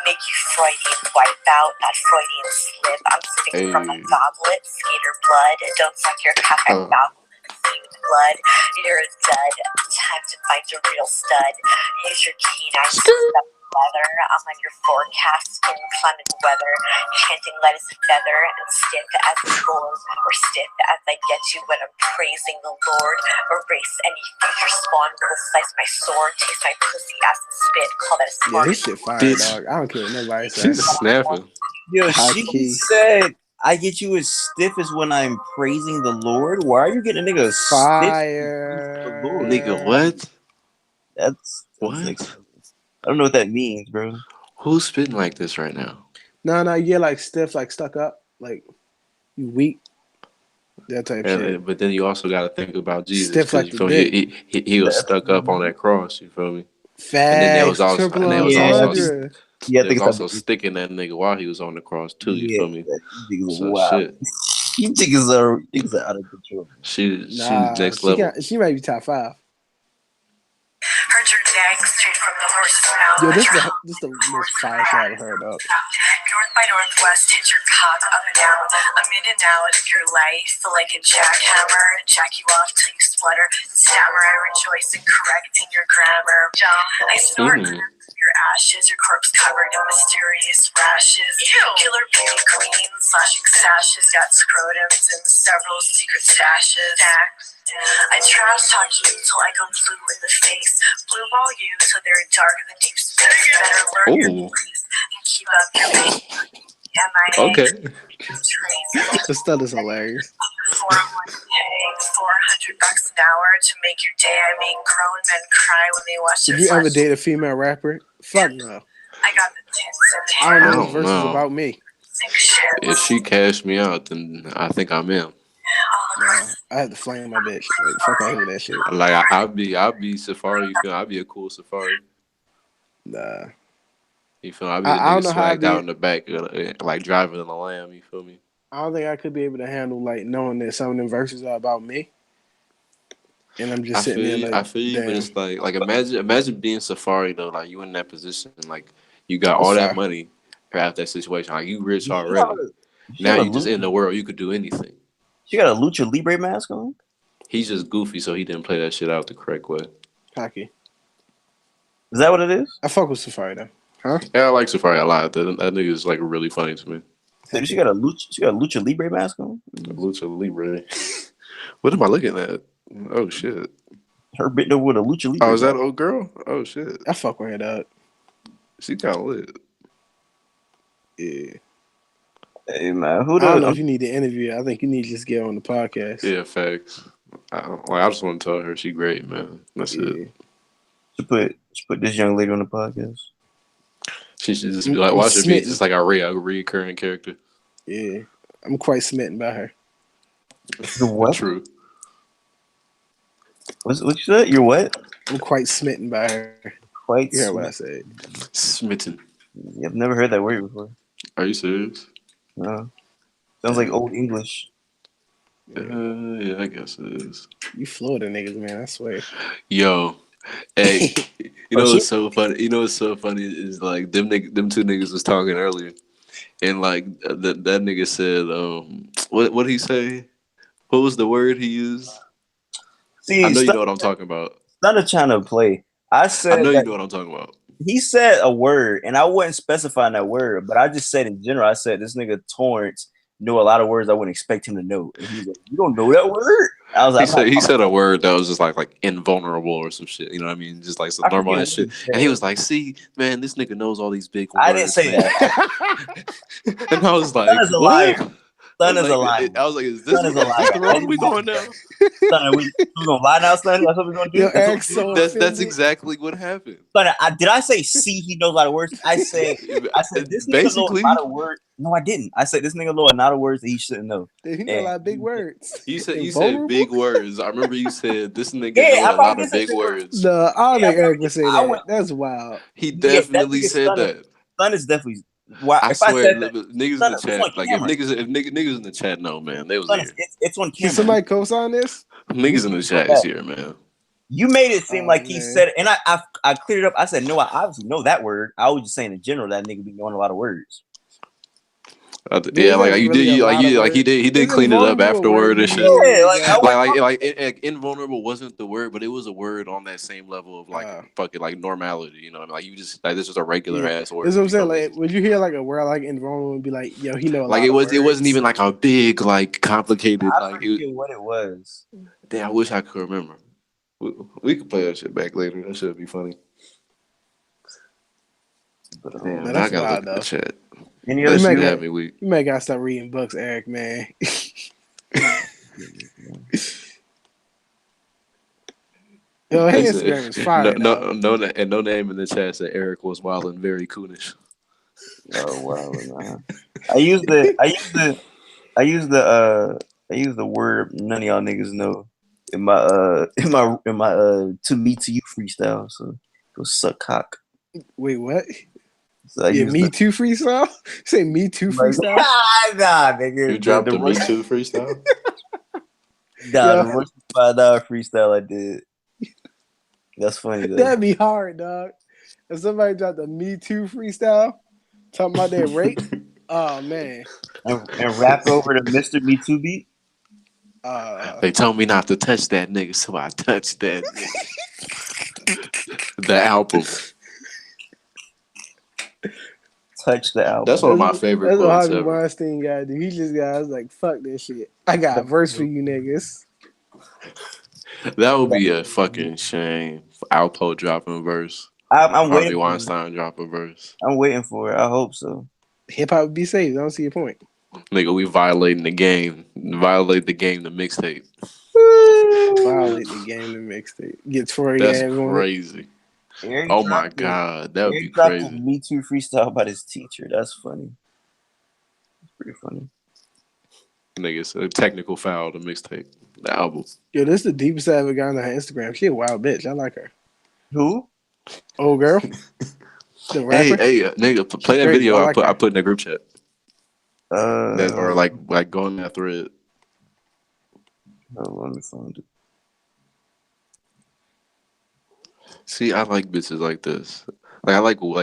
Speaker 7: Make you Freudian wipe out that Freudian slip. I'm sipping from a
Speaker 3: Hey,
Speaker 7: goblet, skater blood. Don't suck your cock, I
Speaker 3: uh,
Speaker 7: goblet. Blood, you're a dud. Time to find a real stud. Use your canines to step leather. I'm on your forecast, in climate weather. Chanting light as a feather and stiff as a gourd, or stiff as I get you when I'm praising the Lord. Erase any future spawn will slice my sword, taste my pussy, ass and spit. Call that a
Speaker 6: Yeah,
Speaker 7: smart.
Speaker 6: this shit fire,
Speaker 3: bitch,
Speaker 6: dog. I don't care what nobody say.
Speaker 3: she's snapping.
Speaker 1: Yo,
Speaker 6: High
Speaker 1: she
Speaker 6: key.
Speaker 1: said I get you as stiff as when I'm praising the Lord. Why are you getting a nigga stiff when praising the Lord?
Speaker 3: Nigga,
Speaker 6: Fire.
Speaker 3: what?
Speaker 1: That's like
Speaker 3: What?
Speaker 1: I don't know what that means, bro.
Speaker 3: Who's spitting like this right now?
Speaker 6: No, you get like stiff, like stuck up, like you weak, that type shit.
Speaker 3: But then you also got to think about Jesus
Speaker 6: Stiff
Speaker 3: because
Speaker 6: like
Speaker 3: you
Speaker 6: the
Speaker 3: feel me?
Speaker 6: dick.
Speaker 3: He was
Speaker 1: That's
Speaker 3: stuck up on that cross. You feel me? And then there was
Speaker 6: Facts.
Speaker 3: also
Speaker 6: Triple
Speaker 3: and there was
Speaker 1: yeah,
Speaker 3: also
Speaker 6: entendre.
Speaker 1: yeah. I
Speaker 3: there
Speaker 1: think
Speaker 3: was
Speaker 1: it's
Speaker 3: also
Speaker 1: that.
Speaker 3: sticking that nigga while he was on the cross too. You
Speaker 1: Yeah,
Speaker 3: feel me?
Speaker 1: you niggas are
Speaker 3: So
Speaker 1: wild.
Speaker 3: shit,
Speaker 1: You niggas are out of control.
Speaker 3: she's
Speaker 6: Nah,
Speaker 3: next level.
Speaker 6: she might be top 5.
Speaker 7: Heard your nag straight from the horse's mouth.
Speaker 6: Yo,
Speaker 7: But your
Speaker 6: this the most fire shit I've heard of.
Speaker 7: North by Northwest, hit your cock up and out. I'm in and out of your life like a jackhammer. Jack you off till you splutter and stammer. I rejoice in correcting your grammar. I snort
Speaker 3: Mm.
Speaker 7: your ashes, your corpse covered in mysterious rashes. Killer beauty queen, slashing sashes, got scrotums and several secret stashes. I trash talk you till I go blue in the face. Blue ball you till they're darker than deep space. Better learn your
Speaker 3: Oh,
Speaker 7: place and keep up your pace. MIA
Speaker 3: okay.
Speaker 7: trace.
Speaker 6: The stud is hilarious.
Speaker 7: 400 bucks an hour to make your day. I make grown men cry when they watch
Speaker 6: Would
Speaker 7: their
Speaker 6: you ever
Speaker 7: flesh.
Speaker 6: date a female rapper? Fuck no.
Speaker 7: I got the tits and
Speaker 6: I
Speaker 7: hair.
Speaker 6: don't
Speaker 3: I
Speaker 6: know this
Speaker 3: don't
Speaker 6: verse is
Speaker 3: know.
Speaker 6: about me.
Speaker 7: Sick shit.
Speaker 3: If she cashed me out, then I think I'm in.
Speaker 6: Nah, I had to flame my bitch. Like, fuck out here with that shit.
Speaker 3: Like I'll be Safari. You feel? I'll be a cool Safari.
Speaker 6: Nah.
Speaker 3: You feel? I'll be the
Speaker 6: I don't
Speaker 3: nigga
Speaker 6: know how I'd
Speaker 3: swagged out
Speaker 6: be.
Speaker 3: in the back, like driving in a lamb. You feel me?
Speaker 6: I don't think I could be able to handle like knowing that some of them verses are about me, and I'm just sitting there
Speaker 3: I
Speaker 6: like,
Speaker 3: feel you, but
Speaker 6: damn,
Speaker 3: it's like imagine being Safari though, like you in that position, like you got
Speaker 6: it's
Speaker 3: all that
Speaker 6: fire.
Speaker 3: money out that situation, like you rich
Speaker 1: Does she have
Speaker 3: already.
Speaker 1: a, does she
Speaker 3: Now
Speaker 1: have a
Speaker 3: you just in the
Speaker 1: lucha?
Speaker 3: world, you could do anything.
Speaker 1: She got a lucha libre mask on.
Speaker 3: He's just goofy, so he didn't play that shit out the correct way.
Speaker 6: Hockey.
Speaker 1: Is that what it is?
Speaker 6: I fuck with Safari though. Huh?
Speaker 3: Yeah, I like Safari a lot. That nigga is like really funny to me.
Speaker 1: So she got a lucha. She got a lucha libre mask on.
Speaker 3: Lucha Libre. What am I looking at? Oh shit.
Speaker 1: Her bitten over with a lucha
Speaker 3: Oh,
Speaker 1: libre
Speaker 3: is that
Speaker 1: mask.
Speaker 3: old girl? Oh shit.
Speaker 6: I fuck with her dog.
Speaker 3: She kind of lit.
Speaker 6: Yeah.
Speaker 1: Hey man, who
Speaker 6: I don't know
Speaker 1: the?
Speaker 6: if you need to interview her. I think you need to just get on the podcast.
Speaker 3: Yeah, facts. I just want to tell her she great, man. That's it.
Speaker 6: Yeah.
Speaker 1: She put this young lady on the podcast.
Speaker 3: She should just be like,
Speaker 6: I'm
Speaker 3: watch her be
Speaker 6: smitten.
Speaker 3: just like a reoccurring character.
Speaker 6: Yeah. I'm quite smitten by her.
Speaker 1: The what?
Speaker 3: True.
Speaker 1: What you said? You're what?
Speaker 6: I'm quite smitten by her.
Speaker 1: Quite
Speaker 6: You heard what I
Speaker 1: smitten.
Speaker 6: said.
Speaker 3: Smitten.
Speaker 1: I've never heard that word before.
Speaker 3: Are you serious?
Speaker 1: No. Sounds like old English.
Speaker 3: Yeah, I guess it is.
Speaker 6: You Florida niggas, man. I swear.
Speaker 3: Yo, hey, you know
Speaker 1: Oh,
Speaker 3: what's so funny? You know what's so funny is like them two niggas was talking earlier, and like that nigga said, what did he say? What was the word he used?
Speaker 1: See,
Speaker 3: I know you know what I'm talking about.
Speaker 1: not a trying to play. I
Speaker 3: I
Speaker 1: said
Speaker 3: know you
Speaker 1: that
Speaker 3: know what I'm talking about.
Speaker 1: he said a word, and I wasn't specifying that word, but I just said in general. I said this nigga Torrance know a lot of words I wouldn't expect him to know, and he was like, "You don't know that word?" I was like,
Speaker 3: He said a word that was just like invulnerable or some shit. You know what I mean? Just like some
Speaker 1: I
Speaker 3: normal
Speaker 1: forget
Speaker 3: ass
Speaker 1: what
Speaker 3: shit.
Speaker 1: he
Speaker 3: And he
Speaker 1: said.
Speaker 3: was like, "See, man, this nigga knows all these big
Speaker 1: I didn't
Speaker 3: words,
Speaker 1: say
Speaker 3: man."
Speaker 1: that.
Speaker 3: And I was
Speaker 1: Son
Speaker 3: like,
Speaker 1: is a
Speaker 3: "What?"
Speaker 1: liar. Son is a liar.
Speaker 3: I was like, "Is
Speaker 1: Son is a
Speaker 3: this
Speaker 1: liar.
Speaker 3: the
Speaker 1: I
Speaker 3: road
Speaker 1: didn't
Speaker 3: we
Speaker 1: say
Speaker 3: going
Speaker 1: that.
Speaker 3: now?"
Speaker 1: Son, we gonna lie now, son? That's what we gonna do?
Speaker 6: Yo, Eric's so
Speaker 3: That's
Speaker 6: offended.
Speaker 3: exactly what happened.
Speaker 1: Son, did I say C? He knows a lot of words. I said this nigga knows a
Speaker 3: Basically,
Speaker 1: lot of words. No, I didn't. I said this nigga knows a lot of words that he shouldn't know.
Speaker 6: Dude, he know a lot of big words.
Speaker 3: you said
Speaker 6: Invulnerable?
Speaker 3: big words. I remember you said this nigga
Speaker 1: Yeah,
Speaker 3: know
Speaker 1: I
Speaker 3: a
Speaker 1: probably
Speaker 3: lot
Speaker 1: did
Speaker 3: of
Speaker 1: say
Speaker 3: big
Speaker 1: big words.
Speaker 3: words.
Speaker 6: No, I don't
Speaker 1: Yeah,
Speaker 6: think Eric would say
Speaker 1: I
Speaker 6: that.
Speaker 1: went.
Speaker 6: That's wild.
Speaker 3: He
Speaker 1: Yeah, that
Speaker 3: definitely
Speaker 1: nigga
Speaker 3: said that.
Speaker 1: son is definitely. Why?
Speaker 3: I
Speaker 1: If I
Speaker 3: swear,
Speaker 1: said that,
Speaker 3: niggas in
Speaker 1: son,
Speaker 3: the
Speaker 1: it's on
Speaker 3: chat, like
Speaker 1: camera.
Speaker 3: if niggas in the chat know, man, they was
Speaker 1: Son,
Speaker 3: here.
Speaker 1: it's on
Speaker 6: Can
Speaker 1: camera.
Speaker 6: somebody co-sign this?
Speaker 3: Niggas in the chat is here, man.
Speaker 1: You made it seem like he
Speaker 6: man.
Speaker 1: said it, and I cleared it up. I said no, I obviously know that word. I was just saying in general that nigga be knowing a lot of words.
Speaker 3: Yeah, like you
Speaker 6: really
Speaker 3: did, like he did
Speaker 6: Is
Speaker 3: clean it up
Speaker 6: invulnerable a word
Speaker 3: afterward
Speaker 6: you
Speaker 3: and shit.
Speaker 1: Yeah,
Speaker 6: use,
Speaker 1: like I went.
Speaker 3: Like invulnerable wasn't the word, but it was a word on that same level of like fucking like normality. You know what I mean? Like you just like this is a regular ass word.
Speaker 6: That's what I'm saying. Like, would you hear like a word like invulnerable and be like, "Yo, he know a
Speaker 3: like
Speaker 6: lot of words."
Speaker 3: it wasn't even like a big like complicated
Speaker 1: I
Speaker 3: like.
Speaker 1: forget what it was.
Speaker 3: Damn, I wish I could remember. We could play that shit back later. That should be funny. Damn,
Speaker 6: No,
Speaker 3: I
Speaker 6: that's
Speaker 3: gotta
Speaker 6: wild
Speaker 3: look at the
Speaker 6: though.
Speaker 3: chat.
Speaker 1: Any
Speaker 3: That
Speaker 1: other
Speaker 3: shit
Speaker 1: news?
Speaker 3: had me weak.
Speaker 6: You might gotta start reading books, Eric, man. Yo,
Speaker 3: They
Speaker 6: his
Speaker 3: said,
Speaker 6: Instagram is fire.
Speaker 3: no name in the chat said Eric was wild and very coonish.
Speaker 1: Oh wow, man. I used the word none of y'all niggas know in my to me to you freestyle. So go suck cock.
Speaker 6: Wait, what?
Speaker 1: So I
Speaker 6: Yeah,
Speaker 1: used
Speaker 6: Me Too freestyle? Say Me Too freestyle?
Speaker 1: nah, nigga.
Speaker 3: You dropped the Me
Speaker 1: Russian,
Speaker 3: Too freestyle?
Speaker 1: the Russian $5 freestyle I did. That's funny though.
Speaker 6: That'd be hard, dog. If somebody dropped a Me Too freestyle talking about their rape, oh man.
Speaker 1: And rap over the Mr. Me Too beat.
Speaker 3: They told me not to touch that nigga, so I touched that nigga. The album.
Speaker 1: Touch the album.
Speaker 3: That's one of my favorite
Speaker 6: That's what
Speaker 3: quotes
Speaker 6: Harvey
Speaker 3: ever.
Speaker 6: Weinstein got to do. He just got, I was like, fuck this shit. I got a verse for you niggas.
Speaker 3: That would be a fucking shame. Alpo dropping verse.
Speaker 1: I'm
Speaker 3: Harvey
Speaker 1: waiting.
Speaker 3: Weinstein dropping verse.
Speaker 1: I'm waiting for it. I hope so.
Speaker 6: Hip hop would be safe. I don't see your point.
Speaker 3: Nigga, we violating the game. Violate the game, the mixtape.
Speaker 6: Violate the game and mixtape. Get Tory
Speaker 3: That's
Speaker 6: Ave on it.
Speaker 3: crazy.
Speaker 1: Eric
Speaker 3: Oh my god, that would be
Speaker 1: dropped a
Speaker 3: crazy.
Speaker 1: Me Too freestyle about his teacher. That's funny. It's pretty funny.
Speaker 3: Nigga, it's a technical foul, the mixtape. The album.
Speaker 6: Yo, this is the deepest I ever got on her Instagram. She a wild bitch. I like her.
Speaker 1: Who?
Speaker 6: Old girl. The rapper.
Speaker 3: Hey, nigga, play that
Speaker 6: Great,
Speaker 3: video
Speaker 6: I like
Speaker 3: I
Speaker 6: her.
Speaker 3: put in the group chat. Or like go in that thread.
Speaker 1: Let me find it.
Speaker 3: See, I like bitches like this. Like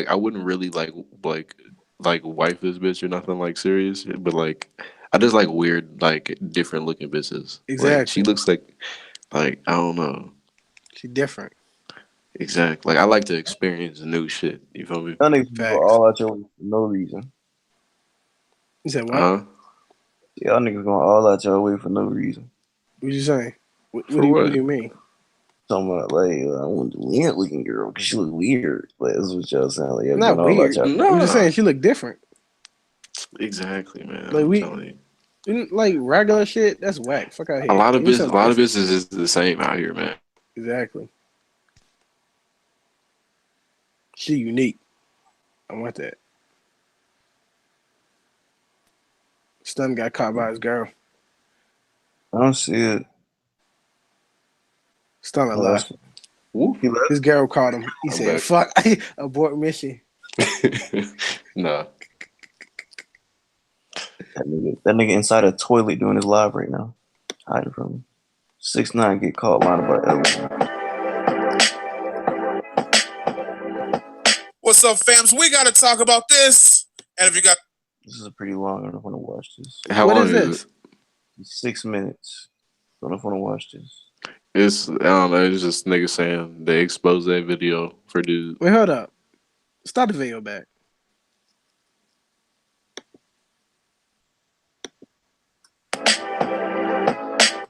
Speaker 3: I wouldn't really like wife this bitch or nothing like serious, but like I just like weird, like different looking bitches.
Speaker 6: Exactly.
Speaker 3: Like she looks like I don't know.
Speaker 6: She different.
Speaker 3: Exactly. Like I like to experience new shit. You feel me?
Speaker 1: Y'all niggas go all out your way for no reason.
Speaker 6: You said what?
Speaker 1: Y'all niggas going all out your way for no reason.
Speaker 6: What you saying? What do you mean?
Speaker 1: Talking about like I want the weird looking girl because she look weird. Like that's what y'all saying. Like,
Speaker 6: Not weird.
Speaker 3: No.
Speaker 6: I'm just saying she look different.
Speaker 3: Exactly, man.
Speaker 6: Like
Speaker 3: I'm telling you.
Speaker 6: Like regular shit. That's whack. Fuck out here.
Speaker 3: A lot of business is the same out here, man.
Speaker 6: Exactly. She unique. I want that. Stun got caught by his girl.
Speaker 1: I don't see it.
Speaker 6: Stunner left. His girl caught him. He said, "Fuck, abort mission."
Speaker 3: Nah.
Speaker 1: That nigga inside a toilet doing his live right now. Hiding from him. 6ix9ine get caught lying about everything.
Speaker 8: What's up, fams? We gotta talk about this. And if you got
Speaker 1: this is pretty long. I don't want to watch this.
Speaker 3: How long is this?
Speaker 1: 6 minutes. I don't want to watch this.
Speaker 3: It's I don't know. It's just niggas saying they exposed that video for dude.
Speaker 6: Wait, hold up. Start the video back.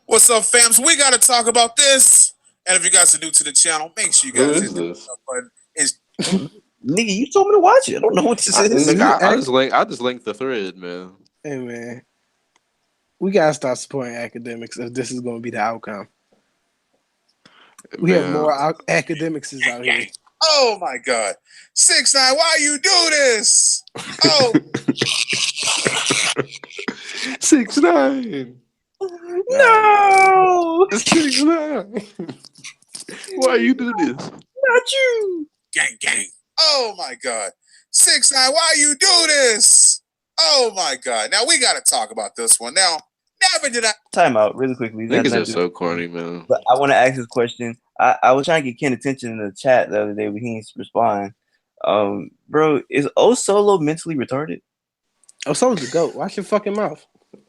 Speaker 8: What's up, fams? We got to talk about this. And if you guys are new to the channel, make sure you
Speaker 3: Who
Speaker 8: guys
Speaker 3: is
Speaker 8: hit the
Speaker 3: this?
Speaker 8: button.
Speaker 1: Nigga, you told me to watch it. I don't know what this is.
Speaker 3: I just linked the thread, man.
Speaker 6: Hey, man. We got to start supporting academics if this is going to be the outcome. We have more academics out here.
Speaker 8: Oh, my God. 6ix9ine, why you do this? Oh.
Speaker 3: 6ix9ine.
Speaker 1: No!
Speaker 3: 6ix9ine. Why you do this?
Speaker 1: Not you!
Speaker 8: Gang, gang. Oh, my God. 6ix9ine, why you do this? Oh, my God. Now, we got to talk about this one. Now, never did I...
Speaker 1: Time out really quickly.
Speaker 3: Niggas are so corny, man.
Speaker 1: But I want to ask this question. I was trying to get Ken attention in the chat the other day, but he didn't respond. Bro, is O Solo mentally retarded?
Speaker 6: O Solo's the GOAT. Watch your fucking mouth.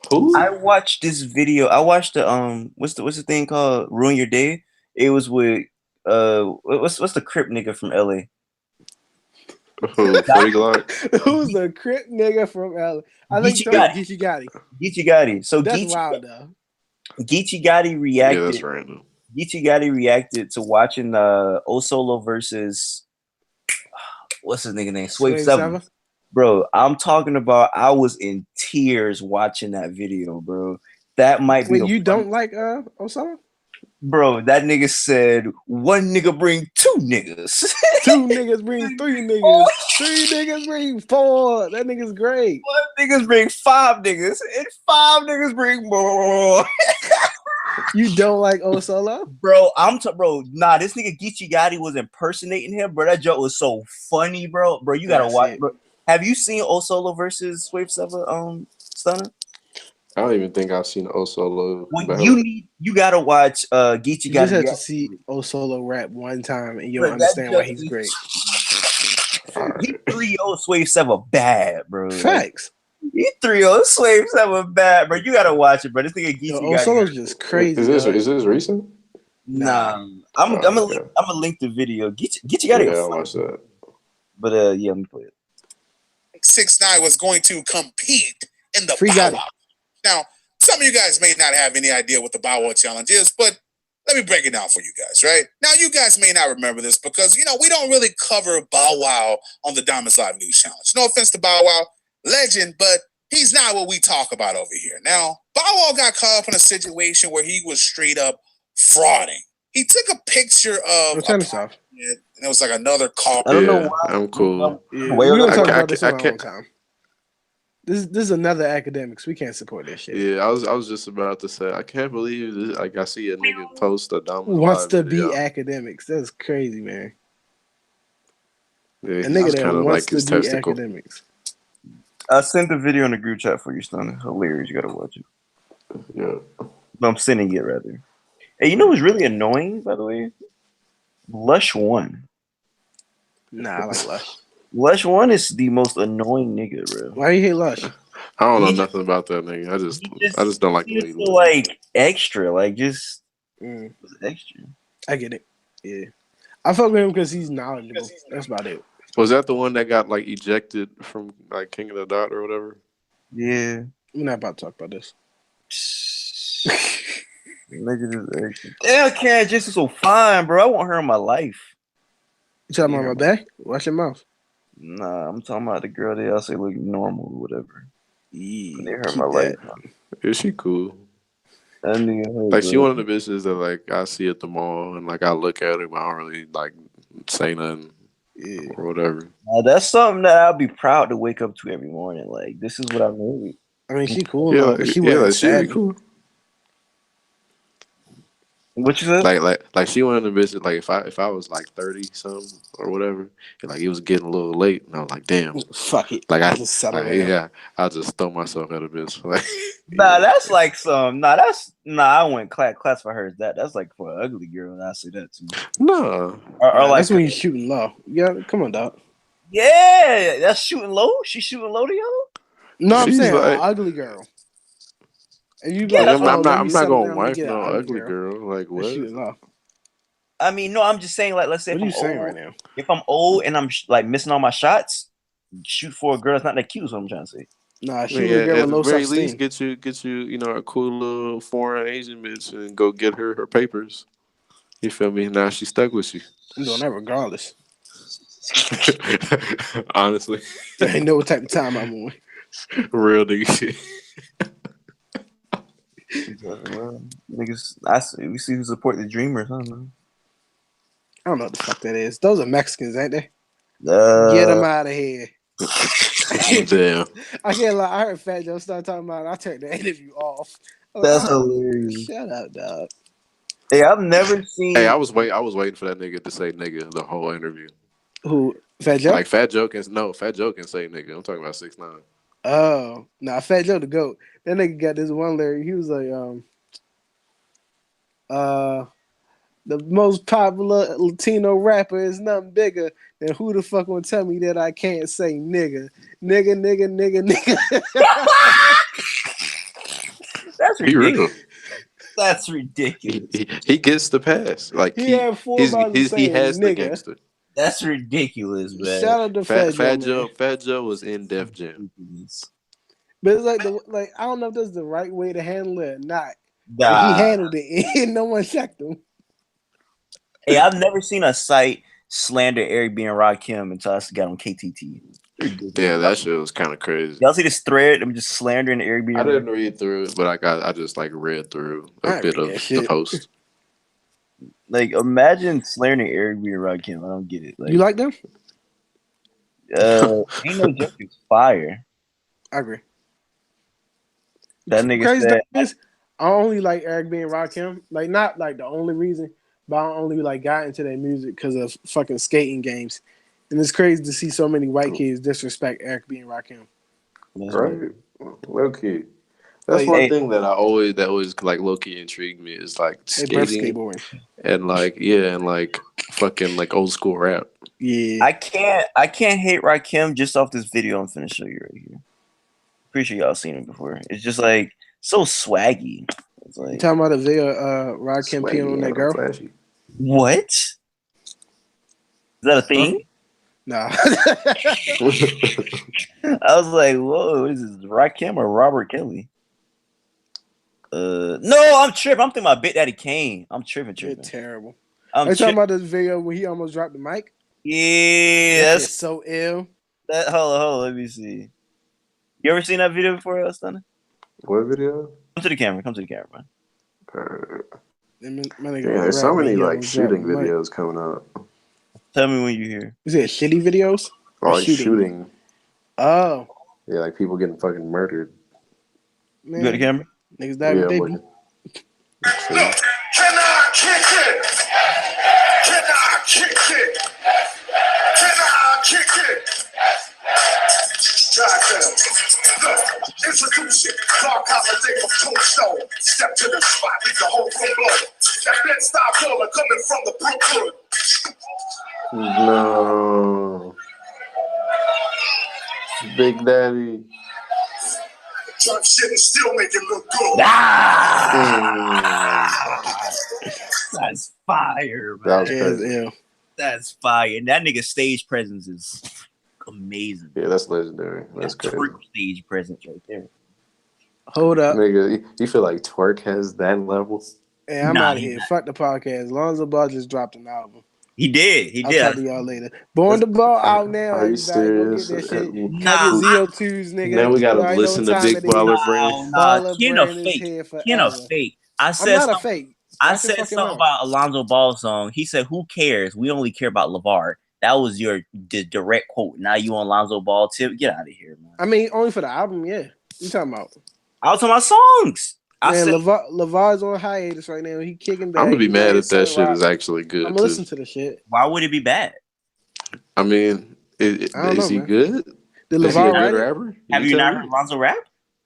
Speaker 3: Who?
Speaker 1: I watched this video. I watched the what's the thing called? Ruin Your Day. It was with what's the Crip nigga from LA?
Speaker 3: Who? 40 Glock?
Speaker 6: Who's the Crip nigga from LA? I think Geechee Gotti.
Speaker 1: Geechee Gotti. So
Speaker 6: that's wild though.
Speaker 1: Geechee Gotti reacted.
Speaker 3: Yeah, that's random.
Speaker 1: Geechee Gotti reacted to watching O Solo versus what's his nigga name? Swave 7. Bro, I'm talking about I was in tears watching that video, bro. That might be.
Speaker 6: Wait, you don't like O Solo?
Speaker 1: Bro, that nigga said one nigga bring two niggas.
Speaker 6: Two niggas bring three niggas. Three niggas bring four. That nigga's great.
Speaker 1: One niggas bring five niggas, and five niggas bring more.
Speaker 6: You don't like O Solo?
Speaker 1: Bro, bro, nah, this nigga Geechee Gotti was impersonating him, bro. That joke was so funny, bro. Bro, you gotta watch, bro. Have you seen O Solo versus Swave 7, Stunner?
Speaker 3: I don't even think I've seen O Solo.
Speaker 1: Well, you gotta watch Geechee Gotti.
Speaker 6: You just have to see O Solo rap one time and you'll understand why he's great.
Speaker 1: He 3-0 Swave 7 bad, bro.
Speaker 6: Facts.
Speaker 1: He 3-0 Swave 7 bad, bro. You gotta watch it, bro. This nigga Geechee Gotti.
Speaker 6: O Solo's just crazy.
Speaker 3: Is this recent?
Speaker 1: Nah. I'm gonna link the video. Geechee Gotti.
Speaker 3: Yeah, I'll watch that.
Speaker 1: But yeah, let me play it.
Speaker 8: 6ix9ine was going to compete in the
Speaker 6: Free
Speaker 8: Bow Wow. Now, some of you guys may not have any idea what the Bow Wow challenge is, but let me break it down for you guys, right? Now, you guys may not remember this because, we don't really cover Bow Wow on the Diamonds Live News Challenge. No offense to Bow Wow, legend, but he's not what we talk about over here. Now, Bow Wow got caught up in a situation where he was straight up frauding. He took a picture of and it was like another car.
Speaker 1: I don't know why.
Speaker 3: I'm cool.
Speaker 6: Yeah. We're gonna talk about this one time. This is another academics. We can't support this shit.
Speaker 3: Yeah, I was just about to say I can't believe this. Like I see a nigga post a dumb
Speaker 6: wants to be academics. That's crazy, man.
Speaker 3: Yeah,
Speaker 6: a nigga that
Speaker 3: wants
Speaker 6: like
Speaker 3: to be testicle.
Speaker 6: academics.
Speaker 1: I sent the video in the group chat for you, Stunner. Hilarious. You gotta watch it.
Speaker 3: Yeah.
Speaker 1: No, I'm sending it rather. Hey, you know what's really annoying, by the way? Lush 1.
Speaker 6: Nah, I like Lush.
Speaker 1: Lush 1 is the most annoying nigga, bro.
Speaker 6: Why you hate Lush?
Speaker 3: I don't know nothing about that nigga. I just don't like the way he looks.
Speaker 1: Like extra, like just extra.
Speaker 6: I get it. Yeah, I fuck with him because he's knowledgeable. That's about it.
Speaker 3: Was that the one that got like ejected from like King of the Dot or whatever?
Speaker 1: Yeah.
Speaker 6: We're not about to talk about this.
Speaker 1: Look at this action. Damn, Karen just is so fine, bro. I want her in my life.
Speaker 6: You talking about my back? Watch your mouth.
Speaker 1: Nah, I'm talking about the girl they all say look normal or whatever.
Speaker 6: Yeah,
Speaker 1: they hurt my life.
Speaker 3: Is she cool?
Speaker 1: Like
Speaker 3: she one of the bitches that like I see at the mall and like I look at her but I don't really like say nothing or whatever.
Speaker 1: That's something that I'll be proud to wake up to every morning. Like this is what I made.
Speaker 6: I mean, she cool.
Speaker 3: Yeah,
Speaker 6: she
Speaker 3: really cool.
Speaker 1: What you said?
Speaker 3: Like she one of the bitches. Like if I was like 30 something or whatever, and like it was getting a little late, and I was like, damn,
Speaker 6: fuck it.
Speaker 3: Like I
Speaker 6: I'll
Speaker 3: just throw myself at a bitch. Like,
Speaker 1: that's like some. I wouldn't classify her as that. That's like for an ugly girl, and I say that too.
Speaker 3: No,
Speaker 1: or like
Speaker 6: that's when you're shooting low. Yeah, come on, dog.
Speaker 1: Yeah, that's shooting low. She's shooting low to y'all.
Speaker 6: No, I'm saying like, ugly girl. And you
Speaker 1: Yeah,
Speaker 6: like,
Speaker 1: that's
Speaker 3: Nigga,
Speaker 1: what
Speaker 6: oh, let me
Speaker 3: I'm not
Speaker 6: settle
Speaker 3: gonna
Speaker 6: down. Let me
Speaker 3: wife
Speaker 6: get an
Speaker 3: no
Speaker 6: ugly
Speaker 3: ugly
Speaker 6: girl.
Speaker 3: girl. Like
Speaker 6: And she
Speaker 3: what?
Speaker 6: was off.
Speaker 1: I mean, no, I'm just saying, like, let's say
Speaker 6: What
Speaker 1: if
Speaker 6: are
Speaker 1: I'm
Speaker 6: you saying
Speaker 1: old,
Speaker 6: right now?
Speaker 1: if I'm old and I'm like missing all my shots, shoot for a girl that's not that cute. Is what I'm trying to say.
Speaker 6: Nah, she was a
Speaker 3: Yeah,
Speaker 6: girl
Speaker 3: at
Speaker 6: with
Speaker 3: the
Speaker 6: low self
Speaker 3: very least,
Speaker 6: esteem.
Speaker 3: get you, a cool little foreign Asian bitch and go get her papers. You feel me? Now she stuck with you.
Speaker 6: I'm doing that regardless.
Speaker 3: Honestly,
Speaker 6: I know what type of time I'm on.
Speaker 3: real nigga shit.
Speaker 1: Well, niggas, we see who support the dreamers, huh? Man?
Speaker 6: I don't know what the fuck that is. Those are Mexicans, ain't they? Get them
Speaker 1: Uh,
Speaker 6: out of here.
Speaker 3: Damn.
Speaker 6: I can't lie. I heard Fat Joe start talking about it. I turned the interview off.
Speaker 1: that's hilarious.
Speaker 6: Shut up, dog.
Speaker 1: Hey, I've never
Speaker 3: Hey,
Speaker 1: seen.
Speaker 3: I was waiting for that nigga to say nigga the whole interview.
Speaker 6: Who? Fat Joe?
Speaker 3: Like Fat Joe can Fat Joe can say nigga. I'm talking about 6ix9ine.
Speaker 6: Oh, nah, Fat Joe the GOAT. That nigga got this one lyric. He was like, the most popular Latino rapper is nothing bigger than who the fuck gonna tell me that I can't say nigga. Nigga, nigga, nigga, nigga.
Speaker 1: That's
Speaker 3: Be real.
Speaker 1: ridiculous. That's ridiculous.
Speaker 3: He gets the pass. Like
Speaker 6: He had 4 bars of
Speaker 3: he
Speaker 6: saying
Speaker 3: has the
Speaker 6: nigga.
Speaker 3: gangster.
Speaker 1: That's ridiculous, man.
Speaker 6: Shout out to Fat Joe, man.
Speaker 3: Fat Joe was in Def Jam.
Speaker 6: But it's like I don't know if that's the right way to handle it or not. But he
Speaker 1: Nah.
Speaker 6: handled it and no one checked him.
Speaker 1: Hey, I've never seen a site slander Eric B and Rakim until I got on KTT.
Speaker 3: Yeah,
Speaker 1: Ridiculous.
Speaker 3: that shit was kind of crazy.
Speaker 1: Y'all see this thread? I'm just slandering Eric B
Speaker 3: I
Speaker 1: and
Speaker 3: didn't
Speaker 1: Rakim.
Speaker 3: read through it, but I just like read through a
Speaker 6: I
Speaker 3: bit
Speaker 6: read
Speaker 3: of
Speaker 6: that
Speaker 3: the
Speaker 6: shit.
Speaker 3: post.
Speaker 1: Like, imagine slandering Eric B and Rakim. I don't get it.
Speaker 6: You like them?
Speaker 1: Ain't no joke. It's fire.
Speaker 6: I agree.
Speaker 1: That nigga
Speaker 6: Crazy thing
Speaker 1: said,
Speaker 6: is, I only like Eric B and Rakim. Like, not like the only reason, but I only like got into their music because of fucking skating games. And it's crazy to see so many white kids disrespect Eric B and Rakim.
Speaker 3: Right? Low key. That's
Speaker 6: Like,
Speaker 3: one
Speaker 1: hey,
Speaker 3: thing that always like low key intrigued me is like
Speaker 6: they birth
Speaker 3: skating
Speaker 6: skateboarding.
Speaker 3: and like and like fucking like old school rap.
Speaker 6: Yeah.
Speaker 1: I can't hate Rakim just off this video I'm finna show you right here. Pretty sure y'all seen it before. It's just like so swaggy. It's
Speaker 6: You
Speaker 1: like,
Speaker 6: talking about the video Rakim peeing on
Speaker 3: Swaggy
Speaker 6: that
Speaker 3: and
Speaker 6: girl?
Speaker 3: flashy.
Speaker 1: what? Is that a
Speaker 6: Huh?
Speaker 1: thing?
Speaker 6: Nah.
Speaker 1: I was like, whoa, what is this? Rakim or Robert Kelly? No, I'm tripping. I'm thinking about Big Daddy Kane. I'm tripping.
Speaker 6: You're terrible.
Speaker 1: I'm
Speaker 6: Are you talking
Speaker 1: tripping.
Speaker 6: about this video where he almost dropped the mic?
Speaker 1: Yeah,
Speaker 6: That
Speaker 1: that's
Speaker 6: shit's so ill.
Speaker 1: that. Hold on. Let me see. You ever seen that video before, Stunner?
Speaker 3: What video?
Speaker 1: Come to the camera. Man.
Speaker 6: My nigga
Speaker 3: Yeah,
Speaker 6: was
Speaker 3: there's so
Speaker 6: rapping.
Speaker 3: many
Speaker 6: He
Speaker 3: like
Speaker 6: almost dropped the
Speaker 3: shooting
Speaker 6: mic.
Speaker 3: videos coming out.
Speaker 1: Tell me when you hear.
Speaker 6: Is it shitty videos or
Speaker 3: Or like
Speaker 6: shooting?
Speaker 3: shooting.
Speaker 6: Oh,
Speaker 3: Yeah, like people getting fucking murdered.
Speaker 1: You got the
Speaker 6: man.
Speaker 1: camera?
Speaker 6: Niggas die
Speaker 3: Yeah,
Speaker 6: every
Speaker 3: I'm
Speaker 6: day,
Speaker 3: looking.
Speaker 6: boo.
Speaker 3: See?
Speaker 5: Can I kick it? Can I kick it? Can I kick it? Goddamn. Look, introduce it. Dark holiday from Tombstone. Step to the spot, leave the whole room blown. That Bed-Stuy baller coming from the Brooklyn.
Speaker 3: No. Big Daddy.
Speaker 5: Drop shit and still make it look good.
Speaker 1: That's fire,
Speaker 3: That
Speaker 1: man.
Speaker 3: was
Speaker 6: Yeah, it's
Speaker 3: crazy.
Speaker 6: ill.
Speaker 1: That's fire. And that nigga's stage presence is amazing.
Speaker 3: Yeah, that's legendary. That's crazy.
Speaker 1: True stage presence right there.
Speaker 6: Hold up.
Speaker 3: Nigga, you feel like Twerk has that level?
Speaker 6: Hey, I'm
Speaker 1: Nah,
Speaker 6: out of here. Fuck the podcast. Lonzo Ball just dropped an album.
Speaker 1: he did.
Speaker 6: I'll talk to y'all later. Born the Ball out now,
Speaker 3: Are you
Speaker 6: everybody. Go get
Speaker 3: serious?
Speaker 6: that shit.
Speaker 1: Nah,
Speaker 6: Have your ZO2s, nigga.
Speaker 3: Now we gotta
Speaker 6: You already know
Speaker 3: listen
Speaker 6: what
Speaker 3: to
Speaker 6: time
Speaker 3: Big
Speaker 6: it is.
Speaker 3: Baller Brand.
Speaker 6: Baller
Speaker 1: Ken a
Speaker 6: Brand is
Speaker 1: fake.
Speaker 6: here
Speaker 1: Ken a
Speaker 6: forever.
Speaker 1: fake. I
Speaker 6: I'm
Speaker 1: said
Speaker 6: not a
Speaker 1: something.
Speaker 6: fake.
Speaker 1: I
Speaker 6: Watch your
Speaker 1: said
Speaker 6: fucking
Speaker 1: something
Speaker 6: mouth.
Speaker 1: about Alonzo Ball song. He said, "Who cares? We only care about LeVar." That was your direct quote. Now you on Alonzo Ball tip? Get out of here, man.
Speaker 6: I mean, only for the album, yeah. You talking about?
Speaker 1: I was talking about songs. I
Speaker 6: Man,
Speaker 1: said,
Speaker 6: LeVar's on hiatus right now. He kicking back.
Speaker 3: I'm gonna be
Speaker 6: He got
Speaker 3: mad
Speaker 6: his
Speaker 3: if that
Speaker 6: son
Speaker 3: shit
Speaker 6: Rock.
Speaker 3: is actually
Speaker 6: I'm
Speaker 3: good
Speaker 6: gonna
Speaker 3: too.
Speaker 6: listen to the shit.
Speaker 1: why would it be bad?
Speaker 3: I mean,
Speaker 6: I don't know,
Speaker 3: is he
Speaker 6: man.
Speaker 3: good?
Speaker 6: Did
Speaker 3: Is he a
Speaker 6: LeVar
Speaker 3: good
Speaker 6: write it?
Speaker 3: rapper?
Speaker 1: Have you
Speaker 3: tell
Speaker 1: not
Speaker 3: me?
Speaker 1: heard Alonzo rap?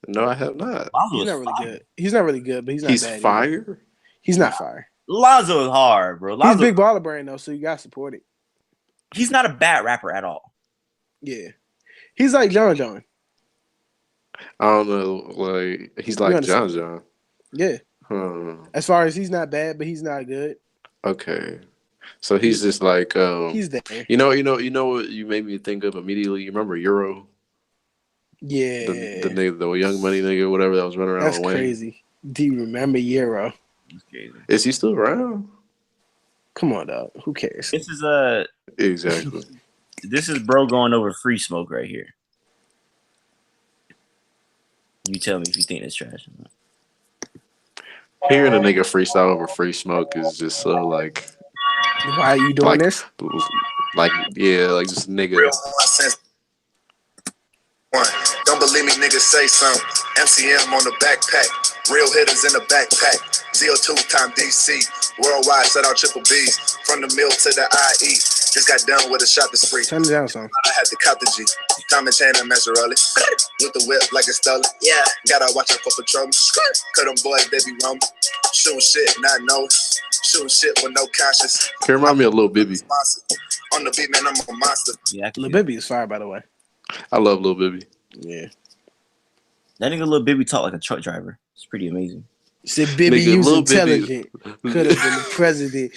Speaker 3: No, I have not.
Speaker 1: Alonzo
Speaker 6: He's
Speaker 1: is
Speaker 6: not really
Speaker 1: fire.
Speaker 6: good. He's not really good, but he's not
Speaker 3: He's
Speaker 6: bad either.
Speaker 3: fire.
Speaker 6: He's not fire.
Speaker 1: Alonzo is hard, bro.
Speaker 6: He's
Speaker 1: Alonzo,
Speaker 6: Big Baller Brand though, so you gotta support it.
Speaker 1: he's not a bad rapper at all.
Speaker 6: Yeah, he's like John.
Speaker 3: I don't know. Like he's
Speaker 6: You
Speaker 3: like
Speaker 6: understand?
Speaker 3: John.
Speaker 6: Yeah.
Speaker 3: Huh.
Speaker 6: As far as he's not bad, but he's not good.
Speaker 3: Okay. So he's
Speaker 6: He
Speaker 3: just like
Speaker 6: he's there.
Speaker 3: you know what you made me think of immediately. You remember Euro, the
Speaker 6: Yeah.
Speaker 3: nigga, the Young Money nigga, whatever that was running around
Speaker 6: That's
Speaker 3: with Wayne.
Speaker 6: crazy. Do you remember Euro?
Speaker 1: That's crazy.
Speaker 3: Is he still around?
Speaker 6: Come on, dog. Who cares?
Speaker 1: This is
Speaker 3: Exactly.
Speaker 1: this is bro going over free smoke right here. You tell me if you think that's trash or not.
Speaker 3: Hearing a nigga freestyle over free smoke is just so
Speaker 6: Why are you doing
Speaker 3: like
Speaker 6: this?
Speaker 3: like yeah, like just
Speaker 8: Real
Speaker 3: nigga.
Speaker 8: sense. One. Don't believe me, niggas say something. MCM on the backpack. Real hitters in the backpack. ZO2 time DC. Worldwide, shout out triple B's. From the mill to the IE. Just got done with a shot to spree.
Speaker 6: Turn it down, son.
Speaker 8: I had to cop the G. Tom and chain and Maserati. With the whip like it's stolen. Yeah. Gotta watch out for patrol. Cut them boys, they be roaming. Shooting shit, not know. Shooting shit with no conscience.
Speaker 3: Can remind me of Lil Bibby.
Speaker 8: On the beat, man, I'm a monster.
Speaker 1: Yeah, I can
Speaker 6: Lil
Speaker 1: feel it.
Speaker 6: Bibby is fire, by the way.
Speaker 3: I love Lil Bibby.
Speaker 6: Yeah.
Speaker 1: That nigga little Bibby talk like a truck driver. It's pretty amazing.
Speaker 6: Said Bibby
Speaker 3: Nigga,
Speaker 6: was
Speaker 3: Lil Bibby-
Speaker 6: intelligent. Could have been the president.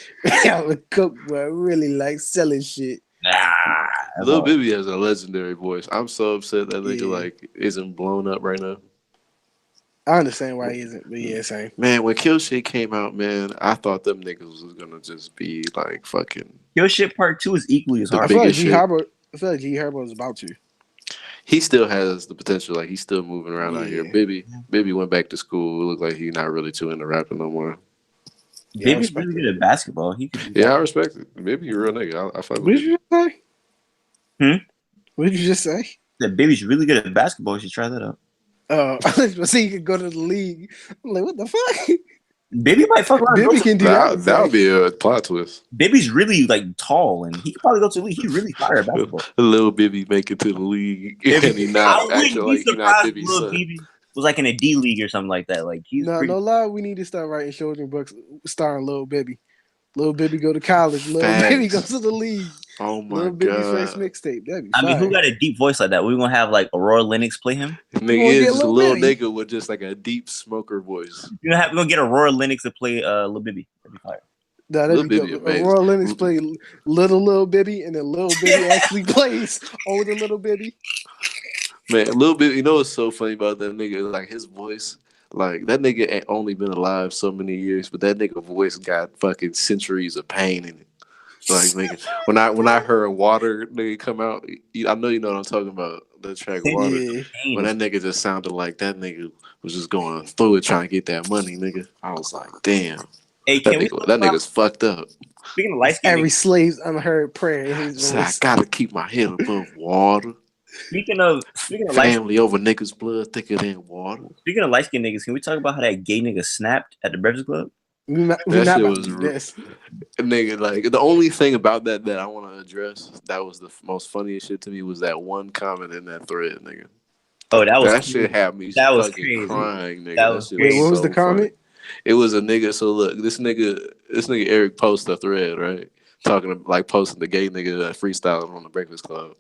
Speaker 6: Alvin Cook, but I really like selling shit.
Speaker 1: Nah.
Speaker 3: Lil Bibby has a legendary voice. I'm so upset that nigga
Speaker 6: Yeah.
Speaker 3: like isn't blown up right now.
Speaker 6: I understand why he isn't, but yeah, same.
Speaker 3: Man, when Kill Shit came out, man, I thought them niggas was gonna just be like fucking.
Speaker 1: Your shit part 2 is equally as
Speaker 3: The
Speaker 6: I
Speaker 1: hard.
Speaker 6: feel like
Speaker 3: biggest
Speaker 6: G
Speaker 3: shit.
Speaker 6: Herbo. I feel like G Herbo is about to.
Speaker 3: He still has the potential. Like he's still moving around out here.
Speaker 6: Yeah.
Speaker 3: Bibby went back to school. It looked like he's not really too into rapping no more.
Speaker 6: Yeah, I
Speaker 1: Bibby's
Speaker 6: respect
Speaker 1: really
Speaker 6: it.
Speaker 1: good at basketball. He could do
Speaker 3: Yeah,
Speaker 1: that.
Speaker 3: I respect it. Bibby, a real nigga. I fuck
Speaker 6: What
Speaker 3: with
Speaker 6: did
Speaker 3: you.
Speaker 6: you just say?
Speaker 1: Hmm?
Speaker 6: What did you just say?
Speaker 1: That Bibby's really good at basketball. You should try that out.
Speaker 6: So you could go to the league. I'm like, what the fuck?
Speaker 1: Bibby might fuck around.
Speaker 6: Bibby can do that.
Speaker 3: That would be a plot twist.
Speaker 1: Bibby's really like tall, and he could probably go to the league. He's really fire at basketball.
Speaker 3: A little Bibby make it to the league, and he
Speaker 1: I
Speaker 3: not
Speaker 1: wouldn't
Speaker 3: actually
Speaker 1: be
Speaker 3: like he not
Speaker 1: surprised if
Speaker 3: Bibby's
Speaker 1: little
Speaker 3: son.
Speaker 1: Bibby was like in a D league or something like that. Like he's
Speaker 6: No,
Speaker 1: pretty.
Speaker 6: no lie. We need to start writing children's books starring Lil Bibby. Lil Bibby go to college. Lil
Speaker 3: Facts.
Speaker 6: Bibby go to the league.
Speaker 3: Oh my
Speaker 6: Lil Bibby's first
Speaker 3: god,
Speaker 6: mixtape. That'd be
Speaker 1: I mean, who
Speaker 6: fire.
Speaker 1: got a deep voice like that? We're gonna have like Aurora Lennox play him.
Speaker 3: nigga
Speaker 6: gonna
Speaker 3: is
Speaker 6: get
Speaker 3: just a
Speaker 6: Lil
Speaker 3: little
Speaker 6: Bibby.
Speaker 3: nigga with just like a deep smoker voice.
Speaker 1: We're gonna get Aurora Lennox to play Lil Bibby. That'd be fire.
Speaker 6: Nah,
Speaker 3: Lil
Speaker 6: that'd be
Speaker 3: Bibby
Speaker 6: dope.
Speaker 3: amazing.
Speaker 6: Aurora Lennox play Lil Bibby, and then Lil Bibby actually plays older Lil Bibby.
Speaker 3: Man, a little bit. You know what's so funny about that nigga? Like his voice. Like that nigga ain't only been alive so many years, but that nigga voice got fucking centuries of pain in it. Like nigga, when I heard Water nigga come out, I know you know what I'm talking about. The track Water.
Speaker 6: Yeah.
Speaker 3: When that nigga just sounded like that nigga was just going through it trying to get that money, nigga. I was like, damn,
Speaker 1: Hey,
Speaker 3: that
Speaker 1: can we?
Speaker 3: that nigga's fucked up.
Speaker 1: Speaking of light skin,
Speaker 6: Every slave's unheard prayer in his
Speaker 3: So I
Speaker 6: voice.
Speaker 3: gotta keep my head above water.
Speaker 1: speaking of light,
Speaker 3: Family over niggas' blood thicker than water.
Speaker 1: speaking of light skin niggas, can we talk about how that gay nigga snapped at the Breakfast Club?
Speaker 6: We not
Speaker 3: That shit
Speaker 6: about
Speaker 3: was
Speaker 6: to do this.
Speaker 3: Nigga, like the only thing about that I want to address that was the most funniest shit to me was that one comment in that thread, nigga.
Speaker 1: Oh, that was
Speaker 3: That shit had me
Speaker 1: That was
Speaker 3: fucking
Speaker 1: crazy.
Speaker 3: crying, nigga.
Speaker 1: That
Speaker 3: That
Speaker 1: was
Speaker 3: shit
Speaker 6: Wait,
Speaker 1: crazy.
Speaker 6: what was
Speaker 3: so
Speaker 6: the comment?
Speaker 3: funny. It was a nigga. So look, this nigga Eric posted a thread, right? Posting the gay nigga that freestyling on the Breakfast Club.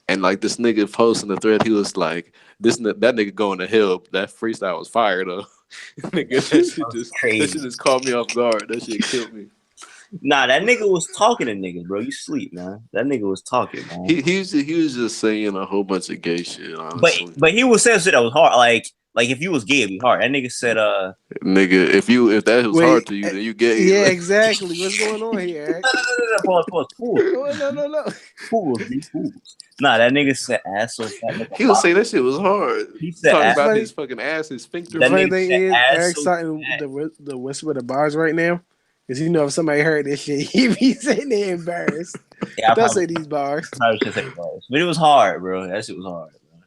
Speaker 3: And like this nigga posting the thread, he was like, that nigga going to hell. That freestyle was fire though. Nigga, that shit just caught me off guard. That shit killed me.
Speaker 1: Nah, that nigga was talking to niggas, bro. You sleep, man. That nigga was talking, man.
Speaker 3: He was just saying a whole bunch of gay shit, honestly.
Speaker 1: But he was saying shit that was hard. Like if you was gay, it'd be hard. That nigga said,
Speaker 3: Nigga, if that was
Speaker 6: Wait,
Speaker 3: hard to you, then you gay.
Speaker 6: Yeah,
Speaker 3: Like,
Speaker 6: exactly. What's going on here, Eric?
Speaker 1: Pause. Fools.
Speaker 6: No.
Speaker 1: Fools. Nah, that nigga said ass so fat.
Speaker 3: he was saying that shit was hard.
Speaker 1: He said
Speaker 3: Talking
Speaker 1: ass.
Speaker 3: about
Speaker 6: funny.
Speaker 3: his fucking ass, his sphincter.
Speaker 1: That
Speaker 6: Funny
Speaker 1: nigga
Speaker 6: thing
Speaker 1: said
Speaker 6: is,
Speaker 1: ass
Speaker 6: Eric's
Speaker 1: so
Speaker 6: starting
Speaker 1: fat.
Speaker 6: the whisper the bars right now. Because you know, if somebody heard this shit, he'd be sitting there embarrassed.
Speaker 1: Yeah, I
Speaker 6: Don't
Speaker 1: probably
Speaker 6: say these bars.
Speaker 1: should say bars. But it was hard, bro. That shit was hard, bro.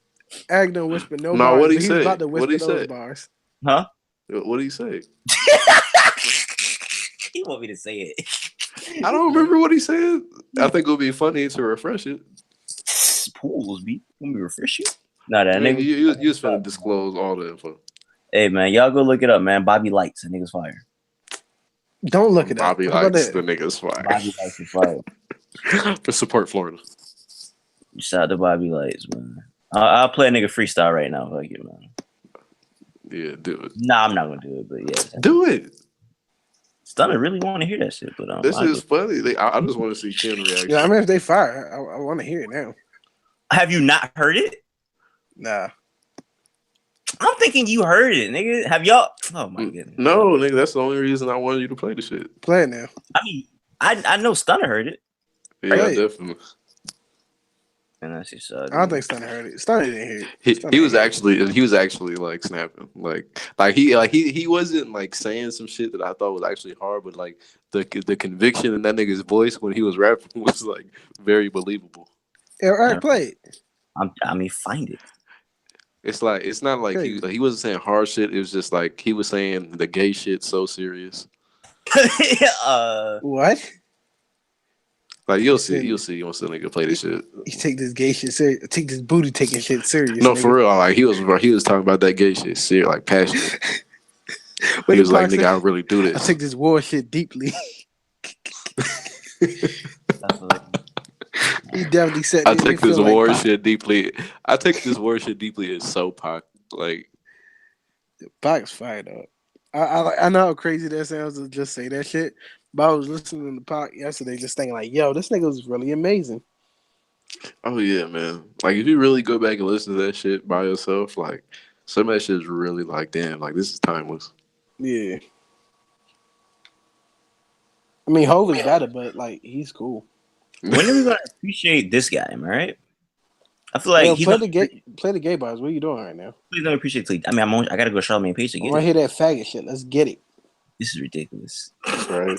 Speaker 6: Eric don't whisper no
Speaker 3: No,
Speaker 6: bars.
Speaker 3: what'd he
Speaker 6: but he
Speaker 3: say?
Speaker 6: was about to
Speaker 3: What'd
Speaker 6: whisper
Speaker 3: he
Speaker 6: those
Speaker 3: say?
Speaker 6: bars.
Speaker 1: Huh?
Speaker 3: What do you say?
Speaker 1: He want me to say it.
Speaker 3: I don't remember what he said. I think it would be funny to refresh it.
Speaker 1: Pools, B. Let me refresh you. Nah, that
Speaker 3: I mean,
Speaker 1: nigga.
Speaker 3: you just finna disclose all the info.
Speaker 1: Hey, man, y'all go look it up, man. Bobby Lights, that nigga's fire.
Speaker 6: Don't look it up.
Speaker 3: Bobby
Speaker 6: How about
Speaker 3: likes
Speaker 6: that?
Speaker 3: the niggas fire.
Speaker 1: Bobby Lights is fire.
Speaker 3: For support Florida.
Speaker 1: Shout out to Bobby Lights, man. I'll play a nigga freestyle right now. Like it, man.
Speaker 3: Yeah, do it.
Speaker 1: Nah, I'm not gonna do it, but yeah.
Speaker 3: Do it.
Speaker 1: Stunner really want to hear that shit, but
Speaker 3: This
Speaker 1: I
Speaker 3: is funny. I just want to see Ken reaction.
Speaker 6: Yeah, I mean, if they fire, I want to hear it now.
Speaker 1: have you not heard it?
Speaker 6: Nah.
Speaker 1: I'm thinking you heard it, nigga. Have y'all? Oh my goodness.
Speaker 3: No, nigga, that's the only reason I wanted you to play the shit.
Speaker 6: Play it now.
Speaker 1: I mean, I know Stunner heard it.
Speaker 3: Yeah,
Speaker 6: Right.
Speaker 3: definitely.
Speaker 1: And that's just.
Speaker 6: I don't think Stunner heard it. Stunner didn't hear it.
Speaker 3: He was actually like snapping, he wasn't like saying some shit that I thought was actually hard, but like the conviction in that nigga's voice when he was rapping was like very believable.
Speaker 6: Yeah, all right, play it.
Speaker 1: I mean, find it.
Speaker 3: It's like it's not like he wasn't saying hard shit. It was just like he was saying the gay shit so serious.
Speaker 6: What?
Speaker 3: Like you'll see once the nigga play this shit.
Speaker 6: You take this gay shit serious. Take this booty taking shit serious.
Speaker 3: No,
Speaker 6: nigga.
Speaker 3: for real. Like he was talking about that gay shit serious, like passionate. He was like, nigga, I really do this.
Speaker 6: I take this war shit deeply. He definitely said.
Speaker 3: I take this war shit deeply. I take this war shit deeply. It's so Pac. Like
Speaker 6: Pac's fired up. I know how crazy that sounds to just say that shit, but I was listening to Pac yesterday, just thinking like, yo, this nigga was really amazing.
Speaker 3: Oh yeah, man. Like if you really go back and listen to that shit by yourself, like some of that shit is really like, damn, like this is timeless.
Speaker 6: Yeah. I mean, Hov is better, but like he's cool.
Speaker 1: When are we gonna appreciate this guy, am I right? I feel like
Speaker 6: play the gay bars. What are you doing right now?
Speaker 1: Please don't appreciate. I mean, I gotta go Charlamagne Page to get
Speaker 6: I hear that faggot shit. Let's get it.
Speaker 1: This is ridiculous.
Speaker 3: That's right.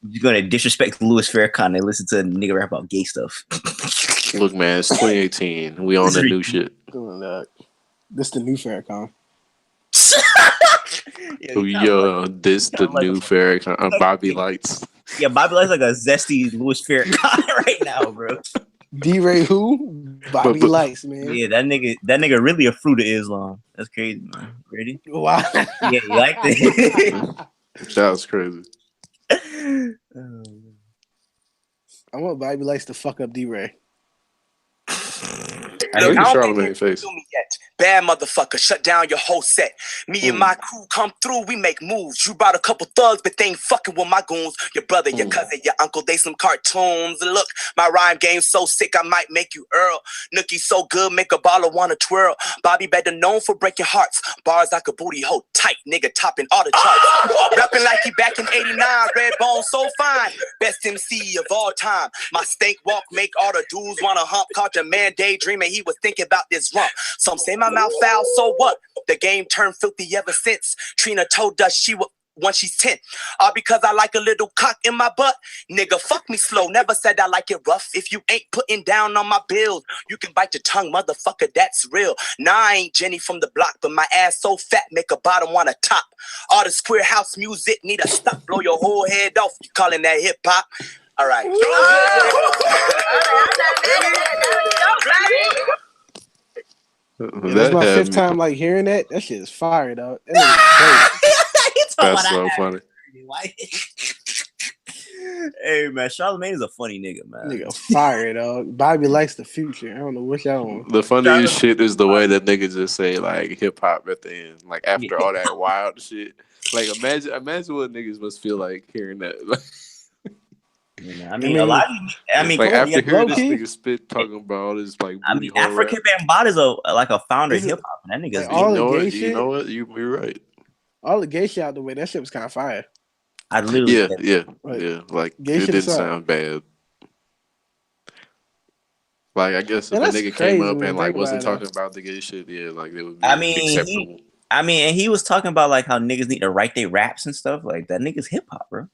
Speaker 1: You're gonna disrespect Louis Farrakhan and listen to a nigga rap about gay stuff.
Speaker 3: Look, man, it's 2018. We on the new shit.
Speaker 6: This the new Farrakhan.
Speaker 3: This the new Farrakhan. Bobby Lights.
Speaker 1: Yeah, Bobby Lights like a zesty Louis Farrakhan right now, bro.
Speaker 6: D-Ray who? Bobby Lights, man.
Speaker 1: Yeah, that nigga really a fruit of Islam. That's crazy, man. Ready?
Speaker 6: Wow.
Speaker 1: Yeah, you like that?
Speaker 3: That was crazy.
Speaker 6: I want Bobby Lights to fuck up D-Ray.
Speaker 3: Look at Charlamagne's face.
Speaker 5: Bad motherfucker, shut down your whole set. Me and my crew come through, we make moves. You brought a couple thugs, but they ain't fucking with my goons. Your brother, your cousin, your uncle, they some cartoons. Look, my rhyme game's so sick, I might make you Earl. Nookie so good, make a baller wanna twirl. Bobby better known for breaking hearts. Bars like a booty hole tight, nigga topping all the charts. Rapping like he back in 89, red bone so fine. Best MC of all time. My stank walk make all the dudes wanna hump. Caught your man daydreaming, he was thinking about this rump. Some say my mouth foul, so what? The game turned filthy ever since. Trina told us she would once she's 10. All because I like a little cock in my butt. Nigga, fuck me slow. Never said I like it rough. If you ain't putting down on my bills, you can bite your tongue, motherfucker. That's real. Nah, I ain't Jenny from the block, but my ass so fat, make a bottom wanna top. All the square house music need a stop. Blow your whole head off. You calling that hip hop? All right.
Speaker 6: That's my fifth time like hearing that. That shit is fire, dog.
Speaker 3: That's so funny.
Speaker 1: Hey man, Charlamagne is a funny nigga, man.
Speaker 6: Nigga fire, dog. Bobby likes the future. I don't know what y'all want.
Speaker 3: The funniest shit is the way that niggas just say like hip hop at the end, like after all that wild shit. Like imagine what niggas must feel like hearing that.
Speaker 1: I mean, a lot. Like
Speaker 3: after hearing this nigga spit talking about all this like.
Speaker 1: I mean, African Bambaataa is a founder of hip hop, and that nigga's.
Speaker 3: Like, you know what? You're right.
Speaker 6: All the gay shit out the way, that shit was kind of fire.
Speaker 1: I literally.
Speaker 3: Yeah. Like it didn't sound bad. Like I guess if a nigga came up and like wasn't talking about the gay shit, like it would be acceptable.
Speaker 1: And he was talking about like how niggas need to write their raps and stuff. Like that nigga's hip hop, bro.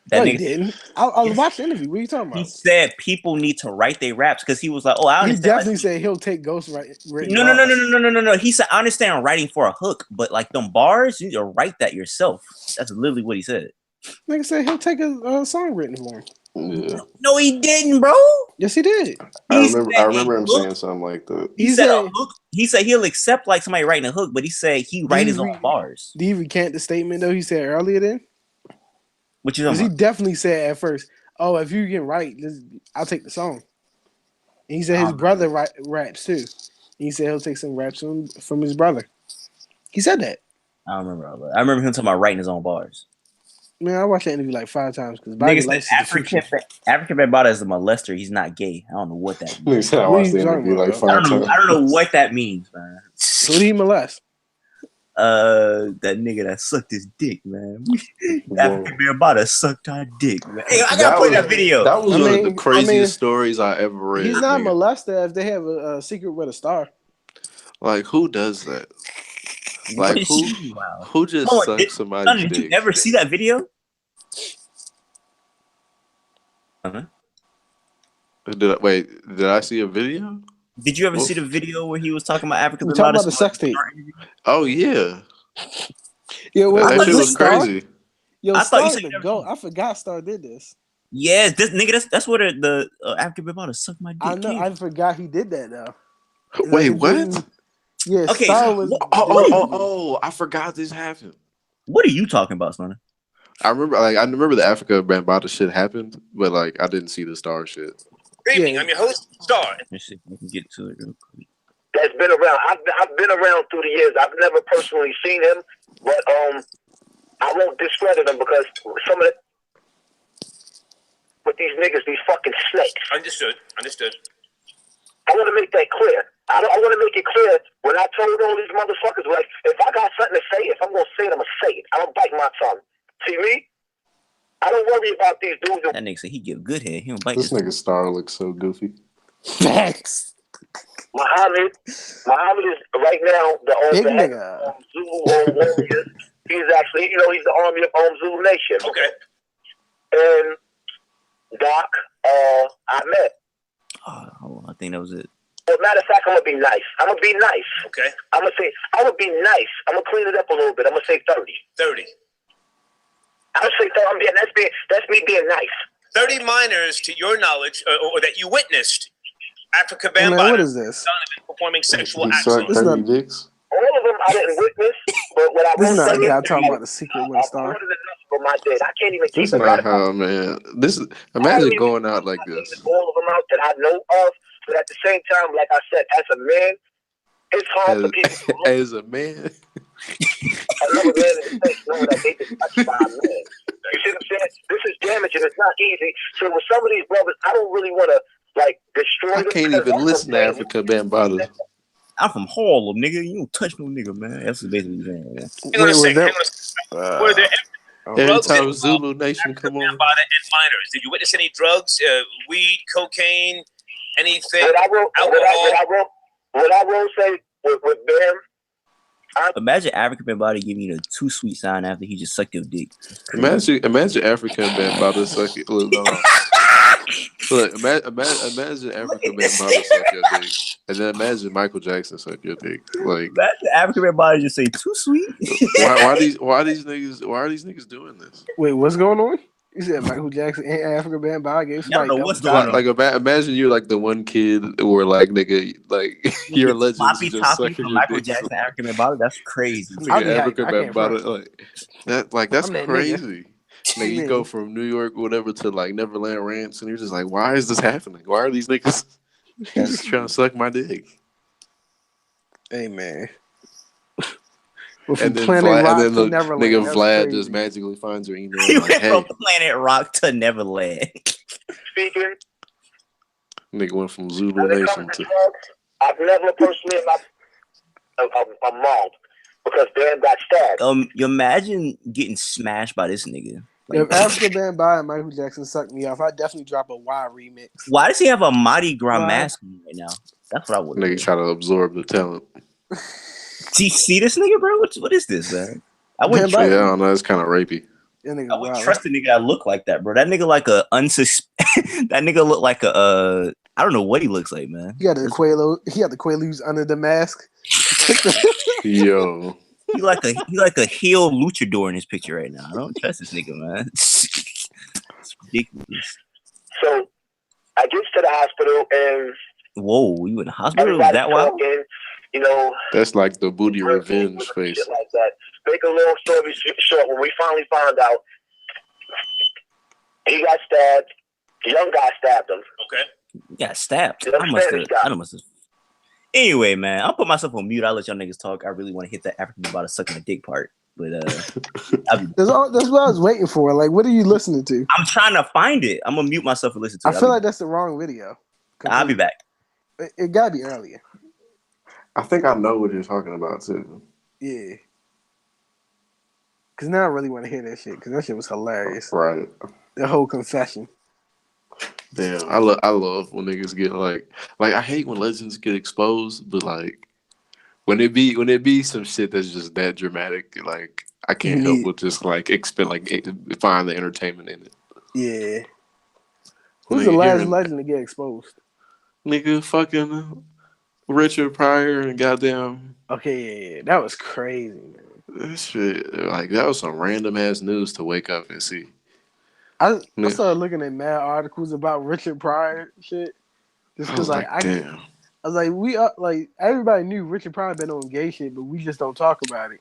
Speaker 6: That nigga didn't. I watched the interview. What are you talking about?
Speaker 1: He said people need to write their raps because he was like, "Oh, I understand."
Speaker 6: He definitely said he'll take ghost right.
Speaker 1: No. He said, "I understand writing for a hook, but like them bars, you need to write that yourself." That's literally what he said.
Speaker 6: Nigga said he'll take a song written for him.
Speaker 3: Yeah.
Speaker 1: No, he didn't, bro.
Speaker 6: Yes, he did.
Speaker 3: I remember him saying something like that.
Speaker 1: He said a hook. He said he'll accept like somebody writing a hook, but he said he write his own bars.
Speaker 6: Did he recant the statement though he said earlier then?
Speaker 1: What you talking
Speaker 6: about? He definitely said at first, "Oh, if you can write, I'll take the song." And he said his brother raps too. He said he'll take some raps from his brother. He said that.
Speaker 1: I don't remember all that. I remember him talking about writing his own bars.
Speaker 6: Man, I watched that interview like 5 times because
Speaker 1: Nigga
Speaker 6: Bobby
Speaker 1: said
Speaker 6: likes the future.
Speaker 1: African Bambaataa is a molester. He's not gay. I don't know what that means.
Speaker 3: I
Speaker 6: What are
Speaker 3: watched
Speaker 6: you
Speaker 3: the
Speaker 6: talking
Speaker 3: interview
Speaker 6: about,
Speaker 3: like
Speaker 6: bro?
Speaker 3: 5 times.
Speaker 1: I don't know what that means, man.
Speaker 6: Who did he molest?
Speaker 1: That nigga that sucked his dick, man. African Bambaataa sucked our dick, man. Hey, I gotta play that video.
Speaker 3: That was one of the craziest stories I ever read.
Speaker 6: He's not molested if they have a secret with a star.
Speaker 3: Like, who does that? Like, who just sucks somebody's dick?
Speaker 1: Did you ever see that video?
Speaker 3: Did I see a video?
Speaker 1: Did you ever see the video where he was talking about African Bambaataa?
Speaker 6: Talking about the sex tape.
Speaker 3: Oh yeah.
Speaker 6: Yeah,
Speaker 3: that shit was crazy.
Speaker 6: Yo,
Speaker 1: I thought you
Speaker 6: Star
Speaker 1: said
Speaker 6: the GOAT. I forgot Star did this.
Speaker 1: Yeah, this nigga. That's where the African Bambaataa suck my dick.
Speaker 6: I know. I forgot he did that though.
Speaker 3: Wait, what?
Speaker 6: Yeah,
Speaker 1: okay,
Speaker 6: Star was.
Speaker 3: I forgot this happened.
Speaker 1: What are you talking about, son?
Speaker 3: I remember the Africa Bambaataa shit happened, but like I didn't see the Star shit.
Speaker 9: Good evening. I'm your host, Star.
Speaker 1: Let's see if we can get to it real quick.
Speaker 9: That's been around. I've been around through the years. I've never personally seen him, but I won't discredit him because some of with these niggas, these fucking snakes. Understood. I want to make that clear. I want to make it clear when I told all these motherfuckers, like, if I got something to say, if I'm gonna say it, I'm gonna say it. I don't bite my tongue. See me? I don't worry about these dudes.
Speaker 1: That nigga said he give good head. He don't bite
Speaker 3: this nigga Star looks so goofy.
Speaker 6: Facts.
Speaker 9: Muhammad is right now the head of Zulu Warriors. He's actually, he's the army of Zulu Nation. Okay. And Doc, Ahmed.
Speaker 1: Hold on, I think that was it.
Speaker 9: Well, matter of fact, I'm gonna be nice. Okay. I'm gonna be nice. I'm gonna clean it up a little bit. I'm gonna say 30. 30. I'm gonna say 30. That's me being nice. 30 minors, to your knowledge, or that you witnessed, Africa Bambaataa.
Speaker 6: What is this?
Speaker 9: Performing sexual
Speaker 3: acts.
Speaker 9: All of them I didn't witness, but what I
Speaker 6: this
Speaker 9: will
Speaker 6: is not
Speaker 9: say
Speaker 6: a guy
Speaker 9: is
Speaker 6: talking about the secret with a star.
Speaker 9: more than enough for my dad. I can't even keep
Speaker 3: This is not how, man. Imagine going out like this.
Speaker 9: All of them out that I know of, but at the same time, like I said, as a man, it's hard for people.
Speaker 3: As a man.
Speaker 9: Another man in the face knowing that they just touched by a man. You see what I'm saying? This is damaging. It's not easy. So with some of these brothers, I don't really want to destroy them.
Speaker 3: I can't even listen to Africa Bambaataa.
Speaker 1: I'm from Harlem, nigga. You don't touch no nigga, man. That's basically saying.
Speaker 9: Hang on a second. Were there
Speaker 3: every time Zulu Nation come on?
Speaker 9: And minors. Did you witness any drugs, weed, cocaine, anything? What I will say with them.
Speaker 1: Imagine African Bambaataa giving you the too sweet sign after he just sucked your dick.
Speaker 3: Imagine African Bambaataa suck it. Look, imagine African Bambaataa suck your dick, and then imagine Michael Jackson suck your dick. Like,
Speaker 1: imagine African Bambaataa just say too sweet.
Speaker 3: why are these niggas doing this?
Speaker 6: Wait, what's going on? You said Michael Jackson and African Bambaataa gave somebody.
Speaker 1: I don't know what's going on.
Speaker 3: Like, imagine you're like the one kid where like nigga, like your legends just sucking your
Speaker 1: Michael
Speaker 3: dick.
Speaker 1: Jackson, African Bambaataa. That's crazy.
Speaker 3: African Bambaataa, that's crazy. Like you go from New York, whatever, to like Neverland Ranch, and you're just like, why is this happening? Why are these niggas just trying to suck my dick?
Speaker 6: Hey man.
Speaker 3: And then nigga Vlad just magically finds your email.
Speaker 1: He went from Planet Rock to Neverland.
Speaker 9: Speaking.
Speaker 3: Nigga went from Zulu Nation to.
Speaker 9: I've never personally a mom because Dan got stabbed.
Speaker 1: You imagine getting smashed by this nigga.
Speaker 6: Like, if Africa Bambaataa and Michael Jackson sucked me off, I'd definitely drop a Y remix.
Speaker 1: Why does he have a Mardi Gras mask on right now? That's what I would.
Speaker 3: Nigga try to absorb the talent.
Speaker 1: See this nigga, bro? What is this, man? I wouldn't.
Speaker 3: I don't know. It's kind of rapey.
Speaker 1: I wouldn't trust a nigga that look like that, bro. That nigga like a that nigga look like a I don't know what he looks like, man.
Speaker 6: He got the Quaaludes under the mask.
Speaker 3: Yo.
Speaker 1: He like a heel luchador in his picture right now. I don't trust this nigga, man. It's ridiculous.
Speaker 9: So I get to the hospital and
Speaker 1: whoa, you in the hospital? Is that wild?
Speaker 3: That's like the booty revenge face.
Speaker 9: Like that. Make a long story short, when we finally found out he got stabbed, the young guy stabbed him. Okay.
Speaker 1: got stabbed.
Speaker 9: Yeah,
Speaker 1: I must have. Anyway, man, I'll put myself on mute. I'll let y'all niggas talk. I really want to hit that African about a sucking a dick part, but
Speaker 6: That's what I was waiting for. Like, what are you listening to?
Speaker 1: I'm trying to find it. I'm gonna mute myself and listen to it.
Speaker 6: I feel like that's the wrong video.
Speaker 1: I'll be back.
Speaker 6: It gotta be earlier.
Speaker 3: I think I know what you're talking about too.
Speaker 6: Yeah. Cause now I really want to hear that shit. Cause that shit was hilarious.
Speaker 3: Right.
Speaker 6: The whole confession.
Speaker 3: Damn, I love when niggas get like I hate when legends get exposed, but like when it be some shit that's just that dramatic, like I can't help but just like find the entertainment in it.
Speaker 6: Yeah. Who's the last legend to get exposed?
Speaker 3: Nigga, fucking Richard Pryor and goddamn.
Speaker 6: Okay, yeah. That was crazy, man.
Speaker 3: That shit, like that was some random ass news to wake up and see.
Speaker 6: I started looking at mad articles about Richard Pryor shit. Just because,
Speaker 3: damn.
Speaker 6: I was like, everybody knew Richard Pryor been on gay shit, but we just don't talk about it.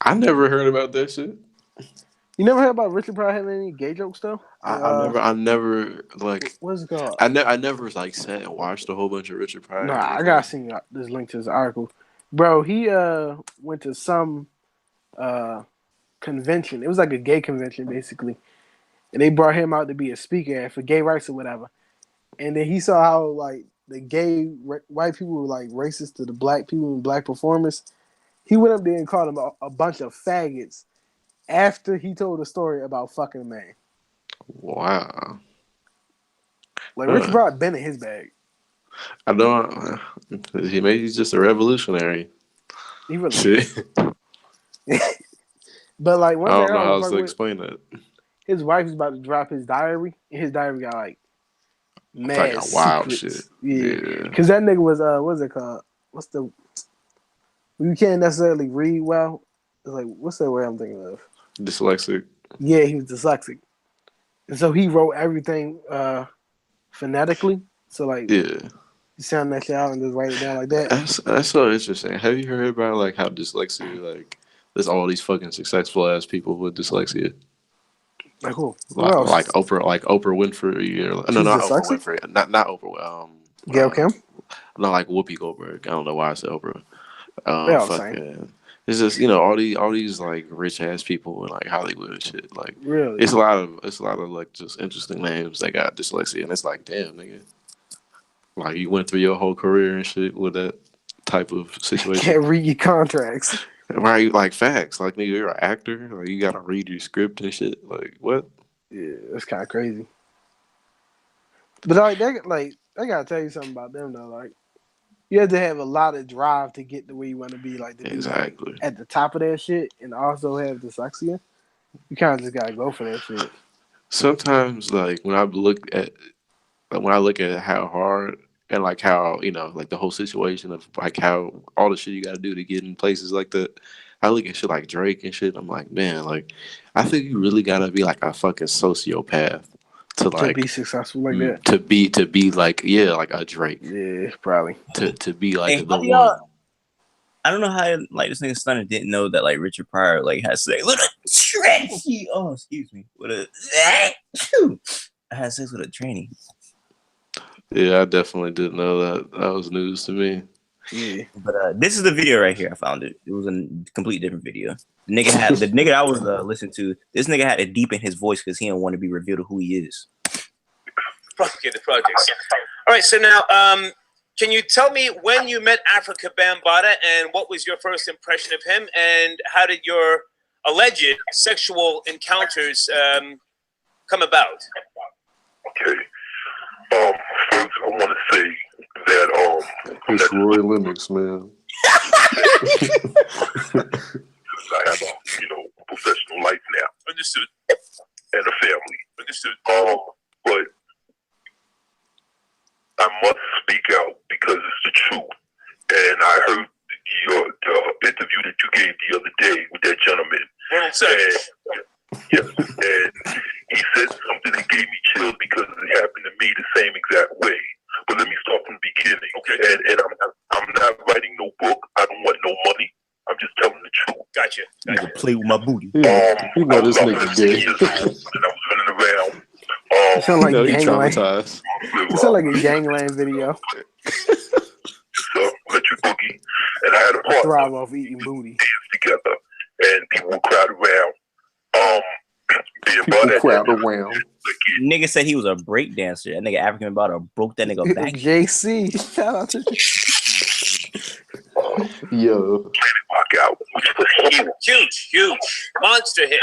Speaker 3: I never heard about that shit.
Speaker 6: You never heard about Richard Pryor having any gay jokes though?
Speaker 3: I never like.
Speaker 6: What's it called?
Speaker 3: I never like sat and watched a whole bunch of Richard Pryor.
Speaker 6: Nah, I gotta send you this link to this article, bro. He went to some convention. It was like a gay convention basically, and they brought him out to be a speaker for gay rights or whatever. And then he saw how like the gay white people were like racist to the black people and black performers. He went up there and called them a bunch of faggots after he told a story about fucking a man.
Speaker 3: Wow.
Speaker 6: Like Richard Pryor been in his bag.
Speaker 3: I don't. He's just a revolutionary.
Speaker 6: He really is. But like one
Speaker 3: I
Speaker 6: thing
Speaker 3: don't know how to explain that.
Speaker 6: His wife is about to drop his diary, and his diary got like mad
Speaker 3: like wild
Speaker 6: secrets.
Speaker 3: shit. Yeah,
Speaker 6: because that nigga was what's it called? You can't necessarily read well. It's like what's that word I'm thinking of?
Speaker 3: Dyslexic.
Speaker 6: Yeah, he was dyslexic, and so he wrote everything phonetically. So like,
Speaker 3: yeah,
Speaker 6: you sound that shit out and just write it down like that.
Speaker 3: That's so interesting. Have you heard about like how dyslexia like there's all these fucking successful ass people with dyslexia?
Speaker 6: Like who?
Speaker 3: Like Oprah Winfrey or no, not dyslexic? Oprah Winfrey, not Oprah.
Speaker 6: Gail Kim.
Speaker 3: No, like Whoopi Goldberg. I don't know why I said Oprah.
Speaker 6: Fucking.
Speaker 3: It's just all these like rich ass people in like Hollywood and shit. Like
Speaker 6: really,
Speaker 3: it's a lot of like just interesting names that got dyslexia, and it's like damn nigga, like you went through your whole career and shit with that type of situation.
Speaker 6: Can't read your contracts.
Speaker 3: Right, like facts. Like nigga, you're an actor. Like you gotta read your script and shit. Like what?
Speaker 6: Yeah, that's kind of crazy. But I gotta tell you something about them though. Like you have to have a lot of drive to get to where you want to be. Like to be like, at the top of that shit, and also have dyslexia. You kind of just gotta go for that shit.
Speaker 3: Sometimes, like when I look at how hard. And like how like the whole situation of like how all the shit you got to do to get in places like that. I look at shit like Drake and shit. I'm like, man, like I think you really gotta be like a fucking sociopath to
Speaker 6: be successful like that.
Speaker 3: To be like like a Drake.
Speaker 6: Yeah, probably.
Speaker 3: To be like the
Speaker 1: one. I don't know how like this nigga Stunner didn't know that like Richard Pryor like has sex with a tranny. Oh, excuse me. I had sex with a tranny.
Speaker 3: Yeah, I definitely didn't know that. That was news to me.
Speaker 6: Yeah,
Speaker 1: but this is the video right here. I found it. It was a complete different video. The nigga I was listening to. This nigga had to deepen his voice because he didn't want to be revealed to who he is.
Speaker 10: Propagate the projects. All right, so now, can you tell me when you met Africa Bambaataa and what was your first impression of him, and how did your alleged sexual encounters come about?
Speaker 4: Okay. First, I want to say that
Speaker 3: it's Roy Lennox, man.
Speaker 4: I have a professional life now.
Speaker 10: Understood.
Speaker 4: And a family.
Speaker 10: Understood.
Speaker 4: But I must speak out because it's the truth. And I heard the interview that you gave the other day with that gentleman. Yes, and he said something that gave me chills because it happened to me the same exact way. But let me start from the beginning. Okay. And I'm not writing no book. I don't want no money. I'm just telling the truth.
Speaker 10: Gotcha.
Speaker 1: You can play with my booty.
Speaker 3: You know this nigga gay.
Speaker 4: And I was running around.
Speaker 6: You sound like
Speaker 3: he traumatized.
Speaker 4: With
Speaker 6: It sounds like a gangland video.
Speaker 4: So let you boogie, and I had a
Speaker 6: I
Speaker 4: partner
Speaker 6: thrive off eating booty.
Speaker 4: together, and people would crowd around. Being
Speaker 3: People
Speaker 4: butt
Speaker 3: crowd around.
Speaker 1: Nigga said he was a break dancer. That nigga African about broke that nigga back.
Speaker 6: JC, shout out to
Speaker 3: Yo.
Speaker 4: Rock out, which was
Speaker 10: Huge, monster hit.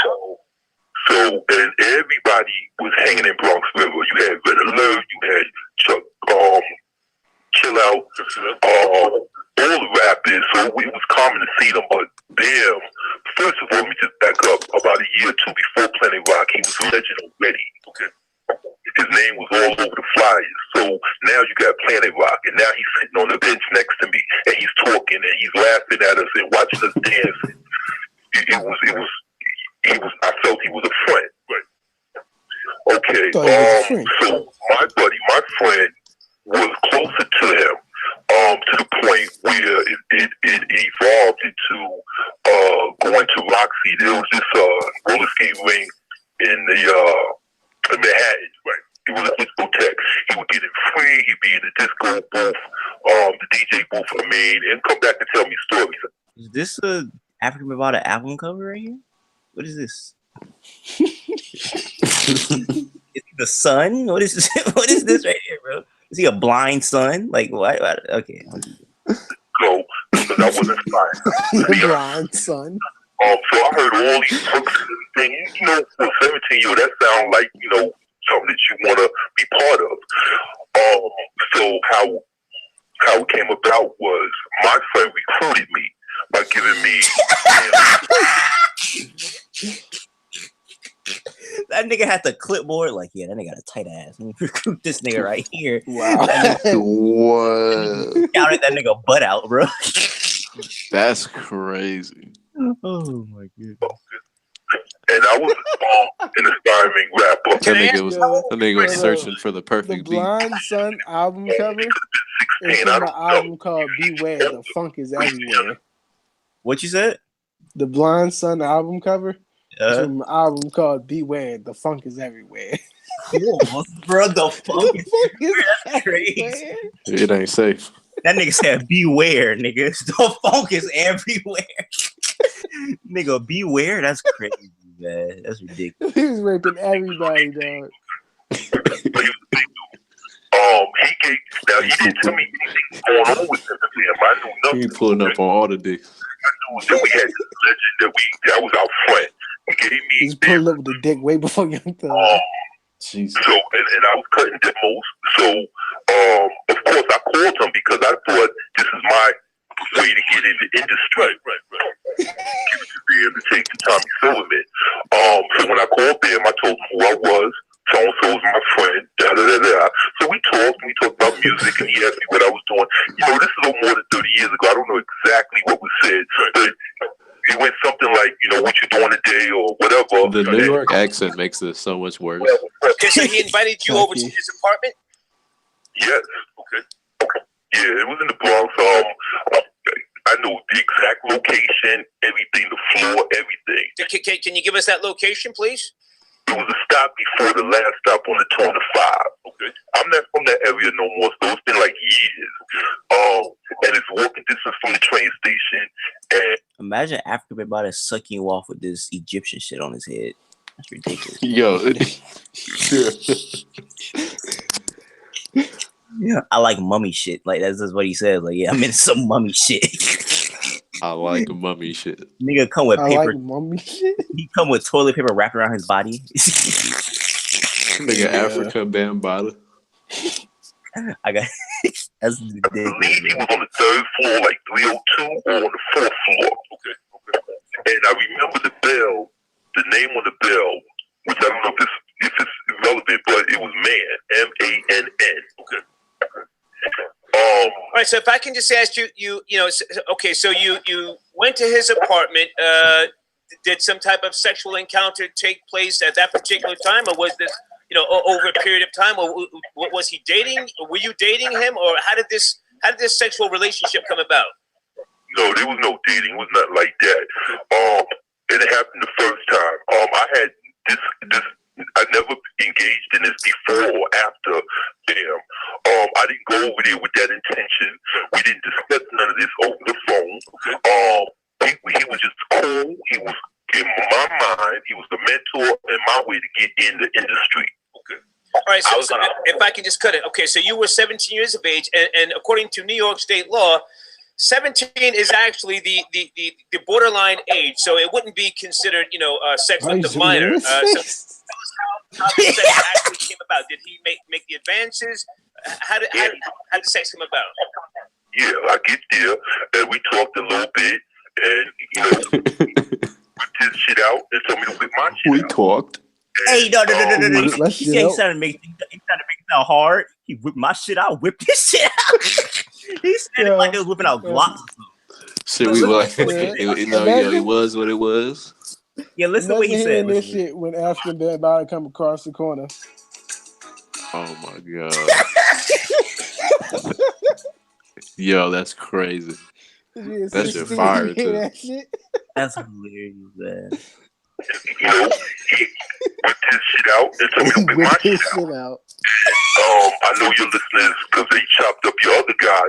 Speaker 4: So, and everybody was hanging in Bronx River. You had Red Alert, you had Chuck, Chill Out, all the rappers. So it was common to see them. But damn, first of all, let me just back up. About a year or two before Planet Rock, he was a legend already. Okay. His name was all over the flyers. So now you got Planet Rock, and now he's sitting on the bench next to me, and he's talking, and he's laughing at us and watching us dance. I felt he was a friend. Right. Okay. So my friend was closer to him, to the point where it evolved into going to Roxy. There was this roller skate ring in Manhattan. Right. It was a discotheque. He would get it free. He'd be in the disco booth, the DJ booth for the maid, and come back and tell me stories.
Speaker 1: Is this a African Bavada album cover right here? What is this? Is he the son? What is this? What is this right here, bro? Is he a blind son? Like what? Okay.
Speaker 4: So, because I wasn't fine.
Speaker 6: blind son.
Speaker 4: So I heard all these hooks and things. You know, for 17-year-old, that sounds like, you know, something that you want to be part of. So how it came about was my friend recruited me by giving me.
Speaker 1: That nigga had the clipboard. Like, yeah, that nigga got a tight ass. Let me recruit this nigga right here.
Speaker 3: Wow. What?
Speaker 1: Counted that nigga butt out, bro.
Speaker 3: That's crazy.
Speaker 1: Oh my goodness.
Speaker 4: And I was an aspiring rapper.
Speaker 3: That nigga was searching for the perfect
Speaker 6: beat. The Blind Son album cover is from an album called Beware. The Funk Is Everywhere.
Speaker 1: What you said?
Speaker 6: The Blind Son album cover is from an album called Beware. The Funk Is Everywhere.
Speaker 1: Bro, the funk is crazy.
Speaker 3: It ain't safe.
Speaker 1: That nigga said beware, nigga. The funk is everywhere. Nigga, beware. That's crazy, man. That's ridiculous.
Speaker 6: He was raping everybody, dog.
Speaker 4: He didn't tell me anything going on with him. I knew nothing.
Speaker 3: He pulling up on all the dicks.
Speaker 4: I knew that we had this legend that was our friend. He gave me.
Speaker 6: He's pulling up with the dick way before Young Thug.
Speaker 3: Jesus.
Speaker 4: So and I was cutting demos. So of course I called him because I thought this is my way to get in the industry. Right. To be able to take the Tommy Silverman. So when I called them, I told them who I was. So and so was my friend. So we talked about music, and he asked me what I was doing. You know, this is a little more than 30 years ago. I don't know exactly what was said, but it went something like, you know, what you doing today or whatever.
Speaker 3: The New York accent makes this so much worse.
Speaker 10: Okay, so he invited you over to his apartment?
Speaker 4: Yes. Okay. Yeah, it was in the Bronx. I know the exact location, everything, the floor, everything.
Speaker 10: Can you give us that location, please?
Speaker 4: It was a stop before the last stop on the 205. Okay. I'm not from that area no more, so it's been like years. And it's walking distance from the train station. And
Speaker 1: imagine African about to sucking you off with this Egyptian shit on his head. That's ridiculous.
Speaker 3: Yo.
Speaker 1: Yeah, I like mummy shit. Like that's just what he says. Like, yeah, I'm into some mummy shit.
Speaker 3: I like mummy shit.
Speaker 1: Nigga come with paper.
Speaker 6: Like mummy shit.
Speaker 1: He come with toilet paper wrapped around his body.
Speaker 3: Nigga, Africa Bambaataa.
Speaker 1: I got. That's
Speaker 4: I believe he was on the third floor, like 302, or on the fourth floor. Okay. And I remember the bell, the name on the bell, which I don't know if it's relevant, but it was Man, MANN. Okay.
Speaker 10: All right. So if I can just ask you, okay. So you went to his apartment. Did some type of sexual encounter take place at that particular time, or was this, over a period of time, or was he dating? Or were you dating him, or how did this sexual relationship come about?
Speaker 4: No, there was no dating. It was nothing like that. And it happened the first time. I had this I never engaged in this before or after them. I didn't go over there with that intention. We didn't discuss none of this over the phone. He was just cool. He was, in my mind, he was the mentor and my way to get in the industry. Okay.
Speaker 10: All right, so if I can just cut it. Okay, so you were 17 years of age, and according to New York state law, 17 is actually the borderline age, so it wouldn't be considered, sex with the minor. So tell us how the sex actually came about. Did he make the advances? How did sex come about?
Speaker 4: Yeah, I get there, and we talked a little bit, and, whipped his shit out, and told me to whip my shit out.
Speaker 3: We talked.
Speaker 1: Hey, no. He said he's trying to make it sound hard. He whipped my shit out, whipped his shit out. He said it like they was whipping out Glocks.
Speaker 3: Shit, we was. It was what it was.
Speaker 1: Yeah, listen to what he said.
Speaker 6: This shit when African Dead Body come across the corner.
Speaker 3: Oh my god. Yo, that's crazy. That shit fire too.
Speaker 1: That's hilarious, man.
Speaker 4: He whipped his shit out and told me to whip my shit out. I know your listeners, because they chopped up your other guy.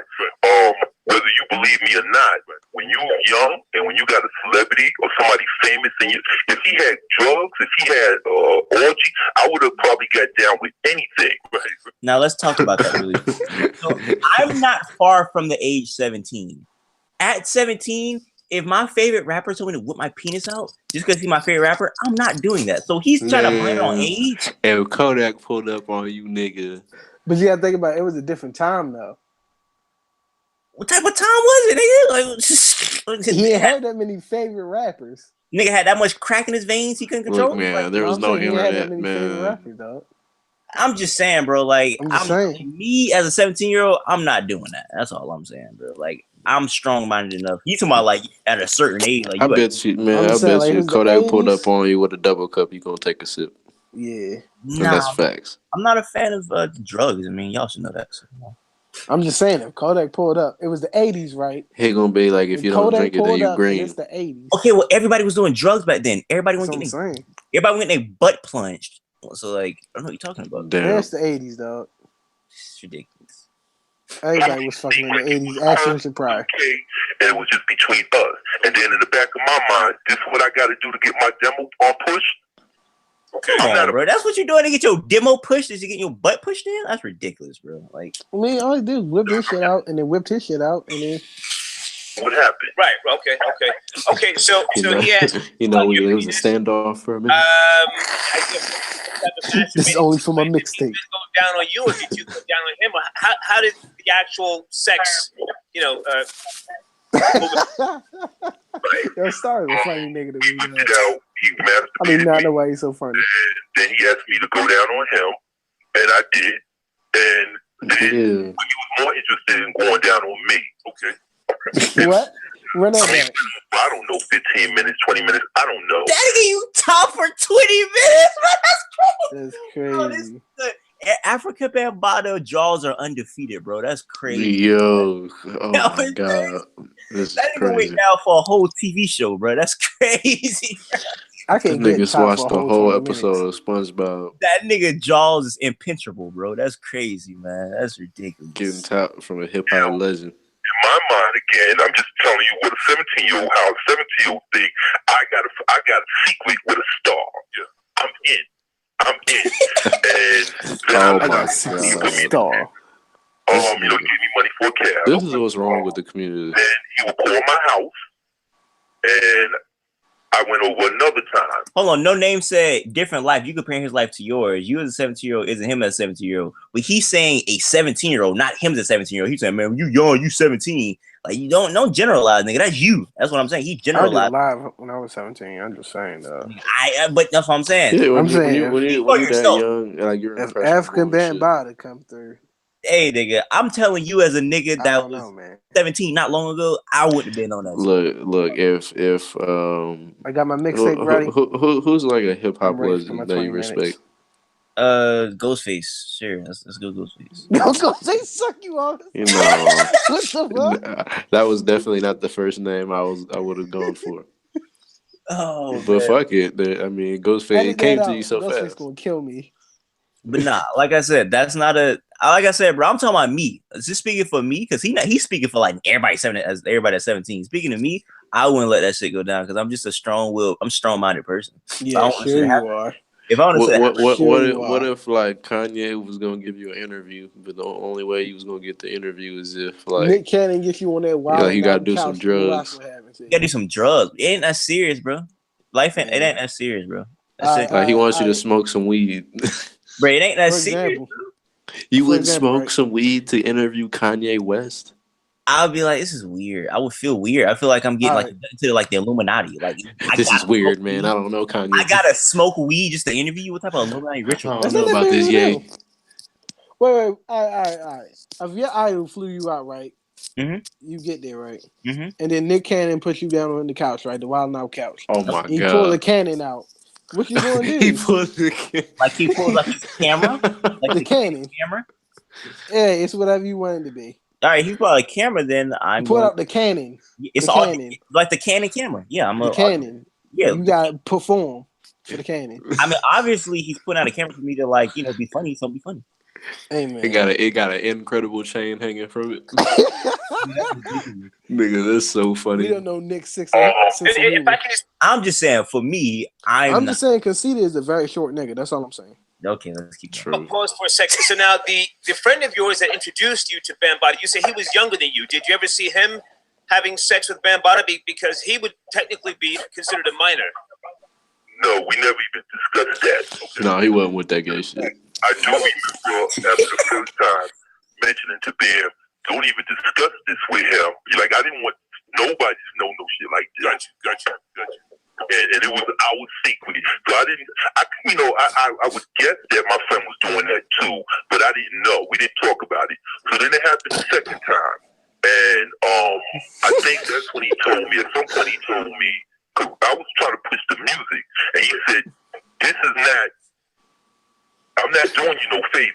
Speaker 4: Whether you believe me or not, when you were young and when you got a celebrity or somebody famous, and if he had drugs, if he had orgy, I would have probably got down with anything.
Speaker 1: Now let's talk about that really quick. So, I'm not far from the age 17. At 17, if my favorite rapper told me to whip my penis out just because he's my favorite rapper, I'm not doing that. So he's trying to blame it on age.
Speaker 3: And Kodak pulled up on you, nigga.
Speaker 6: But you gotta think about it was a different time though.
Speaker 1: What type of time was it, nigga?
Speaker 6: He didn't have that many favorite rappers.
Speaker 1: Nigga had that much crack in his veins he couldn't control.
Speaker 3: Look, man, there was no internet, man.
Speaker 6: Rappers, dog.
Speaker 1: I'm just saying, bro. Like, me as a 17-year-old, I'm not doing that. That's all I'm saying, bro. Like, I'm strong-minded enough. You talking about like at a certain age? Like,
Speaker 3: I bet you, Kodak pulled up on you with a double cup. You gonna take a sip?
Speaker 6: Yeah,
Speaker 3: that's facts.
Speaker 1: I'm not a fan of drugs. I mean, y'all should know that. So,
Speaker 6: I'm just saying, if Kodak pulled up, it was the 80s, right?
Speaker 3: He gonna be like, if you don't drink it, then you green.
Speaker 6: It's the 80s.
Speaker 1: Okay, well, everybody was doing drugs back then. Everybody went getting their butt plunged. So, like, I don't know what you're talking about.
Speaker 6: That's the 80s, dog.
Speaker 1: It's ridiculous.
Speaker 6: Everybody was fucking in the 80s. Action surprise.
Speaker 4: Okay, and it was just between us. And then in the back of my mind, this is what I got to do to get my demo on push.
Speaker 1: Okay, come on, bro. That's what you're doing to get your demo pushed? Is you get your butt pushed in? That's ridiculous, bro. Like,
Speaker 6: I mean, all he did was whip his shit out, and then whipped his shit out, and then.
Speaker 4: What happened?
Speaker 10: Right. Okay. So he asked.
Speaker 3: It was a standoff for a minute.
Speaker 6: This is only for my mixtape.
Speaker 10: Did go down on you, or did you go down on him? Or how did the actual sex,
Speaker 6: Yo, started a funny nigga to me.
Speaker 4: I
Speaker 6: mean, not know why he's so funny.
Speaker 4: Then he asked me to go down on him, and I did. And then he was more interested in going down on me. Okay.
Speaker 6: What? Run that back.
Speaker 4: I don't know, 15 minutes, 20 minutes. I don't know.
Speaker 1: Daddy, you top for 20 minutes?
Speaker 6: That's crazy.
Speaker 1: Africa Bambaataa jaws are undefeated, bro. That's crazy.
Speaker 3: Yo, oh my god,
Speaker 1: that nigga went down for a whole TV show, bro. That's crazy.
Speaker 6: I can't
Speaker 3: niggas watched the whole episode of SpongeBob.
Speaker 1: That nigga Jaws is impenetrable, bro. That's crazy, man. That's ridiculous.
Speaker 3: Getting top from a hip hop legend.
Speaker 4: In my mind, again, I'm just telling you what a 17-year-old, how a 17-year-old think. I got a secret with a star. Yeah, I'm in. And then
Speaker 6: I got a star.
Speaker 4: He gave me money for a cab.
Speaker 3: This is what's wrong with the community.
Speaker 4: Then he would call my house, and I went over another time.
Speaker 1: Hold on, No Name said different life. You compare his life to yours. You as a 17-year-old isn't him as a 17-year-old. But he's saying a 17-year-old, not him as a 17-year-old. He's saying, man, you young, you 17. Like, you don't generalize, nigga. That's you. That's what I'm saying. He generalized.
Speaker 6: I did live when I was 17. I'm just saying,
Speaker 1: but that's what I'm saying.
Speaker 3: Yeah,
Speaker 6: I'm saying
Speaker 3: when you're that young, like you're
Speaker 6: if African Bambaataa come through.
Speaker 1: Hey, nigga, I'm telling you, as a nigga that was 17 not long ago, I wouldn't have been on that.
Speaker 3: Look, if
Speaker 6: I got my mixtape ready.
Speaker 3: Who's like a hip hop legend that you respect?
Speaker 1: Ghostface. Sure, let's go Ghostface.
Speaker 6: Ghostface suck you off.
Speaker 3: You know, what the fuck? That was definitely not the first name I would have gone for.
Speaker 1: Oh
Speaker 3: But
Speaker 1: man.
Speaker 3: fuck it. I mean, Ghostface, it
Speaker 6: Edit that
Speaker 3: came to you
Speaker 6: out.
Speaker 3: so
Speaker 6: Ghostface
Speaker 3: fast.
Speaker 6: gonna kill me.
Speaker 1: But nah, like I said, that's not a. Like I said, bro, I'm talking about me. Just speaking for me, because he's speaking for like everybody at 17. Speaking to me, I wouldn't let that shit go down because I'm just a I'm strong minded person. So I
Speaker 6: Yeah,
Speaker 1: don't want shit
Speaker 6: sure
Speaker 1: to
Speaker 6: you
Speaker 1: happen.
Speaker 6: are.
Speaker 1: If I want to
Speaker 3: What
Speaker 1: say,
Speaker 3: what what
Speaker 6: Sure
Speaker 3: what
Speaker 6: you
Speaker 3: if, what
Speaker 6: are.
Speaker 3: if like Kanye was gonna give you an interview, but the only way you was gonna get the interview is if like
Speaker 6: Nick Cannon gets you on that wild
Speaker 3: you gotta
Speaker 6: mountain
Speaker 3: do some
Speaker 6: couch. Watch
Speaker 3: drugs.
Speaker 6: what happens to
Speaker 1: you gotta do
Speaker 6: you.
Speaker 1: some drugs. It ain't that serious, bro. Life ain't it
Speaker 6: Man.
Speaker 1: ain't that serious, bro. That
Speaker 6: I,
Speaker 1: shit,
Speaker 3: Like he wants you to
Speaker 6: I,
Speaker 3: smoke some weed.
Speaker 1: bro. It ain't that
Speaker 6: for
Speaker 1: serious.
Speaker 6: example,
Speaker 3: You
Speaker 6: for
Speaker 3: wouldn't
Speaker 6: example,
Speaker 3: smoke
Speaker 6: right?
Speaker 3: some weed to interview Kanye West?
Speaker 1: I'll be like, this is weird. I would feel weird. I feel like I'm getting
Speaker 6: All
Speaker 1: like
Speaker 6: right.
Speaker 1: into like the Illuminati. Like I
Speaker 3: This is
Speaker 1: gotta smoke
Speaker 3: weird, man.
Speaker 1: weed.
Speaker 3: I don't know
Speaker 1: I
Speaker 3: Kanye.
Speaker 1: gotta smoke weed just to interview you. What type of Illuminati
Speaker 3: I
Speaker 1: ritual?
Speaker 3: don't
Speaker 6: That's
Speaker 3: know
Speaker 6: not that
Speaker 3: about
Speaker 6: big
Speaker 3: this
Speaker 6: of a
Speaker 3: yay.
Speaker 6: deal. Wait. All right. If your idol flew you out, right?
Speaker 1: Mm-hmm.
Speaker 6: You get there, right?
Speaker 1: Mm-hmm.
Speaker 6: And then Nick Cannon puts you down on the couch, right? The wild out couch.
Speaker 3: Oh my
Speaker 6: And he pull the
Speaker 3: god.
Speaker 6: cannon out. What you gonna
Speaker 3: He
Speaker 6: do?
Speaker 3: put the
Speaker 1: Like he pulls like his camera, like
Speaker 6: The
Speaker 1: the
Speaker 6: cannon.
Speaker 1: camera.
Speaker 6: Yeah, it's whatever you want it to be.
Speaker 1: All right, he's brought a camera. Then
Speaker 6: You
Speaker 1: I'm
Speaker 6: pull
Speaker 1: going.
Speaker 6: out the cannon.
Speaker 1: It's
Speaker 6: The
Speaker 1: all
Speaker 6: cannon.
Speaker 1: like the Canon camera. Yeah,
Speaker 6: The cannon.
Speaker 1: yeah.
Speaker 6: You gotta perform for the cannon.
Speaker 1: I mean, obviously he's putting out a camera for me to like be funny. So be funny.
Speaker 6: Hey
Speaker 3: it got an incredible chain hanging from it.
Speaker 1: Dude, that's ridiculous.
Speaker 3: Nigga, that's so
Speaker 6: we
Speaker 3: funny.
Speaker 6: don't know Nick's sense of
Speaker 10: If I
Speaker 6: humor.
Speaker 10: can just
Speaker 1: I'm just saying, for me, I'm
Speaker 6: I'm
Speaker 1: not.
Speaker 6: just saying Conceited is a very short nigga. That's all I'm saying.
Speaker 1: Okay, let's keep going.
Speaker 3: True.
Speaker 10: pause for a second. So now the friend of yours that introduced you to Bambaataa, you say he was younger than you. Did you ever see him having sex with Bambaataa? Because he would technically be considered a minor.
Speaker 4: No, we never even discussed that. Okay?
Speaker 3: No, he wasn't with that gay shit.
Speaker 4: I do remember after the first time mentioning to Bam, don't even discuss this with him. You're like, I didn't want nobody to know no shit like this. Gotcha. And it was our secret. So I would guess that my friend was doing that too, but I didn't know. We didn't talk about it. So then it happened the second time. And I think that's when he told me, at some point he told me, because I was trying to push the music, and he said, I'm not doing you no favors.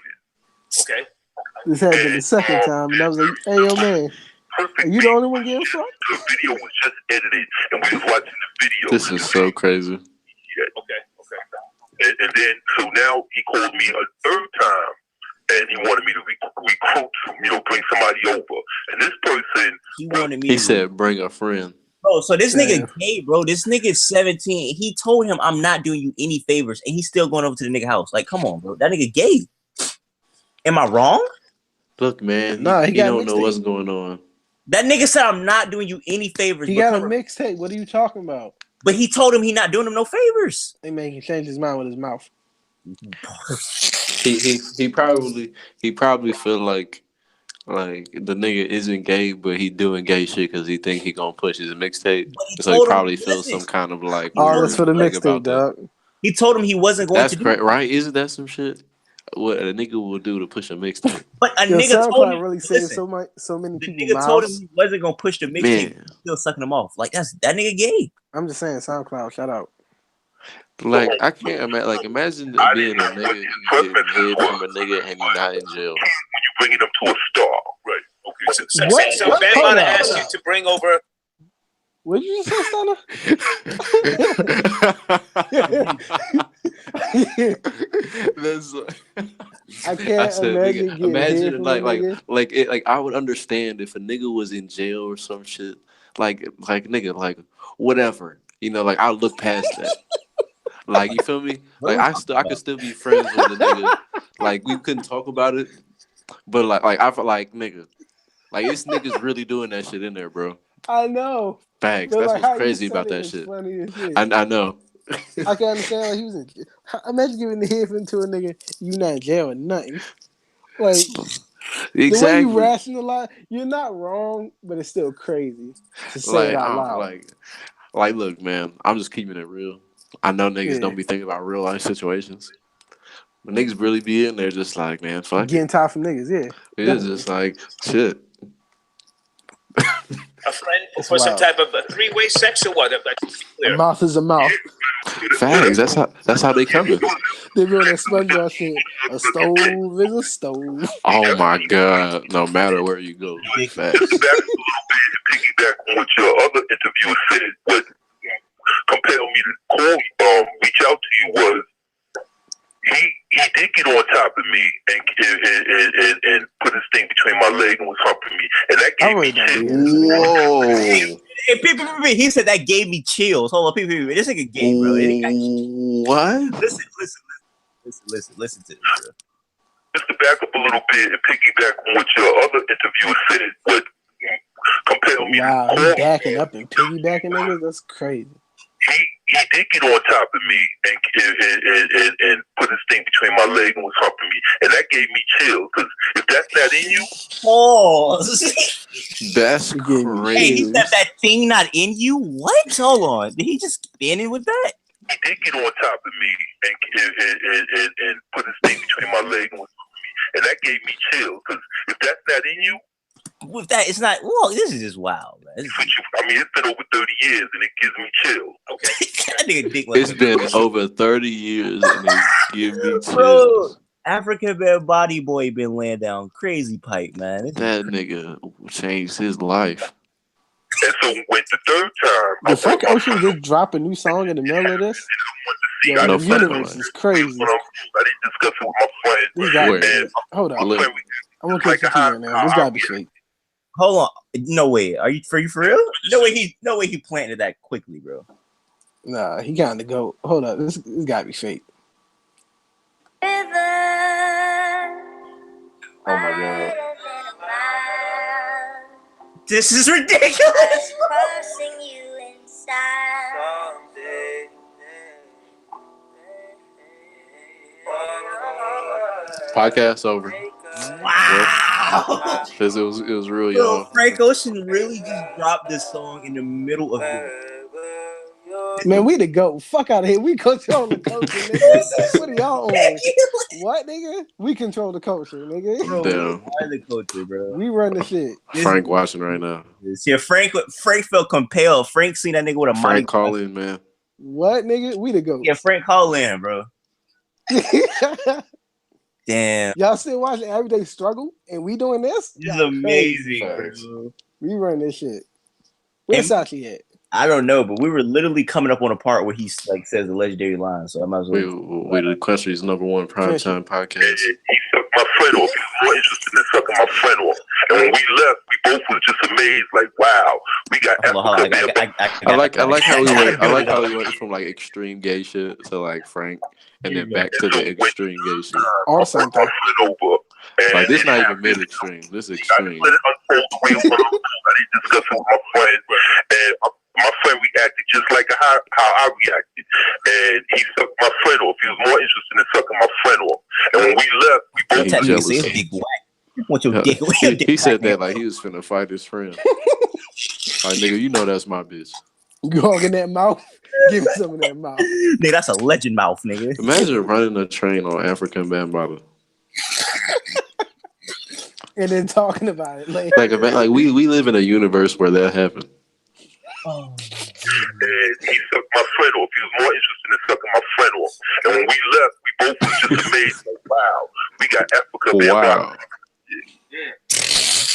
Speaker 10: Okay.
Speaker 6: This happened the second time, and I was like, hey, yo, man, are you the only one getting fucked?
Speaker 4: The video was just edited, and we was watching the video.
Speaker 3: This is so crazy.
Speaker 4: Yeah. Okay. And then, so now he called me a third time, and he wanted me to recruit, bring somebody over. And this person,
Speaker 1: He wanted me.
Speaker 3: He said, "Bring a friend."
Speaker 1: Bro, so this
Speaker 6: Yeah.
Speaker 1: nigga gay, bro. This nigga is 17. He told him, I'm not doing you any favors, and he's still going over to the nigga house. Like, come on, bro. That nigga gay. Am I wrong?
Speaker 3: Look, man,
Speaker 6: Nah, he
Speaker 3: he
Speaker 6: got
Speaker 3: don't know
Speaker 6: mixtape.
Speaker 3: what's going on.
Speaker 1: That nigga said, I'm not doing you any favors.
Speaker 6: He got a mixtape. What are you talking about?
Speaker 1: But he told him he not doing him no favors.
Speaker 6: Hey, man, he changed his mind with his mouth.
Speaker 3: He probably feel like the nigga isn't gay, but he doing gay shit because he think he gonna push his mixtape. So he
Speaker 1: told him
Speaker 3: probably
Speaker 1: he
Speaker 3: feels
Speaker 1: wasn't.
Speaker 3: some kind of like
Speaker 6: All
Speaker 3: weird
Speaker 6: this for the
Speaker 3: thing
Speaker 6: mixtape,
Speaker 3: about that.
Speaker 6: dog.
Speaker 1: He told him he wasn't going
Speaker 3: That's
Speaker 1: to do
Speaker 3: correct,
Speaker 1: it.
Speaker 3: right? Isn't that some shit? What a nigga will do to push a mixtape?
Speaker 1: But a
Speaker 6: Yo,
Speaker 1: nigga told
Speaker 6: SoundCloud
Speaker 1: him,
Speaker 6: really saved
Speaker 1: listen,
Speaker 6: so many
Speaker 1: the
Speaker 6: people
Speaker 1: nigga told him
Speaker 6: mouths.
Speaker 1: he wasn't going to push the mixtape.
Speaker 3: Man,
Speaker 1: Still sucking him off. Like, that nigga gay.
Speaker 6: I'm just saying, SoundCloud, shout out.
Speaker 3: like I can't imagine. Like imagine being a nigga getting head from a nigga and he not in jail.
Speaker 4: when you bringing them to a star, right? Okay.
Speaker 10: So
Speaker 6: What?
Speaker 10: Bambaataa
Speaker 6: Hold on.
Speaker 10: asked you to bring over.
Speaker 6: What did you just say, Stunner?
Speaker 3: That's,
Speaker 6: I can't
Speaker 3: said,
Speaker 6: imagine
Speaker 3: nigga,
Speaker 6: getting head
Speaker 3: imagine
Speaker 6: from a nigga.
Speaker 3: like I would understand if a nigga was in jail or some shit. Like nigga, like whatever. Like I'll look past that. Like you feel me? Like I could still be friends with a nigga. Like we couldn't talk about it, but like I feel like nigga, like this nigga's really doing that shit in there, bro.
Speaker 6: I know.
Speaker 3: Facts.
Speaker 6: But
Speaker 3: That's
Speaker 6: like how
Speaker 3: what's
Speaker 6: you
Speaker 3: crazy
Speaker 6: said
Speaker 3: about
Speaker 6: it
Speaker 3: that
Speaker 6: is
Speaker 3: shit.
Speaker 6: funny as shit.
Speaker 3: I know.
Speaker 6: I can understand like he was in. Imagine giving the head to a nigga you not in jail or nothing. Like
Speaker 3: Exactly.
Speaker 6: the way you rationalize, you're not wrong, but it's still crazy to say it out loud.
Speaker 3: Like, look, man, I'm just keeping it real. I know niggas don't be thinking about real life situations. But niggas really be in there just like, man, fuck
Speaker 6: Getting
Speaker 3: it.
Speaker 6: tired from niggas, yeah.
Speaker 3: It's just like, shit.
Speaker 10: A friend
Speaker 6: It's
Speaker 10: for some
Speaker 6: wild.
Speaker 10: type of a three-way sex or what?
Speaker 6: A mouth is a mouth.
Speaker 3: Facts. That's how they coming.
Speaker 6: They be on that SpongeBob shit. A stove is a stove.
Speaker 3: Oh my god. No matter where you go. Facts.
Speaker 4: Back a little bit and piggyback on what your other interviewer said, but compelled me to call, reach out to you was he did get on top of me and put his thing between my leg and was humping me, and that gave me chills.
Speaker 3: Whoa.
Speaker 1: Hey, people, he said that gave me chills. Hold on, people, this nigga gay, bro.
Speaker 3: What?
Speaker 1: Listen to this, bro.
Speaker 4: Just to back up a little bit and piggyback on what your other interviewer said, what compelled me
Speaker 6: Wow,
Speaker 4: to call
Speaker 6: he backing up and piggybacking niggas? That's crazy.
Speaker 4: he did get on top of me and put his thing between my leg and was humping me, and that gave me chills. Because if that's not in you,
Speaker 3: That's
Speaker 6: He gave me
Speaker 3: crazy.
Speaker 1: Hey, he said that thing not in you. What? Hold on, did he just spin it with that?
Speaker 4: he did get on top of me and put his thing between my leg and was humping me, and that gave me chills. Because if that's not in you,
Speaker 1: With that, it's not. Well, this is just wild, man.
Speaker 4: I mean, it's been over 30 years, and it gives me chills. Okay,
Speaker 1: That nigga dick
Speaker 3: It's been over 30 years and it give me chills.
Speaker 1: Bro, African Man Body Boy been laying down crazy pipe, man.
Speaker 3: That nigga changed his life.
Speaker 4: And so when the third time,
Speaker 6: Did Frank Ocean just drop a new song in the middle of this? Yo,
Speaker 3: No
Speaker 6: the
Speaker 3: fucking
Speaker 6: universe
Speaker 3: way.
Speaker 6: is crazy.
Speaker 4: I didn't discuss it with my friend.
Speaker 6: This guy,
Speaker 3: Where?
Speaker 6: hold on.
Speaker 3: Look.
Speaker 6: I'm gonna catch you right now. This gotta be fake.
Speaker 1: Hold on, no way. Are you for real? No way. He planted that quickly, bro.
Speaker 6: Nah, he got to go. Hold up, this gotta be fake.
Speaker 1: Oh my god, this is ridiculous.
Speaker 3: Podcast over.
Speaker 1: Wow.
Speaker 3: Because it was real,
Speaker 1: Bro,
Speaker 3: y'all.
Speaker 1: Frank Ocean really just dropped this song in the middle of this.
Speaker 6: Man, we the GOAT. Fuck out of here. We control the culture, nigga. What are y'all on? What, nigga? We control the culture, nigga.
Speaker 1: Bro,
Speaker 3: Damn.
Speaker 1: we are the culture, bro.
Speaker 6: We run the shit.
Speaker 3: Frank watching right now.
Speaker 1: Yeah, Frank felt compelled. Frank seen that nigga with a
Speaker 3: Frank
Speaker 1: mic.
Speaker 3: call in, man.
Speaker 6: What, nigga? We the GOAT.
Speaker 1: Yeah, Frank call in, bro. Damn.
Speaker 6: Y'all still watching Everyday Struggle and we doing this?
Speaker 1: This is
Speaker 6: Y'all
Speaker 1: amazing,
Speaker 3: Facts.
Speaker 1: bro.
Speaker 6: We run this shit. Where's Sachi at?
Speaker 1: I don't know, but we were literally coming up on a part where he like says the legendary line, so I might as well.
Speaker 3: We the country's #1 primetime podcast.
Speaker 4: He sucked my friend off. He was more interested in sucking my friend off. And when we left, we both was just amazed, like, wow, we got
Speaker 3: I like how we went from like extreme gay shit to like Frank, and then back to the extreme gay shit.
Speaker 6: Or something.
Speaker 3: Like this not even mid extreme. This is extreme.
Speaker 4: I let it unfold the way it was. I didn't discuss it with my friend, and my friend reacted just like how I reacted, and he sucked my friend off. He was more interested in sucking my friend off. And when we left, we both
Speaker 3: He
Speaker 1: That nigga
Speaker 3: jealous.
Speaker 1: say his dick whack. Want your dick?
Speaker 3: He said that like he was finna fight his friend. Like nigga, you know that's my bitch.
Speaker 6: You hogging that mouth? Give me some of that mouth.
Speaker 1: Nigga, that's a legend mouth, nigga.
Speaker 3: Imagine running a train on African Bambaataa.
Speaker 6: And then talking about it later.
Speaker 3: Like we live in a universe where that happened.
Speaker 4: and he sucked my friend off. He was more interested in sucking my friend off. And when we left, we both was just amazed, like, wow, we got Africa.
Speaker 3: Wow.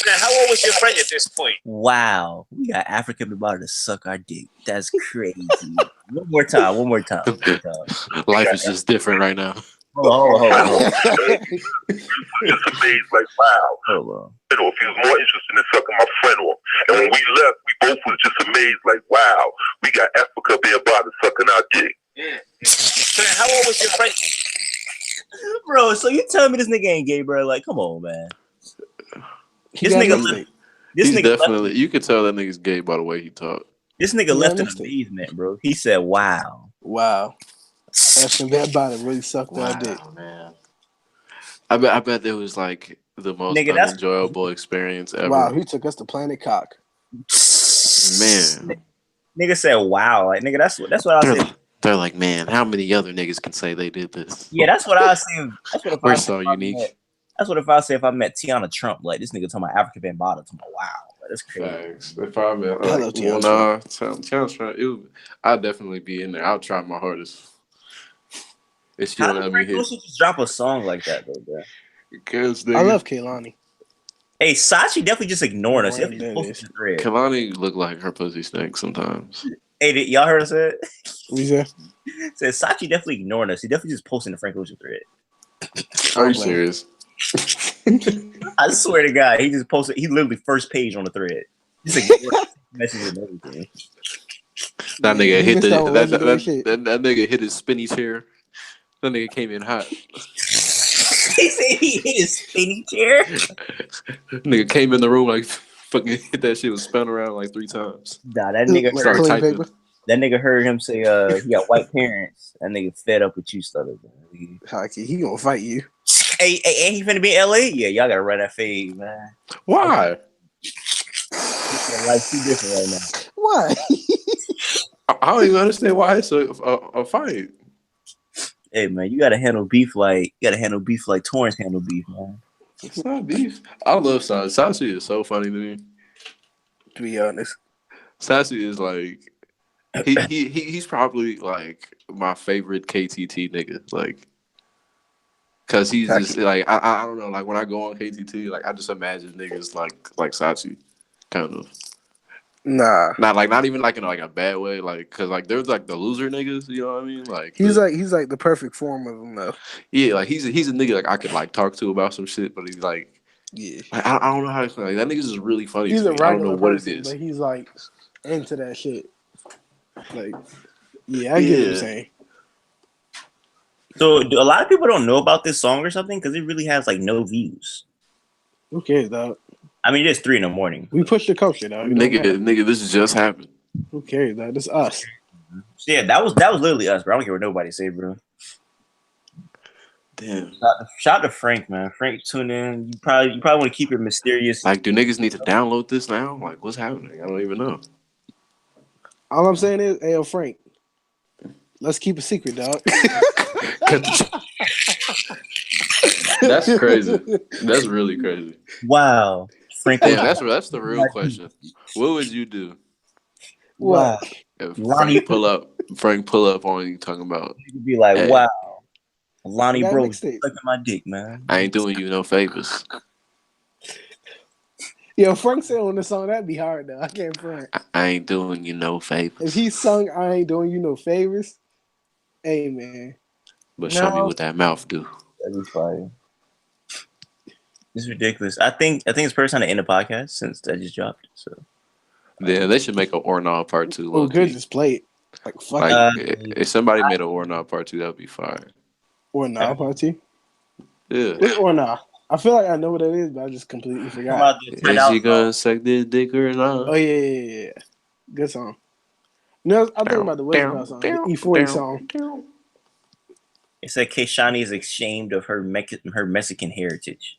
Speaker 10: Now, how old was your friend at this point?
Speaker 1: Wow, we got African about to suck our dick. That's crazy. One more time.
Speaker 3: Life is just different right now.
Speaker 1: Hold on.
Speaker 4: Just amazed, like, wow.
Speaker 1: Hold on.
Speaker 4: He was more interested in sucking my friend off. And when we left, we both was just amazed, like, wow, we got Africa Bambaataa sucking our dick.
Speaker 10: So now, how old was your friend?
Speaker 1: Bro, so you tell me this nigga ain't gay, bro? Like, come on, man.
Speaker 6: He
Speaker 1: This
Speaker 6: got
Speaker 1: nigga,
Speaker 6: mistake.
Speaker 1: this
Speaker 3: He's
Speaker 1: nigga,
Speaker 3: definitely. You can tell that nigga's gay by the way he talk.
Speaker 1: this nigga
Speaker 6: He
Speaker 1: left
Speaker 6: got
Speaker 1: in
Speaker 6: mistake.
Speaker 1: amazement, bro. He said, "Wow."
Speaker 6: Wow. Asking that body really sucked our dick.
Speaker 3: Man. I bet it was like the most
Speaker 1: Nigga, that's-
Speaker 3: unenjoyable experience ever.
Speaker 6: Wow, he took us to Planet Cock.
Speaker 3: Man.
Speaker 1: Nigga said, "Wow." Like, nigga, that's what I said.
Speaker 3: They're like, man, how many other niggas can say they did this?
Speaker 1: Yeah, that's what I say. That's what if
Speaker 3: We're
Speaker 1: I
Speaker 3: so
Speaker 1: if I
Speaker 3: unique.
Speaker 1: met- That's what if I say if I met Tiana Trump, like this nigga talking about African Bambaataa, talking about wow, like, that's crazy.
Speaker 3: Facts. If I met,
Speaker 6: I love Tiana Trump.
Speaker 3: I'd definitely be in there. I'll try my hardest. If she
Speaker 1: How
Speaker 3: don't
Speaker 1: did
Speaker 3: let me
Speaker 1: Frank
Speaker 3: hit.
Speaker 1: Ocean just drop a song like that, though, bro?
Speaker 3: Because
Speaker 6: I love Kehlani.
Speaker 1: Hey, Sachi definitely just ignoring us.
Speaker 6: Whatever
Speaker 1: He
Speaker 6: that
Speaker 1: posted
Speaker 6: is.
Speaker 1: the thread.
Speaker 3: Kalani look like her pussy snake sometimes.
Speaker 1: Hey, y'all heard us say it?
Speaker 6: We said,
Speaker 1: Said Sachi definitely ignoring us. He definitely just posting the Frank Ocean thread.
Speaker 3: Are you
Speaker 6: blame.
Speaker 3: serious?
Speaker 1: I swear to God, he just posted. He literally first page on the thread. Just ignoring messages and everything.
Speaker 3: That
Speaker 6: Yeah,
Speaker 3: nigga
Speaker 6: he
Speaker 3: hit
Speaker 6: missed
Speaker 3: the
Speaker 6: out on legendary shit.
Speaker 3: that nigga hit his spinny chair. That nigga came in hot.
Speaker 1: He said he hit his spinny chair.
Speaker 3: Nigga came in the room like fucking hit that shit, was spun around like 3 times.
Speaker 1: Nah, that nigga
Speaker 6: Like
Speaker 3: Started
Speaker 6: clean
Speaker 3: typing.
Speaker 6: paper.
Speaker 1: That nigga heard him say, he got white parents. That nigga fed up with you, stutter.
Speaker 6: Hockey, he gonna fight you.
Speaker 1: Hey, ain't he finna be in LA? Yeah, y'all gotta run that fade, man.
Speaker 3: Why?
Speaker 1: Life's too different right now.
Speaker 6: Why?
Speaker 3: I don't even understand why it's a fight.
Speaker 1: Hey, man, you gotta handle beef like Torrance handle beef, man.
Speaker 3: It's not beef. I love Sassy. Sassy is so funny to me.
Speaker 6: To be honest,
Speaker 3: Sassy is like he's probably like my favorite KTT nigga. Like, cause he's just like I don't know. Like when I go on KTT, like I just imagine niggas like Sassy, kind of.
Speaker 6: nah.
Speaker 3: Not even like in like a bad way. Like, cause like there's like the loser niggas. You know what I mean? Like
Speaker 6: He's like the perfect form of him though.
Speaker 3: yeah, like he's a nigga like I could like talk to about some shit, but he's like.
Speaker 6: Yeah,
Speaker 3: I don't know how to explain. Like, that nigga's just really funny.
Speaker 6: he's
Speaker 3: to
Speaker 6: a
Speaker 3: me. I don't know
Speaker 6: regular
Speaker 3: what it
Speaker 6: person,
Speaker 3: is.
Speaker 6: but he's like into that shit. Like, yeah, I get what you're saying.
Speaker 1: So, do a lot of people don't know about this song or something? Because it really has like no views.
Speaker 6: Who cares, dog?
Speaker 1: I mean, it's 3 a.m.
Speaker 6: We push the culture, dog.
Speaker 3: Nigga, this just happened.
Speaker 6: Who cares, dog? This us.
Speaker 1: Yeah, that was literally us, bro. I don't care what nobody say, bro.
Speaker 3: Damn.
Speaker 1: Shout out to Frank, man. Frank, tune in. You probably want to keep it mysterious.
Speaker 3: Like, do niggas need to download this now? Like, what's happening? I don't even know.
Speaker 6: All I'm saying is, hey, yo, Frank, let's keep a secret, dog.
Speaker 3: That's crazy. That's really crazy.
Speaker 1: Wow, Frank.
Speaker 3: Damn, that's the real question. What would you do?
Speaker 1: Wow.
Speaker 3: If
Speaker 1: Lonnie
Speaker 3: Frank pull up on you talking about,
Speaker 1: you could be like,
Speaker 3: hey,
Speaker 1: wow, Lonnie
Speaker 6: That
Speaker 1: bro,
Speaker 6: mixtape.
Speaker 1: sucking my dick, man.
Speaker 3: I ain't doing you no favors.
Speaker 6: Yo, Frank said on the song, that'd be hard, though. I can't front.
Speaker 3: I ain't doing you no favors.
Speaker 6: If he sung I Ain't Doing You No Favors, hey, man.
Speaker 3: But show me what that mouth do.
Speaker 1: That'd be fire. It's ridiculous. I think it's first time to end the podcast since that just dropped. So
Speaker 3: Yeah, they should make a Ornall part 2.
Speaker 6: Oh, good, just play it. Like, fuck
Speaker 3: Like,
Speaker 6: it.
Speaker 3: if somebody made an Ornall part 2, that would be fire.
Speaker 6: Or nah, party.
Speaker 3: Yeah.
Speaker 6: What's or nah? I feel like I know what that is, but I just completely forgot.
Speaker 3: Is she gonna suck this dick or not?
Speaker 6: Oh, yeah. Good song. No, I think about the Wizard song, the E40 song.
Speaker 1: it said Keishani is ashamed of her Mexican heritage.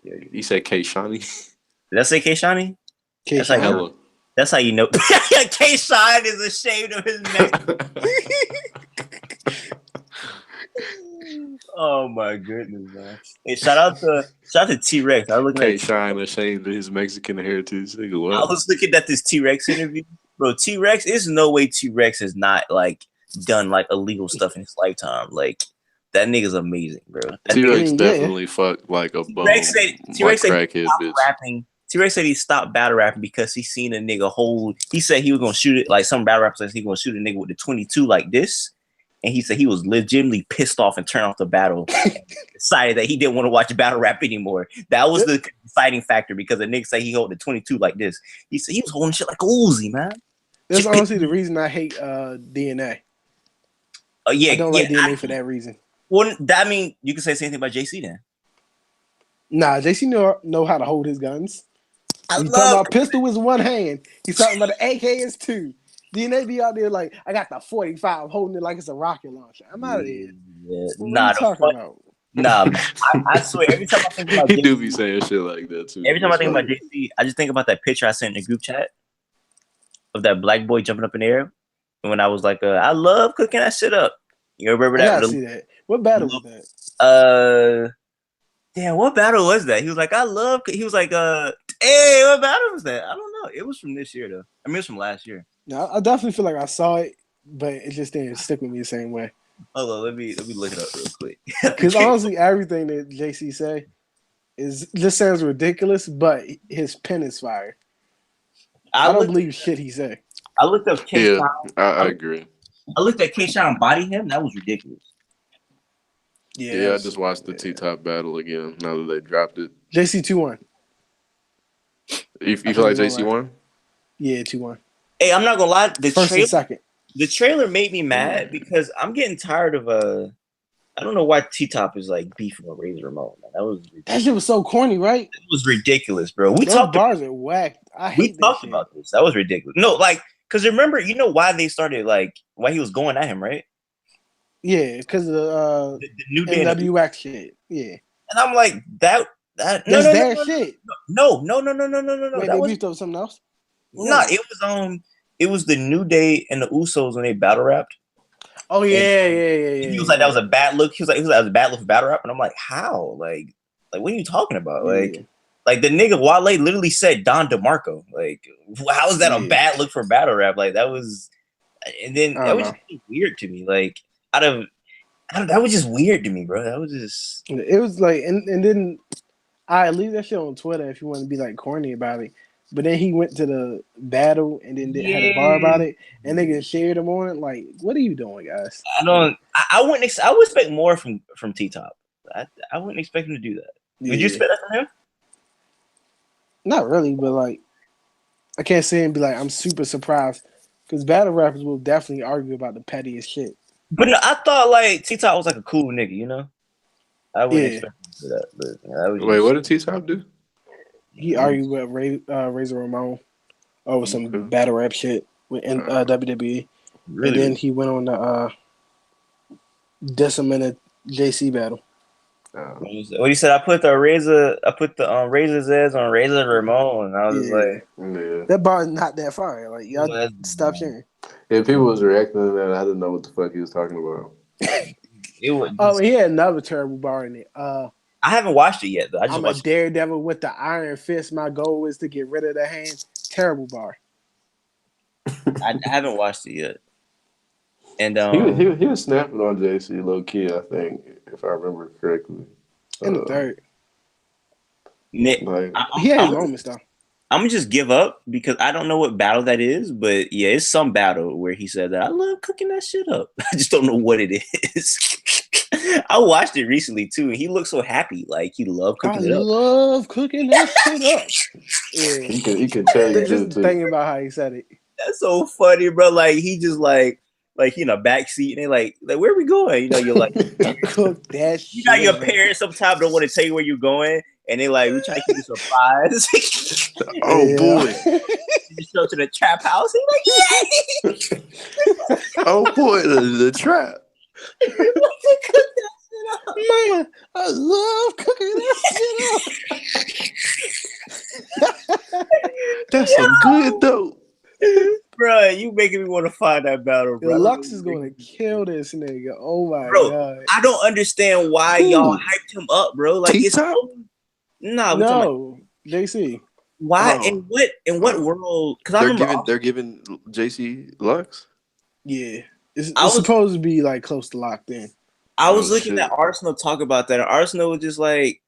Speaker 3: You said Keishani?
Speaker 1: Did I say Keishani?
Speaker 6: Keishani.
Speaker 1: That's how you know. Keishani is ashamed of his Mexican. Oh my goodness, man! Hey, shout out to T-Rex. I was looking at
Speaker 3: Shine ashamed of his Mexican heritage. Nigga, what?
Speaker 1: I was looking at this T-Rex interview, bro. T-Rex, there's no way T-Rex has not like done like illegal stuff in his lifetime. Like that nigga's amazing, bro.
Speaker 3: T-Rex definitely fucked like a bum.
Speaker 1: T-Rex said
Speaker 3: crackhead bitch.
Speaker 1: Rapping. T-Rex said he stopped battle rapping because he seen a nigga hold. He said he was gonna shoot it like some battle rapper says he gonna shoot a nigga with the 22 like this. And he said he was legitimately pissed off and turned off the battle. And decided that he didn't want to watch battle rap anymore. That was the deciding factor because the nigga said he held the 22 like this. He said he was holding shit like a Uzi, man.
Speaker 6: That's honestly the reason I hate DNA.
Speaker 1: Yeah,
Speaker 6: I don't like DNA for that reason.
Speaker 1: Well, that mean you can say the same thing about JC then.
Speaker 6: Nah, JC know how to hold his guns. He's talking about pistol is one hand. He's talking about the AK is 2. DNA be out there like, I got the 45 holding it like it's a rocket launcher. I'm out of there.
Speaker 1: Yeah.
Speaker 6: What are you talking about?
Speaker 1: Nah, I swear, every time I think about
Speaker 3: JC, he do be saying shit like that too.
Speaker 1: Every time I think about JC, I just think about that picture I sent in the group chat of that black boy jumping up in the air. And when I was like, I love cooking that shit up. You remember that?
Speaker 6: I gotta see that. What battle was that?
Speaker 1: Damn, what battle was that? He was like, he was like, hey, what battle was that? I don't know. It was from this year though. I mean, it was from last year.
Speaker 6: No, I definitely feel like I saw it, but it just didn't stick with me the same way.
Speaker 1: Hold on, let me look it up real quick.
Speaker 6: Because honestly, everything that JC say just sounds ridiculous, but his pen is fire. I don't believe shit he say.
Speaker 1: I looked up K
Speaker 3: Yeah,
Speaker 1: Shine.
Speaker 3: I agree.
Speaker 1: I looked at K Shine body him. That was ridiculous.
Speaker 3: Yeah, I just watched the T-Top battle again now that they dropped it.
Speaker 6: JC 2-1.
Speaker 3: You feel like JC won?
Speaker 6: Yeah, 2-1.
Speaker 1: Hey, I'm not gonna lie.
Speaker 6: First and second.
Speaker 1: The trailer made me mad because I'm getting tired of I don't know why T Top is like beefing with Razor Ramon. Man.
Speaker 6: That shit was so corny, right?
Speaker 1: It was ridiculous, bro.
Speaker 6: Those bars are whack. I hate that shit.
Speaker 1: We talked about this. That was ridiculous. No, like, because remember, you know why they started, like, why he was going at him, right?
Speaker 6: Yeah, because of the
Speaker 1: new day
Speaker 6: NWX shit. Yeah.
Speaker 1: And I'm like, that's
Speaker 6: their shit.
Speaker 1: No.
Speaker 6: Wait,
Speaker 1: That
Speaker 6: they
Speaker 1: was
Speaker 6: beefed over something else?
Speaker 1: No, it was the New Day and the Usos when they battle rapped.
Speaker 6: Oh yeah.
Speaker 1: He was like, that was a bad look. He was like, that was a bad look for battle rap. And I'm like, how? Like what are you talking about? Like the nigga Wale literally said Don DeMarco. Like, how is that a bad look for battle rap? Like that was, and then that was just weird to me. Like that was just weird to me, bro. That was just.
Speaker 6: It was like, and then I leave that shit on Twitter if you want to be like corny about it. But then he went to the battle and then had a bar about it, and niggas shared him on it. Like, what are you doing, guys?
Speaker 1: I would expect more from T Top. I wouldn't expect him to do that.
Speaker 6: Yeah.
Speaker 1: Would you expect that from him?
Speaker 6: Not really, but like, I can't say and be like, I'm super surprised because battle rappers will definitely argue about the pettiest shit.
Speaker 1: But no, I thought like T Top was like a cool nigga, you know. I wouldn't expect him to do that. But
Speaker 3: wait, what did T Top do?
Speaker 6: He argued with Razor Ramon over some battle rap shit with WWE, really? And then he went on the decimated JC battle.
Speaker 1: What he said, I put the Razor's ass on Razor Ramon, and I was just like,
Speaker 6: that bar is not that far. Like y'all stop sharing.
Speaker 3: Yeah, people was reacting to that. I didn't know what the fuck he was talking about.
Speaker 6: He had another terrible bar in it.
Speaker 1: I haven't watched it yet though.
Speaker 6: I'm a daredevil with the iron fist. My goal is to get rid of the hand. Terrible bar.
Speaker 1: I haven't watched it yet. And
Speaker 3: he was snapping on JC low key, I think, if I remember correctly.
Speaker 6: In the third.
Speaker 1: Nick,
Speaker 6: he had his moments though.
Speaker 1: I'm gonna just give up because I don't know what battle that is, but yeah, it's some battle where he said that I love cooking that shit up. I just don't know what it is. I watched it recently too, and he looked so happy, like he loved cooking it up.
Speaker 6: I love cooking that shit up.
Speaker 3: Yeah, he can tell you
Speaker 6: just thinking about how he said it.
Speaker 1: That's so funny, bro. Like he just like he in a back seat, and they like where are we going? You know, you're like
Speaker 6: cook that shit.
Speaker 1: You know, your parents sometimes don't want to tell you where you're going, and they like we try to keep you surprised.
Speaker 3: Boy,
Speaker 1: you show to the trap house. He's like, yeah.
Speaker 3: Oh boy, the trap.
Speaker 6: Mama, I love cooking that
Speaker 3: shit up. That's some good dope.
Speaker 1: Bro, you making me want to find that battle, bro.
Speaker 6: Lux is going to kill this nigga. Oh my god.
Speaker 1: I don't understand why y'all hyped him up, bro. Like it's no,
Speaker 6: JC.
Speaker 1: Why in what world? Because
Speaker 3: they're giving JC Lux.
Speaker 6: Yeah, it's supposed to be like close to locked in.
Speaker 1: I was looking at Arsenal talk about that, and Arsenal was just like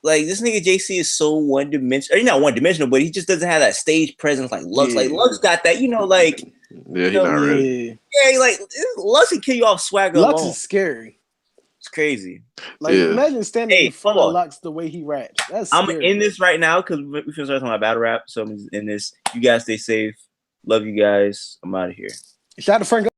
Speaker 1: this nigga JC is so one dimensional. He's not one dimensional, but he just doesn't have that stage presence like Lux. Like Lux got that, you know, like
Speaker 3: he's not ready.
Speaker 1: Yeah, like Lux can kill you off swagger.
Speaker 6: Lux
Speaker 1: alone.
Speaker 6: is scary.
Speaker 1: It's crazy.
Speaker 6: Like imagine standing in front of Lux the way he raps. That's scary.
Speaker 1: I'm in this right now because we finna start talking about battle rap. So I'm in this. You guys stay safe. Love you guys. I'm out of here.
Speaker 6: Shout out to Frank.